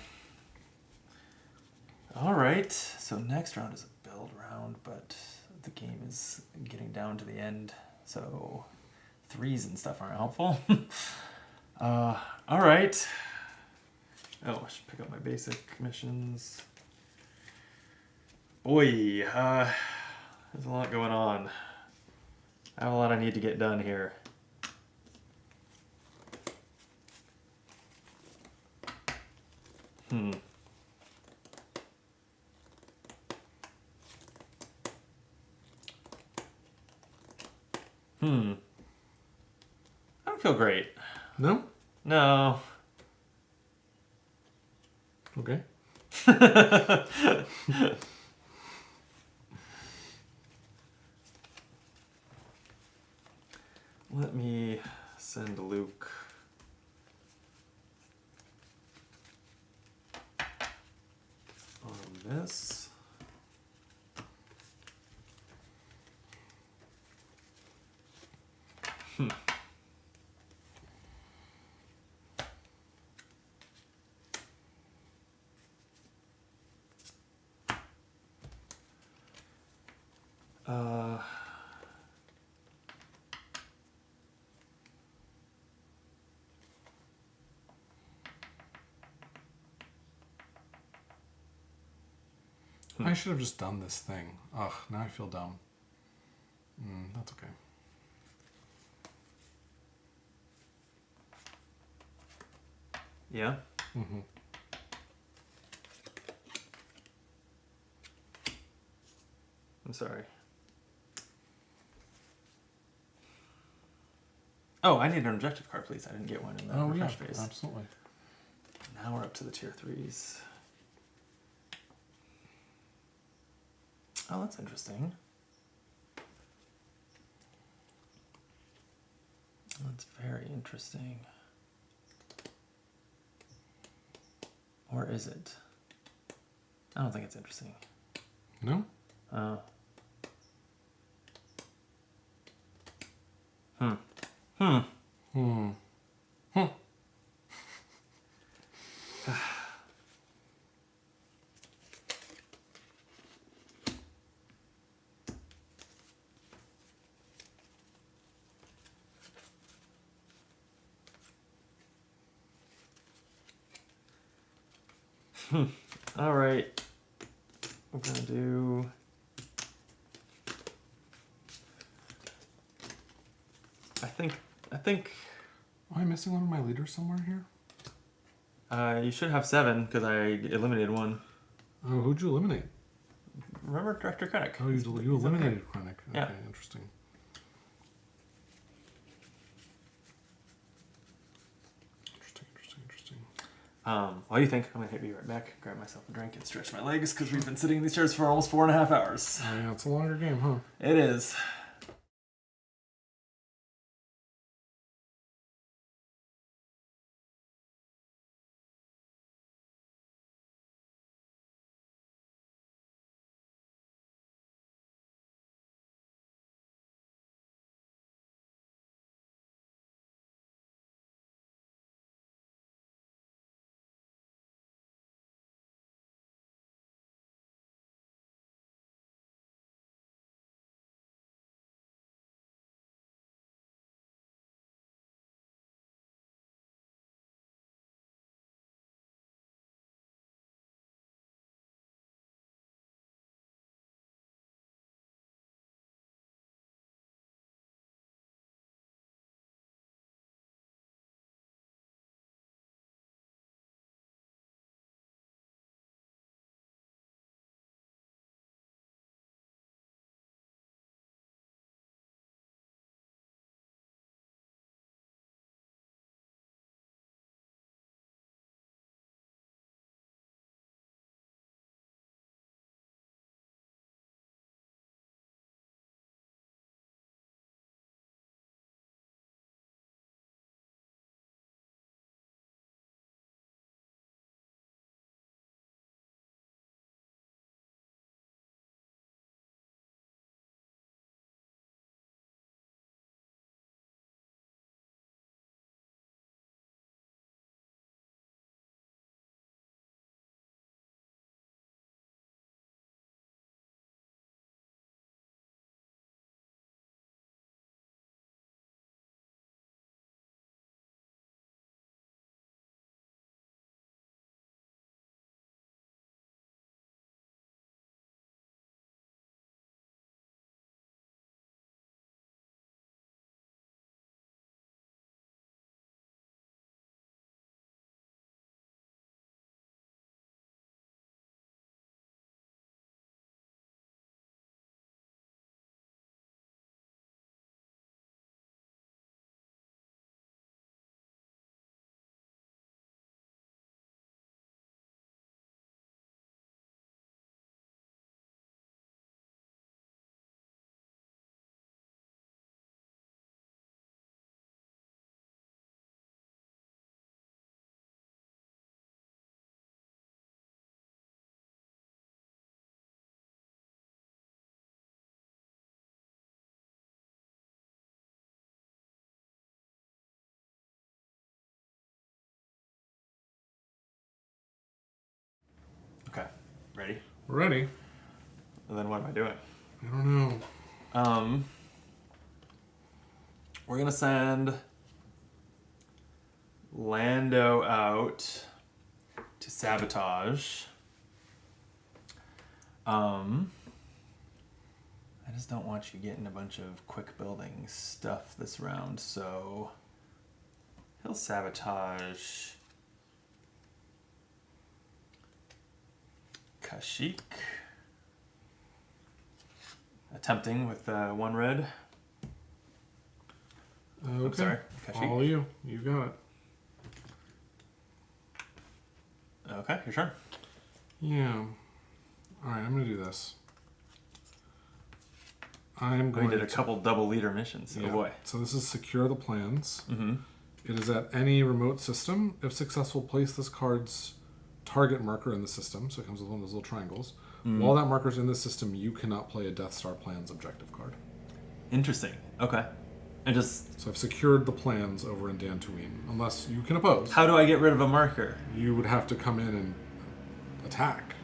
All right. So next round is a build round, but the game is getting down to the end, so 3s and stuff aren't helpful. All right. Oh, I should pick up my basic missions. Boy, there's a lot going on. I have a lot I need to get done here. I don't feel great. No? No. Okay. Let me send Luke. On this. I should have just done this thing. Ugh, now I feel dumb. That's okay. Yeah. Mm-hmm. I'm sorry. Oh, I need an objective card, please. I didn't get one in the Oh, yeah, refresh phase. absolutely. Now we're up to the tier 3s. Oh, that's interesting. That's very interesting. Or is it? I don't think it's interesting. No? All right. we're gonna do. I think Am I missing one of my leaders somewhere here? you should have 7 because I eliminated one. Oh, who'd you eliminate? Remember Director Krennic? Oh, you eliminated Krennic. Okay, Yeah. Interesting. Interesting. What do you think? I'm gonna be right back. Grab myself a drink and stretch my legs because we've been sitting in these chairs for almost 4.5 hours. Oh yeah, it's a longer game, huh? It is. Okay. Ready? We're ready. And then what am I doing? I don't know. We're gonna send Lando out to sabotage. I just don't want you getting a bunch of quick building stuff this round, so he'll sabotage Kashyyyk. Attempting with 1 red. Okay. I'm sorry, Kashyyyk. All you. You got it. Okay, your turn. Yeah. Alright, I'm going to do this. I'm going We did a to... couple double leader missions. Yeah. Oh boy. So this is secure the plans. Mm-hmm. It is at any remote system. If successful, place this card's target marker in the system. So it comes with one of those little triangles. While that marker's in the system, you cannot play a Death Star Plans objective card. Interesting. Okay. And just... So I've secured the plans over in Dantooine. Unless you can oppose. How do I get rid of a marker? You would have to come in and attack.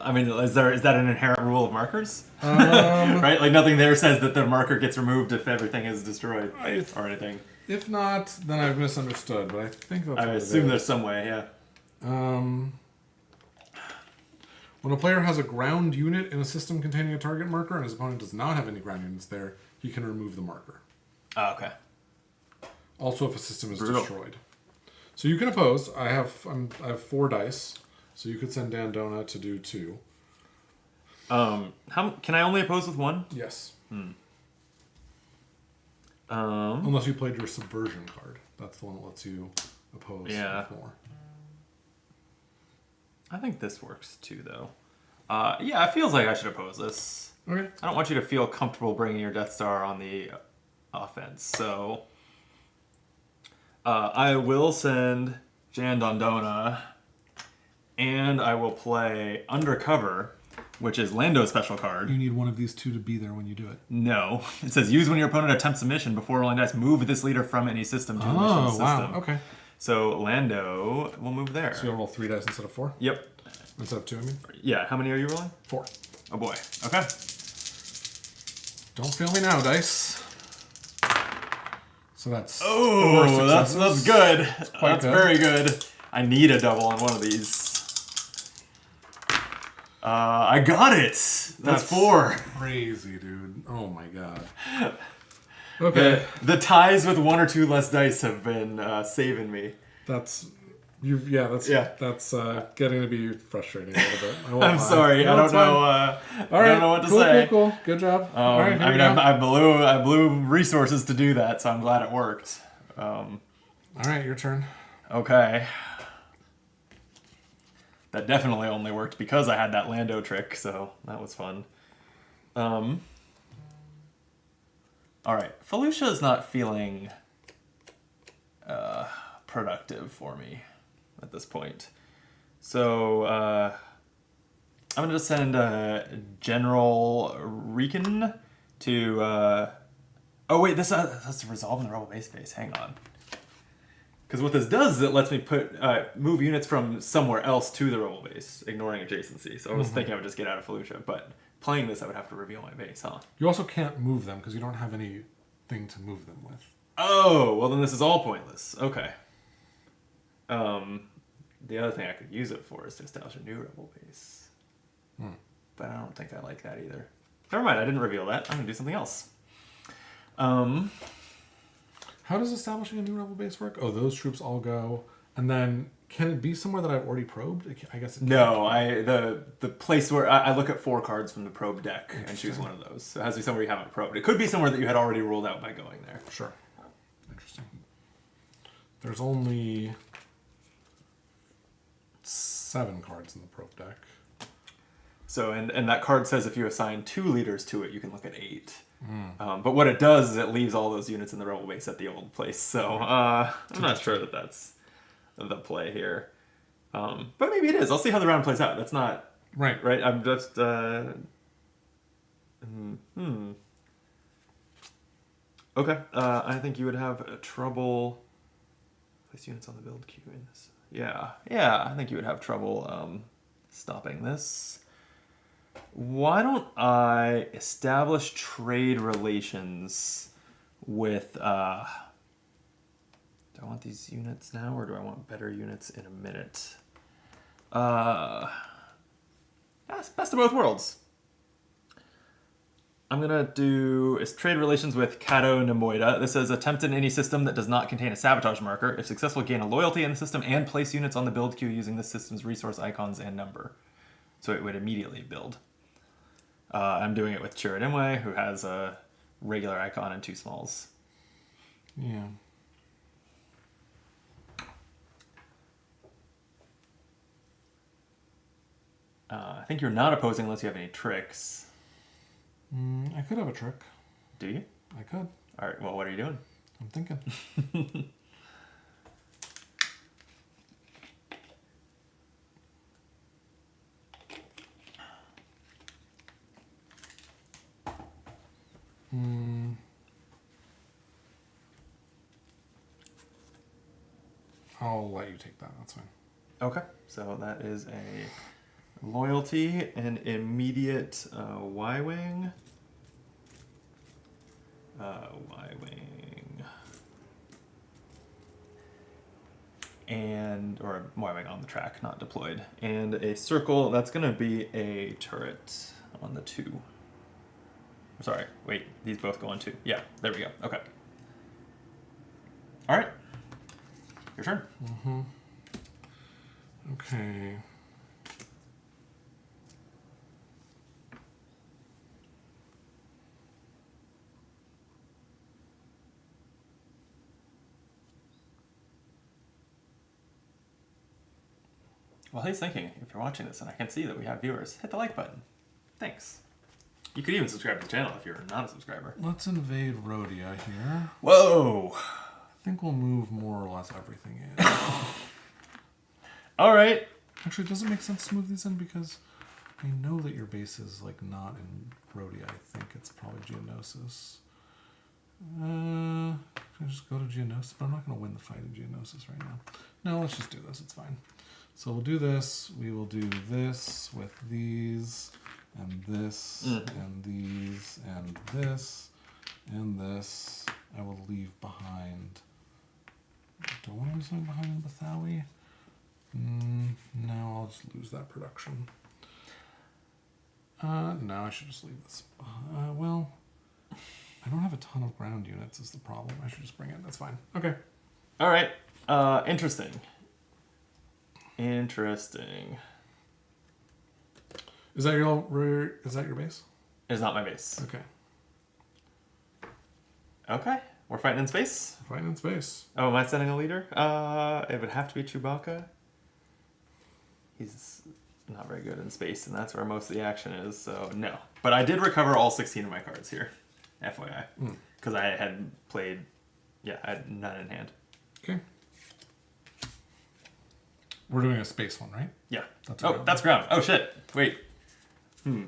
I mean, is that an inherent rule of markers? Right? Like nothing there says that the marker gets removed if everything is destroyed or anything. If not, then I've misunderstood, but I think that's I what it assume is. there's some way, yeah. When a player has a ground unit in a system containing a target marker and his opponent does not have any ground units there, he can remove the marker. Oh, okay. Also, if a system is Brutal. destroyed. So you can oppose. I have 4 dice, so you could send Dandona to do 2. How can I only oppose with 1? Yes. Um, Unless you played your subversion card. That's the one that lets you oppose Yeah. with more. I think this works too, though. Yeah, it feels like I should oppose this. Okay. I don't want you to feel comfortable bringing your Death Star on the offense, so I will send Jan Dondona, and I will play Undercover, which is Lando's special card. You need one of these 2 to be there when you do it. No. It says use when your opponent attempts a mission before rolling dice. Move this leader from any system to a mission Oh, system. wow. Okay. So Lando will move there. So you'll roll 3 dice instead of 4? Yep. Instead of 2, I mean? Yeah, how many are you rolling? 4. Oh boy. Okay. Don't fail me now, dice. So that's 4 Oh, that's successes. good. quite That's good. very good. I need a double on one of these. I got it. That's 4. Crazy, dude. Oh my god. Okay. The ties with 1 or 2 less dice have been saving me. That's getting to be frustrating a little bit. I won't I'm lie. sorry. No, I don't it's fine. know. All I right. don't know what to cool, say. Cool. Good job. All right. Here I we mean, go. I blew resources to do that, so I'm glad it worked. All right, your turn. Okay. That definitely only worked because I had that Lando trick, so that was fun. Alright, Felucia is not feeling productive for me at this point. So, I'm going to send General Riken to... oh wait, this has to resolve in the Rebel base. Hang on. Because what this does is it lets me move units from somewhere else to the Rebel base, ignoring adjacency. So I was thinking I would just get out of Felucia, but playing this I would have to reveal my base, huh? You also can't move them because you don't have anything to move them with. Oh, well then this is all pointless. Okay. The other thing I could use it for is to establish a new Rebel base. But I don't think I like that either. Never mind, I didn't reveal that. I'm going to do something else. How does establishing a new rebel base work? Oh, those troops all go, and then can it be somewhere that I've already probed? I guess it can't. No, the place where I look at 4 cards from the probe deck and choose one of those. So it has to be somewhere you haven't probed. It could be somewhere that you had already ruled out by going there. Sure. Interesting. There's only 7 cards in the probe deck. So and that card says if you assign 2 leaders to it, you can look at 8. But what it does is it leaves all those units in the rebel base at the old place. So I'm not sure that that's the play here. But maybe it is. I'll see how the round plays out. That's not Right. right. I'm just Okay. I think you would have trouble. Place units on the build queue in this. Yeah. I think you would have trouble stopping this. Why don't I establish trade relations with, do I want these units now, or do I want better units in a minute? That's best of both worlds. I'm going to do trade relations with Kato Nemoida. This says attempt in any system that does not contain a sabotage marker. If successful, gain a loyalty in the system and place units on the build queue using this system's resource icons and number. So it would immediately build. I'm doing it with Chirrut Imwe, who has a regular icon and 2 smalls. Yeah. I think you're not opposing unless you have any tricks. I could have a trick. Do you? I could. All right, well, what are you doing? I'm thinking. I'll let you take that. That's fine. Okay, so that is a loyalty, an immediate Y-Wing. Y-Wing. or Y-wing on the track, not deployed. And a circle, that's going to be a turret on the 2. Sorry, wait, these both go on 2. Yeah, there we go. Okay. All right. Your turn. Okay. While he's thinking, if you're watching this and I can see that we have viewers, hit the like button. Thanks. You could even subscribe to the channel if you're not a subscriber. Let's invade Rhodia here. Whoa! I think we'll move more or less everything in. All right. Actually, does it make sense to move these in? Because I know that your base is like not in Rhodia. I think it's probably Geonosis. Can I just go to Geonosis? But I'm not going to win the fight in Geonosis right now. No, let's just do this. It's fine. So we'll do this. We will do this with these, and this, and these, and this, and this. I will leave behind. Do I want to leave something behind in Bathawi? No, I'll just lose that production. No, I should just leave this. Well, I don't have a ton of ground units is the problem. I should just bring it. That's fine. Okay. All right. Interesting. Interesting. Is that your base? It's not my base. Okay. Okay. We're fighting in space. Fighting in space. Oh, am I sending a leader? It would have to be Chewbacca. He's not very good in space, and that's where most of the action is, so no. But I did recover all 16 of my cards here, FYI. Because I had played, I had none in hand. Okay. We're doing a space one, right? Yeah. That's that's ground. Oh, shit. Wait. I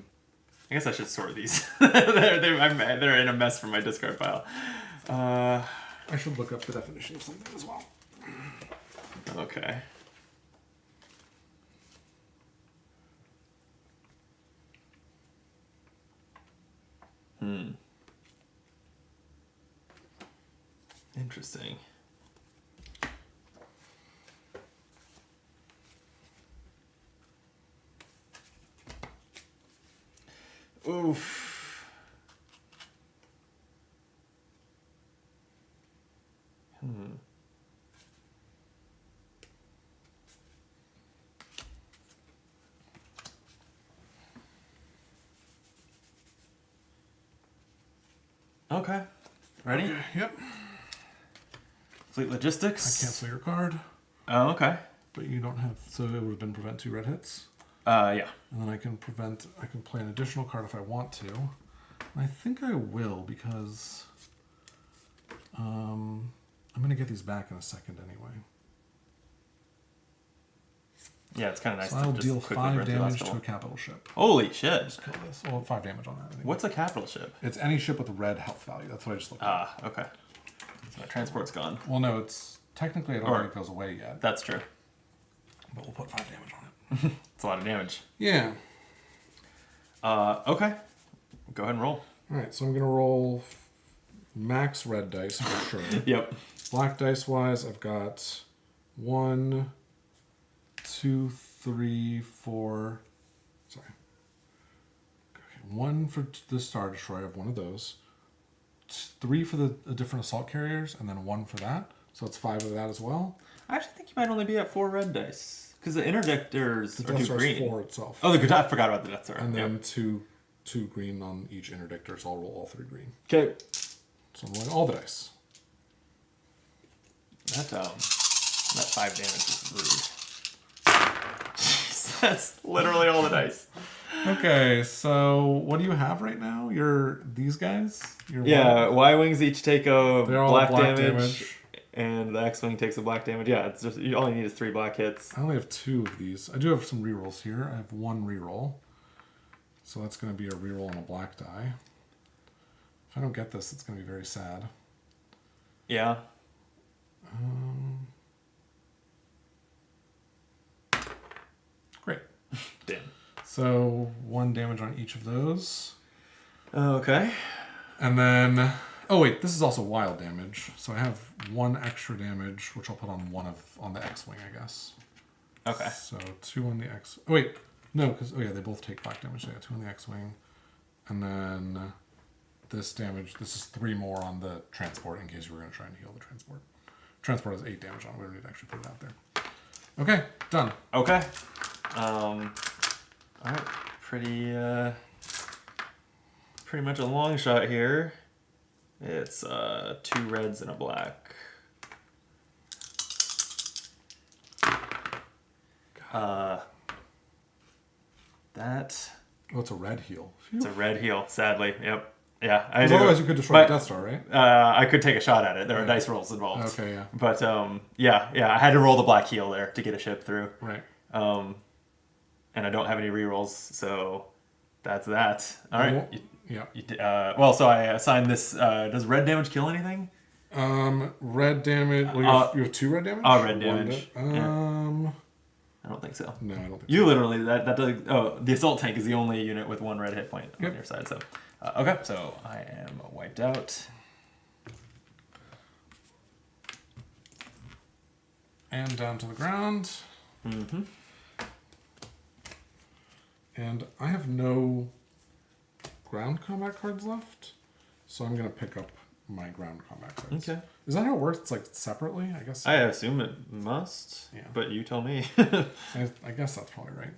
guess I should sort these. They're in a mess from my discard pile. I should look up the definition of something as well. Okay. Interesting. Oof. Okay. Ready? Okay, yep. Fleet Logistics. I cancel your card, Oh, okay. but you don't have. So it would have been prevent 2 red hits, Yeah. and then I can play an additional card if I want to. And I think I will because I'm gonna get these back in a second anyway. Yeah, it's kind of nice So to I'll just deal quickly 5 run through the damage last to a couple. capital ship. Holy shit. Just kill this. Well, 5 damage on that. Anyway. What's a capital ship? It's any ship with a red health value. That's what I just looked at. Ah, okay. So my transport's gone. Well, no, it's technically I don't think it goes away yet, That's true. but we'll put 5 damage on it. It's a lot of damage. Yeah. Okay. Go ahead and roll. All right, so I'm gonna roll max red dice for sure. Yep. Black dice wise, I've got 1, 2, 3, 4. Sorry. Okay, 1 for the Star Destroyer. I have 1 of those. 3 for the different assault carriers, and then 1 for that. So it's 5 of that as well. I actually think you might only be at 4 red dice. Because the interdictors The are Death 2 Star's green. 4 itself. Oh, I forgot about the Death Star. And then 2 green on each interdictor, so I'll roll all 3 green. Okay. So I'm rolling all the dice. That 5 damage is rude. Jeez, that's literally all the dice. Okay, so what do you have right now? These guys? Yeah, Y-wings each take a They're all black, black damage, and the X-wing takes a black damage. Yeah, it's just you only need 3 black hits. I only have 2 of these. I do have some rerolls here. I have 1 reroll. So that's going to be a reroll on a black die. If I don't get this, it's going to be very sad. Yeah. Great. Damn. So 1 damage on each of those. Okay. And then... Oh wait, this is also wild damage. So I have 1 extra damage, which I'll put on on the X-wing, I guess. Okay. So 2 on the X. Oh wait, no, because they both take black damage. So yeah, 2 on the X-wing, and then this damage. This is 3 more on the transport in case you were going to try and heal the transport. Transport has 8 damage on it. We don't need to actually put it out there. Okay, done. Okay. All right. Pretty much a long shot here. It's 2 reds and a black. That. Oh, it's a red heal. Phew. It's a red heal, sadly. Yep. Yeah, I 'Cause do. otherwise you could destroy But, the Death Star, right? I could take a shot at it. There are dice rolls involved. Okay, yeah. But yeah, I had to roll the black heal there to get a ship through. Right. And I don't have any rerolls, so that's that. All right. Yeah. Well, so I assigned this. Does red damage kill anything? Red damage. Well, you have 2 red damage. Red damage. I don't think so. No, I don't think You literally that does. Oh, the assault tank is the only unit with 1 red hit point on your side. So, okay. So I am wiped out. And down to the ground. Mm-hmm. And I have no ground combat cards left, so I'm gonna pick up my ground combat cards. Okay. Is that how it works? It's like separately, I guess. I assume it must. Yeah. But you tell me. I guess that's probably right.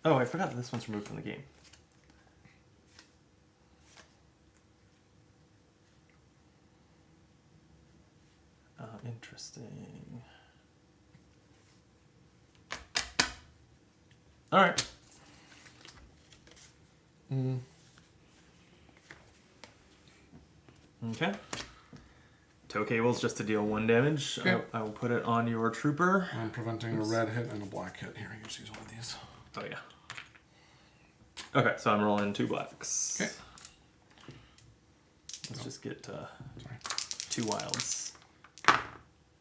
Oh, I forgot that this one's removed from the game. Interesting. All right. Okay. Tow cables just to deal 1 damage. Okay. I will put it on your trooper. I'm preventing a red hit and a black hit. Here, you just use one of these. Oh yeah. Okay, so I'm rolling 2 blacks. Okay. Let's just get Sorry. 2 wilds.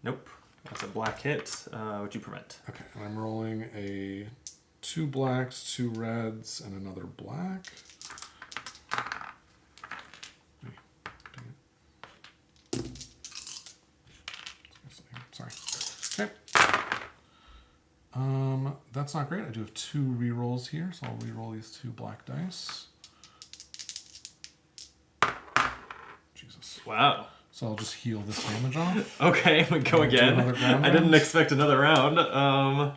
Nope. That's a black hit. What'd you prevent? Okay, and I'm rolling a 2 blacks, 2 reds, and another black. Sorry. Okay. That's not great. I do have 2 rerolls here, so I'll reroll these 2 black dice. Jesus. Wow. So I'll just heal this damage off. Okay, we go Do again. another ground I didn't round? expect another round. I'm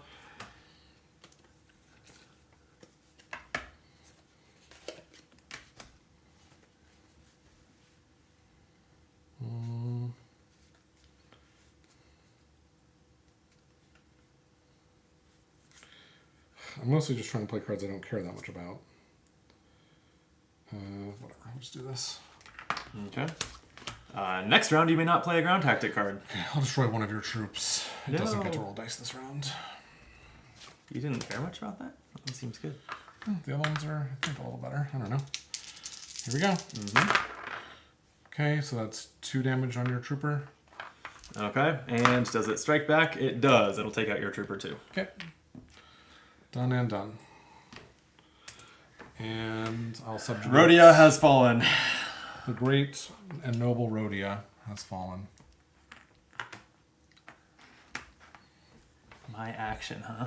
mostly just trying to play cards I don't care that much about. Whatever, I'll just do this. Okay. Next round, you may not play a ground tactic card. Okay, I'll destroy one of your troops. It doesn't get to No. roll dice this round. You didn't care much about that? That one seems good. The other ones are, I think, a little better. I don't know. Here we go. Okay, so that's 2 damage on your trooper. Okay, and does it strike back? It does. It'll take out your trooper too. Okay. Done and done. And I'll subjugate. Rhodia has fallen. The great and noble Rhodia has fallen. My action, huh?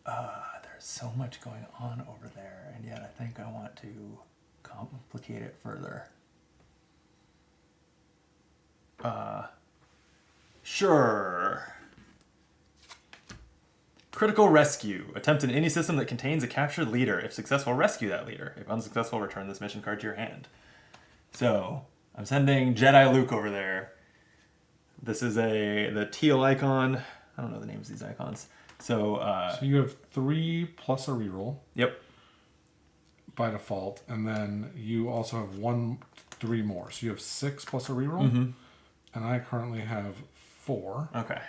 There's so much going on over there, and yet I think I want to complicate it further. Sure. Critical rescue. Attempt in any system that contains a captured leader. If successful, rescue that leader. If unsuccessful, return this mission card to your hand. So, I'm sending Jedi Luke over there. This is the teal icon. I don't know the names of these icons. So, So you have 3 plus a reroll yep. by default, and then you also have 3 more. So you have 6 plus a reroll, and I currently have 4. Okay.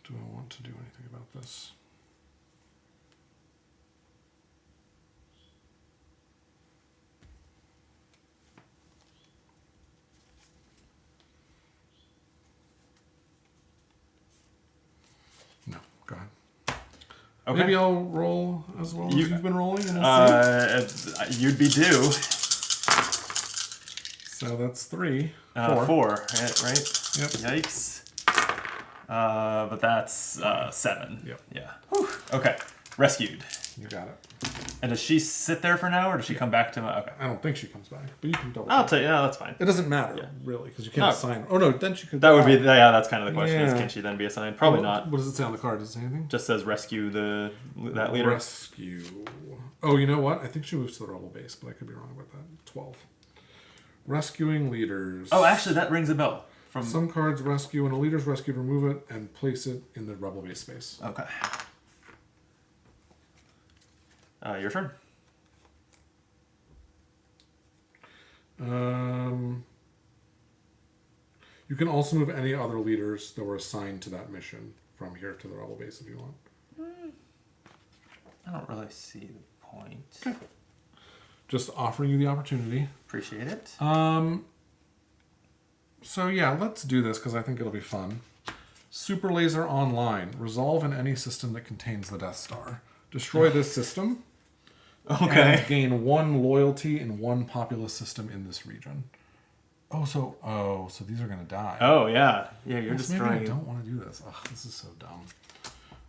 Do I want to do anything about this? Okay. Maybe I'll roll as well as you've been rolling, and we'll see. You'd be due. So that's 3. 4. 4, right? Yep. Yikes. But that's 7. Yep. Yeah. Whew. Okay. Rescued. You got it. And does she sit there for now, or does she come back to my... Okay. I don't think she comes back, but you can double I'll check. tell you. No, that's fine. It doesn't matter, really, because you can't assign... Oh, no, then she could... That would be... Yeah, that's kind of the question. Is Yeah. can she then be assigned? Probably not. What does it say on the card? Does it say anything? Just says rescue that leader. Rescue. Oh, you know what? I think she moves to the rebel base, but I could be wrong about that. 12. Rescuing leaders. Oh, actually, that rings a bell. From Some cards rescue. When a leader's rescued, remove it and place it in the rebel base space. Okay. Your turn. You can also move any other leaders that were assigned to that mission from here to the rebel base if you want. I don't really see the point. Okay. Just offering you the opportunity. Appreciate it. So yeah, let's do this because I think it'll be fun. Super Laser Online. Resolve in any system that contains the Death Star. Destroy this system. Okay. And gain 1 loyalty in 1 populous system in this region. So these are gonna die. Oh yeah, yeah. You're Maybe I destroying. don't want to do this. Ugh, this is so dumb.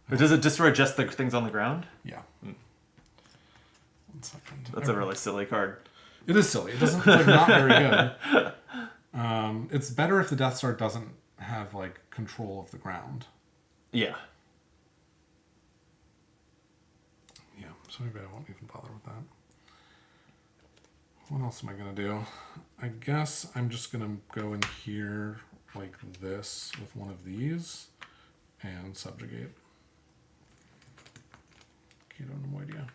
But does it destroy just the things on the ground? Yeah. 1 second. That's a really silly card. It is silly. It doesn't. It's like not very good. It's better if the Death Star doesn't have like control of the ground. Yeah. Yeah. So maybe I won't even bother with that. What else am I gonna do? I guess I'm just gonna go in here like this with one of these and subjugate. Keto Nemoidia.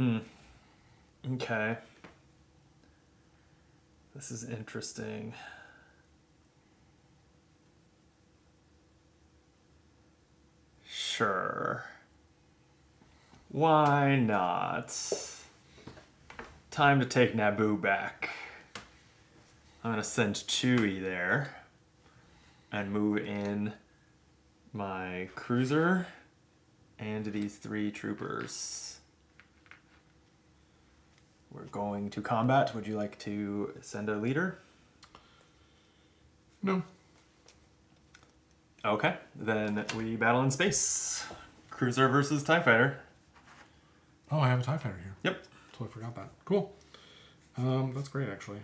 Oops. Okay. This is interesting. Sure. Why not? Time to take Naboo back. I'm gonna send Chewie there and move in my cruiser and these 3 troopers. We're going to combat. Would you like to send a leader? No. Okay, then we battle in space. Cruiser versus TIE Fighter. Oh, I have a TIE Fighter here. Yep. Totally forgot that. Cool. That's great, actually.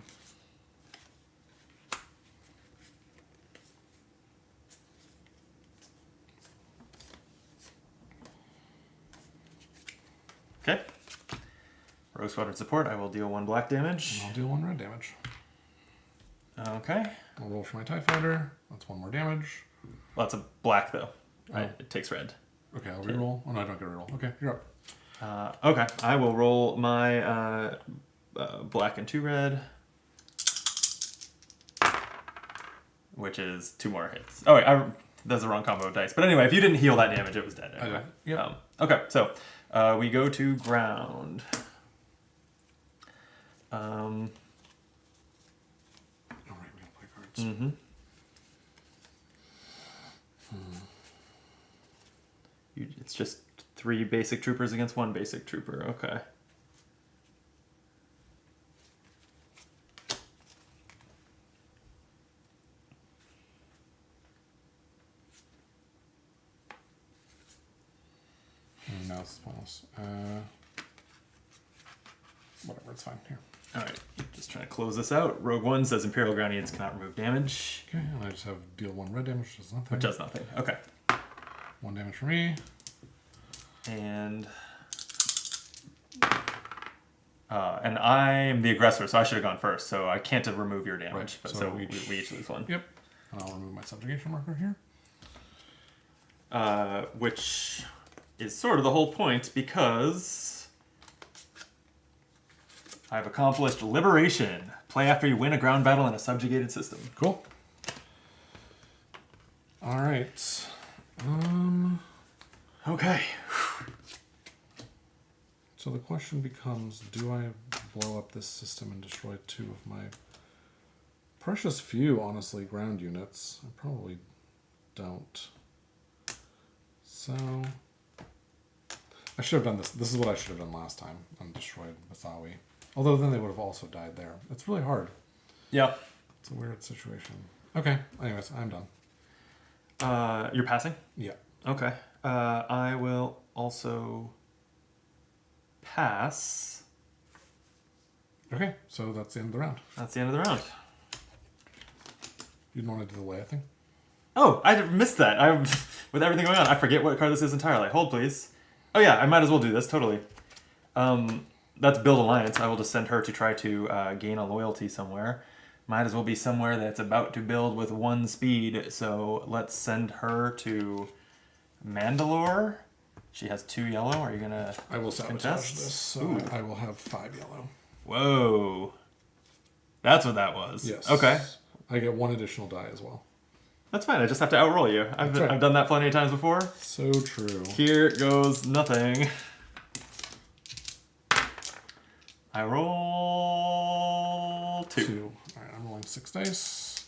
Okay. Rogue Squadron support. I will deal 1 black damage. And I'll deal 1 red damage. Okay. I'll roll for my TIE Fighter. That's 1 more damage. Lots of black though. Right. It takes red. Okay, I'll reroll. Oh no, I don't get a reroll. Okay, you're up. Okay. I will roll my black and 2 red, which is 2 more hits. Oh wait, that's the wrong combo of dice. But anyway, if you didn't heal that damage, it was dead. Anyway. I did. Yep. Okay, so we go to ground. All right, we gotta play cards. Mm-hmm. It's just 3 basic troopers against 1 basic trooper. Okay. No, it's pointless. Whatever, it's fine. Here. Alright, just trying to close this out. Rogue One says Imperial ground units cannot remove damage. Okay, and I just have deal 1 red damage, which does nothing. Which does nothing. Okay. 1 damage for me. And I'm the aggressor, so I should have gone first. So I can't remove your damage. Right, But so so we we each lose 1. Yep. And I'll remove my subjugation marker here. Which is sort of the whole point because I've accomplished liberation. Play after you win a ground battle in a subjugated system. Cool. All right. Okay. So the question becomes, do I blow up this system and destroy 2 of my precious few, honestly, ground units? I probably don't. So I should have done this. This is what I should have done last time on Destroyed Mathawi. Although then they would have also died there. It's really hard. Yeah. It's a weird situation. Okay. Anyways, I'm done. You're passing? Yeah. Okay. I will also pass. Okay. So that's the end of the round. That's the end of the round. You didn't want to do the Leia thing? Oh, I missed that. With everything going on, I forget what card this is entirely. Hold, please. Oh yeah, I might as well do this, totally. That's Build Alliance. I will just send her to try to gain a loyalty somewhere. Might as well be somewhere that's about to build with 1 speed, so let's send her to Mandalore. She has 2 yellow. Are you gonna I will sabotage contest? this, so Ooh. I will have 5 yellow. Whoa. That's what that was. Yes. Okay. I get 1 additional die as well. That's fine. I just have to outroll you. That's right. I've done that plenty of times before. So true. Here goes nothing. I roll 2. 2. All right, I'm rolling 6 dice.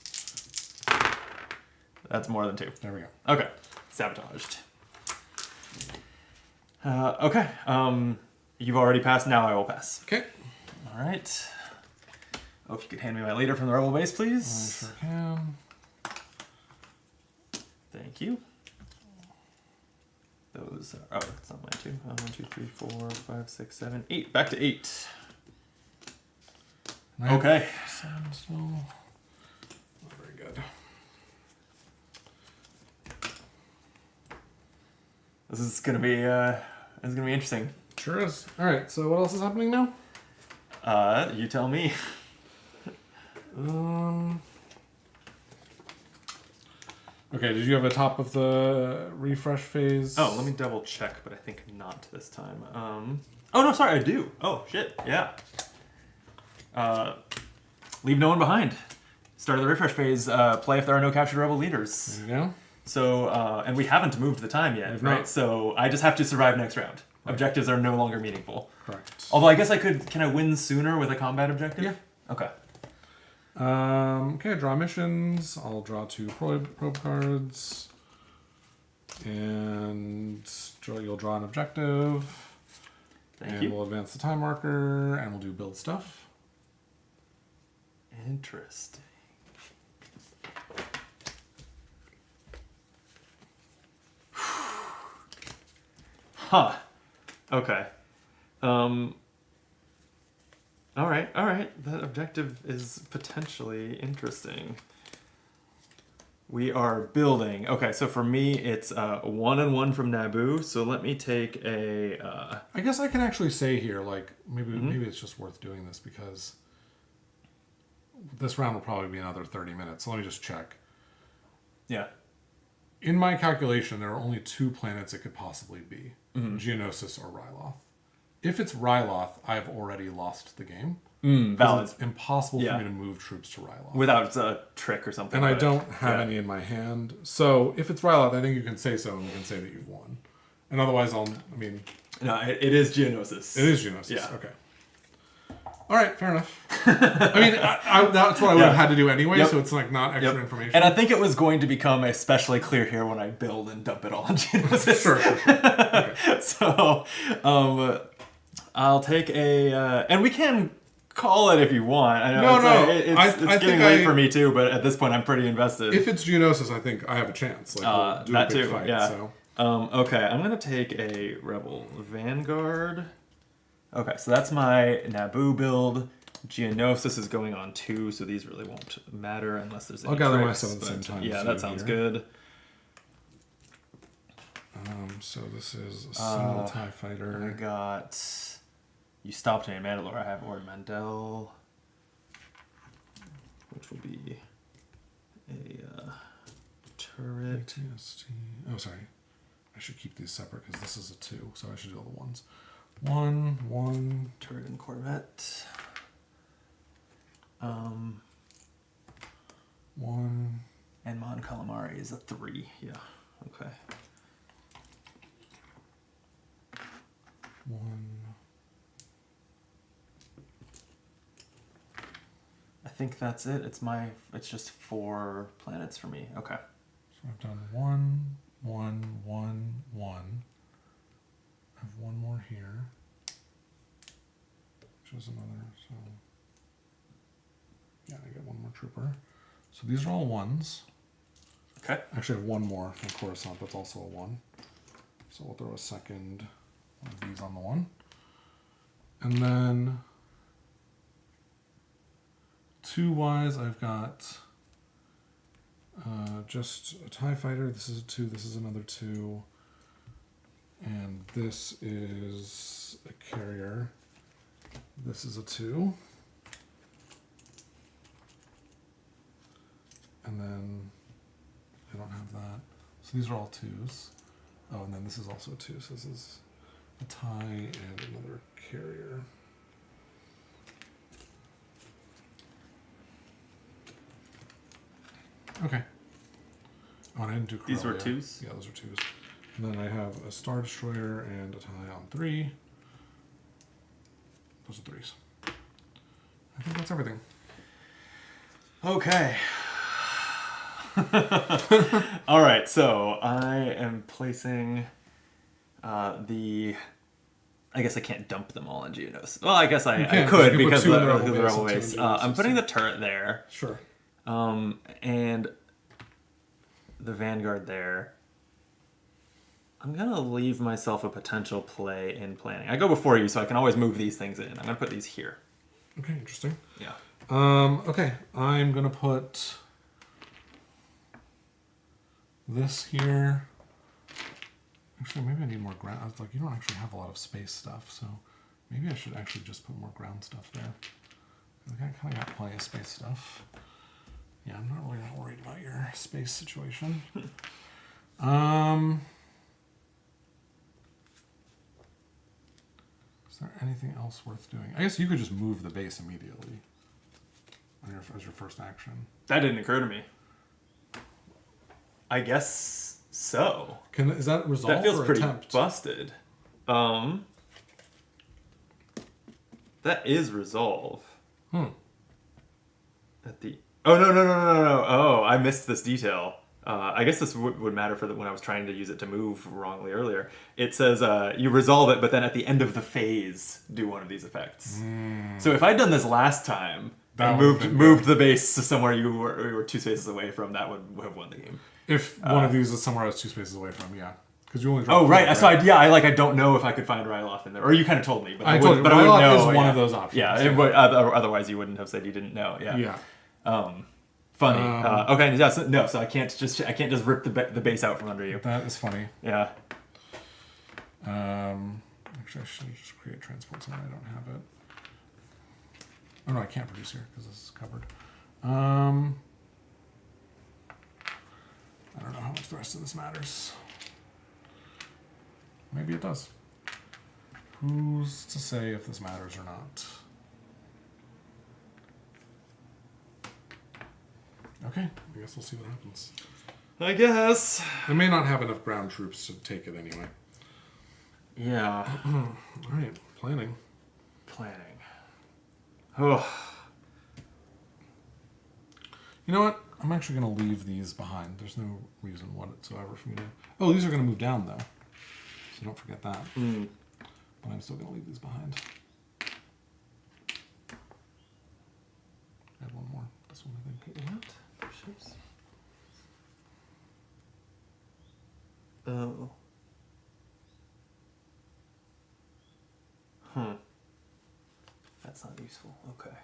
That's more than 2. There we go. Okay. Sabotaged. Okay. You've already passed. Now I will pass. Okay. All right. Oh, if you could hand me my leader from the rebel base, I please. sure can. Thank you. Those are, oh, it's not mine too. 1, 2, 3, 4, 5, 6, 7, 8. Back to 8. And I have Okay. 7 still. Not very good. This is gonna be interesting. Sure is. All right. So what else is happening now? You tell me. Okay. Did you have a top of the refresh phase? Oh, let me double check, but I think not this time. Oh no, sorry, I do. Oh shit, yeah. Leave no one behind. Start of the refresh phase. Play if there are no captured rebel leaders. There you go. So, and we haven't moved the time yet, We've right? not. So I just have to survive next round. Right. Objectives are no longer meaningful. Correct. Although I guess I could. Can I win sooner with a combat objective? Yeah. Okay. Okay, draw missions. I'll draw 2 probe cards. And you'll draw an objective. Thank and you. we'll advance the time marker, and we'll do build stuff. Interesting. Huh. Okay. All right. That objective is potentially interesting. We are building. Okay, so for me, it's 1 and 1 from Naboo. So let me take a. I guess I can actually say here, like, maybe it's just worth doing this because this round will probably be another 30 minutes. So let me just check. Yeah. In my calculation, there are only 2 planets it could possibly be. Geonosis or Ryloth. If it's Ryloth, I've already lost the game. Valid. It's impossible Yeah. for me to move troops to Ryloth. Without a trick or something. And I but- don't have yeah. any in my hand. So if it's Ryloth, I think you can say so and you can say that you've won. And otherwise, it No, it is Geonosis. is Geonosis. Yeah. Okay. All right, fair enough. I mean, that's what I would have had to do anyway, Yep. so it's like not extra Yep. information. And I think it was going to become especially clear here when I build and dump it all on Geonosis. Sure. Okay. So, I'll take a, and we can call it if you want. I know No, it's I getting think late for me too, but at this point I'm pretty invested. If it's Geonosis, I think I have a chance. Like, we'll do that a big too, fight, yeah. So. Okay, I'm gonna take a Rebel Vanguard. Okay, so that's my Naboo build. Geonosis is going on 2, so these really won't matter unless there's any I'll gather tricks, myself at the same but time yeah, as that you sounds here. good. So this is a single TIE I fighter. got. You stopped me in Mandalore. I have Ord Mandel, which will be a turret. ATST. Oh, sorry. I should keep these separate because this is a 2, so I should do all the 1s. 1. Turret and Corvette. 1. And Mon Calamari is a 3. Yeah. Okay. 1. I think that's it. It's just 4 planets for me. Okay. So I've done 1, 1, 1, 1. I have one more here. Which is another, so... Yeah, I get one more trooper. So these are all 1s. Okay. Actually, I have one more from Coruscant that's also a 1. So we'll throw a second one of these on the 1. And then 2-wise, I've got just a TIE fighter. This is a 2. This is another 2. And this is a carrier. This is a 2. And then I don't have that. So these are all 2s. Oh, and then this is also a 2. So this is a TIE and another carrier. Okay. Oh, and I didn't do Corellia. These were 2s? Yeah, those are 2s. And then I have a Star Destroyer and a TIE on 3. Those are 3s. I think that's everything. Okay. All right, so I am placing the... I guess I can't dump them all in Geonosis. Well, I guess I could You can put because 2 of in the the Rebel Rebel base base. and 2 in I'm Geonosis. putting the turret there. Sure. And the Vanguard there. I'm going to leave myself a potential play in planning. I go before you, so I can always move these things in. I'm going to put these here. Okay, interesting. Yeah. Okay, I'm going to put this here. Actually, maybe I need more ground. I was like, you don't actually have a lot of space stuff, so maybe I should actually just put more ground stuff there. I kind of got plenty of space stuff. Yeah, I'm not really that worried about your space situation. Is there anything else worth doing? I guess you could just move the base immediately as your first action. That didn't occur to me. I guess so. Is that resolve That feels or pretty attempt? busted. That is resolve. At the no. Oh, I missed this detail. I guess this would matter for when I was trying to use it to move wrongly earlier. It says you resolve it, but then at the end of the phase, do one of these effects. So if I'd done this last time and moved the base to somewhere you were 2 spaces away from, that would have won the game. If one of these is somewhere I was 2 spaces away from, yeah. Because you only Oh, drop right. four, So I don't know if I could find Ryloth in there, or you kind of told me, but I told you, but I wouldn't Ryloth know. is one of those options. Yeah, Yeah. otherwise you wouldn't have said you didn't know. Yeah. Yeah. Funny. Okay. Yeah. So I can't just rip the base out from under you. That is funny. Yeah. Actually, I should just create transport so I don't have it. Oh, no, I can't produce here because this is covered. I don't know how much the rest of this matters. Maybe it does. Who's to say if this matters or not? Okay, I guess we'll see what happens. I guess. I may not have enough ground troops to take it anyway. Yeah. All right, planning. Oh. You know what? I'm actually going to leave these behind. There's no reason whatsoever for me to... Oh, these are going to move down, though. So don't forget that. But I'm still going to leave these behind. Add one more. This one, I think. What? Ships? Oh. That's not useful. Okay.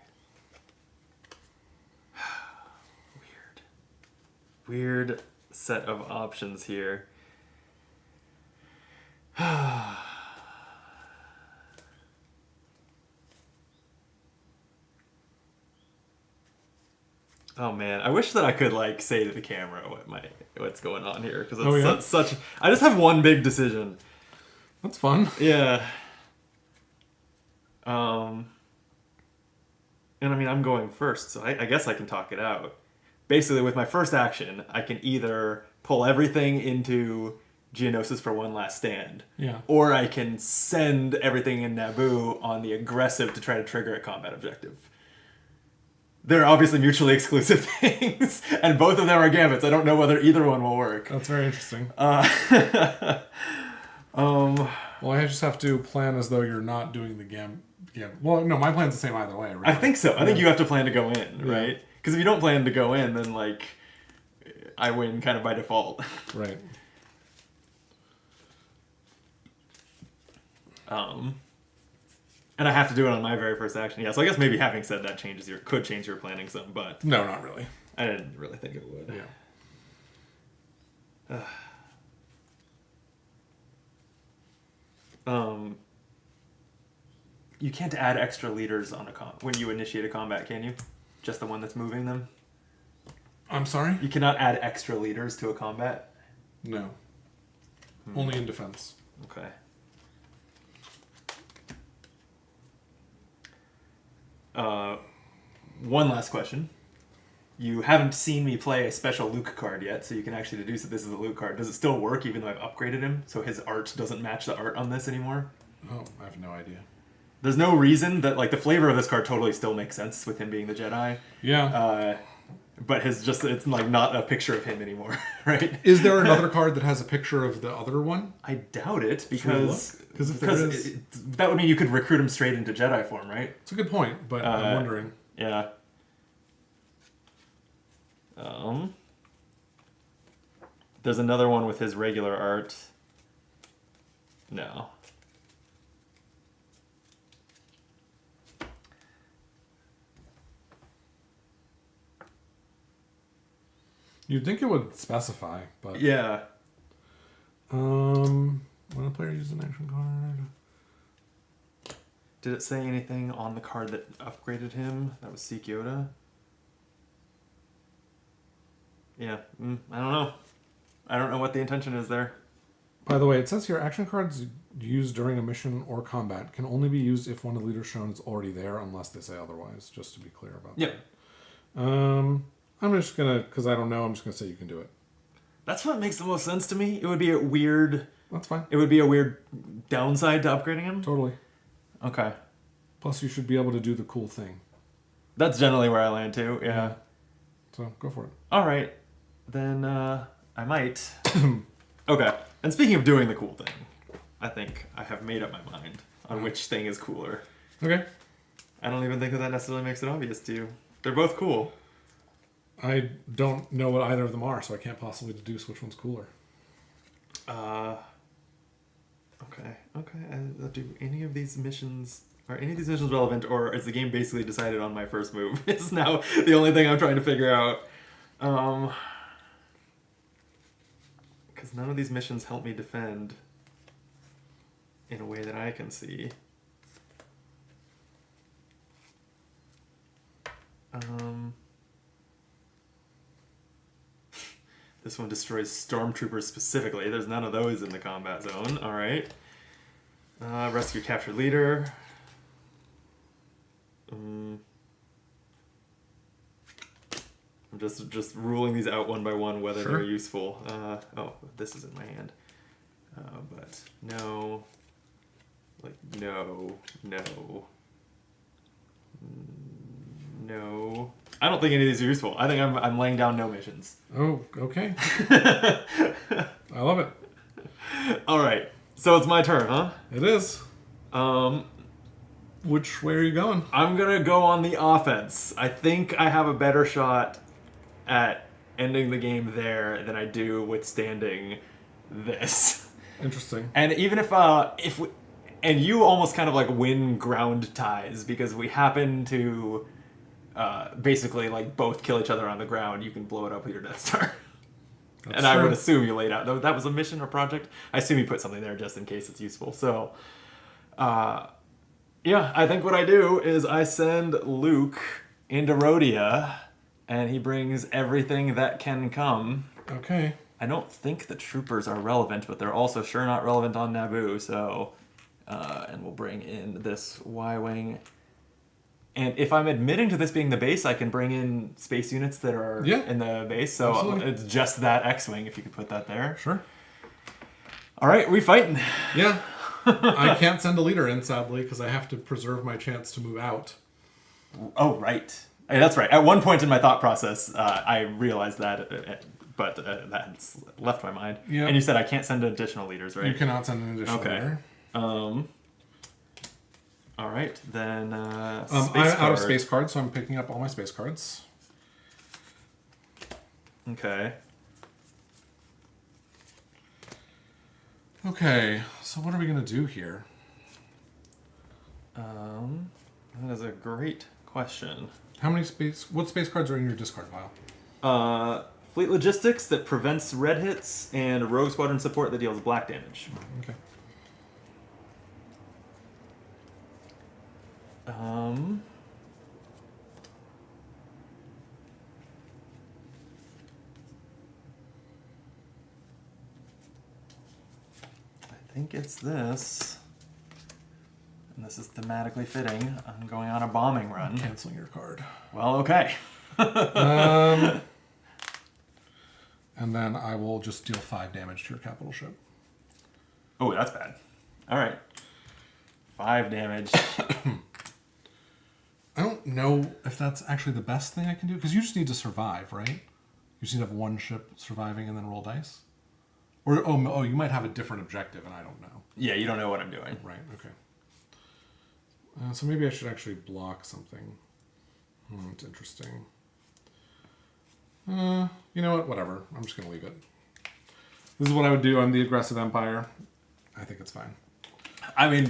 Weird set of options here. Oh man, I wish that I could say to the camera what's going on here because it's such. I just have one big decision. That's fun. Yeah. And I mean, I'm going first, so I guess I can talk it out. Basically, with my first action, I can either pull everything into Geonosis for one last stand, or I can send everything in Naboo on the aggressive to try to trigger a combat objective. They're obviously mutually exclusive things, and both of them are gambits. I don't know whether either one will work. That's very interesting. Well, I just have to plan as though you're not doing the Well, no, my plan's the same either way. Really. I think so. I think you have to plan to go in, right? Because if you don't plan to go in, then like I win kind of by default. Right. And I have to do it on my very first action. Yeah, so I guess maybe having said that could change your planning some, but No, not really. I didn't really think it would. Yeah. You can't add extra leaders on when you initiate a combat, can you? Just the one that's moving them? I'm sorry? You cannot add extra leaders to a combat? No. Only in defense. Okay. One last question. You haven't seen me play a special Luke card yet, so you can actually deduce that this is a Luke card. Does it still work even though I've upgraded him, so his art doesn't match the art on this anymore? Oh, I have no idea. There's no reason that, like, the flavor of this card totally still makes sense with him being the Jedi. Yeah. But it's like not a picture of him anymore, right? Is there another card that has a picture of the other one? I doubt it, because Because if there is, that would mean you could recruit him straight into Jedi form, right? it's a good point, but I'm wondering. Yeah. There's another one with his regular art. No. You'd think it would specify, but Yeah. when a player uses an action card. Did it say anything on the card that upgraded him? That was Seek Yoda. Yeah. I don't know. I don't know what the intention is there. By the way, it says here action cards used during a mission or combat can only be used if one of the leaders shown is already there, unless they say otherwise. Just to be clear about Yep. that. I'm just gonna, because I don't know, I'm just gonna say you can do it. That's what makes the most sense to me. It would be a weird That's fine. It would be a weird downside to upgrading him. Totally. Okay. Plus, you should be able to do the cool thing. That's generally where I land too. Yeah. So go for it. All right. Then I might. Okay. And speaking of doing the cool thing, I think I have made up my mind on which thing is cooler. Okay. I don't even think that necessarily makes it obvious to you. They're both cool. I don't know what either of them are, so I can't possibly deduce which one's cooler. Okay. Do any of these missions... Are any of these missions relevant, or is the game basically decided on my first move? It's now the only thing I'm trying to figure out. Because none of these missions help me defend in a way that I can see. This one destroys stormtroopers specifically. There's none of those in the combat zone. All right. Rescue captured leader. I'm just ruling these out one by one whether Sure. they're useful. Oh, this is in my hand. But no. Like, no. No. I don't think any of these are useful. I think I'm laying down no missions. Oh, okay. I love it. All right. So it's my turn, huh? It is. Which way are you going? I'm going to go on the offense. I think I have a better shot at ending the game there than I do withstanding this. Interesting. And even if we, and you almost kind of like win ground ties because we happen to basically like both kill each other on the ground, you can blow it up with your Death Star. That's And I true. would assume you laid out, though that was a mission or project, I assume you put something there just in case it's useful. So, yeah, I think what I do is I send Luke into Rhodia, and he brings everything that can come. Okay. I don't think the troopers are relevant, but they're also sure not relevant on Naboo, so... and we'll bring in this Y-Wing. And if I'm admitting to this being the base, I can bring in space units that are in the base, so Absolutely. it's just that X-Wing, if you could put that there. Sure. All right, we fighting. Yeah. I can't send a leader in, sadly, because I have to preserve my chance to move out. Oh, right. Hey, that's right. At one point in my thought process, I realized that, but that's left my mind. Yep. And you said I can't send additional leaders, right? You cannot send an additional Okay. leader. All right, then. I'm out of space cards, so I'm picking up all my space cards. Okay. Okay, so what are we gonna do here? That is a great question. What space cards are in your discard pile? Fleet logistics that prevents red hits, and rogue squadron support that deals black damage. Okay. I think it's this. And this is thematically fitting. I'm going on a bombing run. Canceling your card. Well, okay. And then I will just deal 5 damage to your capital ship. Oh, that's bad. All right. 5 damage. I don't know if that's actually the best thing I can do, because you just need to survive, right? You just need to have one ship surviving and then roll dice? Or, you might have a different objective, and I don't know. Yeah, you don't know what I'm doing. Right, okay. So maybe I should actually block something. It's interesting. You know what? Whatever. I'm just going to leave it. This is what I would do on the aggressive empire. I think it's fine. I mean,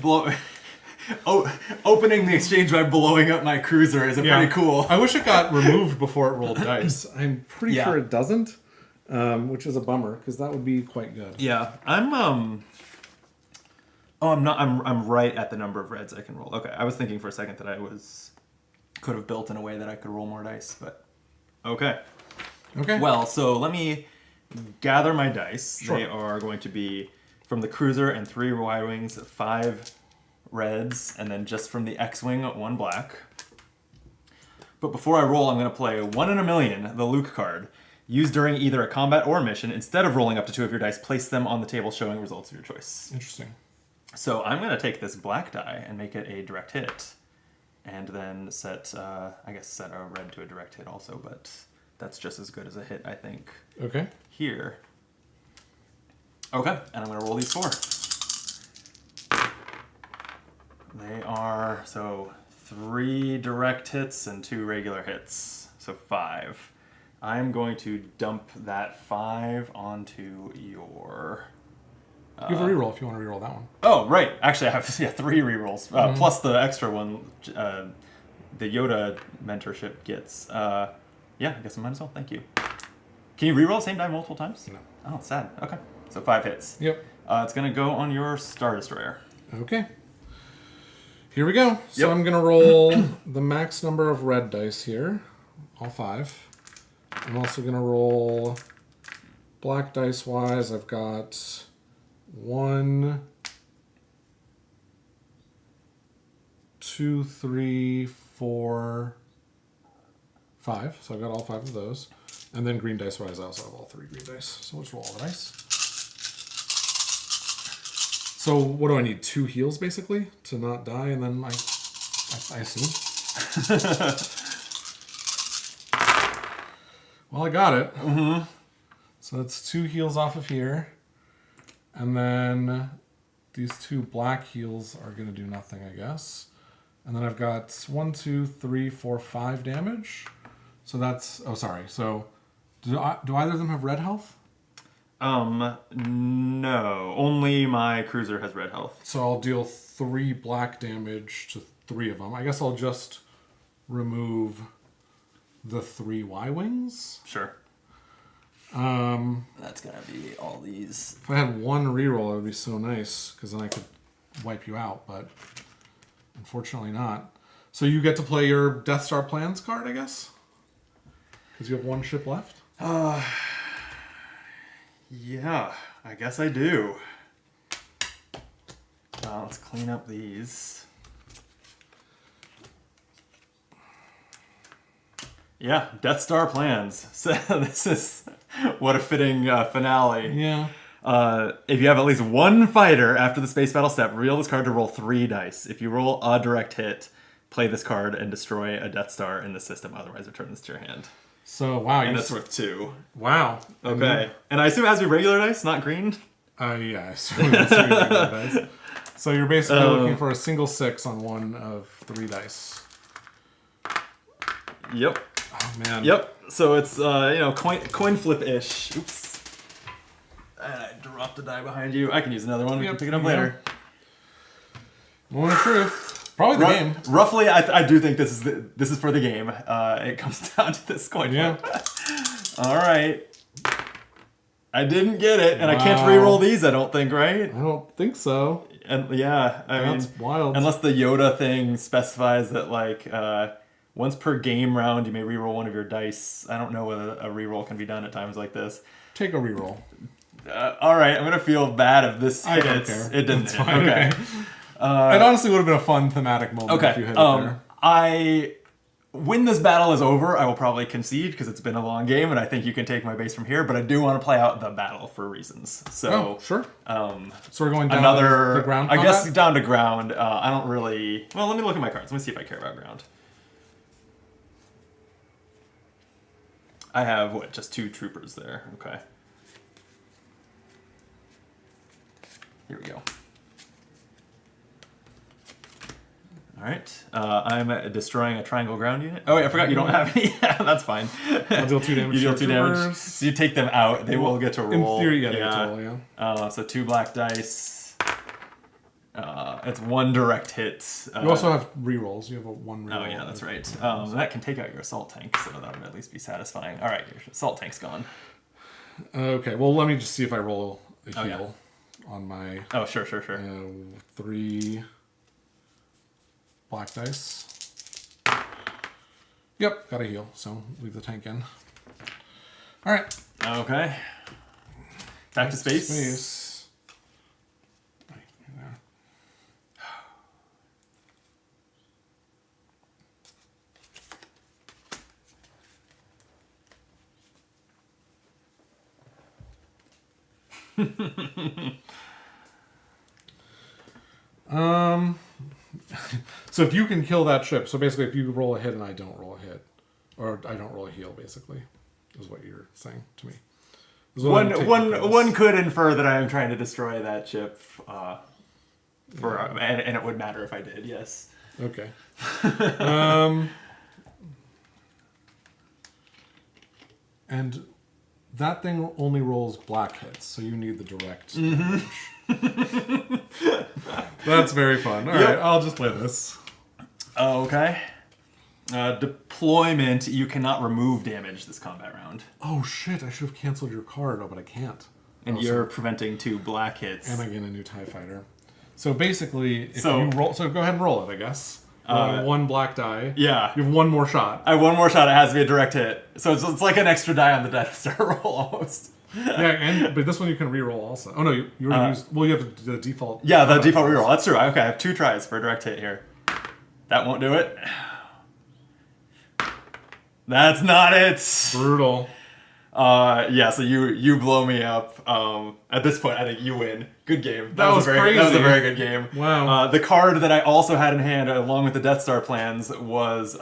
opening the exchange by blowing up my cruiser is pretty cool. I wish it got removed before it rolled dice. I'm pretty Yeah. sure it doesn't, which is a bummer, because that would be quite good. Yeah, I'm I'm not. I'm right at the number of reds I can roll. Okay, I was thinking for a second that I could have built in a way that I could roll more dice, but okay. Okay. Well, so let me gather my dice. Sure. They are going to be from the cruiser and 3 Y-wings, 5 reds, and then just from the X-wing, 1 black. But before I roll, I'm going to play 1 in a million, the Luke card. Used during either a combat or a mission. Instead of rolling up to 2 of your dice, place them on the table showing results of your choice. Interesting. So I'm going to take this black die and make it a direct hit. And then set a red to a direct hit also, but that's just as good as a hit, I think. Okay. Here. Okay, and I'm going to roll these 4. They are, 3 direct hits and 2 regular hits. So 5. I'm going to dump that 5 onto your... You have a reroll if you want to reroll that one. Oh, right. Actually, I have 3 rerolls. Plus the extra one the Yoda mentorship gets. I guess I might as well. Thank you. Can you reroll the same die multiple times? No. Oh, sad. Okay. So 5 hits. Yep. It's going to go on your Star Destroyer. Okay. Here we go. So Yep. I'm going to roll the max number of red dice here. All 5. I'm also going to roll black dice wise. I've got 1, 2, 3, 4, 5. So I've got all 5 of those. And then green dice wise, I also have all 3 green dice. So let's roll all the dice. So what do I need? 2 heals basically to not die, and then I assume. Well, I got it. Mm-hmm. So that's 2 heals off of here. And then these 2 black heals are going to do nothing, I guess. And then I've got 1, 2, 3, 4, 5 damage. So that's... Oh, sorry. So do either of them have red health? No. Only my cruiser has red health. So I'll deal 3 black damage to 3 of them. I guess I'll just remove the 3 Y-wings. Sure. That's going to be all these. If I had 1 reroll, it would be so nice, because then I could wipe you out, but unfortunately not. So you get to play your Death Star Plans card, I guess? Because you have 1 ship left? Yeah, I guess I do. Let's clean up these. Yeah, Death Star Plans. So this is what a fitting finale. Yeah. If you have at least 1 fighter after the space battle step, reveal this card to roll 3 dice. If you roll a direct hit, play this card and destroy a Death Star in the system. Otherwise, return this to your hand. So wow, And that's worth 2. wow. Okay. And I assume it has to be regular dice, not green? Yeah, I assume it's 3 regular dice. So you're basically looking for a single 6 on one of 3 dice. Yep. Oh man. Yep. So it's coin flip ish. Oops. And I dropped a die behind you. I can use another one. We can pick it up later. Moment of truth. Probably the game. Roughly, I do think this is for the game. It comes down to this coin flip. All right. I didn't get it, and I can't re-roll these. I don't think, right? I don't think so. And yeah, That's wild. Unless the Yoda thing specifies that once per game round you may re-roll one of your dice. I don't know whether a re-roll can be done at times like this. Take a re-roll. All right, I'm gonna feel bad if this I don't hits. care. It didn't It's hit. fine, Okay. It honestly would have been a fun thematic moment if you hit it there. When this battle is over, I will probably concede because it's been a long game, and I think you can take my base from here. But I do want to play out the battle for reasons. So, sure. So we're going down another to the ground I combat? guess down to ground. I don't really. Well, let me look at my cards. Let me see if I care about ground. I have just 2 troopers there. Okay. Here we go. All right. I'm destroying a triangle ground unit. Oh wait, I forgot you don't have any. Yeah, that's fine. I'll deal 2 damage. You deal to 2 your damage. troopers. So you take them out. They will get to roll. In theory, yeah, they get to roll, yeah. So 2 black dice. It's 1 direct hit. You also have rerolls. You have a 1 reroll. Oh yeah, that's right. That can take out your assault tank, so that would at least be satisfying. All right, your assault tank's gone. Okay, well let me just see if I roll a heal yeah. on my. Oh sure. 3 black dice. Yep, got a heal. So leave the tank in. All right. Okay. Back to space. Right, there. So if you can kill that ship, so basically if you roll a hit and I don't roll a hit, or I don't roll a heal, basically, is what you're saying to me. One could infer that I am trying to destroy that ship, and it would matter if I did. Yes. Okay. And that thing only rolls black hits, so you need the direct damage. That's very fun. All right, I'll just play this. Okay. Deployment. You cannot remove damage this combat round. Oh shit! I should have canceled your card. Oh, but I can't. And you're preventing 2 black hits. And I get a new TIE fighter. So basically, if So- you roll, so go ahead and roll it. I guess. Roll 1 black die. Yeah. You have 1 more shot. I have 1 more shot. It has to be a direct hit. So it's like an extra die on the Death Star roll almost. Yeah, but this one you can reroll also. Oh no, you already used. Well, you have the default. Yeah, the default reroll. That's true. Okay, I have 2 tries for a direct hit here. That won't do it. That's not it. Brutal. Yeah, so you blow me up. At this point, I think you win. Good game. That was That was a crazy. very good game. Wow. The card that I also had in hand, along with the Death Star plans, was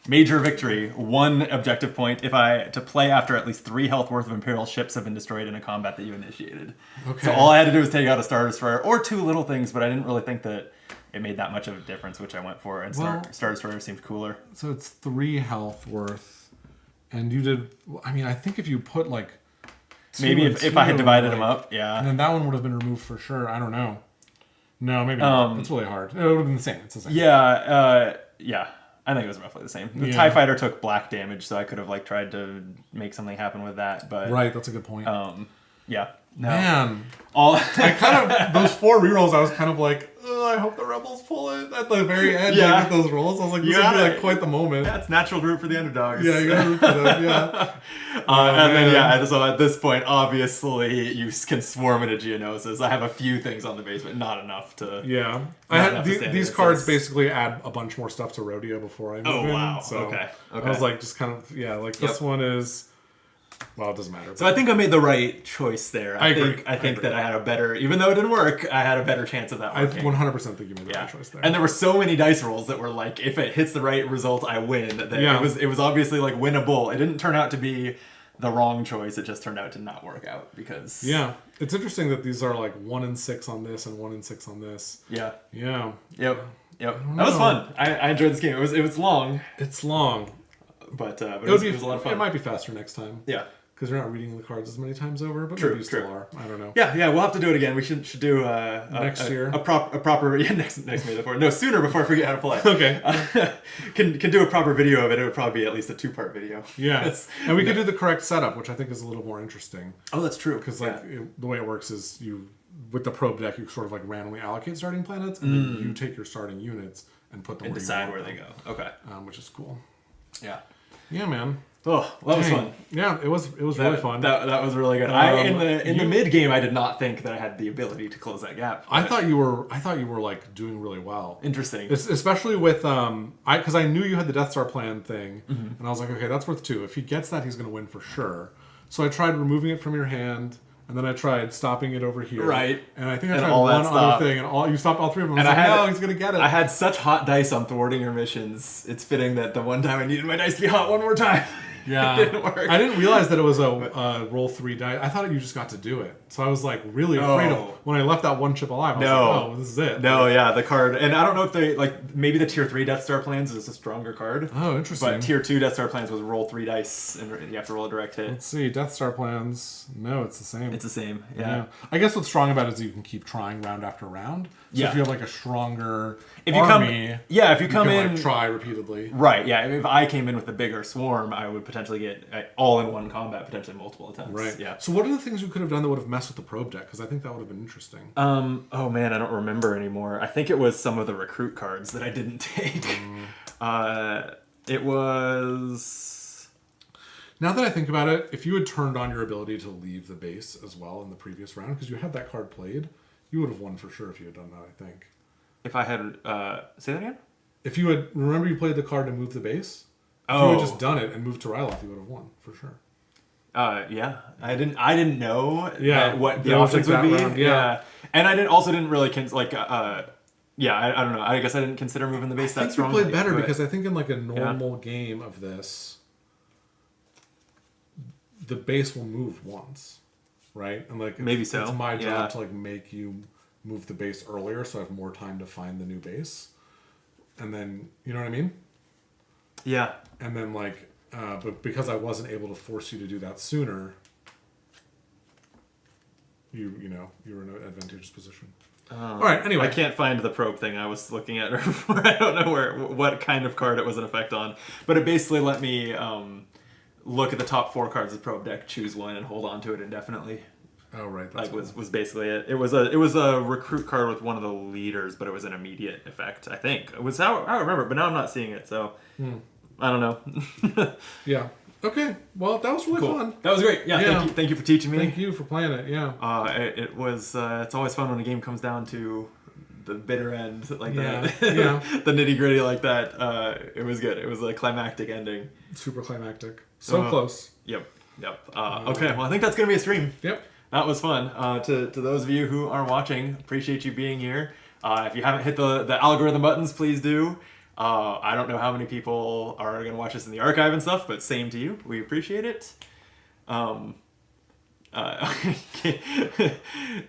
Major Victory. 1 objective point to play after at least 3 health worth of Imperial ships have been destroyed in a combat that you initiated. Okay. So all I had to do was take out a Star Destroyer or 2 little things, but I didn't really think that it made that much of a difference, which I went for. And Star Destroyer seemed cooler. So it's 3 health worth, and you did. I mean, I think if you put like. 2 Maybe and if I had 2, divided like- them up, yeah. And then that one would have been removed for sure. I don't know. No, maybe not. It's really hard. It would have been the same. It's the same. Yeah. I think it was roughly the same. The Yeah. TIE Fighter took black damage, so I could have tried to make something happen with that, but Right. That's a good point. yeah. No. Man, All I kind of those 4 rerolls. I was kind of like, oh, I hope the rebels pull it at the very end. Yeah. Like, with those rolls. I was like, this You would be gotta- like quite the moment. yeah, it's natural root for the underdogs. Yeah, you gotta root for them. Yeah. And then man. so at this point, obviously, you can swarm into Geonosis. I have a few things on the basement, not enough to. Yeah, Not I had enough to stand these against cards this. basically add a bunch more stuff to Rodeo before I move Oh in. wow. So Okay. I was like, just kind of like this Yep. one is Well, it doesn't matter. So I think I made the right choice there. I agree. I think that I had a better, even though it didn't work, I had a better chance of that I working. 100% think you made the Yeah. right choice there. And there were so many dice rolls that were like, if it hits the right result, I win. That Yeah. it was obviously like winnable. It didn't turn out to be the wrong choice. It just turned out to not work out because Yeah. It's interesting that these are like 1 and 6 on this and 1 and 6 on this. yeah. Yeah. Yep. That was know. fun. I enjoyed this game. It was long, It's long. but it It was a lot of fun. It might be faster next time. Yeah. Because you're not reading the cards as many times over, but True, maybe you still true. are. I don't know. Yeah, we'll have to do it again. We should do Next year. a proper next May the 4th. No, sooner before I forget how to play. Okay. Can do a proper video of it. It would probably be at least a 2-part video. Yeah. Yes. And we could do the correct setup, which I think is a little more interesting. Oh, that's true. Because the way it works is you, with the probe deck, you sort of like randomly allocate starting planets, and then you take your starting units and put them and where decide you where want they go. Okay. which is cool. Yeah. Yeah, man. Oh, well, that was Dang. fun. Yeah, it was really fun. That was really good. In the mid game, I did not think that I had the ability to close that gap. I thought you were like doing really well. Interesting. Especially with because I knew you had the Death Star plan thing, Mm-hmm. and I was like, okay, that's worth 2. If he gets that, he's going to win for sure. So I tried removing it from your hand, and then I tried stopping it over here. Right. And I think I And tried all that one stuff. other thing, and you stopped all 3 of them. And I was I like, had- no, he's going to get it. I had such hot dice on thwarting your missions. It's fitting that the one time I needed my dice to be hot one more time. Yeah, it didn't work. I didn't realize that it was a roll 3 die. I thought you just got to do it, so I was like really afraid of when I left that one chip alive. I was No. like, oh, this is it. No, yeah, the card, and I don't know if they like maybe the tier 3 Death Star plans is a stronger card. Oh, interesting. But tier 2 Death Star plans was roll 3 dice and you have to roll a direct hit. Let's see, Death Star plans. No, it's the same. It's the same. yeah. Yeah. I guess what's strong about it is you can keep trying round after round. So Yeah. if you have like a stronger If you army, come, yeah, if you you come can in, like try repeatedly. right, yeah. If I came in with a bigger swarm, I would potentially get all in one combat, potentially multiple attempts. Right. Yeah. So what are the things you could have done that would have messed with the probe deck? Because I think that would have been interesting. Oh man, I don't remember anymore. I think it was some of the recruit cards that I didn't take. It was. Now that I think about it, if you had turned on your ability to leave the base as well in the previous round, because you had that card played, you would have won for sure if you had done that, I think. If I had say that again. If you had, remember you played the card to move the base? If you Oh. had just done it and moved to Ryloth, you would have won for sure. Yeah, I didn't know Yeah, what the that was options like would that be. round, yeah. And I didn't really I don't know. I guess I didn't consider moving the base I that think strong. you played better but- because I think in like a normal game of this, the base will move once, right? And like Maybe so, It's my job yeah. to like make you move the base earlier, so I have more time to find the new base, and then you know what I mean. Yeah. And then like, but because I wasn't able to force you to do that sooner, you were in an advantageous position. All right. Anyway, I can't find the probe thing I was looking at. I don't know what kind of card it was an effect on, but it basically let me look at the top 4 cards of the probe deck, choose one, and hold on to it indefinitely. Oh right. That's Like was basically it. It was a recruit card with one of the leaders, but it was an immediate effect. I think it was how I remember, but now I'm not seeing it, so I don't know. Yeah. Okay. Well, that was really fun. That was great. Yeah. Yeah. Thank you for teaching me. Thank you for playing it. Yeah. It was. It's always fun when a game comes down to the bitter end, like Yeah, that. yeah. The nitty gritty like that. It was good. It was a climactic ending. Super climactic. So close. Yep. Okay. Well, I think that's gonna be a stream. Yep. That was fun. To those of you who are watching, appreciate you being here. If you haven't hit the algorithm buttons, please do. I don't know how many people are going to watch this in the archive and stuff, but same to you. We appreciate it.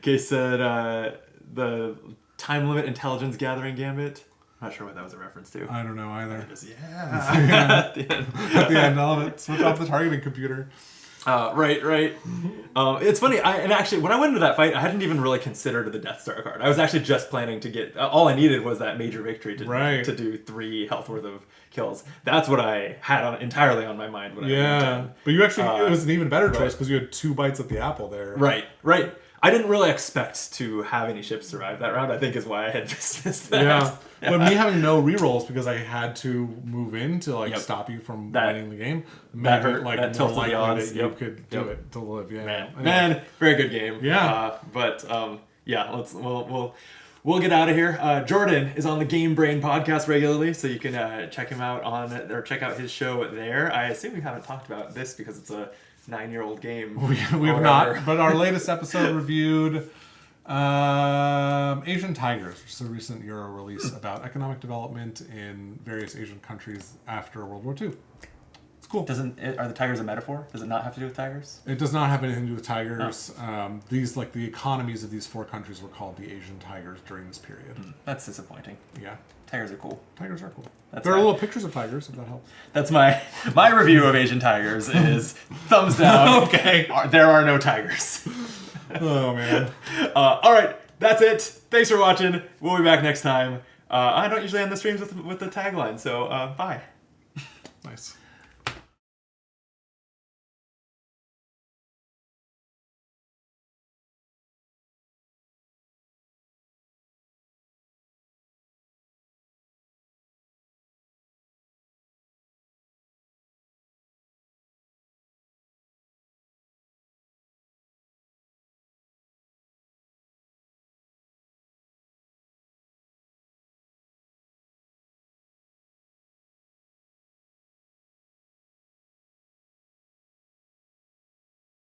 Kay said the time limit intelligence gathering gambit. I'm not sure what that was a reference to. I don't know either. Just, yeah. At the end. At the end, I love it. Switch off the targeting computer. Right. It's funny. And actually, when I went into that fight, I hadn't even really considered the Death Star card. I was actually just planning to get. All I needed was that major victory to do 3 health worth of kills. That's what I had entirely on my mind when I went in. But you actually, it was an even better choice right. because you had 2 bites at the apple there. Right. I didn't really expect to have any ships survive that round, I think is why I had missed that. Yeah. But me having no rerolls because I had to move in to like stop you from winning the game made hurt. it like That more tilted the likely odds. that you Yep. could do it to live. Yeah. Man, very good game. Yeah. We'll get out of here. Jordan is on the Game Brain podcast regularly, so you can check him out check out his show there. I assume we haven't talked about this because it's a 9-year-old game. We have or not, whatever. but our latest episode reviewed Asian Tigers, which is a recent Euro release about economic development in various Asian countries after World War II. It's cool. Are the tigers a metaphor? Does it not have to do with tigers? It does not have anything to do with tigers. These, like, the economies of these 4 countries were called the Asian Tigers during this period. That's disappointing. Yeah. Tigers are cool. Tigers are cool. That's There are fine. little pictures of tigers, if that helps. That's my review of Asian Tigers is thumbs down. Okay. There are no tigers. Oh, man. All right, that's it. Thanks for watching. We'll be back next time. I don't usually end the streams with the tagline, so bye. Nice.